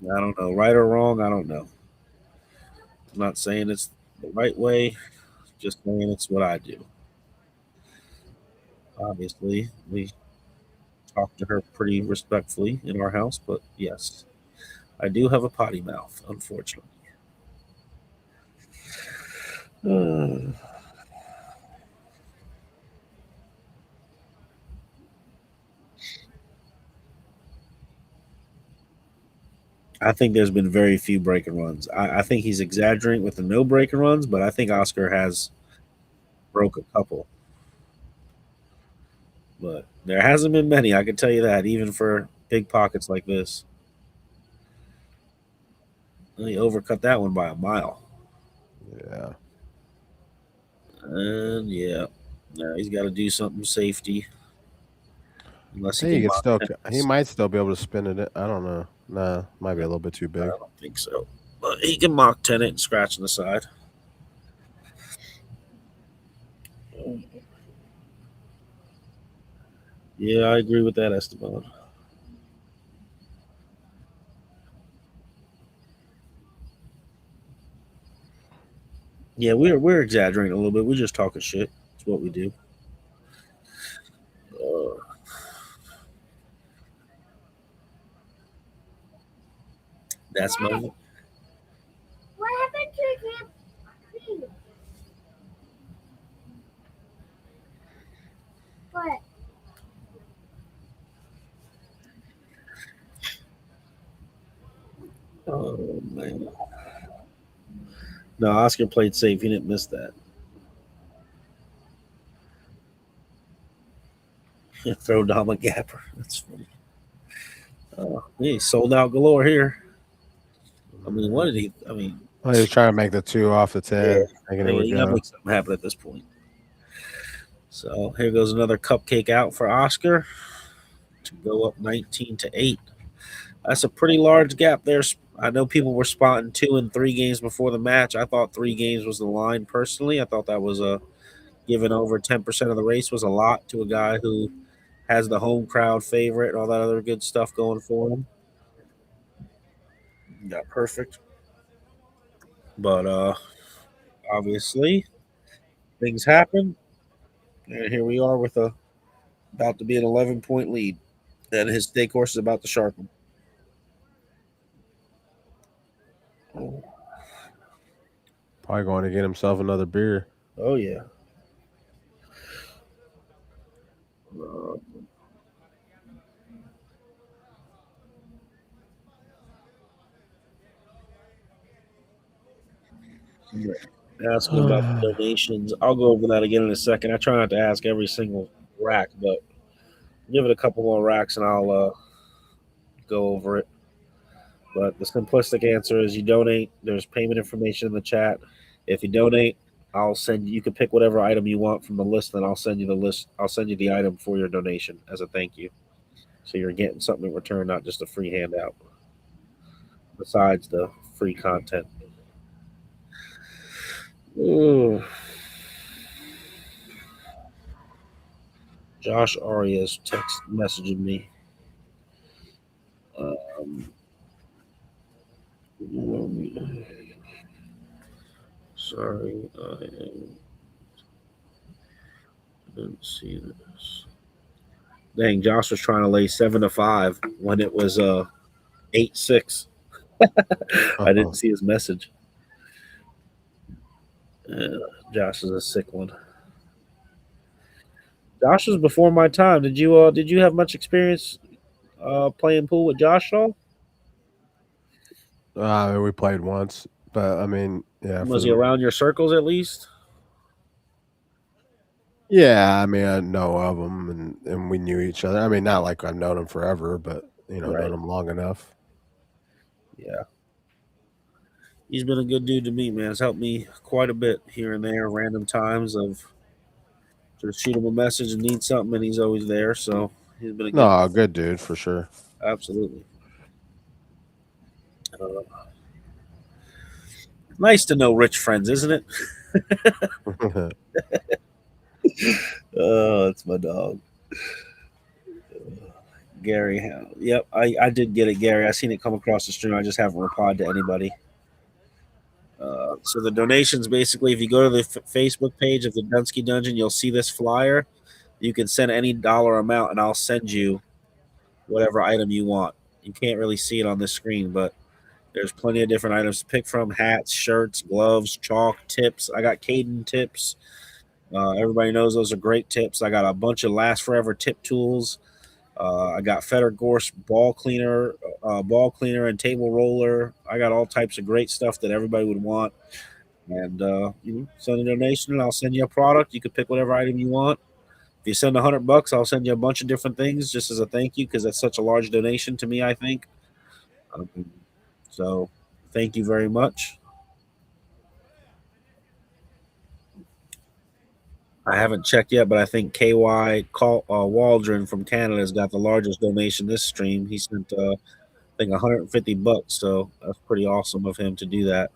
I don't know, right or wrong, I don't know. I'm not saying it's the right way, just saying it's what I do. Obviously, we talk to her pretty respectfully in our house, but yes, I do have a potty mouth, unfortunately. I think there's been very few break and runs. I think he's exaggerating with the no break and runs, but I think Oscar has broke a couple. But there hasn't been many, I can tell you that, even for big pockets like this. He overcut that one by a mile. Yeah. And yeah, now he's got to do something safety. Unless I think he he can could still. mock He tennis. might still be able to spin it. I don't know. Nah, might be a little bit too I big. don't think so. But he can mock 10 it and scratch on the side. Yeah, I agree with that, Esteban. Yeah, we're exaggerating a little bit. We're just talking shit. That's what we do. That's my. What happened to your cream? What? Oh man. No, Oscar played safe. He didn't miss that. Throw Dama Gapper. That's funny. He sold out galore here. I mean, what did he? I mean, Oh, he was trying to make the 2 off the 10, thinking it would you gotta go. make something happen at this point. So here goes another cupcake out for Oscar to go up 19-8. That's a pretty large gap there. I know people were spotting 2 and 3 games before the match. I thought 3 games was the line personally. I thought that was a giving over 10% of the race was a lot to a guy who has the home crowd favorite and all that other good stuff going for him. Got perfect. But obviously things happen. And here we are with about to be an 11-point lead. And his stake horse is about to sharpen. Probably going to get himself another beer. Oh yeah. Asking about the donations. I'll go over that again in a second. I try not to ask every single rack, but give it a couple more racks and I'll go over it. But the simplistic answer is you donate. There's payment information in the chat. If you donate, I'll send you. You can pick whatever item you want from the list, and I'll send you the list. I'll send you the item for your donation as a thank you. So you're getting something in return, not just a free handout. Besides the free content. Ooh. Josh Arias text messaging me. Sorry, I didn't see this. Dang, Josh was trying to lay 7-5 when it was 8-6. I didn't see his message. Josh is a sick one. Josh was before my time. Did you have much experience playing pool with Josh at all? We played once, but I mean, yeah. Was he around your circles at least? Yeah, I mean, I know of him, and we knew each other. I mean, not like I've known him forever, but known him long enough. Yeah. He's been a good dude to me, man. It's helped me quite a bit here and there, random times of just shoot him a message and need something, and he's always there. So he's been a good dude for sure. Absolutely. Nice to know rich friends, isn't it? Oh, it's my dog. Gary. Yep, I did get it, Gary. I seen it come across the stream. I just haven't replied to anybody. So the donations, basically, if you go to the Facebook page of the Dunsky Dungeon, you'll see this flyer. You can send any dollar amount, and I'll send you whatever item you want. You can't really see it on this screen, but there's plenty of different items to pick from: hats, shirts, gloves, chalk, tips. I got Caden tips. Everybody knows those are great tips. I got a bunch of Last Forever tip tools. I got Feder Gorse ball cleaner and table roller. I got all types of great stuff that everybody would want. And send a donation, and I'll send you a product. You can pick whatever item you want. If you send $100, I'll send you a bunch of different things just as a thank you, because that's such a large donation to me, I think. So thank you very much. I haven't checked yet, but I think KY Waldron from Canada has got the largest donation this stream. He sent, I think, $150, so that's pretty awesome of him to do that.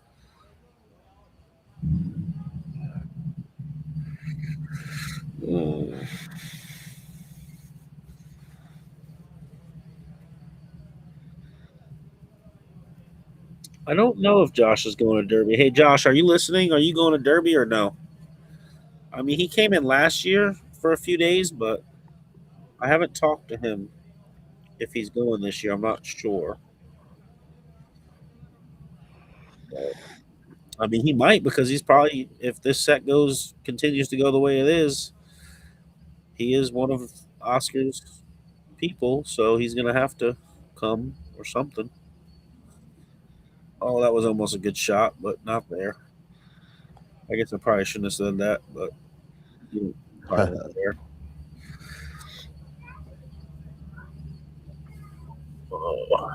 I don't know if Josh is going to Derby. Hey, Josh, are you listening? Are you going to Derby or no? I mean, he came in last year for a few days, but I haven't talked to him if he's going this year. I'm not sure. But, I mean, he might, because he's probably, if this set continues to go the way it is, he is one of Oscar's people, so he's going to have to come or something. Oh, that was almost a good shot, but not there. I guess I probably shouldn't have said that, but probably not there. Oh.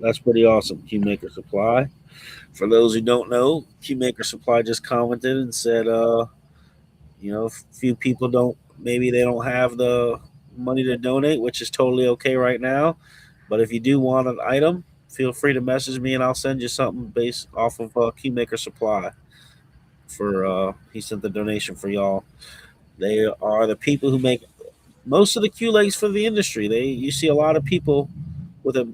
That's pretty awesome. Q-Maker Supply. For those who don't know, Q-Maker Supply just commented and said, a few people maybe they don't have the money to donate, which is totally okay right now. But if you do want an item, feel free to message me and I'll send you something based off of Q-Maker Supply. He sent the donation for y'all. They are the people who make most of the Q legs for the industry. You see a lot of people with a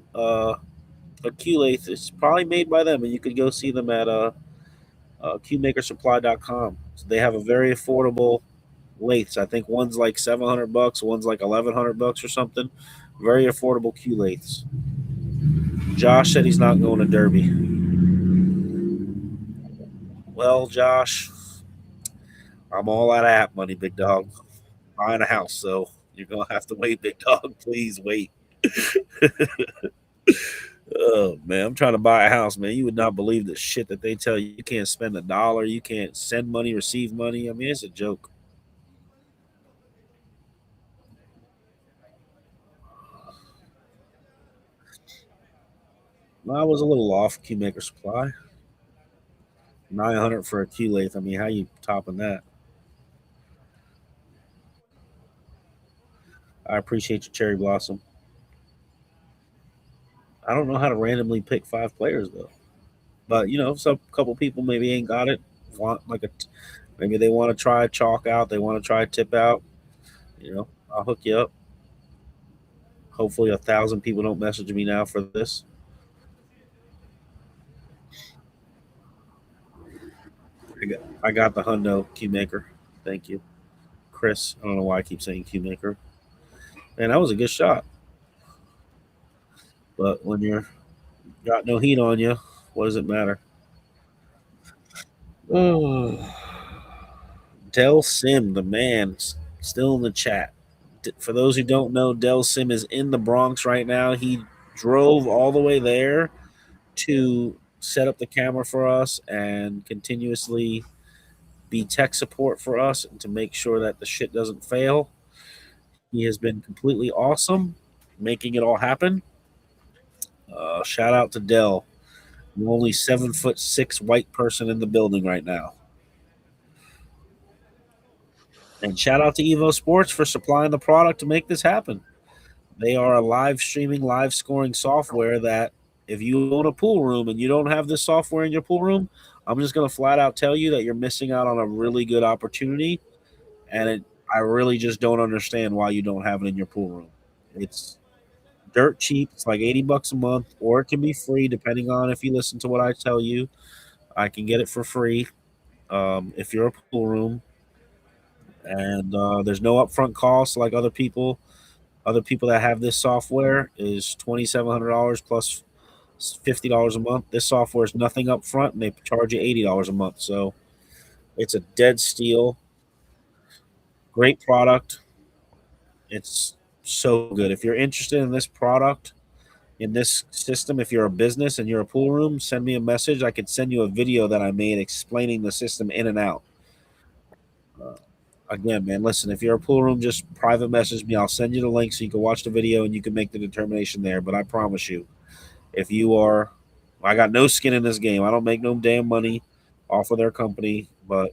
Q lathe. It's probably made by them, and you could go see them at QMakerSupply.com. So they have a very affordable lathes. I think one's like $700, one's like $1,100 or something. Very affordable Q lathes. Josh said he's not going to Derby. Well, Josh, I'm all out of app money, big dog. Buying a house, so you're gonna have to wait, big dog. Please wait. Oh man, I'm trying to buy a house, man. You would not believe the shit that they tell you. You can't spend $1. You can't send money, receive money. I mean, it's a joke. I was a little off. Q-Maker Supply, $900 for a Q lathe. I mean, how you topping that? I appreciate your cherry blossom. I don't know how to randomly pick 5 players though, but some couple people maybe ain't got it. Maybe they want to try chalk out. They want to try tip out. I'll hook you up. Hopefully 1,000 people don't message me now for this. I got the hundo Q-Maker. Thank you, Chris. I don't know why I keep saying Q-Maker. Man, that was a good shot. But when you're got no heat on you, what does it matter? Oh, Del Sim, the man, still in the chat. For those who don't know, Del Sim is in the Bronx right now. He drove all the way there to set up the camera for us and continuously be tech support for us and to make sure that the shit doesn't fail. He has been completely awesome making it all happen. Shout out to Dell. I'm only 7'6" white person in the building right now. And shout out to EvoSports for supplying the product to make this happen. They are a live streaming, live scoring software that if you own a pool room and you don't have this software in your pool room, I'm just going to flat out tell you that you're missing out on a really good opportunity. And I really just don't understand why you don't have it in your pool room. It's dirt cheap. It's like $80 a month, or it can be free depending on if you listen to what I tell you. I can get it for free if you're a pool room. and there's no upfront cost like other people. Other people that have this software is $2,700 plus $50 a month. This software is nothing up front, and they charge you $80 a month. So it's a dead steal. Great product. It's so good. If you're interested in this product, in this system, if you're a business and you're a pool room, send me a message. I could send you a video that I made explaining the system in and out. Again, man, listen, if you're a pool room, just private message me. I'll send you the link so you can watch the video and you can make the determination there. But I promise you, if you are, I got no skin in this game. I don't make no damn money off of their company, but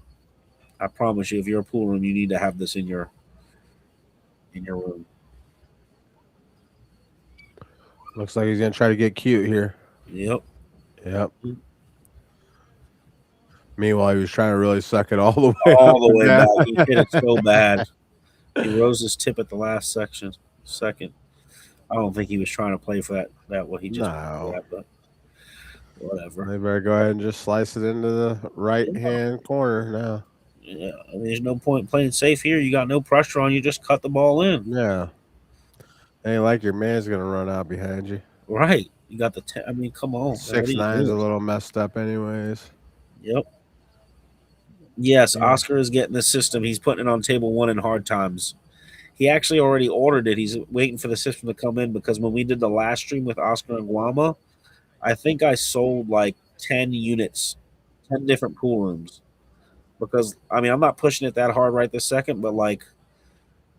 I promise you, if you're a pool room, you need to have this in your room. Looks like he's gonna try to get cute here. Yep. Yep. Meanwhile, he was trying to really suck it all the way All up the and way down. back. He hit it so bad. He rose his tip at the last second. I don't think he was trying to play for that what he just No. that, but whatever. They better go ahead and just slice it into the right hand corner now. Yeah, I mean, there's no point playing safe here. You got no pressure on you. Just cut the ball in. Yeah. Ain't like your man's gonna run out behind you. Right. You got the 10. I mean, come on. 6'9's a little messed up anyways. Yep. Yes, Yeah. Oscar is getting the system. He's putting it on table 1 in hard times. He actually already ordered it. He's waiting for the system to come in because when we did the last stream with Oscar and Guama, I think I sold like 10 units, 10 different pool rooms. Because, I mean, I'm not pushing it that hard right this second, but like,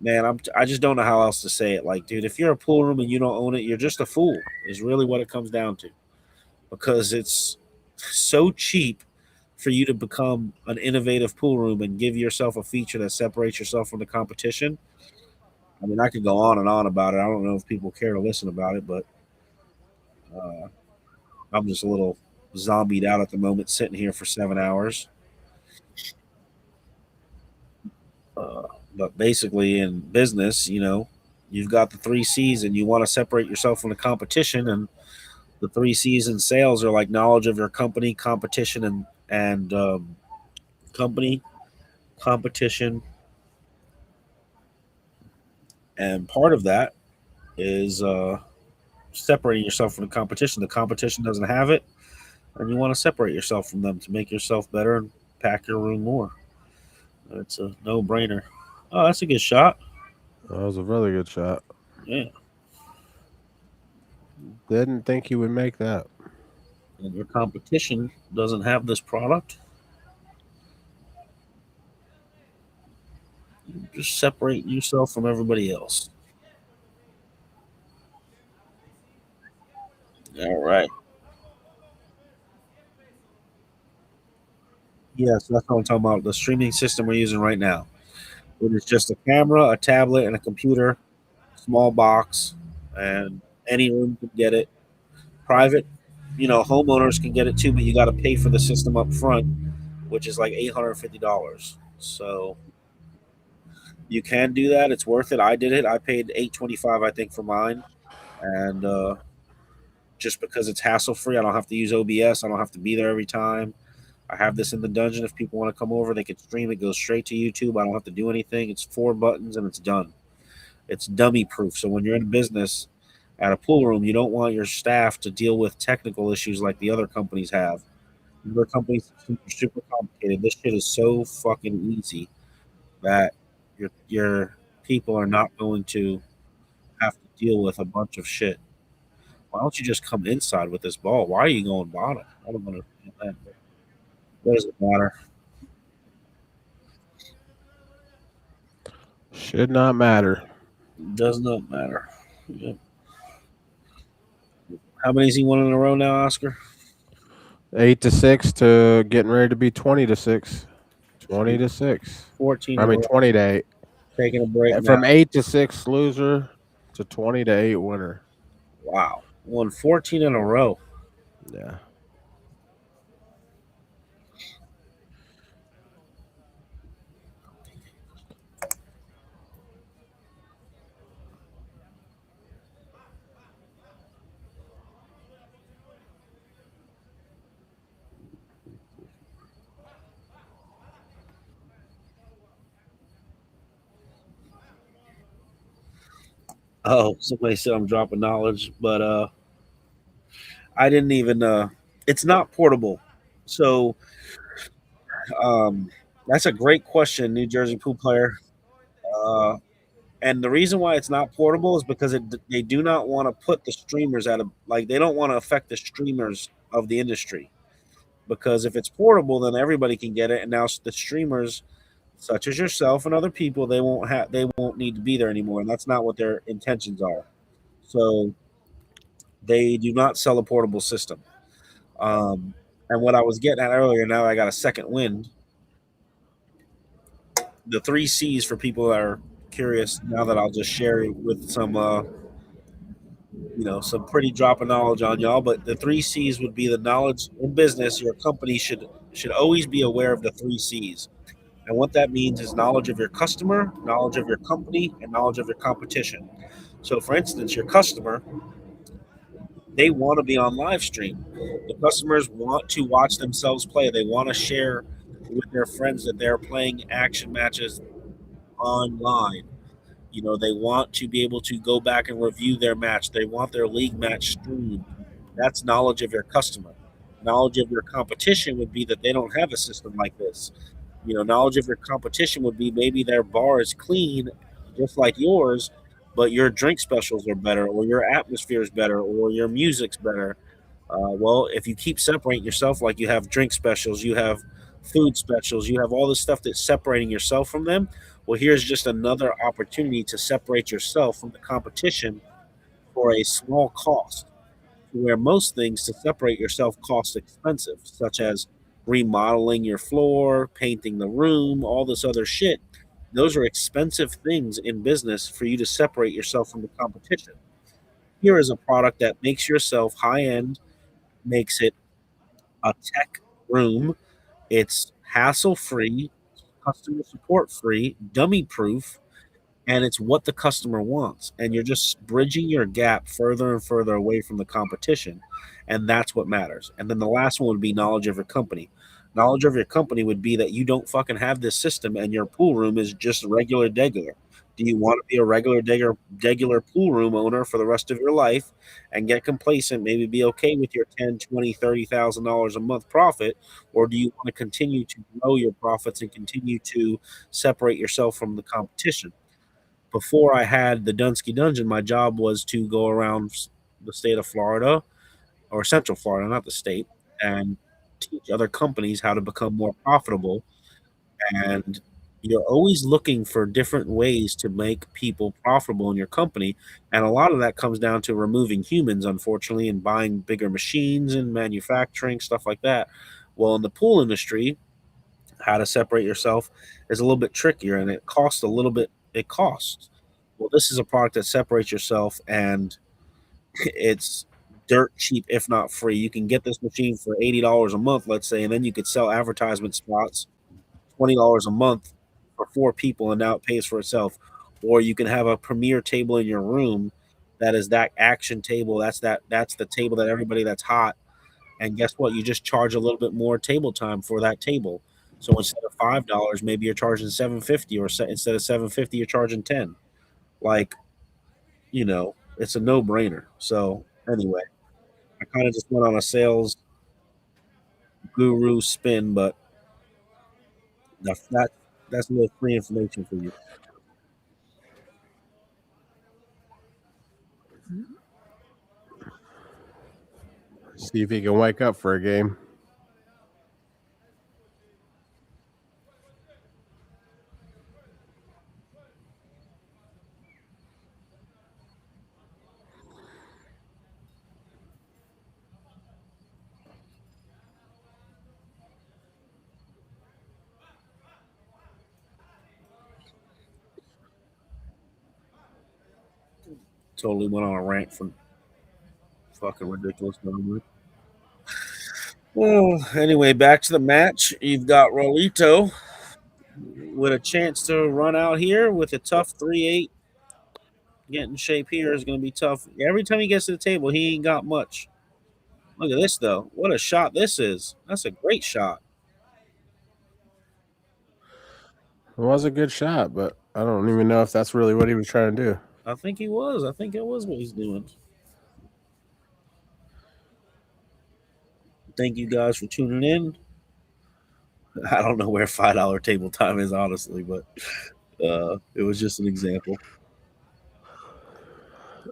man, I just don't know how else to say it. Like, dude, if you're a pool room and you don't own it, you're just a fool, is really what it comes down to. Because it's so cheap for you to become an innovative pool room and give yourself a feature that separates yourself from the competition. I mean, I could go on and on about it. I don't know if people care to listen about it, but I'm just a little zombied out at the moment, sitting here for 7 hours. But basically, in business, you know, you've got the 3 C's and you want to separate yourself from the competition. And the 3 C's in sales are like knowledge of your company, competition, and company, competition. And part of that is separating yourself from the competition. The competition doesn't have it, and you want to separate yourself from them to make yourself better and pack your room more. It's a no-brainer. Oh, that's a good shot. That was a really good shot. Yeah. Didn't think he would make that. And your competition doesn't have this product. Just separate yourself from everybody else. All right. Yes, that's what I'm talking about. The streaming system we're using right now. It is just a camera, a tablet, and a computer. Small box, and any room can get it. Private, you know, homeowners can get it too, but you got to pay for the system up front, which is like $850. So you can do that. It's worth it. I did it. I paid $825, I think, for mine, and just because it's hassle free, I don't have to use OBS. I don't have to be there every time. I have this in the dungeon. If people want to come over, they can stream it. Goes straight to YouTube. I don't have to do anything. It's 4 buttons and it's done. It's dummy proof. So when you're in business at a pool room, you don't want your staff to deal with technical issues like the other companies have. The other companies are super complicated. This shit is so fucking easy that your people are not going to have to deal with a bunch of shit. Why don't you just come inside with this ball? Why are you going bottom? I don't understand that. What does it matter? Should not matter. Does not matter. Yep. How many is he won in a row now, Oscar? 8-6 to getting ready to be 20-6. 20-6. 14. I mean 20-8. Taking a break From now. 8-6 loser to 20-8 winner. Wow. Won 14 in a row. Yeah. Oh, somebody said I'm dropping knowledge, but I didn't even. It's not portable, so um, that's a great question, New Jersey pool player. Uh, and the reason why it's not portable is because they do not want to put the streamers at a like they don't want to affect the streamers of the industry. Because if it's portable, then everybody can get it, and now the streamers, such as yourself and other people, they won't need to be there anymore, and that's not what their intentions are. So they do not sell a portable system. And what I was getting at earlier, now I got a second wind. The three C's for people that are curious. Now that I'll just share it with some, some pretty drop of knowledge on y'all. But the three C's would be the knowledge in business. Your company should always be aware of the three C's. And what that means is knowledge of your customer, knowledge of your company, and knowledge of your competition. So, for instance, your customer, they want to be on live stream. The customers want to watch themselves play. They want to share with their friends that they're playing action matches online. They want to be able to go back and review their match. They want their league match streamed. That's knowledge of your customer. Knowledge of your competition would be that they don't have a system like this. Knowledge of your competition would be maybe their bar is clean, just like yours, but your drink specials are better, or your atmosphere is better, or your music's better. Well, if you keep separating yourself, like you have drink specials, you have food specials, you have all this stuff that's separating yourself from them. Well, here's just another opportunity to separate yourself from the competition for a small cost, where most things to separate yourself cost expensive, such as remodeling your floor, painting the room, all this other shit. Those are expensive things in business for you to separate yourself from the competition. Here is a product that makes yourself high end, makes it a tech room. It's hassle free, customer support free, dummy proof, and it's what the customer wants. And you're just bridging your gap further and further away from the competition. And that's what matters. And then the last one would be knowledge of your company. Knowledge of your company would be that you don't fucking have this system and your pool room is just regular degular. Do you want to be a regular pool room owner for the rest of your life and get complacent, maybe be okay with your 10, 20, $30,000 a month profit? Or do you want to continue to grow your profits and continue to separate yourself from the competition? Before I had the Dunsky Dungeon, my job was to go around the state of Florida, or Central Florida, not the state, and teach other companies how to become more profitable. And you're always looking for different ways to make people profitable in your company. And a lot of that comes down to removing humans, unfortunately, and buying bigger machines and manufacturing, stuff like that. Well, in the pool industry, how to separate yourself is a little bit trickier and it costs a little bit. It costs. Well, this is a product that separates yourself and it's dirt cheap, if not free. You can get this machine for $80 a month, let's say, and then you could sell advertisement spots $20 a month for four people, and now it pays for itself. Or you can have a premier table in your room that is that action table. That's the table that everybody that's hot. And guess what? You just charge a little bit more table time for that table. So instead of $5, maybe you're charging $7.50, or instead of $7.50, you're charging 10. Like, it's a no brainer. So anyway, I kind of just went on a sales guru spin, but that's a little free information for you. See if he can wake up for a game. Totally went on a rant for fucking ridiculous number. Well, anyway, back to the match. You've got RAULITO with a chance to run out here with a tough 3-8. Getting shape here is going to be tough. Every time he gets to the table, he ain't got much. Look at this, though. What a shot this is. That's a great shot. It was a good shot, but I don't even know if that's really what he was trying to do. I think he was. I think it was what he's doing. Thank you guys for tuning in. I don't know where $5 table time is, honestly, but it was just an example.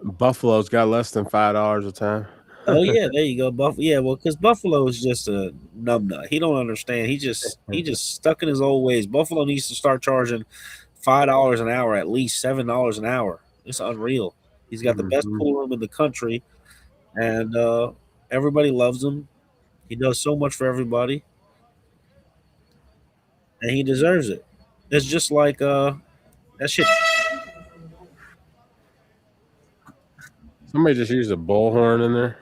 Buffalo's got less than $5 a time. Oh yeah, there you go, Buffalo. Yeah, well, because Buffalo is just a numbnut. He don't understand. He just stuck in his old ways. Buffalo needs to start charging $5 an hour, at least $7 an hour. It's unreal. He's got the best pool room in the country, and everybody loves him. He does so much for everybody, and he deserves it. It's just like that shit. Somebody just used a bullhorn in there.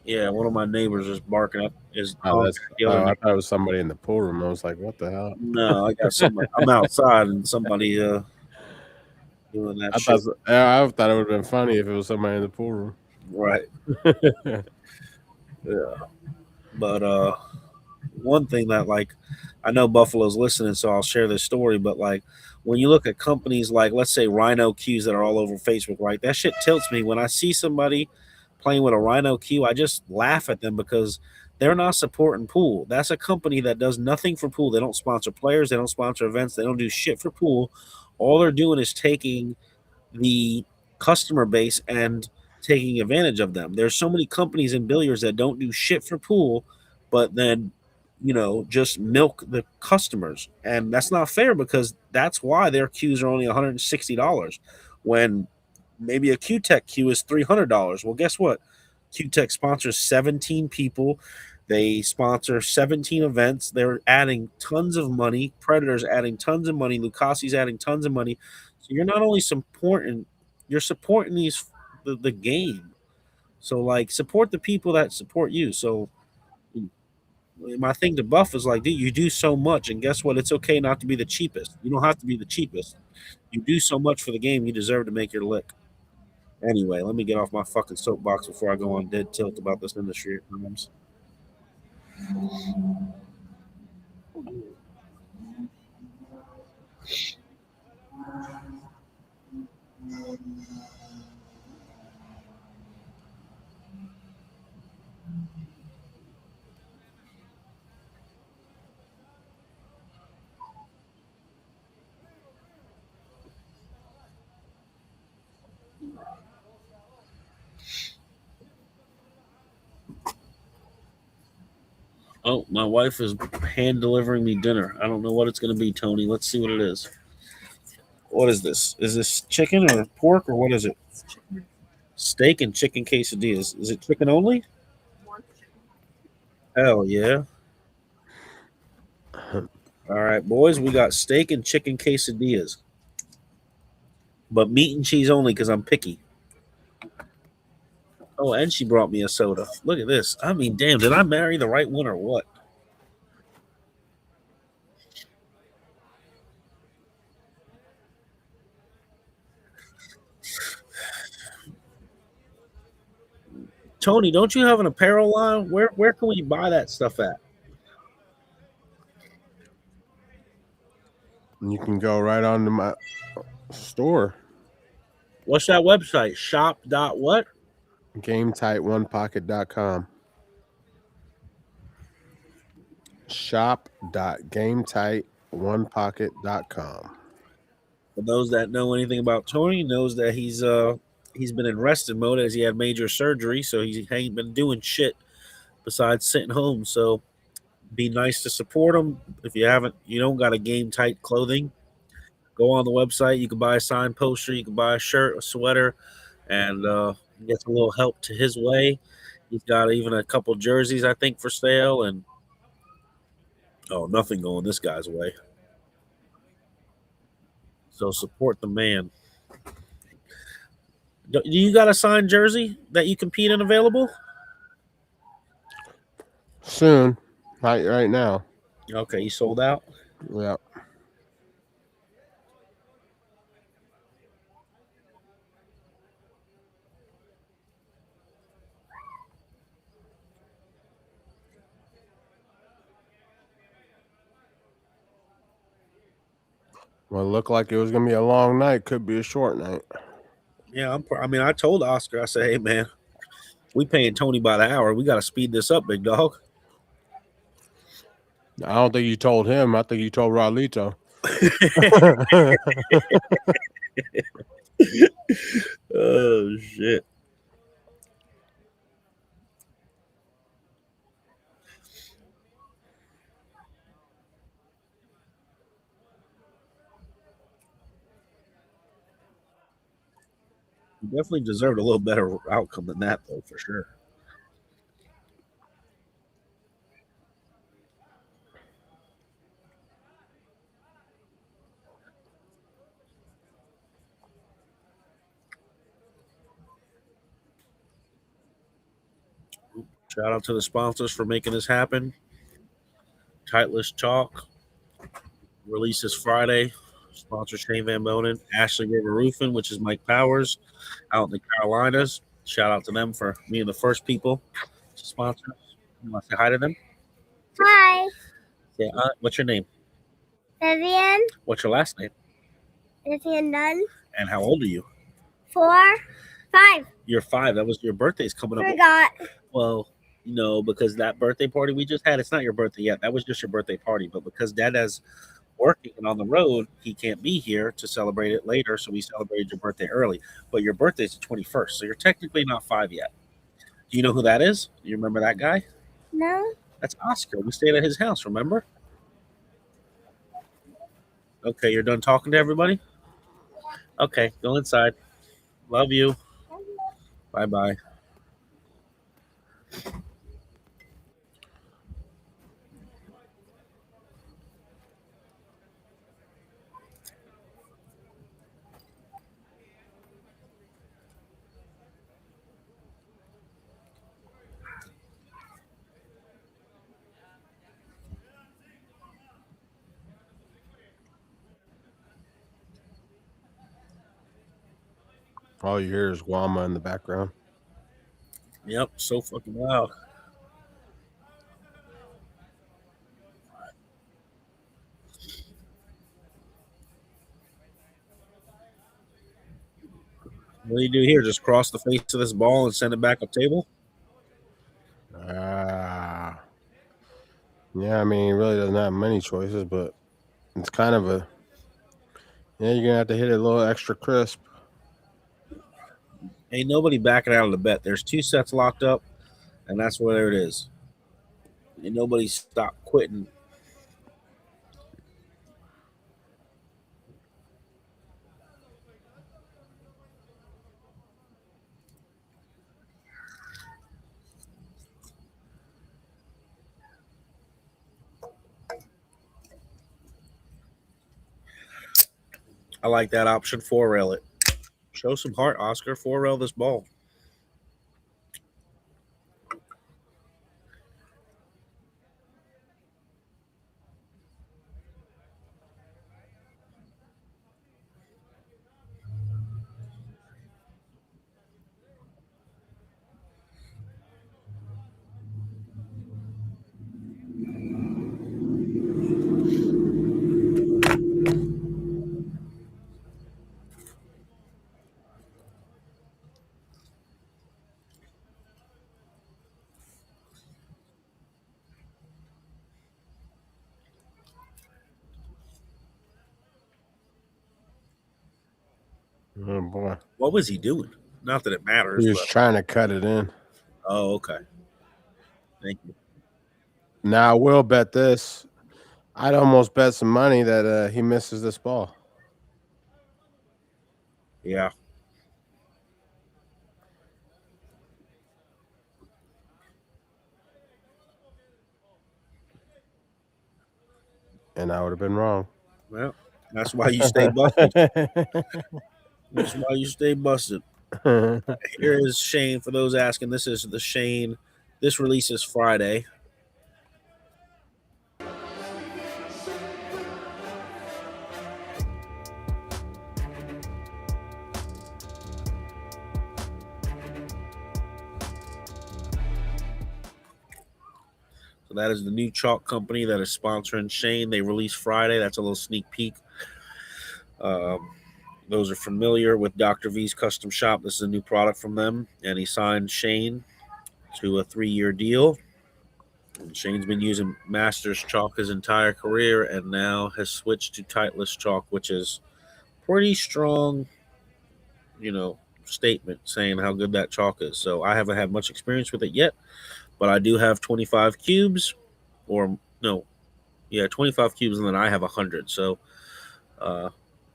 Yeah, one of my neighbors is barking up his. I thought it was somebody in the pool room. I was like, "What the hell?" No, I got somebody. I'm outside and somebody doing that shit. I thought it would have been funny if it was somebody in the pool room. Right. Yeah. But one thing that, like, I know Buffalo's listening, so I'll share this story. But like, when you look at companies like, let's say, Rhino Qs that are all over Facebook, right? That shit tilts me when I see somebody playing with a Rhino Q. I just laugh at them because they're not supporting pool. That's a company that does nothing for pool. They don't sponsor players. They don't sponsor events. They don't do shit for pool. All they're doing is taking the customer base and taking advantage of them. There's so many companies in billiards that don't do shit for pool, but then, just milk the customers. And that's not fair, because that's why their Qs are only $160 when maybe a Q-Tech Q is $300. Well, guess what? Q-Tech sponsors 17 people. They sponsor 17 events. They're adding tons of money. Predator's adding tons of money. Lucasi's adding tons of money. So you're not only supporting, you're supporting the game. So, like, support the people that support you. So my thing to Buff is like, dude, you do so much, and guess what? It's okay not to be the cheapest. You don't have to be the cheapest. You do so much for the game, you deserve to make your lick. Anyway, let me get off my fucking soapbox before I go on dead tilt about this industry at times. Oh, my wife is hand delivering me dinner. I don't know what it's going to be, Tony. Let's see what it is. What is this? Is this chicken or pork, or what is it? Steak and chicken quesadillas. Is it chicken only? Hell yeah. All right, boys, we got steak and chicken quesadillas. But meat and cheese only, because I'm picky. Oh, and she brought me a soda. Look at this. I mean, damn, did I marry the right one or what? Tony, don't you have an apparel line? Where can we buy that stuff at? You can go right on to my store. What's that website? Shop.what? GameTightOnePocket.com. Shop.GameTightOnePocket.com. For those that know anything about Tony, knows that he's been in rested mode as he had major surgery, so he ain't been doing shit besides sitting home. So be nice to support him. If you don't got a Game Tight clothing, go on the website. You can buy a signed poster, you can buy a shirt, a sweater, and get a little help to his way. He's got even a couple jerseys, I think, for sale, and nothing going this guy's way. So support the man. Do you got a signed jersey that you compete in available? Soon. Right now. Okay, you sold out? Yeah. Well, it looked like it was gonna be a long night. Could be a short night. Yeah, I told Oscar, I said, hey man, we paying Tony by the hour. We got to speed this up, big dog. I don't think you told him. I think you told Raulito. Oh shit. You definitely deserved a little better outcome than that, though, for sure. Shout out to the sponsors for making this happen. Tightless Chalk releases Friday. Sponsor Shane Van Bonen. Ashley River Roofing, which is Mike Powers out in the Carolinas. Shout out to them for being the first people to sponsor us. You want to say hi to them? Hi, Say, what's your name? Vivian. What's your last name? Vivian Dunn. And how old are you? 4, 5. You're 5. That was your birthday's coming up. Forgot. Well, no, because that birthday party we just had, it's not your birthday yet. That was just your birthday party. But because Dad is working and on the road, he can't be here to celebrate it later. So we celebrated your birthday early. But your birthday's the 21st. So you're technically not 5 yet. Do you know who that is? Do you remember that guy? No. That's Oscar. We stayed at his house, remember? Okay, you're done talking to everybody? Okay, go inside. Love you. Bye-bye. All you hear is Guama in the background. Yep, so fucking loud. What do you do here? Just cross the face of this ball and send it back up table? Yeah, I mean, he really doesn't have many choices, but it's kind of a you're gonna have to hit it a little extra crisp. Ain't nobody backing out of the bet. There's 2 sets locked up, and that's where it is. Ain't nobody stopped quitting. I like that option. 4-rail it. Show some heart, Oscar. 4-rail this ball. Oh boy, What was he doing? Not that it matters. he was But... trying to cut it in. Oh, okay. Thank you. Now I will bet this. I'd almost bet some money that he misses this ball. Yeah. And I would have been wrong. Well, that's why you stay busted. That's why you stay busted. Here is Shane. For those asking, this is the Shane. This releases Friday. So that is the new chalk company that is sponsoring Shane. They release Friday. That's a little sneak peek. Those are familiar with Dr. V's Custom Shop. This is a new product from them, and he signed Shane to a 3-year deal. And Shane's been using Masters chalk his entire career, and now has switched to Titleist chalk, which is pretty strong, statement saying how good that chalk is. So I haven't had much experience with it yet, but I do have 25 cubes, or no, yeah, 25 cubes, and then I have 100. So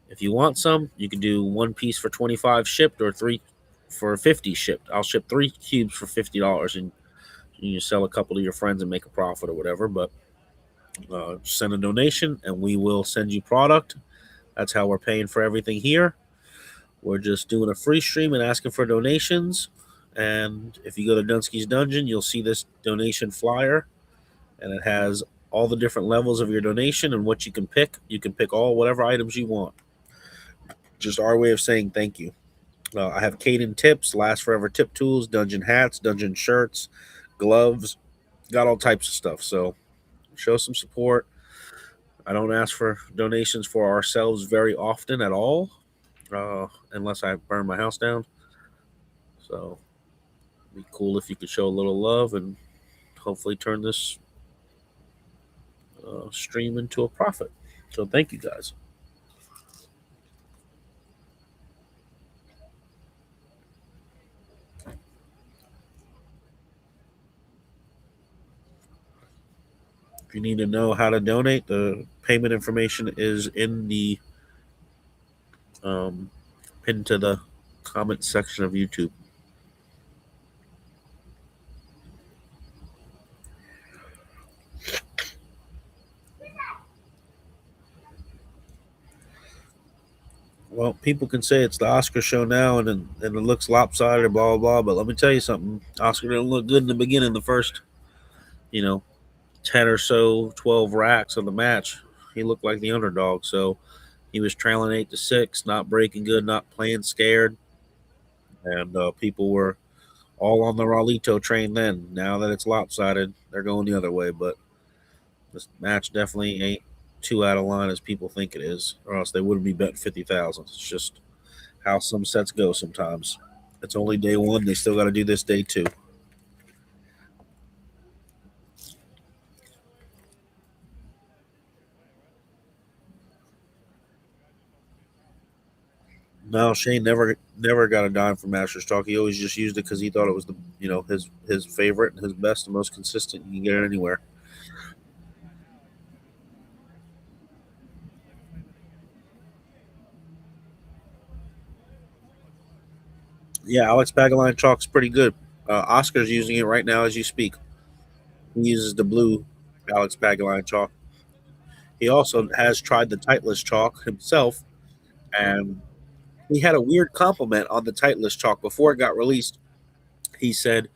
if you want some, you can do 1 piece for 25 shipped, or 3 for 50 shipped. I'll ship 3 cubes for $50, and you sell a couple to your friends and make a profit or whatever. But send a donation, and we will send you product. That's how we're paying for everything here. We're just doing a free stream and asking for donations. And if you go to DUNNSKI'S Dungeon, you'll see this donation flyer, and it has all the different levels of your donation and what you can pick. You can pick whatever items you want. Just our way of saying thank you. I have Caden tips, Last Forever tip tools, dungeon hats, dungeon shirts, gloves, got all types of stuff. So show some support. I don't ask for donations for ourselves very often at all, unless I burn my house down. So it'd be cool if you could show a little love and hopefully turn this stream into a profit. So thank you guys. If you need to know how to donate, the payment information is in the pinned to the comment section of YouTube. Well, people can say it's the Oscar show now, and it looks lopsided, blah, blah, blah. But let me tell you something. Oscar didn't look good in the beginning, the first, 10 or so, 12 racks of the match. He looked like the underdog. So he was trailing 8-6, not breaking good, not playing scared. And people were all on the RAULITO train then. Now that it's lopsided, they're going the other way. But this match definitely ain't too out of line as people think it is, or else they wouldn't be betting 50,000. It's just how some sets go sometimes. It's only day one. They still got to do this day two. No, Shane never got a dime from Masters Talk. He always just used it because he thought it was his favorite and his best and most consistent. You can get it anywhere. Yeah, Alex Pagaline Chalk's pretty good. Oscar's using it right now as you speak. He uses the blue Alex Pagaline Chalk. He also has tried the Titleist Chalk himself, and he had a weird compliment on the Titleist Chalk before it got released. He said,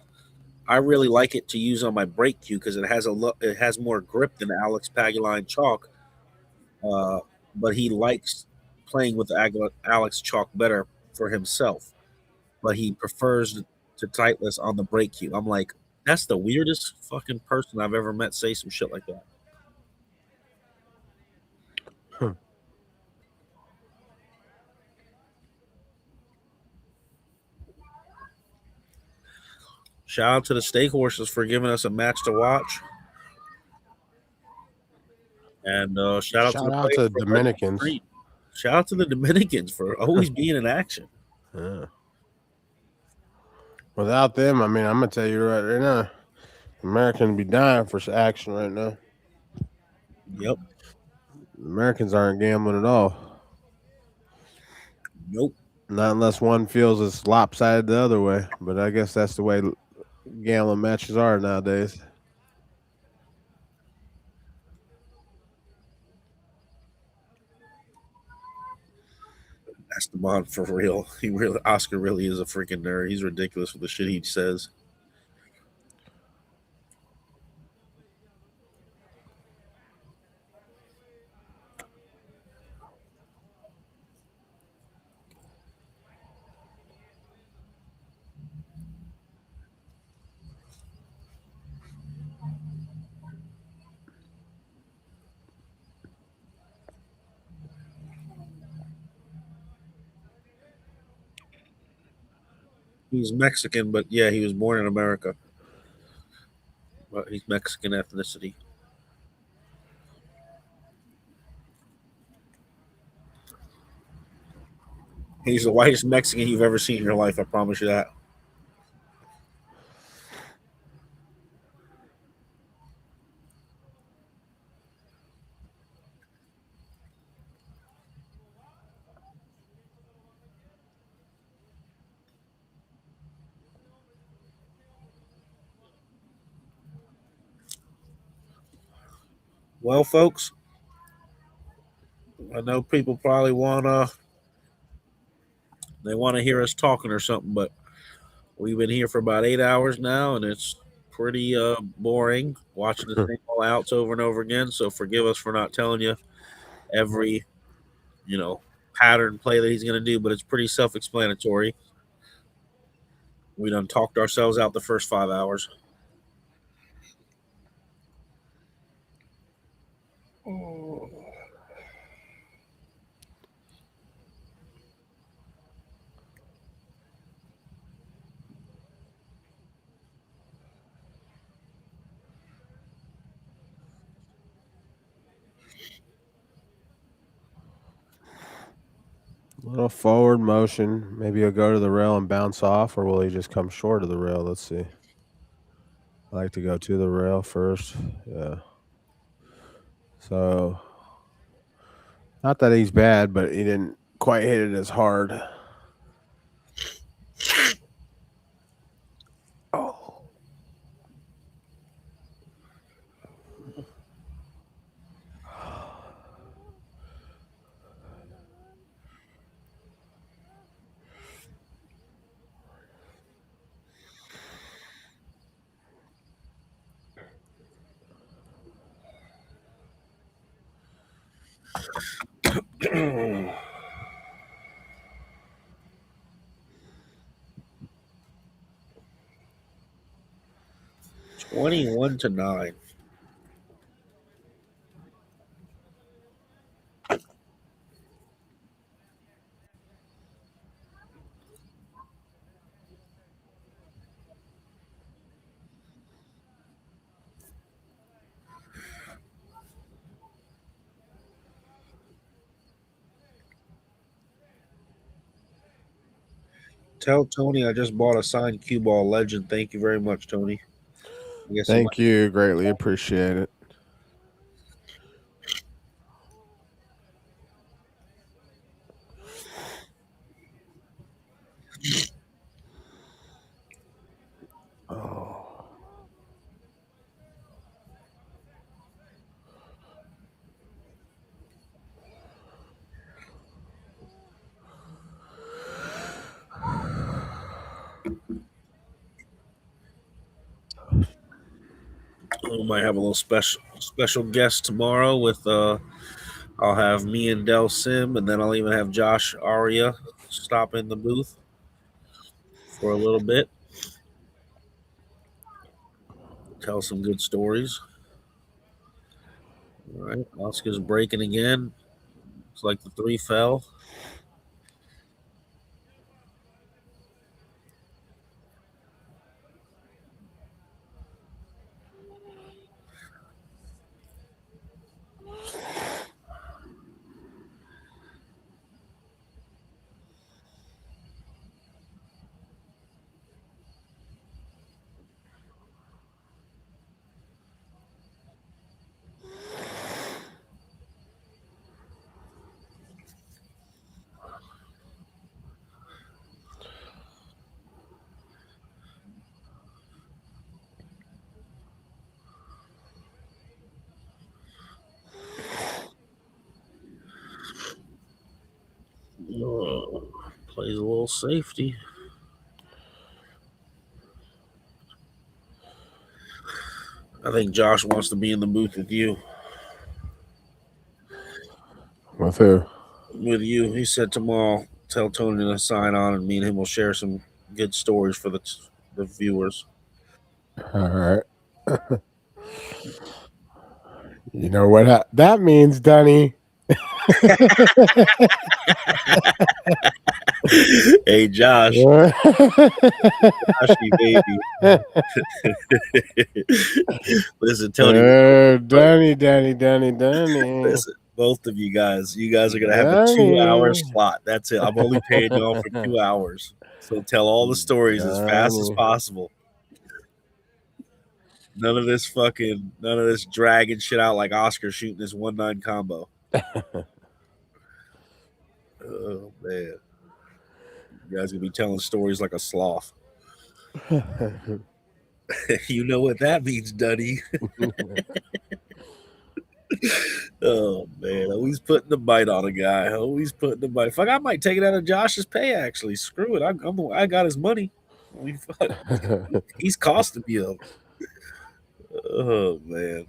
"I really like it to use on my break cue because it has more grip than Alex Pagaline Chalk, but he likes playing with Alex Chalk better for himself, but he prefers to Titleist on the break cue." I'm like, that's the weirdest fucking person I've ever met say some shit like that. Shout out to the Steak Horses for giving us a match to watch. And shout out to the Dominicans. Shout out to the Dominicans for always being in action. Yeah. Without them, I mean, I'm gonna tell you right now, Americans be dying for action right now. Yep. Americans aren't gambling at all. Nope. Not unless one feels it's lopsided the other way. But I guess that's the way gambling matches are nowadays. That's the mod for real. Oscar really is a freaking nerd. He's ridiculous with the shit he says. He's Mexican, but yeah, he was born in America. But he's Mexican ethnicity. He's the whitest Mexican you've ever seen in your life. I promise you that. Well, folks, I know people probably they want to hear us talking or something, but we've been here for about 8 hours now, and it's pretty boring watching the same all outs over and over again. So forgive us for not telling you every pattern play that he's going to do, but it's pretty self-explanatory. We done talked ourselves out the first 5 hours. A little forward motion. Maybe he'll go to the rail and bounce off, or will he just come short of the rail? Let's see. I like to go to the rail first. Yeah. So, not that he's bad, but he didn't quite hit it as hard. Oh. $21-9. Tell Tony I just bought a signed cue ball legend. Thank you very much, Tony. Thank you. Greatly appreciate it. Oh. We might have a little special guest tomorrow with I'll have me and Del Sim, and then I'll even have Josh Aria stop in the booth for a little bit. Tell some good stories. All right, Oscar's breaking again. Looks like the 3 fell. Plays a little safety. I think Josh wants to be in the booth with you. With who? With you. He said tomorrow, tell Tony to sign on, and me and him will share some good stories for the viewers. All right. You know what that means, Dunny? Hey, Josh. Joshy, baby. Listen, Tony. Danny. Listen, both of you guys are going to have a 2-hour slot. That's it. I'm only paying y'all for 2 hours. So tell all the stories as fast as possible. None of this dragging shit out like Oscar shooting this 1-9 combo. Oh, man. You guys going to be telling stories like a sloth. You know what that means, Duddy. Oh, man. Always putting the bite on a guy. Always putting the bite. Fuck, I might take it out of Josh's pay, actually. Screw it. I got his money. He's costing me up. Oh, man.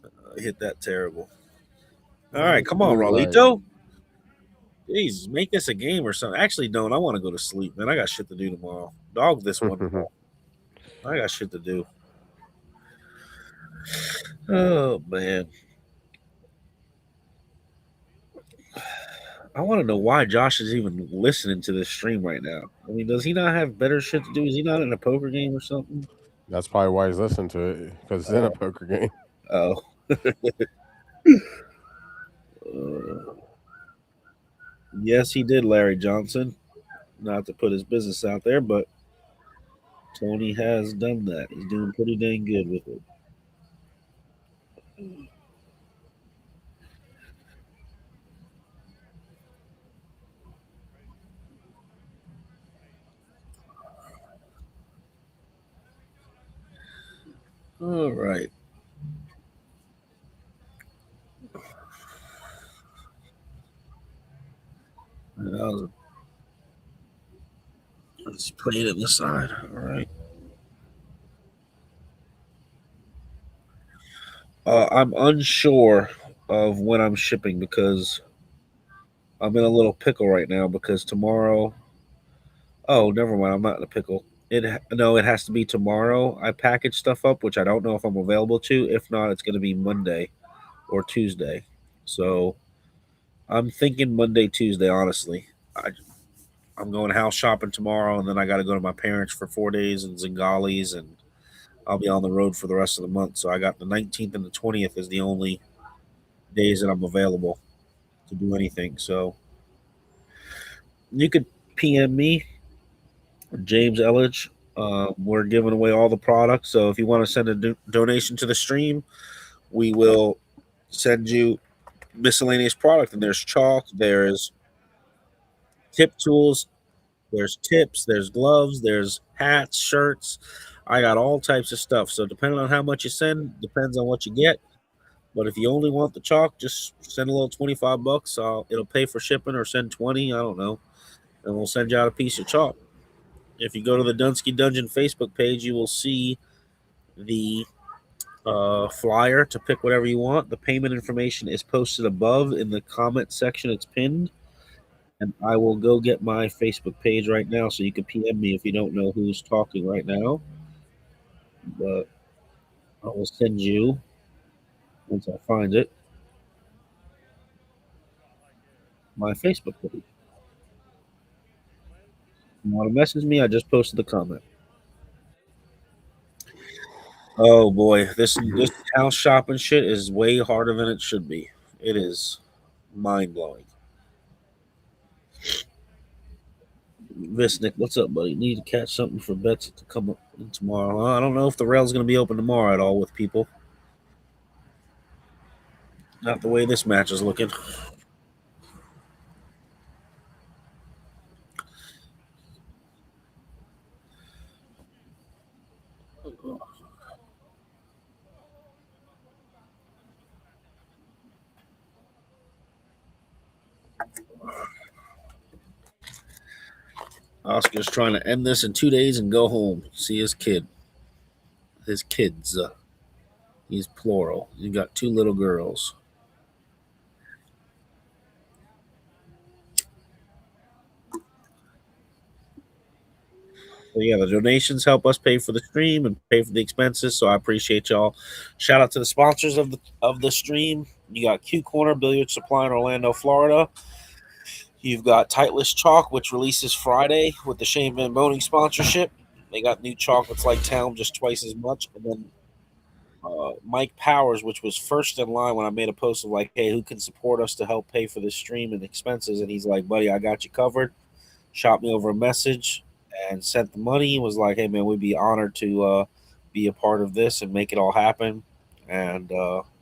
I hit that terrible. All right, come on, Raulito. Jesus, make this a game or something. Actually, don't. I want to go to sleep, man. I got shit to do tomorrow. Dog this one. I got shit to do. Oh, man. I want to know why Josh is even listening to this stream right now. I mean, does he not have better shit to do? Is he not in a poker game or something? That's probably why he's listening to it, because it's in a poker game. Oh. Yes, he did, Larry Johnson. Not to put his business out there, but Tony has done that. He's doing pretty dang good with it. All right. Let's play it on the side. All right. I'm unsure of when I'm shipping because I'm in a little pickle right now because tomorrow. Oh, never mind. I'm not in a pickle. It has to be tomorrow. I package stuff up, which I don't know if I'm available to. If not, it's going to be Monday or Tuesday. So I'm thinking Monday, Tuesday, honestly. I'm going house shopping tomorrow, and then I got to go to my parents for 4 days in Zingali's, and I'll be on the road for the rest of the month. So I got the 19th and the 20th is the only days that I'm available to do anything. So you could PM me, James Elledge. We're giving away all the products. So if you want to send a donation to the stream, we will send you miscellaneous product. And there's chalk, there's tip tools, there's tips, there's gloves, there's hats, shirts. I got all types of stuff. So depending on how much you send, depends on what you get. But if you only want the chalk, just send a little $25. It'll pay for shipping, or send 20. I don't know. And we'll send you out a piece of chalk. If you go to the Dunsky Dungeon Facebook page, you will see the flyer to pick whatever you want. The payment information is posted above in the comment section. It's pinned. And I will go get my Facebook page right now so you can PM me if you don't know who's talking right now. But I will send you, once I find it, my Facebook page. You want to message me? I just posted the comment. Oh boy, this house shopping shit is way harder than it should be. It is mind-blowing. Visnick, what's up, buddy? Need to catch something for bets to come up tomorrow. I don't know if the rail's going to be open tomorrow at all with people. Not the way this match is looking. Oscar's trying to end this in 2 days and go home. See his kid. His kids. He's plural. You got 2 little girls. So yeah, the donations help us pay for the stream and pay for the expenses. So I appreciate y'all. Shout out to the sponsors of the stream. You got Q Corner Billiard Supply in Orlando, Florida. You've got Titleist Chalk, which releases Friday with the Shane Van Boning sponsorship. They got new chocolates like Town, just twice as much. And then Mike Powers, which was first in line when I made a post of like, hey, who can support us to help pay for this stream and expenses? And he's like, buddy, I got you covered. Shot me over a message and sent the money. He was like, hey, man, we'd be honored to be a part of this and make it all happen. And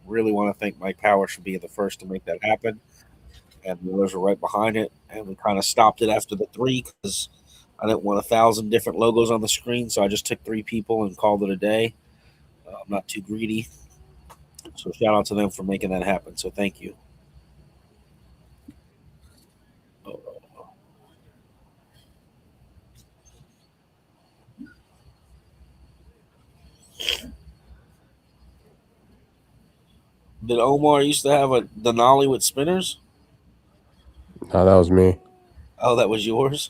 really want to thank Mike Powers for being the first to make that happen. And the others were right behind it. And we kind of stopped it after the 3 because I didn't want 1,000 different logos on the screen. So I just took 3 people and called it a day. I'm not too greedy. So shout out to them for making that happen. So thank you. Did Omar used to have a Denali with spinners? No, that was me. Oh, that was yours?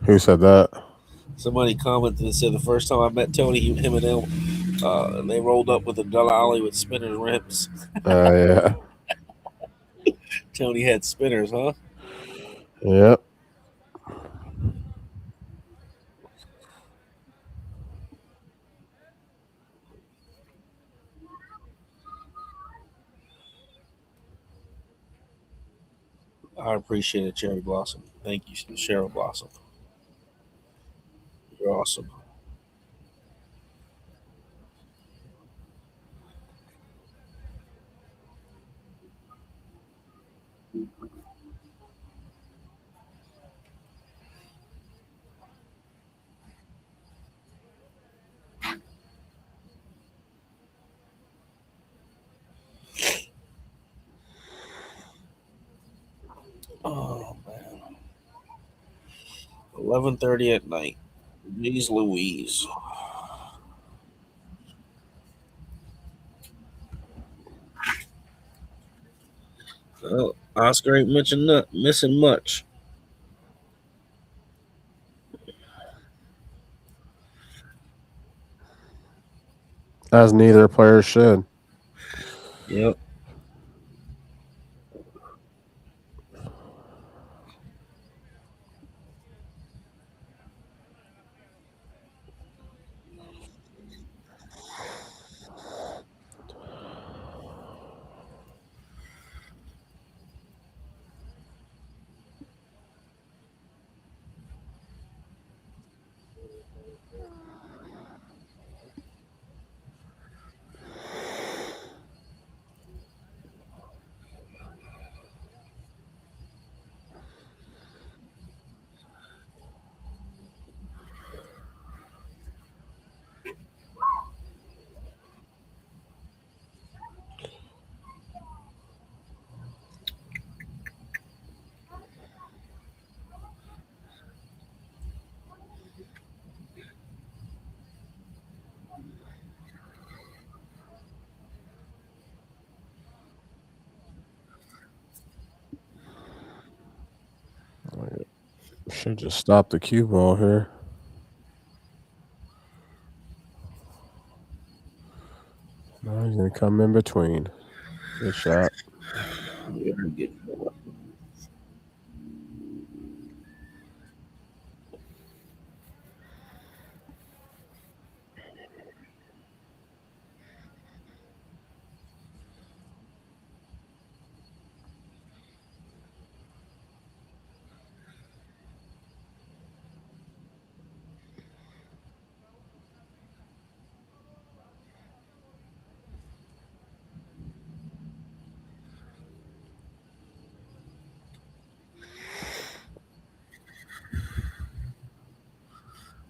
Who said that? Somebody commented and said the first time I met Tony, him and them, they rolled up with a Denali with spinners rims. Yeah. Tony had spinners, huh? Yep. I appreciate it, Cherry Blossom. Thank you, Cheryl Blossom. You're awesome. Oh man, 11:30 at night. Jeez Louise. Well, Oscar ain't missing much. As neither player should. Yep. Should just stop the cue ball here. No, he's gonna come in between. Good shot.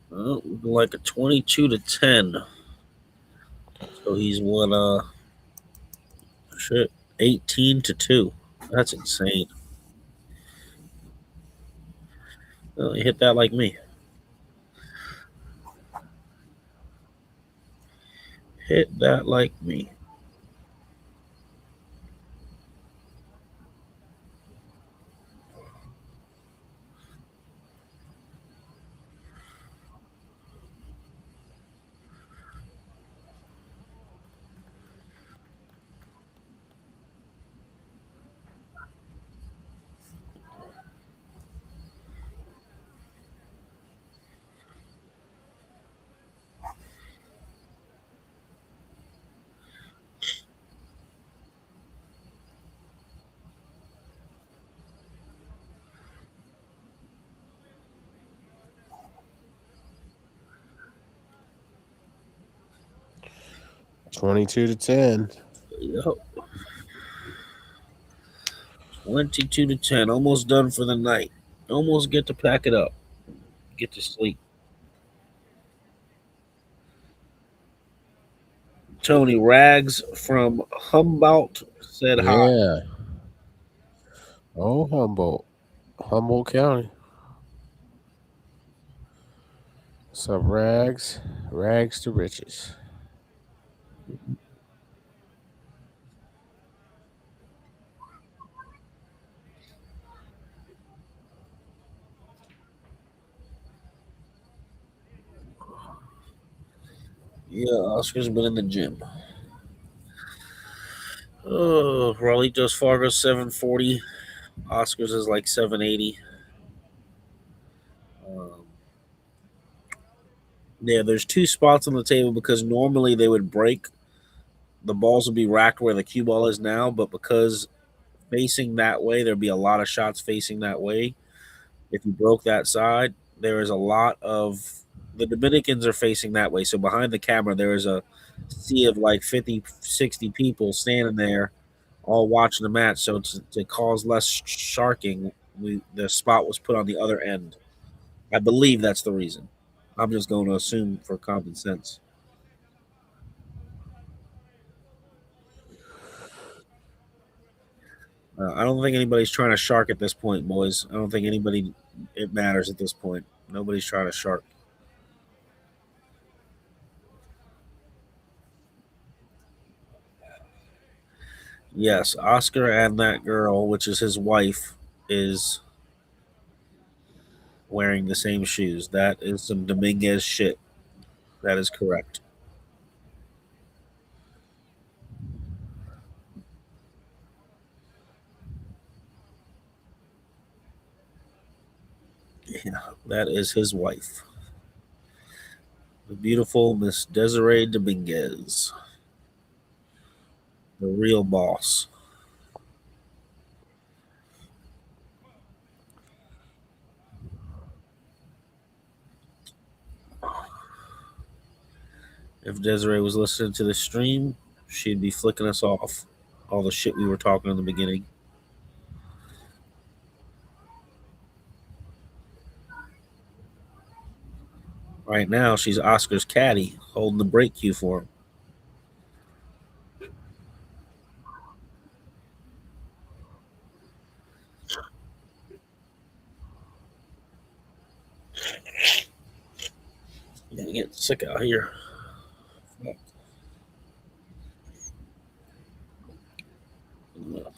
Well, like a 22-10. So he's won 18-2. That's insane. Oh, he hit that like me. Hit that like me. 22-10. Yep. 22-10. Almost done for the night. Almost get to pack it up. Get to sleep. Tony Rags from Humboldt said hi. Yeah. Oh, Humboldt County. What's up, Rags? Rags to riches. Yeah, Oscar's been in the gym. Oh, Raulito's Fargo 740. Oscar's is like 780. Yeah, there's two spots on the table because normally they would break. The balls would be racked where the cue ball is now, but because facing that way, there'd be a lot of shots facing that way. If you broke that side, there is a lot of the Dominicans are facing that way. So behind the camera, there is a sea of like 50, 60 people standing there all watching the match. So to cause less sharking, the spot was put on the other end. I believe that's the reason. I'm just going to assume for common sense. I don't think anybody's trying to shark at this point, boys. I don't think it matters at this point. Nobody's trying to shark. Yes, Oscar and that girl, which is his wife, is wearing the same shoes. That is some Dominguez shit. That is correct. Yeah, that is his wife. The beautiful Miss Desiree Dominguez. The real boss. If Desiree was listening to the stream, she'd be flicking us off all the shit we were talking in the beginning. Right now, she's Oscar's caddy, holding the brake cue for him. Yeah, get sick out here.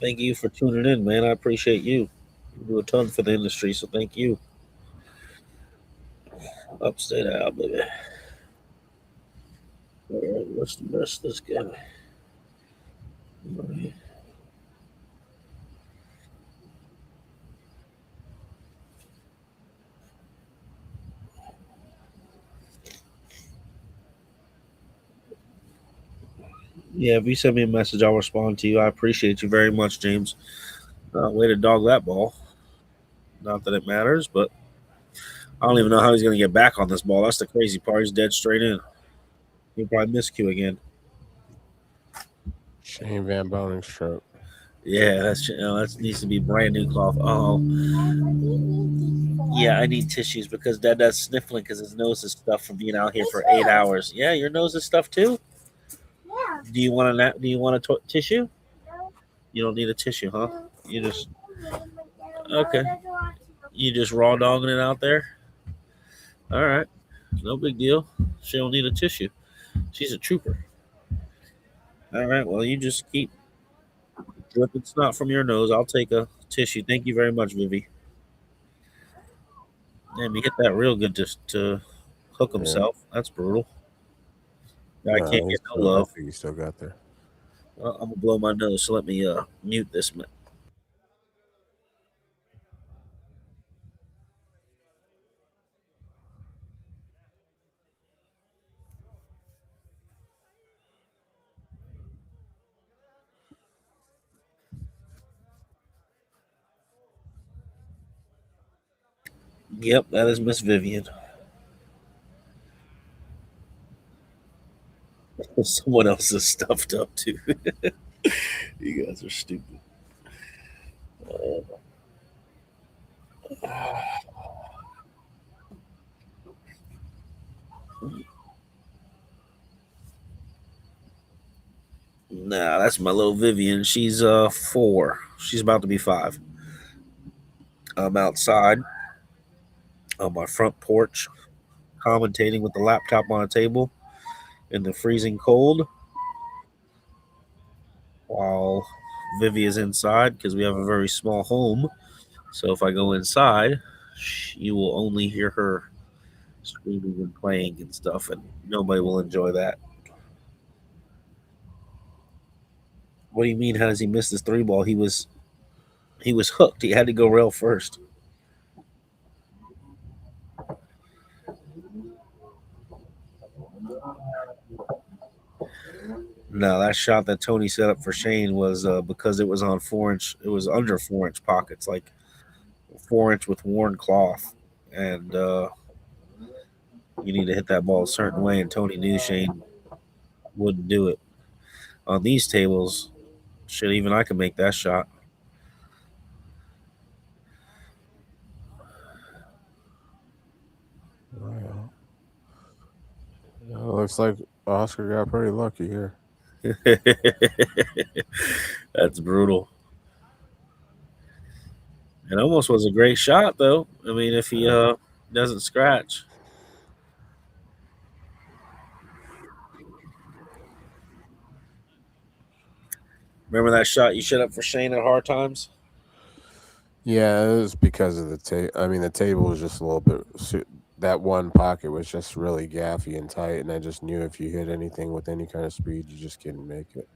Thank you for tuning in, man. I appreciate you. You do a ton for the industry, so thank you. Upstate out, baby. All right, what's the best this guy? All right. Yeah, if you send me a message, I'll respond to you. I appreciate you very much, James. Way to dog that ball. Not that it matters, but I don't even know how he's going to get back on this ball. That's the crazy part. He's dead straight in. He'll probably miscue again. Shane Van Boning stroke. Yeah, that needs to be brand new cloth. Oh, yeah, I need tissues because Dad's sniffling because his nose is stuffed from being out here for 8 hours. Yeah, your nose is stuffed too. Yeah. Do you want a tissue? No. You don't need a tissue, huh? You just No, okay. there's a lot to- You just raw dogging it out there. All right, no big deal. She don't need a tissue. She's a trooper. All right, well, you just keep dripping snot from your nose. I'll take a tissue. Thank you very much, Vivi. Damn, he hit that real good to hook himself. That's brutal. I can't get no love. You still got there. I'm gonna blow my nose, so let me mute this. Yep, that is Miss Vivian. Someone else is stuffed up too. You guys are stupid. Nah, that's my little Vivian. She's 4. She's about to be 5. I'm outside on my front porch, commentating with the laptop on a table in the freezing cold, while Vivi is inside because we have a very small home. So if I go inside, you will only hear her screaming and playing and stuff, and nobody will enjoy that. What do you mean? How does he miss this 3 ball? He was hooked. He had to go rail first. No, that shot that Tony set up for Shane was because it was on 4-inch. It was under 4-inch pockets, like 4-inch with worn cloth, and you need to hit that ball a certain way. And Tony knew Shane wouldn't do it. On these tables, shit, even I can make that shot. Wow. Yeah, looks like Oscar got pretty lucky here. That's brutal. It almost was a great shot, though. I mean, if he doesn't scratch. Remember that shot you shut up for Shane at Hard Times? Yeah, it was because of the table. I mean, the table was just a little bit. That one pocket was just really gaffy and tight, and I just knew if you hit anything with any kind of speed, you just couldn't make it.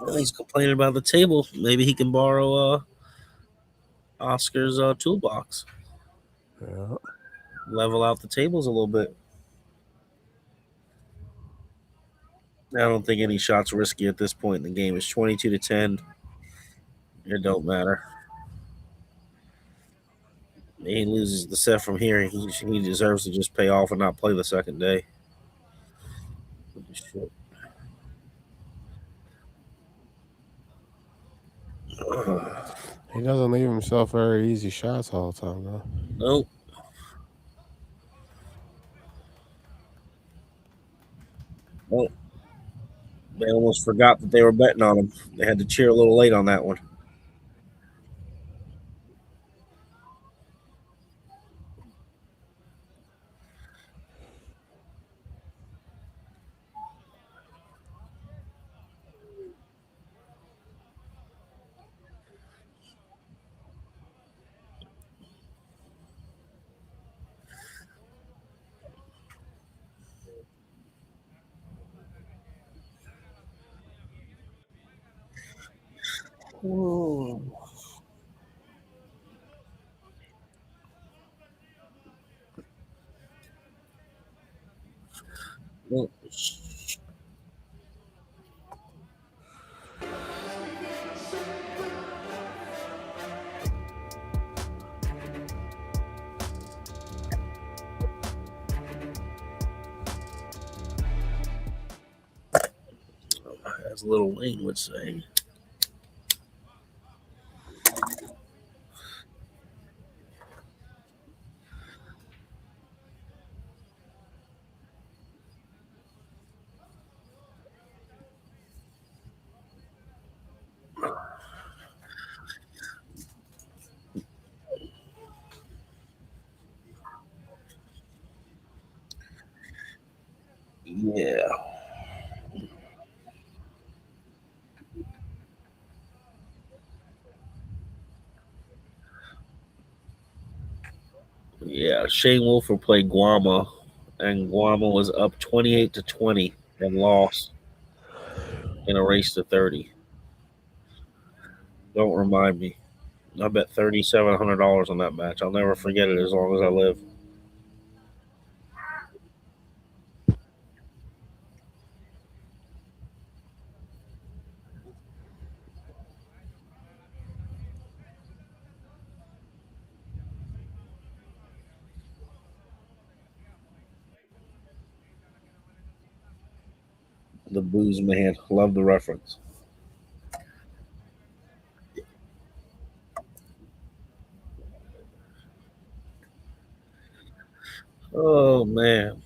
Well, he's complaining about the table. Maybe he can borrow Oscar's toolbox. Yeah. Level out the tables a little bit. I don't think any shots risky at this point in the game. It's 22-10. It don't matter. He loses the set from here. He deserves to just pay off and not play the second day. Shit. He doesn't leave himself very easy shots all the time, though. Nope. Well, they almost forgot that they were betting on him. They had to cheer a little late on that one. Ooh. Well, as Little Wayne would say. Yeah. Yeah, Shane Wolfer played Guama, and Guama was up 28-20 and lost in a race to 30. Don't remind me. I bet $3,700 on that match. I'll never forget it as long as I live. The booze man. Love the reference. Oh, man.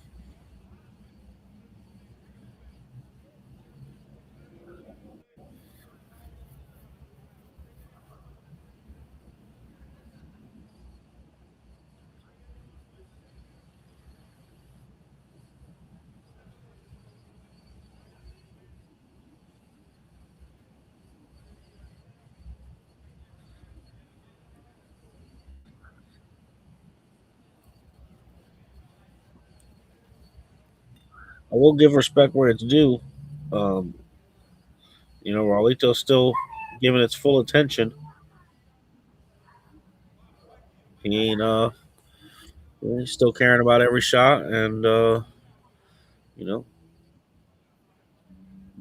I will give respect where it's due. Um, Raulito's still giving its full attention. He ain't he's still caring about every shot and you know,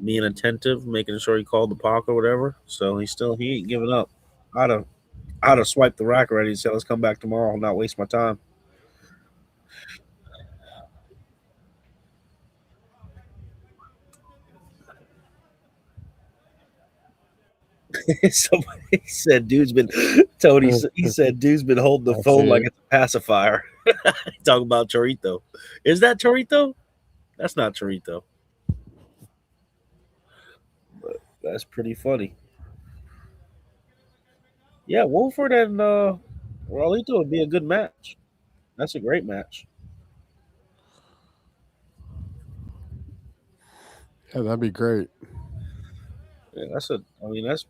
being attentive, making sure he called the puck or whatever. So he ain't giving up. I'd have swiped the rack already and said, let's come back tomorrow and not waste my time. Somebody said dude's been Tony he said dude's been holding the phone like it's a pacifier. Talking about Chorito. Is that Chorito? That's not Chorito. But that's pretty funny. Yeah, Wolford and Raulito would be a good match. That's a great match. Yeah, that'd be great. Yeah, that's a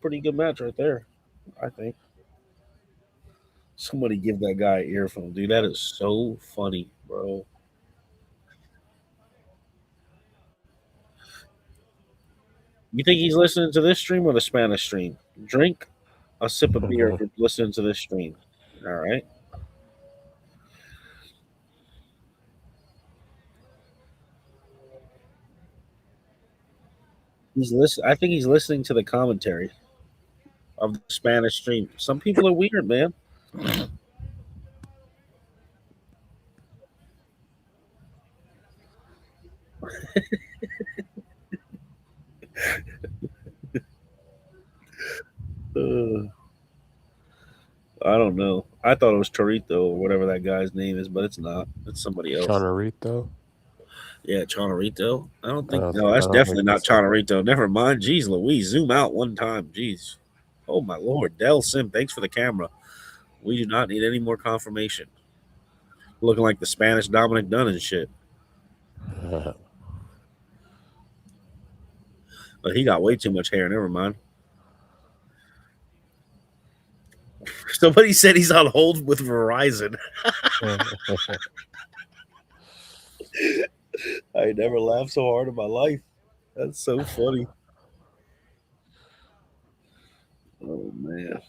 pretty good match right there, I think. Somebody give that guy an earphone, dude. That is so funny, bro. You think he's listening to this stream or the Spanish stream? Drink a sip of beer if you're listening to this stream. All right. I think he's listening to the commentary of the Spanish stream. Some people are weird, man. I don't know. I thought it was Torito or whatever that guy's name is, but it's not. It's somebody else. Chonorito? Yeah, Chonorito. I don't think. No, that's definitely not Chonorito. Never mind. Jeez Louise. Zoom out one time. Jeez. Oh, my Lord. Del Sim, thanks for the camera. We do not need any more confirmation. Looking like the Spanish Dominic Dunn and shit. But he got way too much hair. Never mind. Somebody said he's on hold with Verizon. I never laughed so hard in my life. That's so funny. Oh, man.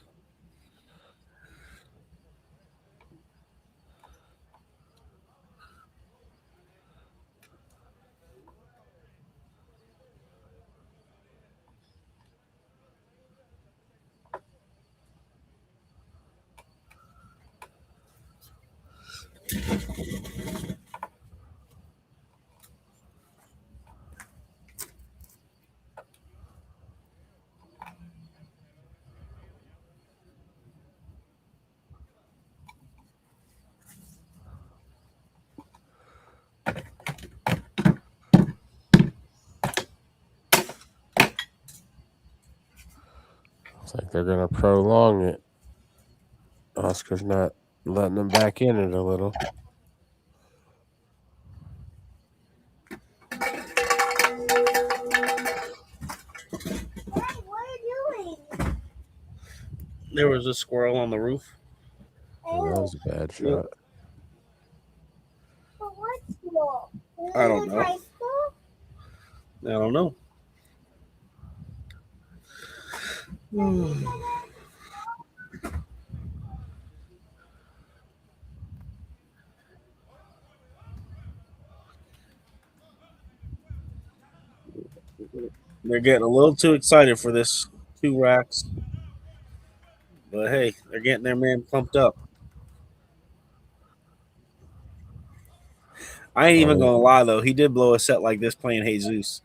It's like they're going to prolong it. Oscar's not letting them back in it a little. What are you doing? There was a squirrel on the roof. Oh, that was a bad shot. But what school? I don't know. High school? I don't know. They're getting a little too excited for this 2 racks. But hey, they're getting their man pumped up. I ain't even gonna lie though, he did blow a set like this playing Jesus.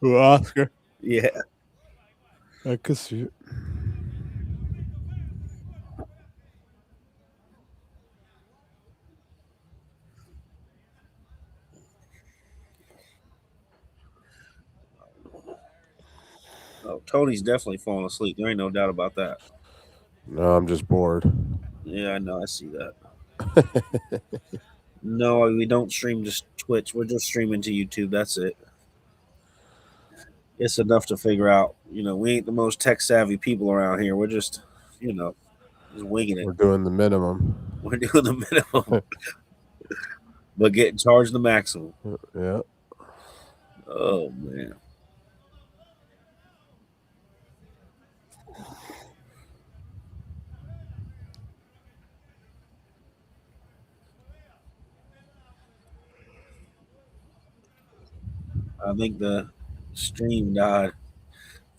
Who, Oscar? Yeah. I could see it. Oh, Tony's definitely falling asleep. There ain't no doubt about that. No, I'm just bored. Yeah, I know. I see that. No, we don't stream to Twitch. We're just streaming to YouTube. That's it. It's enough to figure out. You know, we ain't the most tech savvy people around here. We're just, you know, just winging it. We're doing the minimum. We're doing the minimum, but getting charged the maximum. Yeah. Oh man. I think the stream died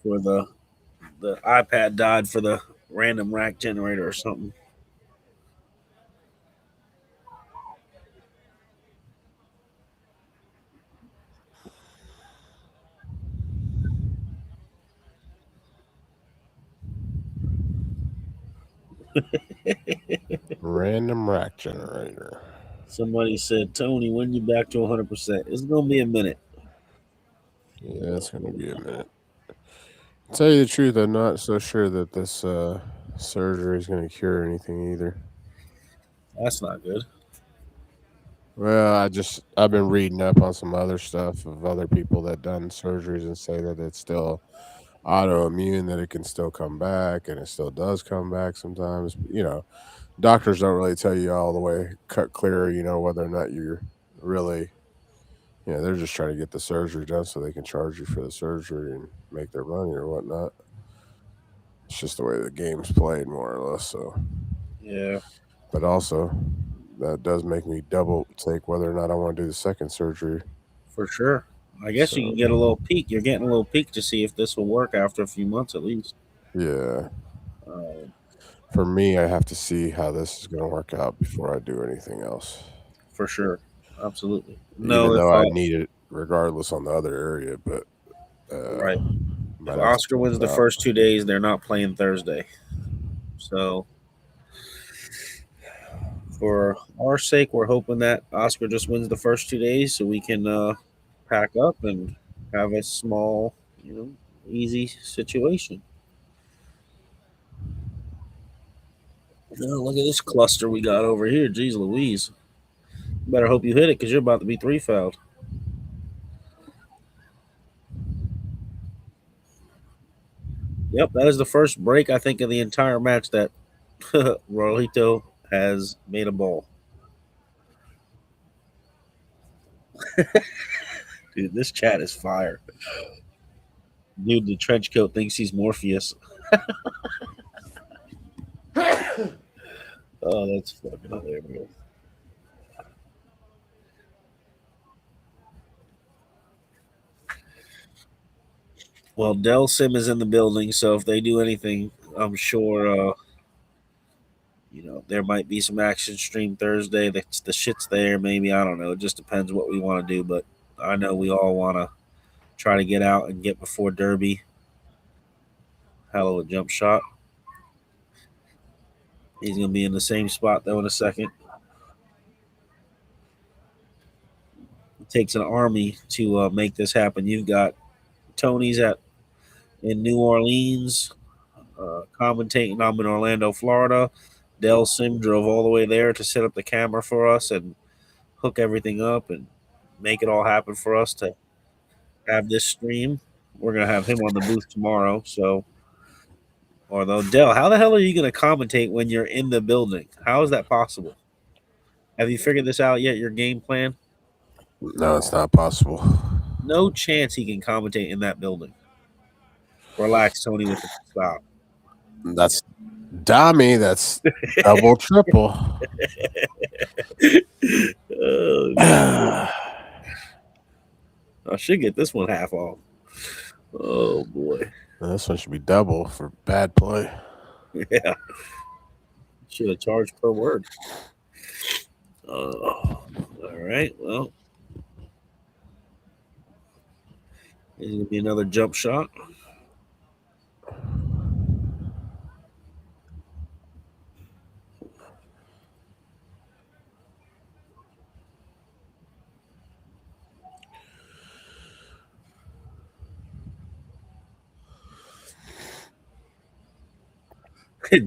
for the iPad died for the random rack generator or something. Random rack generator. Somebody said, Tony, when you back to 100%? It's gonna be a minute. Yeah, it's gonna be a minute. To tell you the truth, I'm not so sure that this surgery is gonna cure anything either. That's not good. Well, I've been reading up on some other stuff of other people that done surgeries and say that it's still autoimmune, that it can still come back, and it still does come back sometimes. You know, doctors don't really tell you all the way cut clear, you know, whether or not you're really, you know, they're just trying to get the surgery done so they can charge you for the surgery and make their money or whatnot. It's just the way the game's played, more or less. So, Yeah, but also, that does make me double take whether or not I want to do the second surgery. for sure. I guess you So- can get a little peek. You're getting a little peek to see if this will work after a few months at least. Yeah. Uh, For me, I have to see how this is going to work out before I do anything else. for sure. Absolutely. Even No, though if, I need it regardless on the other area, but right. might If have to Oscar check wins it the out. first 2 days, they're not playing Thursday. So, for our sake, we're hoping that Oscar just wins the first 2 days so we can pack up and have a small, you know, easy situation. Look at this cluster we got over here. Jeez Louise. Better hope you hit it because you're about to be 3 fouled. Yep, that is the first break, I think, of the entire match that RAULITO has made a ball. Dude, this chat is fire. Dude, the trench coat thinks he's Morpheus. Oh, that's fucking hilarious. Well, Del Sim is in the building, so if they do anything, I'm sure you know, there might be some action stream Thursday. The shit's there, maybe. I don't know. It just depends what we want to do, but I know we all want to try to get out and get before Derby. Hell of a jump shot. He's going to be in the same spot, though, in a second. It takes an army to make this happen. You've got Tony's in New Orleans, commentating. I'm in Orlando, Florida. Del Sim drove all the way there to set up the camera for us and hook everything up and make it all happen for us to have this stream. We're going to have him on the booth tomorrow. So, although, Del, how the hell are you going to commentate when you're in the building? How is that possible? Have you figured this out yet, your game plan? No, it's not possible. No chance he can commentate in that building. Relax, Tony, with the stop. That's dummy. That's double, triple. Oh, I should get this one half off. Oh boy. This one should be double for bad play. Yeah. Should have charged per word. All right. Well, there's gonna be another jump shot.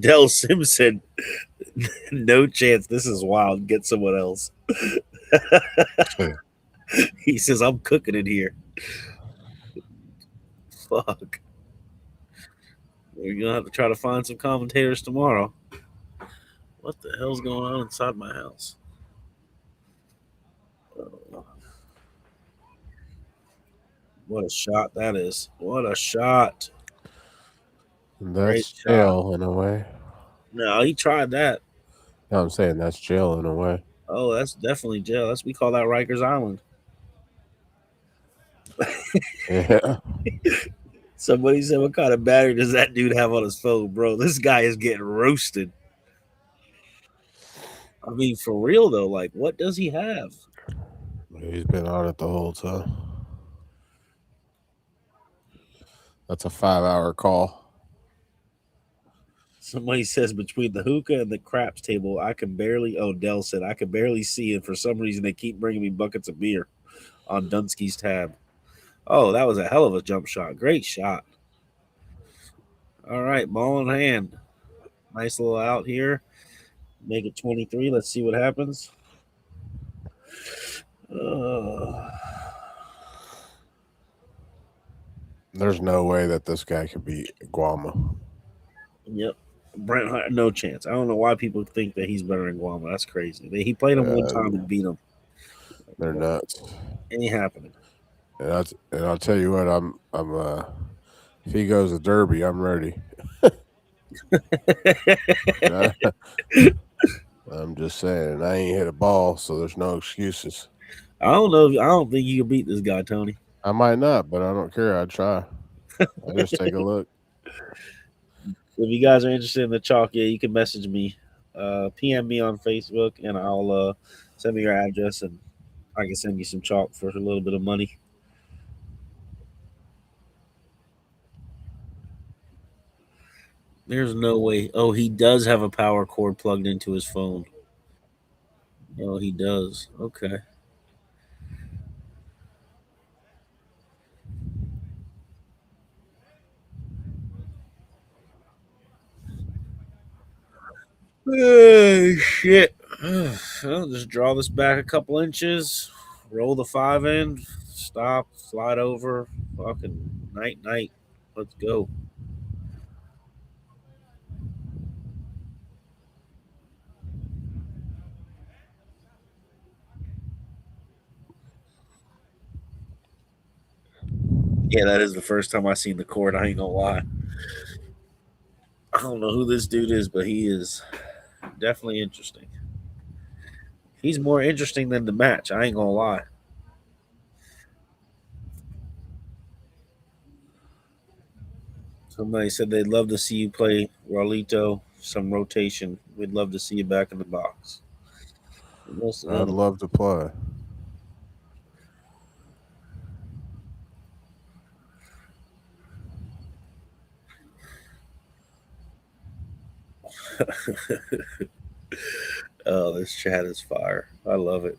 Dell Simpson, no chance. This is wild. Get someone else. He says, I'm cooking it here. Fuck. We're going to have to try to find some commentators tomorrow. What the hell's going on inside my house? What a shot that is. What a shot. That's jail in a way. No, he tried that. No, I'm saying that's jail in a way. Oh, that's definitely jail. We call that Rikers Island. Yeah. Somebody said, what kind of battery does that dude have on his phone, bro? This guy is getting roasted. I mean, for real, though, like, what does he have? He's been on it the whole time. That's a 5-hour call. Somebody says between the hookah and the craps table, I can barely. Oh, Dell said I can barely see, and for some reason they keep bringing me buckets of beer on DUNNSKI'S tab. Oh, that was a hell of a jump shot. Great shot. All right, ball in hand. Nice little out here. Make it 23. Let's see what happens. There's no way that this guy could beat Guama. Yep. Brent Hart, no chance. I don't know why people think that he's better than Guama. That's crazy. He played him one time and beat him. They're nuts. Ain't happening. And I'll tell you what, I'm if he goes to Derby, I'm ready. I'm just saying, I ain't hit a ball, so there's no excuses. I don't think you can beat this guy, Tony. I might not, but I don't care. I'd try. I'll just take a look. If you guys are interested in the chalk, yeah, you can message me, PM me on Facebook, and I'll send me your address, and I can send you some chalk for a little bit of money. There's no way. Oh, he does have a power cord plugged into his phone. Oh, he does. Okay. Oh, shit. I'll just draw this back a couple inches, roll the 5 in, stop, slide over. Fucking night. Let's go. Yeah, that is the first time I've seen the cord. I ain't gonna lie. I don't know who this dude is, but he is definitely interesting. He's more interesting than the match. I ain't gonna lie. Somebody said they'd love to see you play RAULITO, some rotation. We'd love to see you back in the box. I'd love to play. Oh, this chat is fire. I love it.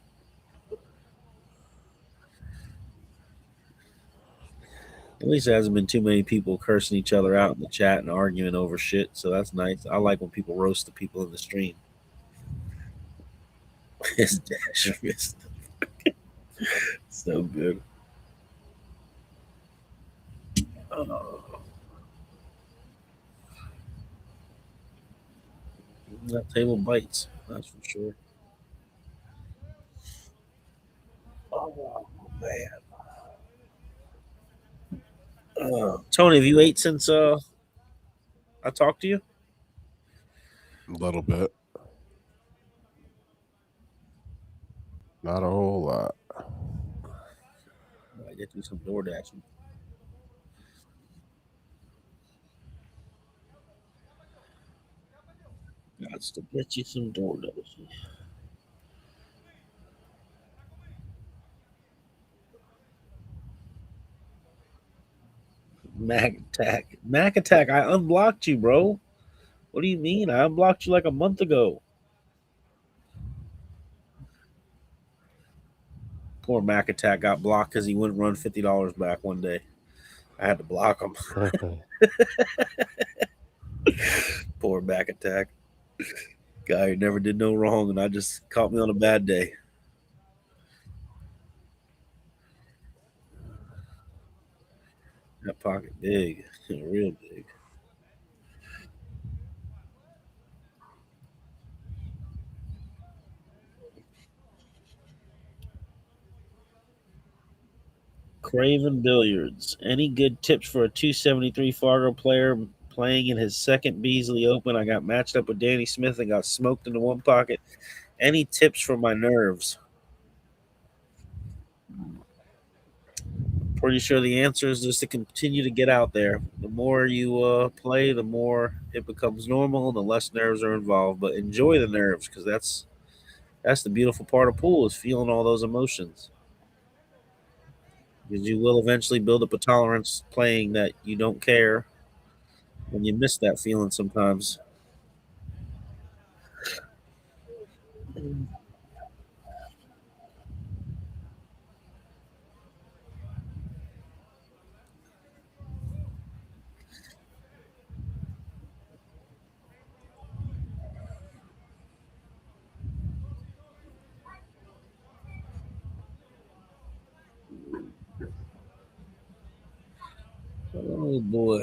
At least there hasn't been too many people cursing each other out in the chat and arguing over shit, so that's nice. I like when people roast the people in the stream. His dash missed. So good. Oh. That table bites, that's for sure. Oh, man. Tony, have you ate since I talked to you? A little bit. Not a whole lot. I Get you some DoorDash. Got to get you some DoorDash. Mac Attack, I unblocked you, bro. What do you mean? I unblocked you like a month ago. Poor Mac Attack got blocked because he wouldn't run $50 back one day. I had to block him. Poor Mac Attack. Guy who never did no wrong, and I just caught me on a bad day. That pocket big, real big. Craven Billiards. Any good tips for a 273 Fargo player playing in his second Beasley Open? I got matched up with Danny Smith and got smoked into one pocket. Any tips for my nerves? Pretty sure the answer is just to continue to get out there. The more you play, the more it becomes normal, and the less nerves are involved. But enjoy the nerves, because that's the beautiful part of pool, is feeling all those emotions. Because you will eventually build up a tolerance playing that you don't care when you miss that feeling sometimes. Oh boy.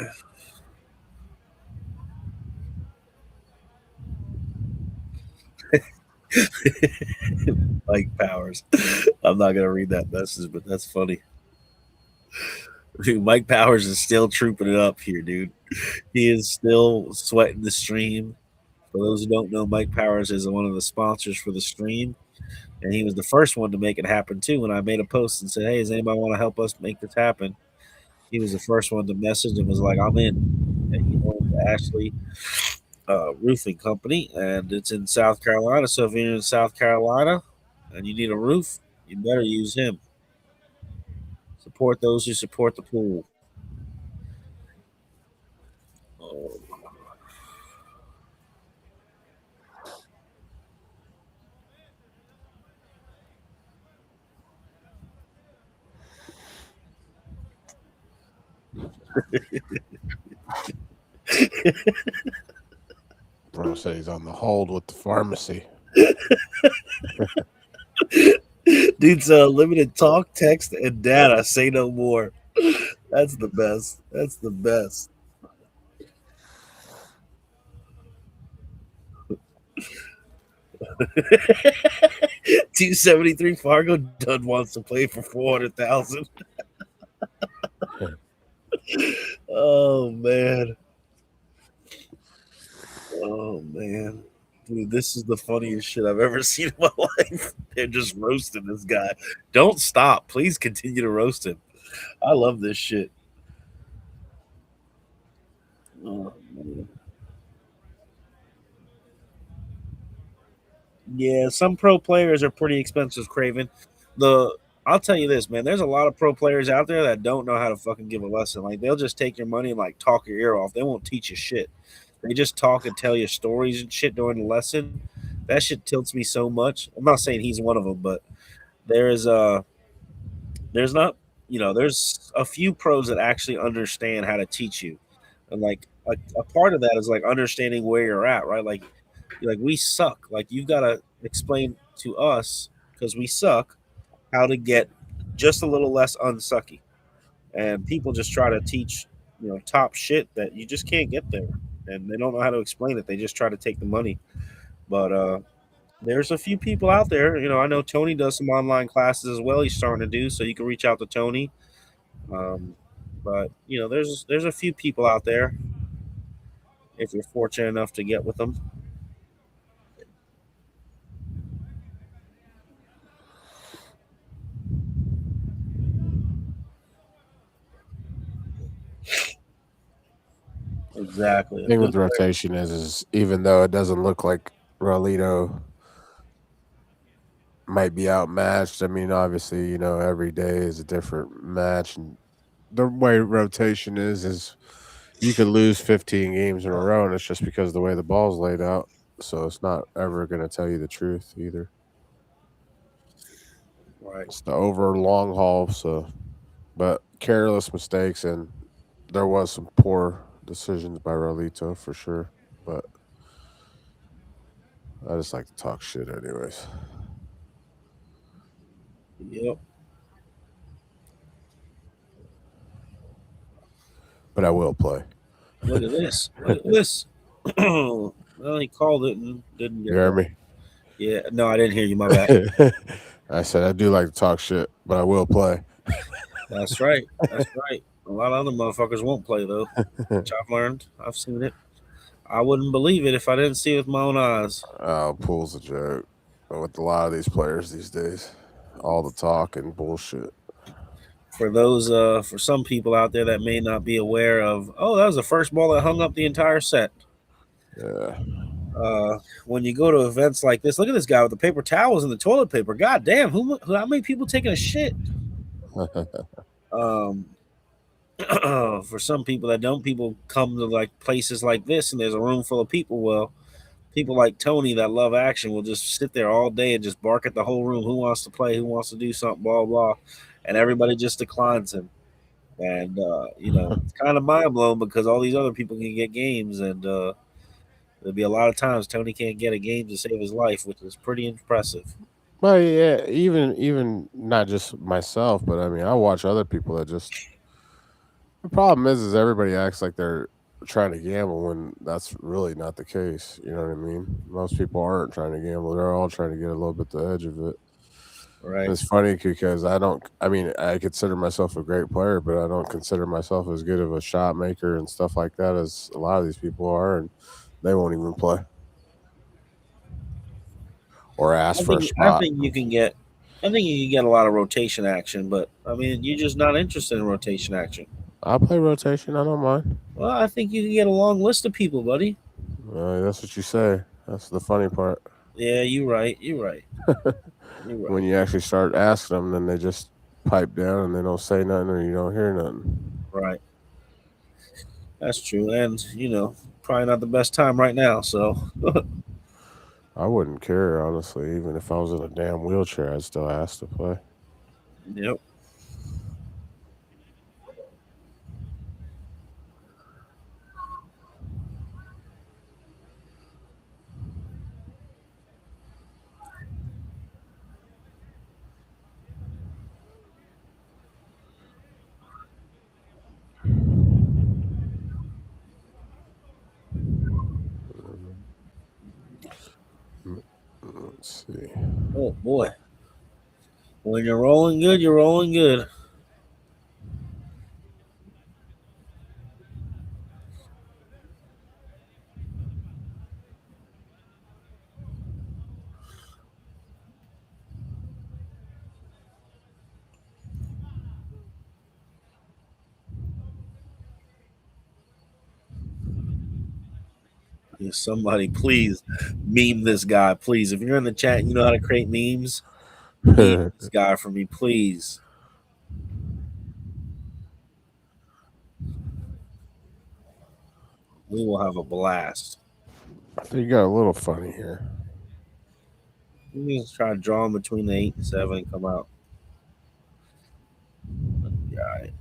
Mike Powers. I'm not gonna read that message, but that's funny. Dude, Mike Powers is still trooping it up here, dude. He is still sweating the stream. For those who don't know, Mike Powers is one of the sponsors for the stream, and he was the first one to make it happen too. When I made a post and said, "Hey, does anybody want to help us make this happen?" He was the first one to message and was like, "I'm in." And he owns the Ashley Roofing Company, and it's in South Carolina. So if you're in South Carolina and you need a roof, you better use him. Support those who support the pool. Oh, Bro said he's on the hold with the pharmacy. dude's limited talk, text, and data. Say no more. That's the best. That's the best. $273 Fargo Dunn wants to play for 400,000. Oh man. Oh man. Dude, this is the funniest shit I've ever seen in my life. They're just roasting this guy. Don't stop. Please continue to roast him. I love this shit. Oh, man. Yeah, some pro players are pretty expensive, Craven. I'll tell you this, man. There's a lot of pro players out there that don't know how to fucking give a lesson. Like they'll just take your money and like talk your ear off. They won't teach you shit. They just talk and tell you stories and shit during the lesson. That shit tilts me so much. I'm not saying he's one of them, but there's not, there's a few pros that actually understand how to teach you, and like a part of that is like understanding where you're at, right? Like we suck. Like you've got to explain to us, because we suck, how to get just a little less unsucky. And people just try to teach, top shit that you just can't get there, and they don't know how to explain it. They just try to take the money. But there's a few people out there. I know Tony does some online classes as well. He's starting to do, so you can reach out to Tony. But there's a few people out there if you're fortunate enough to get with them. Exactly. The thing with rotation is even though it doesn't look like RAULITO might be outmatched, I mean, obviously, every day is a different match, and the way rotation is you could lose 15 games in a row, and it's just because of the way the ball's laid out. So it's not ever going to tell you the truth either. Right. It's the over long haul. So, but careless mistakes, and there was some poor decisions by RAULITO for sure. But I just like to talk shit, anyways. Yep. But I will play. Look at this. Look at this. Well, he called it and didn't get You hear it. me? Yeah. No, I didn't hear you. My bad. I said I do like to talk shit, but I will play. That's right. That's right. A lot of other motherfuckers won't play though, which I've learned. I've seen it. I wouldn't believe it if I didn't see it with my own eyes. Oh, pool's a joke with a lot of these players these days. All the talk and bullshit. For those, for some people out there that may not be aware of, that was the first ball that hung up the entire set. Yeah. When you go to events like this, look at this guy with the paper towels and the toilet paper. God damn, how many people taking a shit? For some people that don't, people come to like places like this and there's a room full of people. Well, people like Tony that love action will just sit there all day and just bark at the whole room. Who wants to play? Who wants to do something? Blah, blah. And everybody just declines him. And, it's kind of mind blowing because all these other people can get games. And there'll be a lot of times Tony can't get a game to save his life, which is pretty impressive. Well, yeah, even not just myself, but I mean, I watch other people that just. The problem is everybody acts like they're trying to gamble when that's really not the case. You know what I mean? Most people aren't trying to gamble; they're all trying to get a little bit the edge of it. Right. It's funny because I consider myself a great player, but I don't consider myself as good of a shot maker and stuff like that as a lot of these people are, and they won't even play or ask for a spot. I think you can get a lot of rotation action, but I mean, you're just not interested in rotation action. I'll play rotation. I don't mind. Well, I think you can get a long list of people, buddy. That's what you say. That's the funny part. Yeah, you're right. You're right. When you actually start asking them, then they just pipe down and they don't say nothing or you don't hear nothing. Right. That's true. And, probably not the best time right now. So I wouldn't care, honestly. Even if I was in a damn wheelchair, I'd still ask to play. Yep. Let's see. Oh, boy. When you're rolling good, you're rolling good. Somebody please meme this guy, please. If you're in the chat, you know how to create memes. Meme this guy for me, please. We will have a blast. I think you got a little funny here. Let me just try to draw him between the 8 and 7 and come out. All right.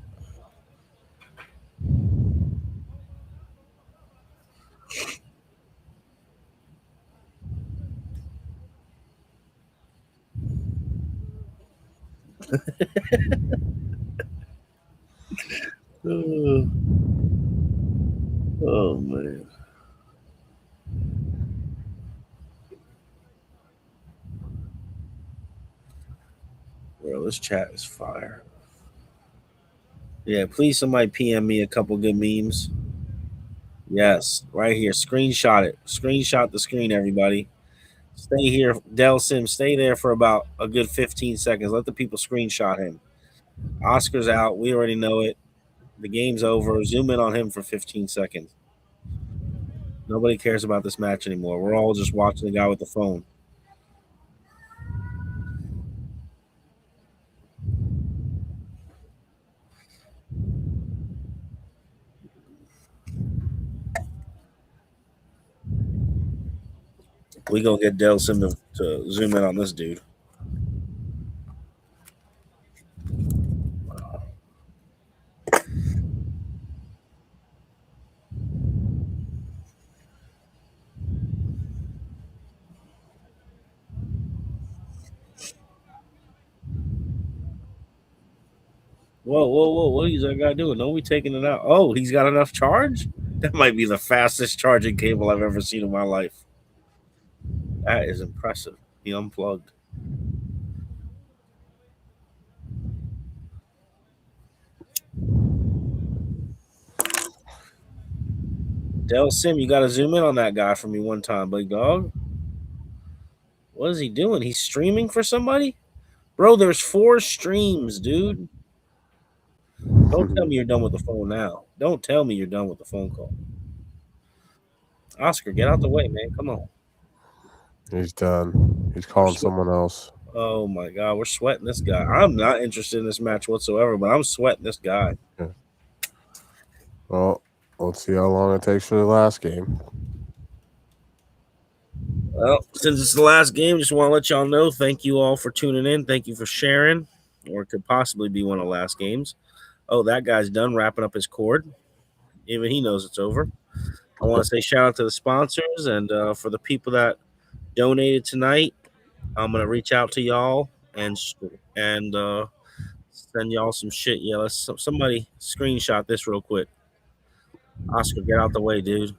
Oh man. Bro, this chat is fire. Yeah, please somebody PM me a couple good memes. Yes, right here. Screenshot it. Screenshot the screen, everybody. Stay here. Del Sim, stay there for about a good 15 seconds. Let the people screenshot him. Oscar's out. We already know it. The game's over. Zoom in on him for 15 seconds. Nobody cares about this match anymore. We're all just watching the guy with the phone. We gonna get Del Sim to zoom in on this dude. Whoa. What is that guy doing? No, we taking it out. Oh, he's got enough charge? That might be the fastest charging cable I've ever seen in my life. That is impressive. He unplugged. Del Sim, you gotta zoom in on that guy for me one time, big dog. What is he doing? He's streaming for somebody? Bro, there's 4 streams, dude. Don't tell me you're done with the phone now. Don't tell me you're done with the phone call. Oscar, get out the way, man. Come on. He's done. He's calling someone else. Oh my God, we're sweating this guy. I'm not interested in this match whatsoever, but I'm sweating this guy. Yeah. Well, let's see how long it takes for the last game. Well, since it's the last game, just want to let y'all know, thank you all for tuning in. Thank you for sharing, or it could possibly be one of the last games. Oh, that guy's done wrapping up his cord. Even he knows it's over. I want to say shout out to the sponsors and for the people that donated tonight. I'm gonna reach out to y'all and send y'all some shit. Yeah, let's somebody screenshot this real quick. Oscar, get out the way, dude.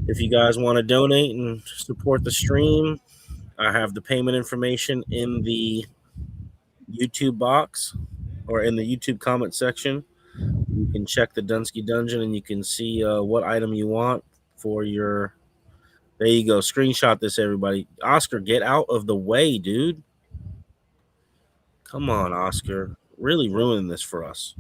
If you guys want to donate and support the stream, I have the payment information in the YouTube box or in the YouTube comment section. You can check the Dunsky Dungeon and you can see what item you want for your. There you go. Screenshot this, everybody. Oscar, get out of the way, dude. Come on, Oscar. Really ruining this for us.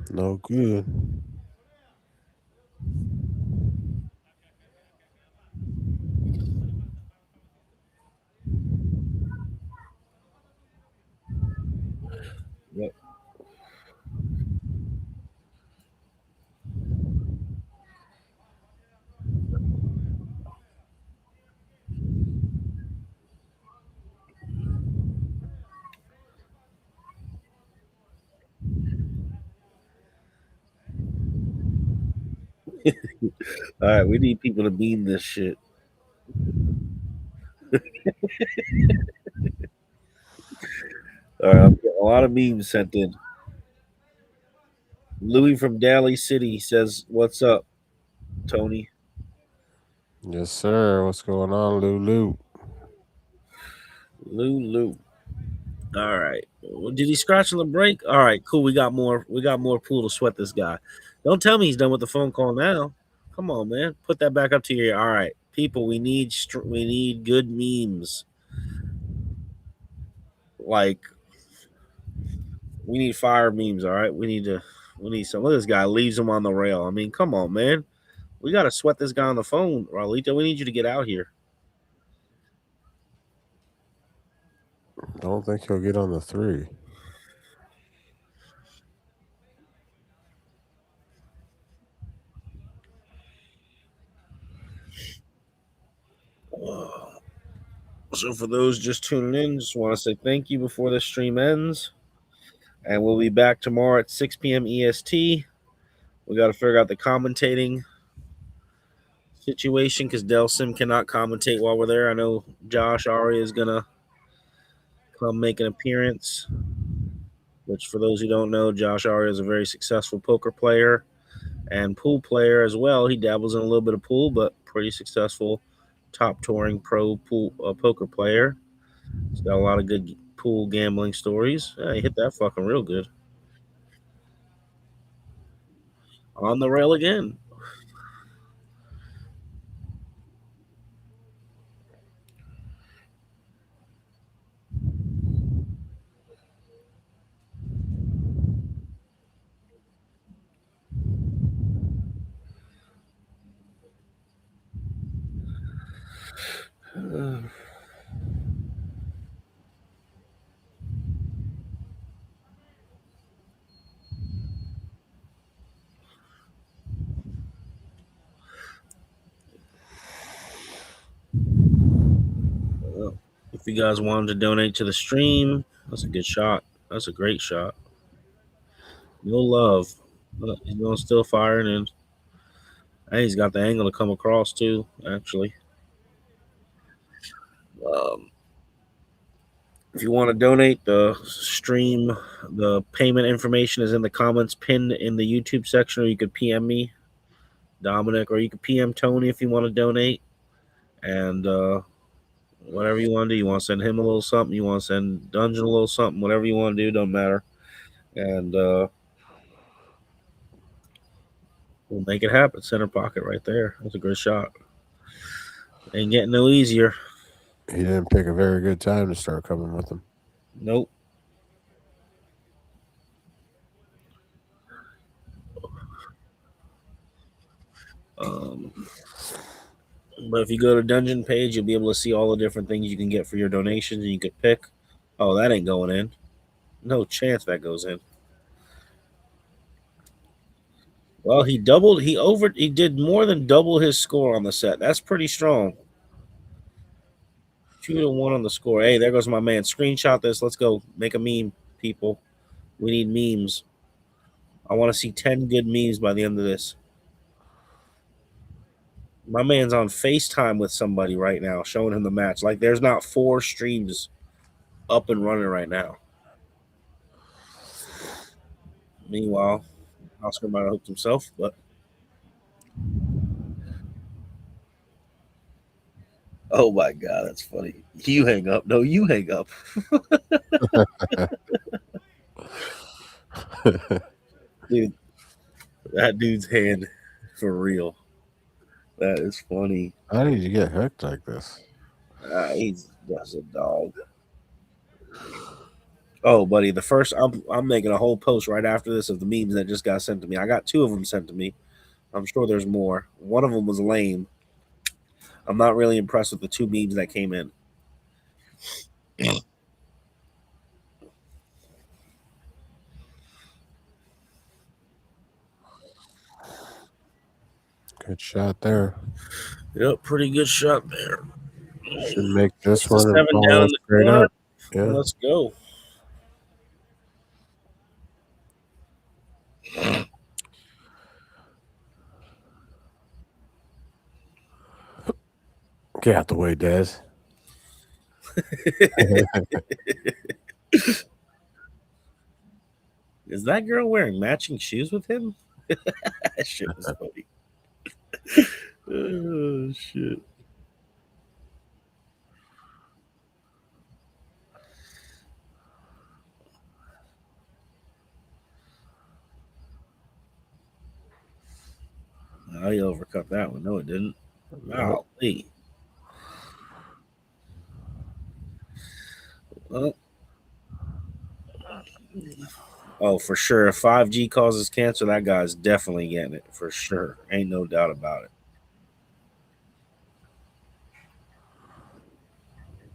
No good. Yep. All right, we need people to beam this shit. All right, I'm getting a lot of memes sent in. Louis from Daly City says, "What's up, Tony?" Yes, sir. What's going on, Lulu? Lulu. All right. Well, did he scratch on the break? All right, cool. We got more pool to sweat this guy. Don't tell me he's done with the phone call now. Come on, man. Put that back up to your. All right, people. We need good memes. Like we need fire memes. All right. We need some. Look at this guy leaves him on the rail. I mean, come on, man. We got to sweat this guy on the phone, Raulito. We need you to get out here. Don't think he'll get on the 3. So for those just tuning in, just want to say thank you before the stream ends. And we'll be back tomorrow at 6 p.m. EST. We got to figure out the commentating situation because Del Sim cannot commentate while we're there. I know Josh Ari is going to come make an appearance, which for those who don't know, Josh Ari is a very successful poker player and pool player as well. He dabbles in a little bit of pool, but pretty successful top touring pro pool poker player. He's got a lot of good pool gambling stories. Yeah, he hit that fucking real good. On the rail again. If you guys wanted to donate to the stream, that's a good shot. That's a great shot. No love. He's going still firing, and hey, he's got the angle to come across too. Actually, if you want to donate, the stream, the payment information is in the comments pinned in the YouTube section, or you could PM me, Dominic, or you could PM Tony if you want to donate. And whatever you want to do, you want to send him a little something, you want to send Dungeon a little something, whatever you want to do, don't matter. And we'll make it happen. Center pocket right there. That's a good shot. Ain't getting no easier. He didn't pick a very good time to start coming with him. Nope. But if you go to Dungeon page, you'll be able to see all the different things you can get for your donations, and you could pick. Oh, that ain't going in. No chance that goes in. Well, he did more than double his score on the set. That's pretty strong. 2-1 on the score. Hey, there goes my man. Screenshot this. Let's go. Make a meme, people. We need memes. I want to see 10 good memes by the end of this. My man's on FaceTime with somebody right now, showing him the match. Like, there's not 4 streams up and running right now. Meanwhile, Oscar might have hooked himself, but oh my god, that's funny. You hang up. No, you hang up. Dude, that dude's hand for real. That is funny. How did you get hooked like this? He's just a dog. Oh, buddy, the first I'm making a whole post right after this of the memes that just got sent to me. I got 2 of them sent to me. I'm sure there's more. One of them was lame. I'm not really impressed with the 2 memes that came in. Good shot there. Yep, pretty good shot there. Should make this It's a one 7 and down in the straight corner. up. Yeah. Let's go. Get out the way, Des. Is that girl wearing matching shoes with him? That shit was funny. Oh, shit. Oh, he overcut that one. No, it didn't. Golly. Well, oh, for sure. If 5G causes cancer, that guy's definitely getting it. For sure. Ain't no doubt about it.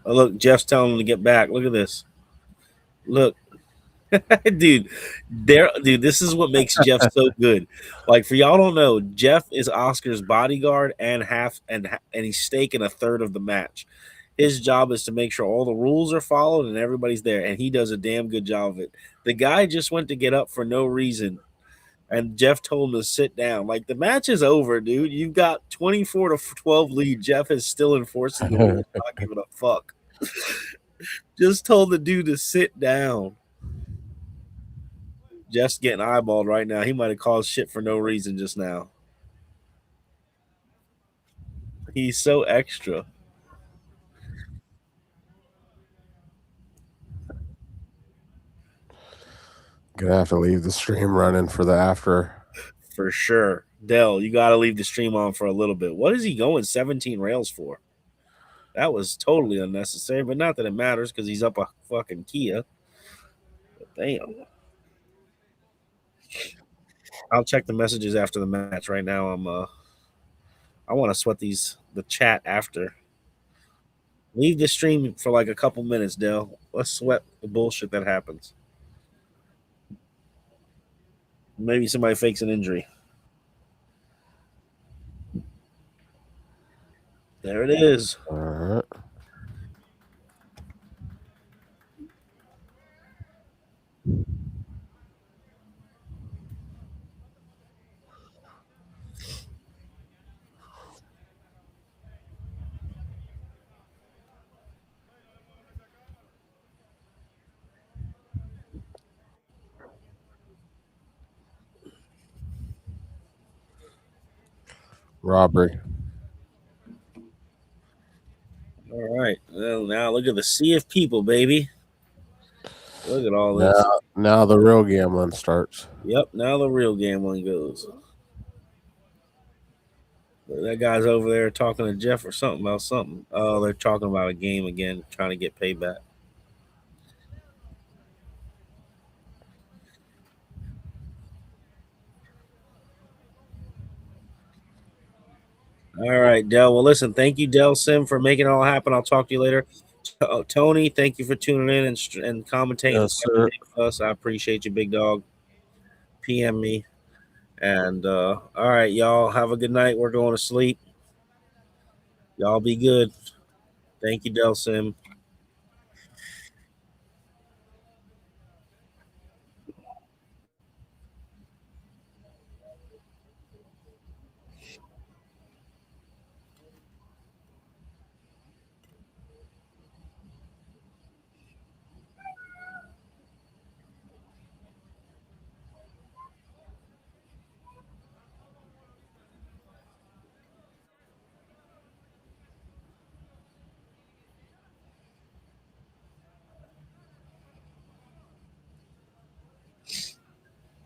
Oh, look, Jeff's telling him to get back. Look at this. Look. dude, this is what makes Jeff so good. Like, for y'all don't know, Jeff is Oscar's bodyguard and he's staking a third of the match. His job is to make sure all the rules are followed and everybody's there, and he does a damn good job of it. The guy just went to get up for no reason, and Jeff told him to sit down. Like, the match is over, dude. You've got 24-12 lead. Jeff is still enforcing the rules, not giving a fuck. Just told the dude to sit down. Jeff's getting eyeballed right now. He might have caused shit for no reason just now. He's so extra. Gonna have to leave the stream running for the after. For sure. Dell, you got to leave the stream on for a little bit. What is he going 17 rails for? That was totally unnecessary, but not that it matters because he's up a fucking Kia. But damn. I'll check the messages after the match. Right now, I want to sweat the chat after. Leave the stream for like a couple minutes, Dell. Let's sweat the bullshit that happens. Maybe somebody fakes an injury. There it is. All right. Robbery. All right. Well, now look at the sea of people, baby. Look at all this. Now the real gambling starts. Yep, now the real gambling goes. That guy's over there talking to Jeff or something about something. Oh, they're talking about a game again, trying to get payback. All right, Dell. Well, listen, thank you, Dell Sim, for making it all happen. I'll talk to you later. Tony, thank you for tuning in and commentating with us. I appreciate you, big dog. PM me. And all right, y'all have a good night. We're going to sleep. Y'all be good. Thank you, Del Sim.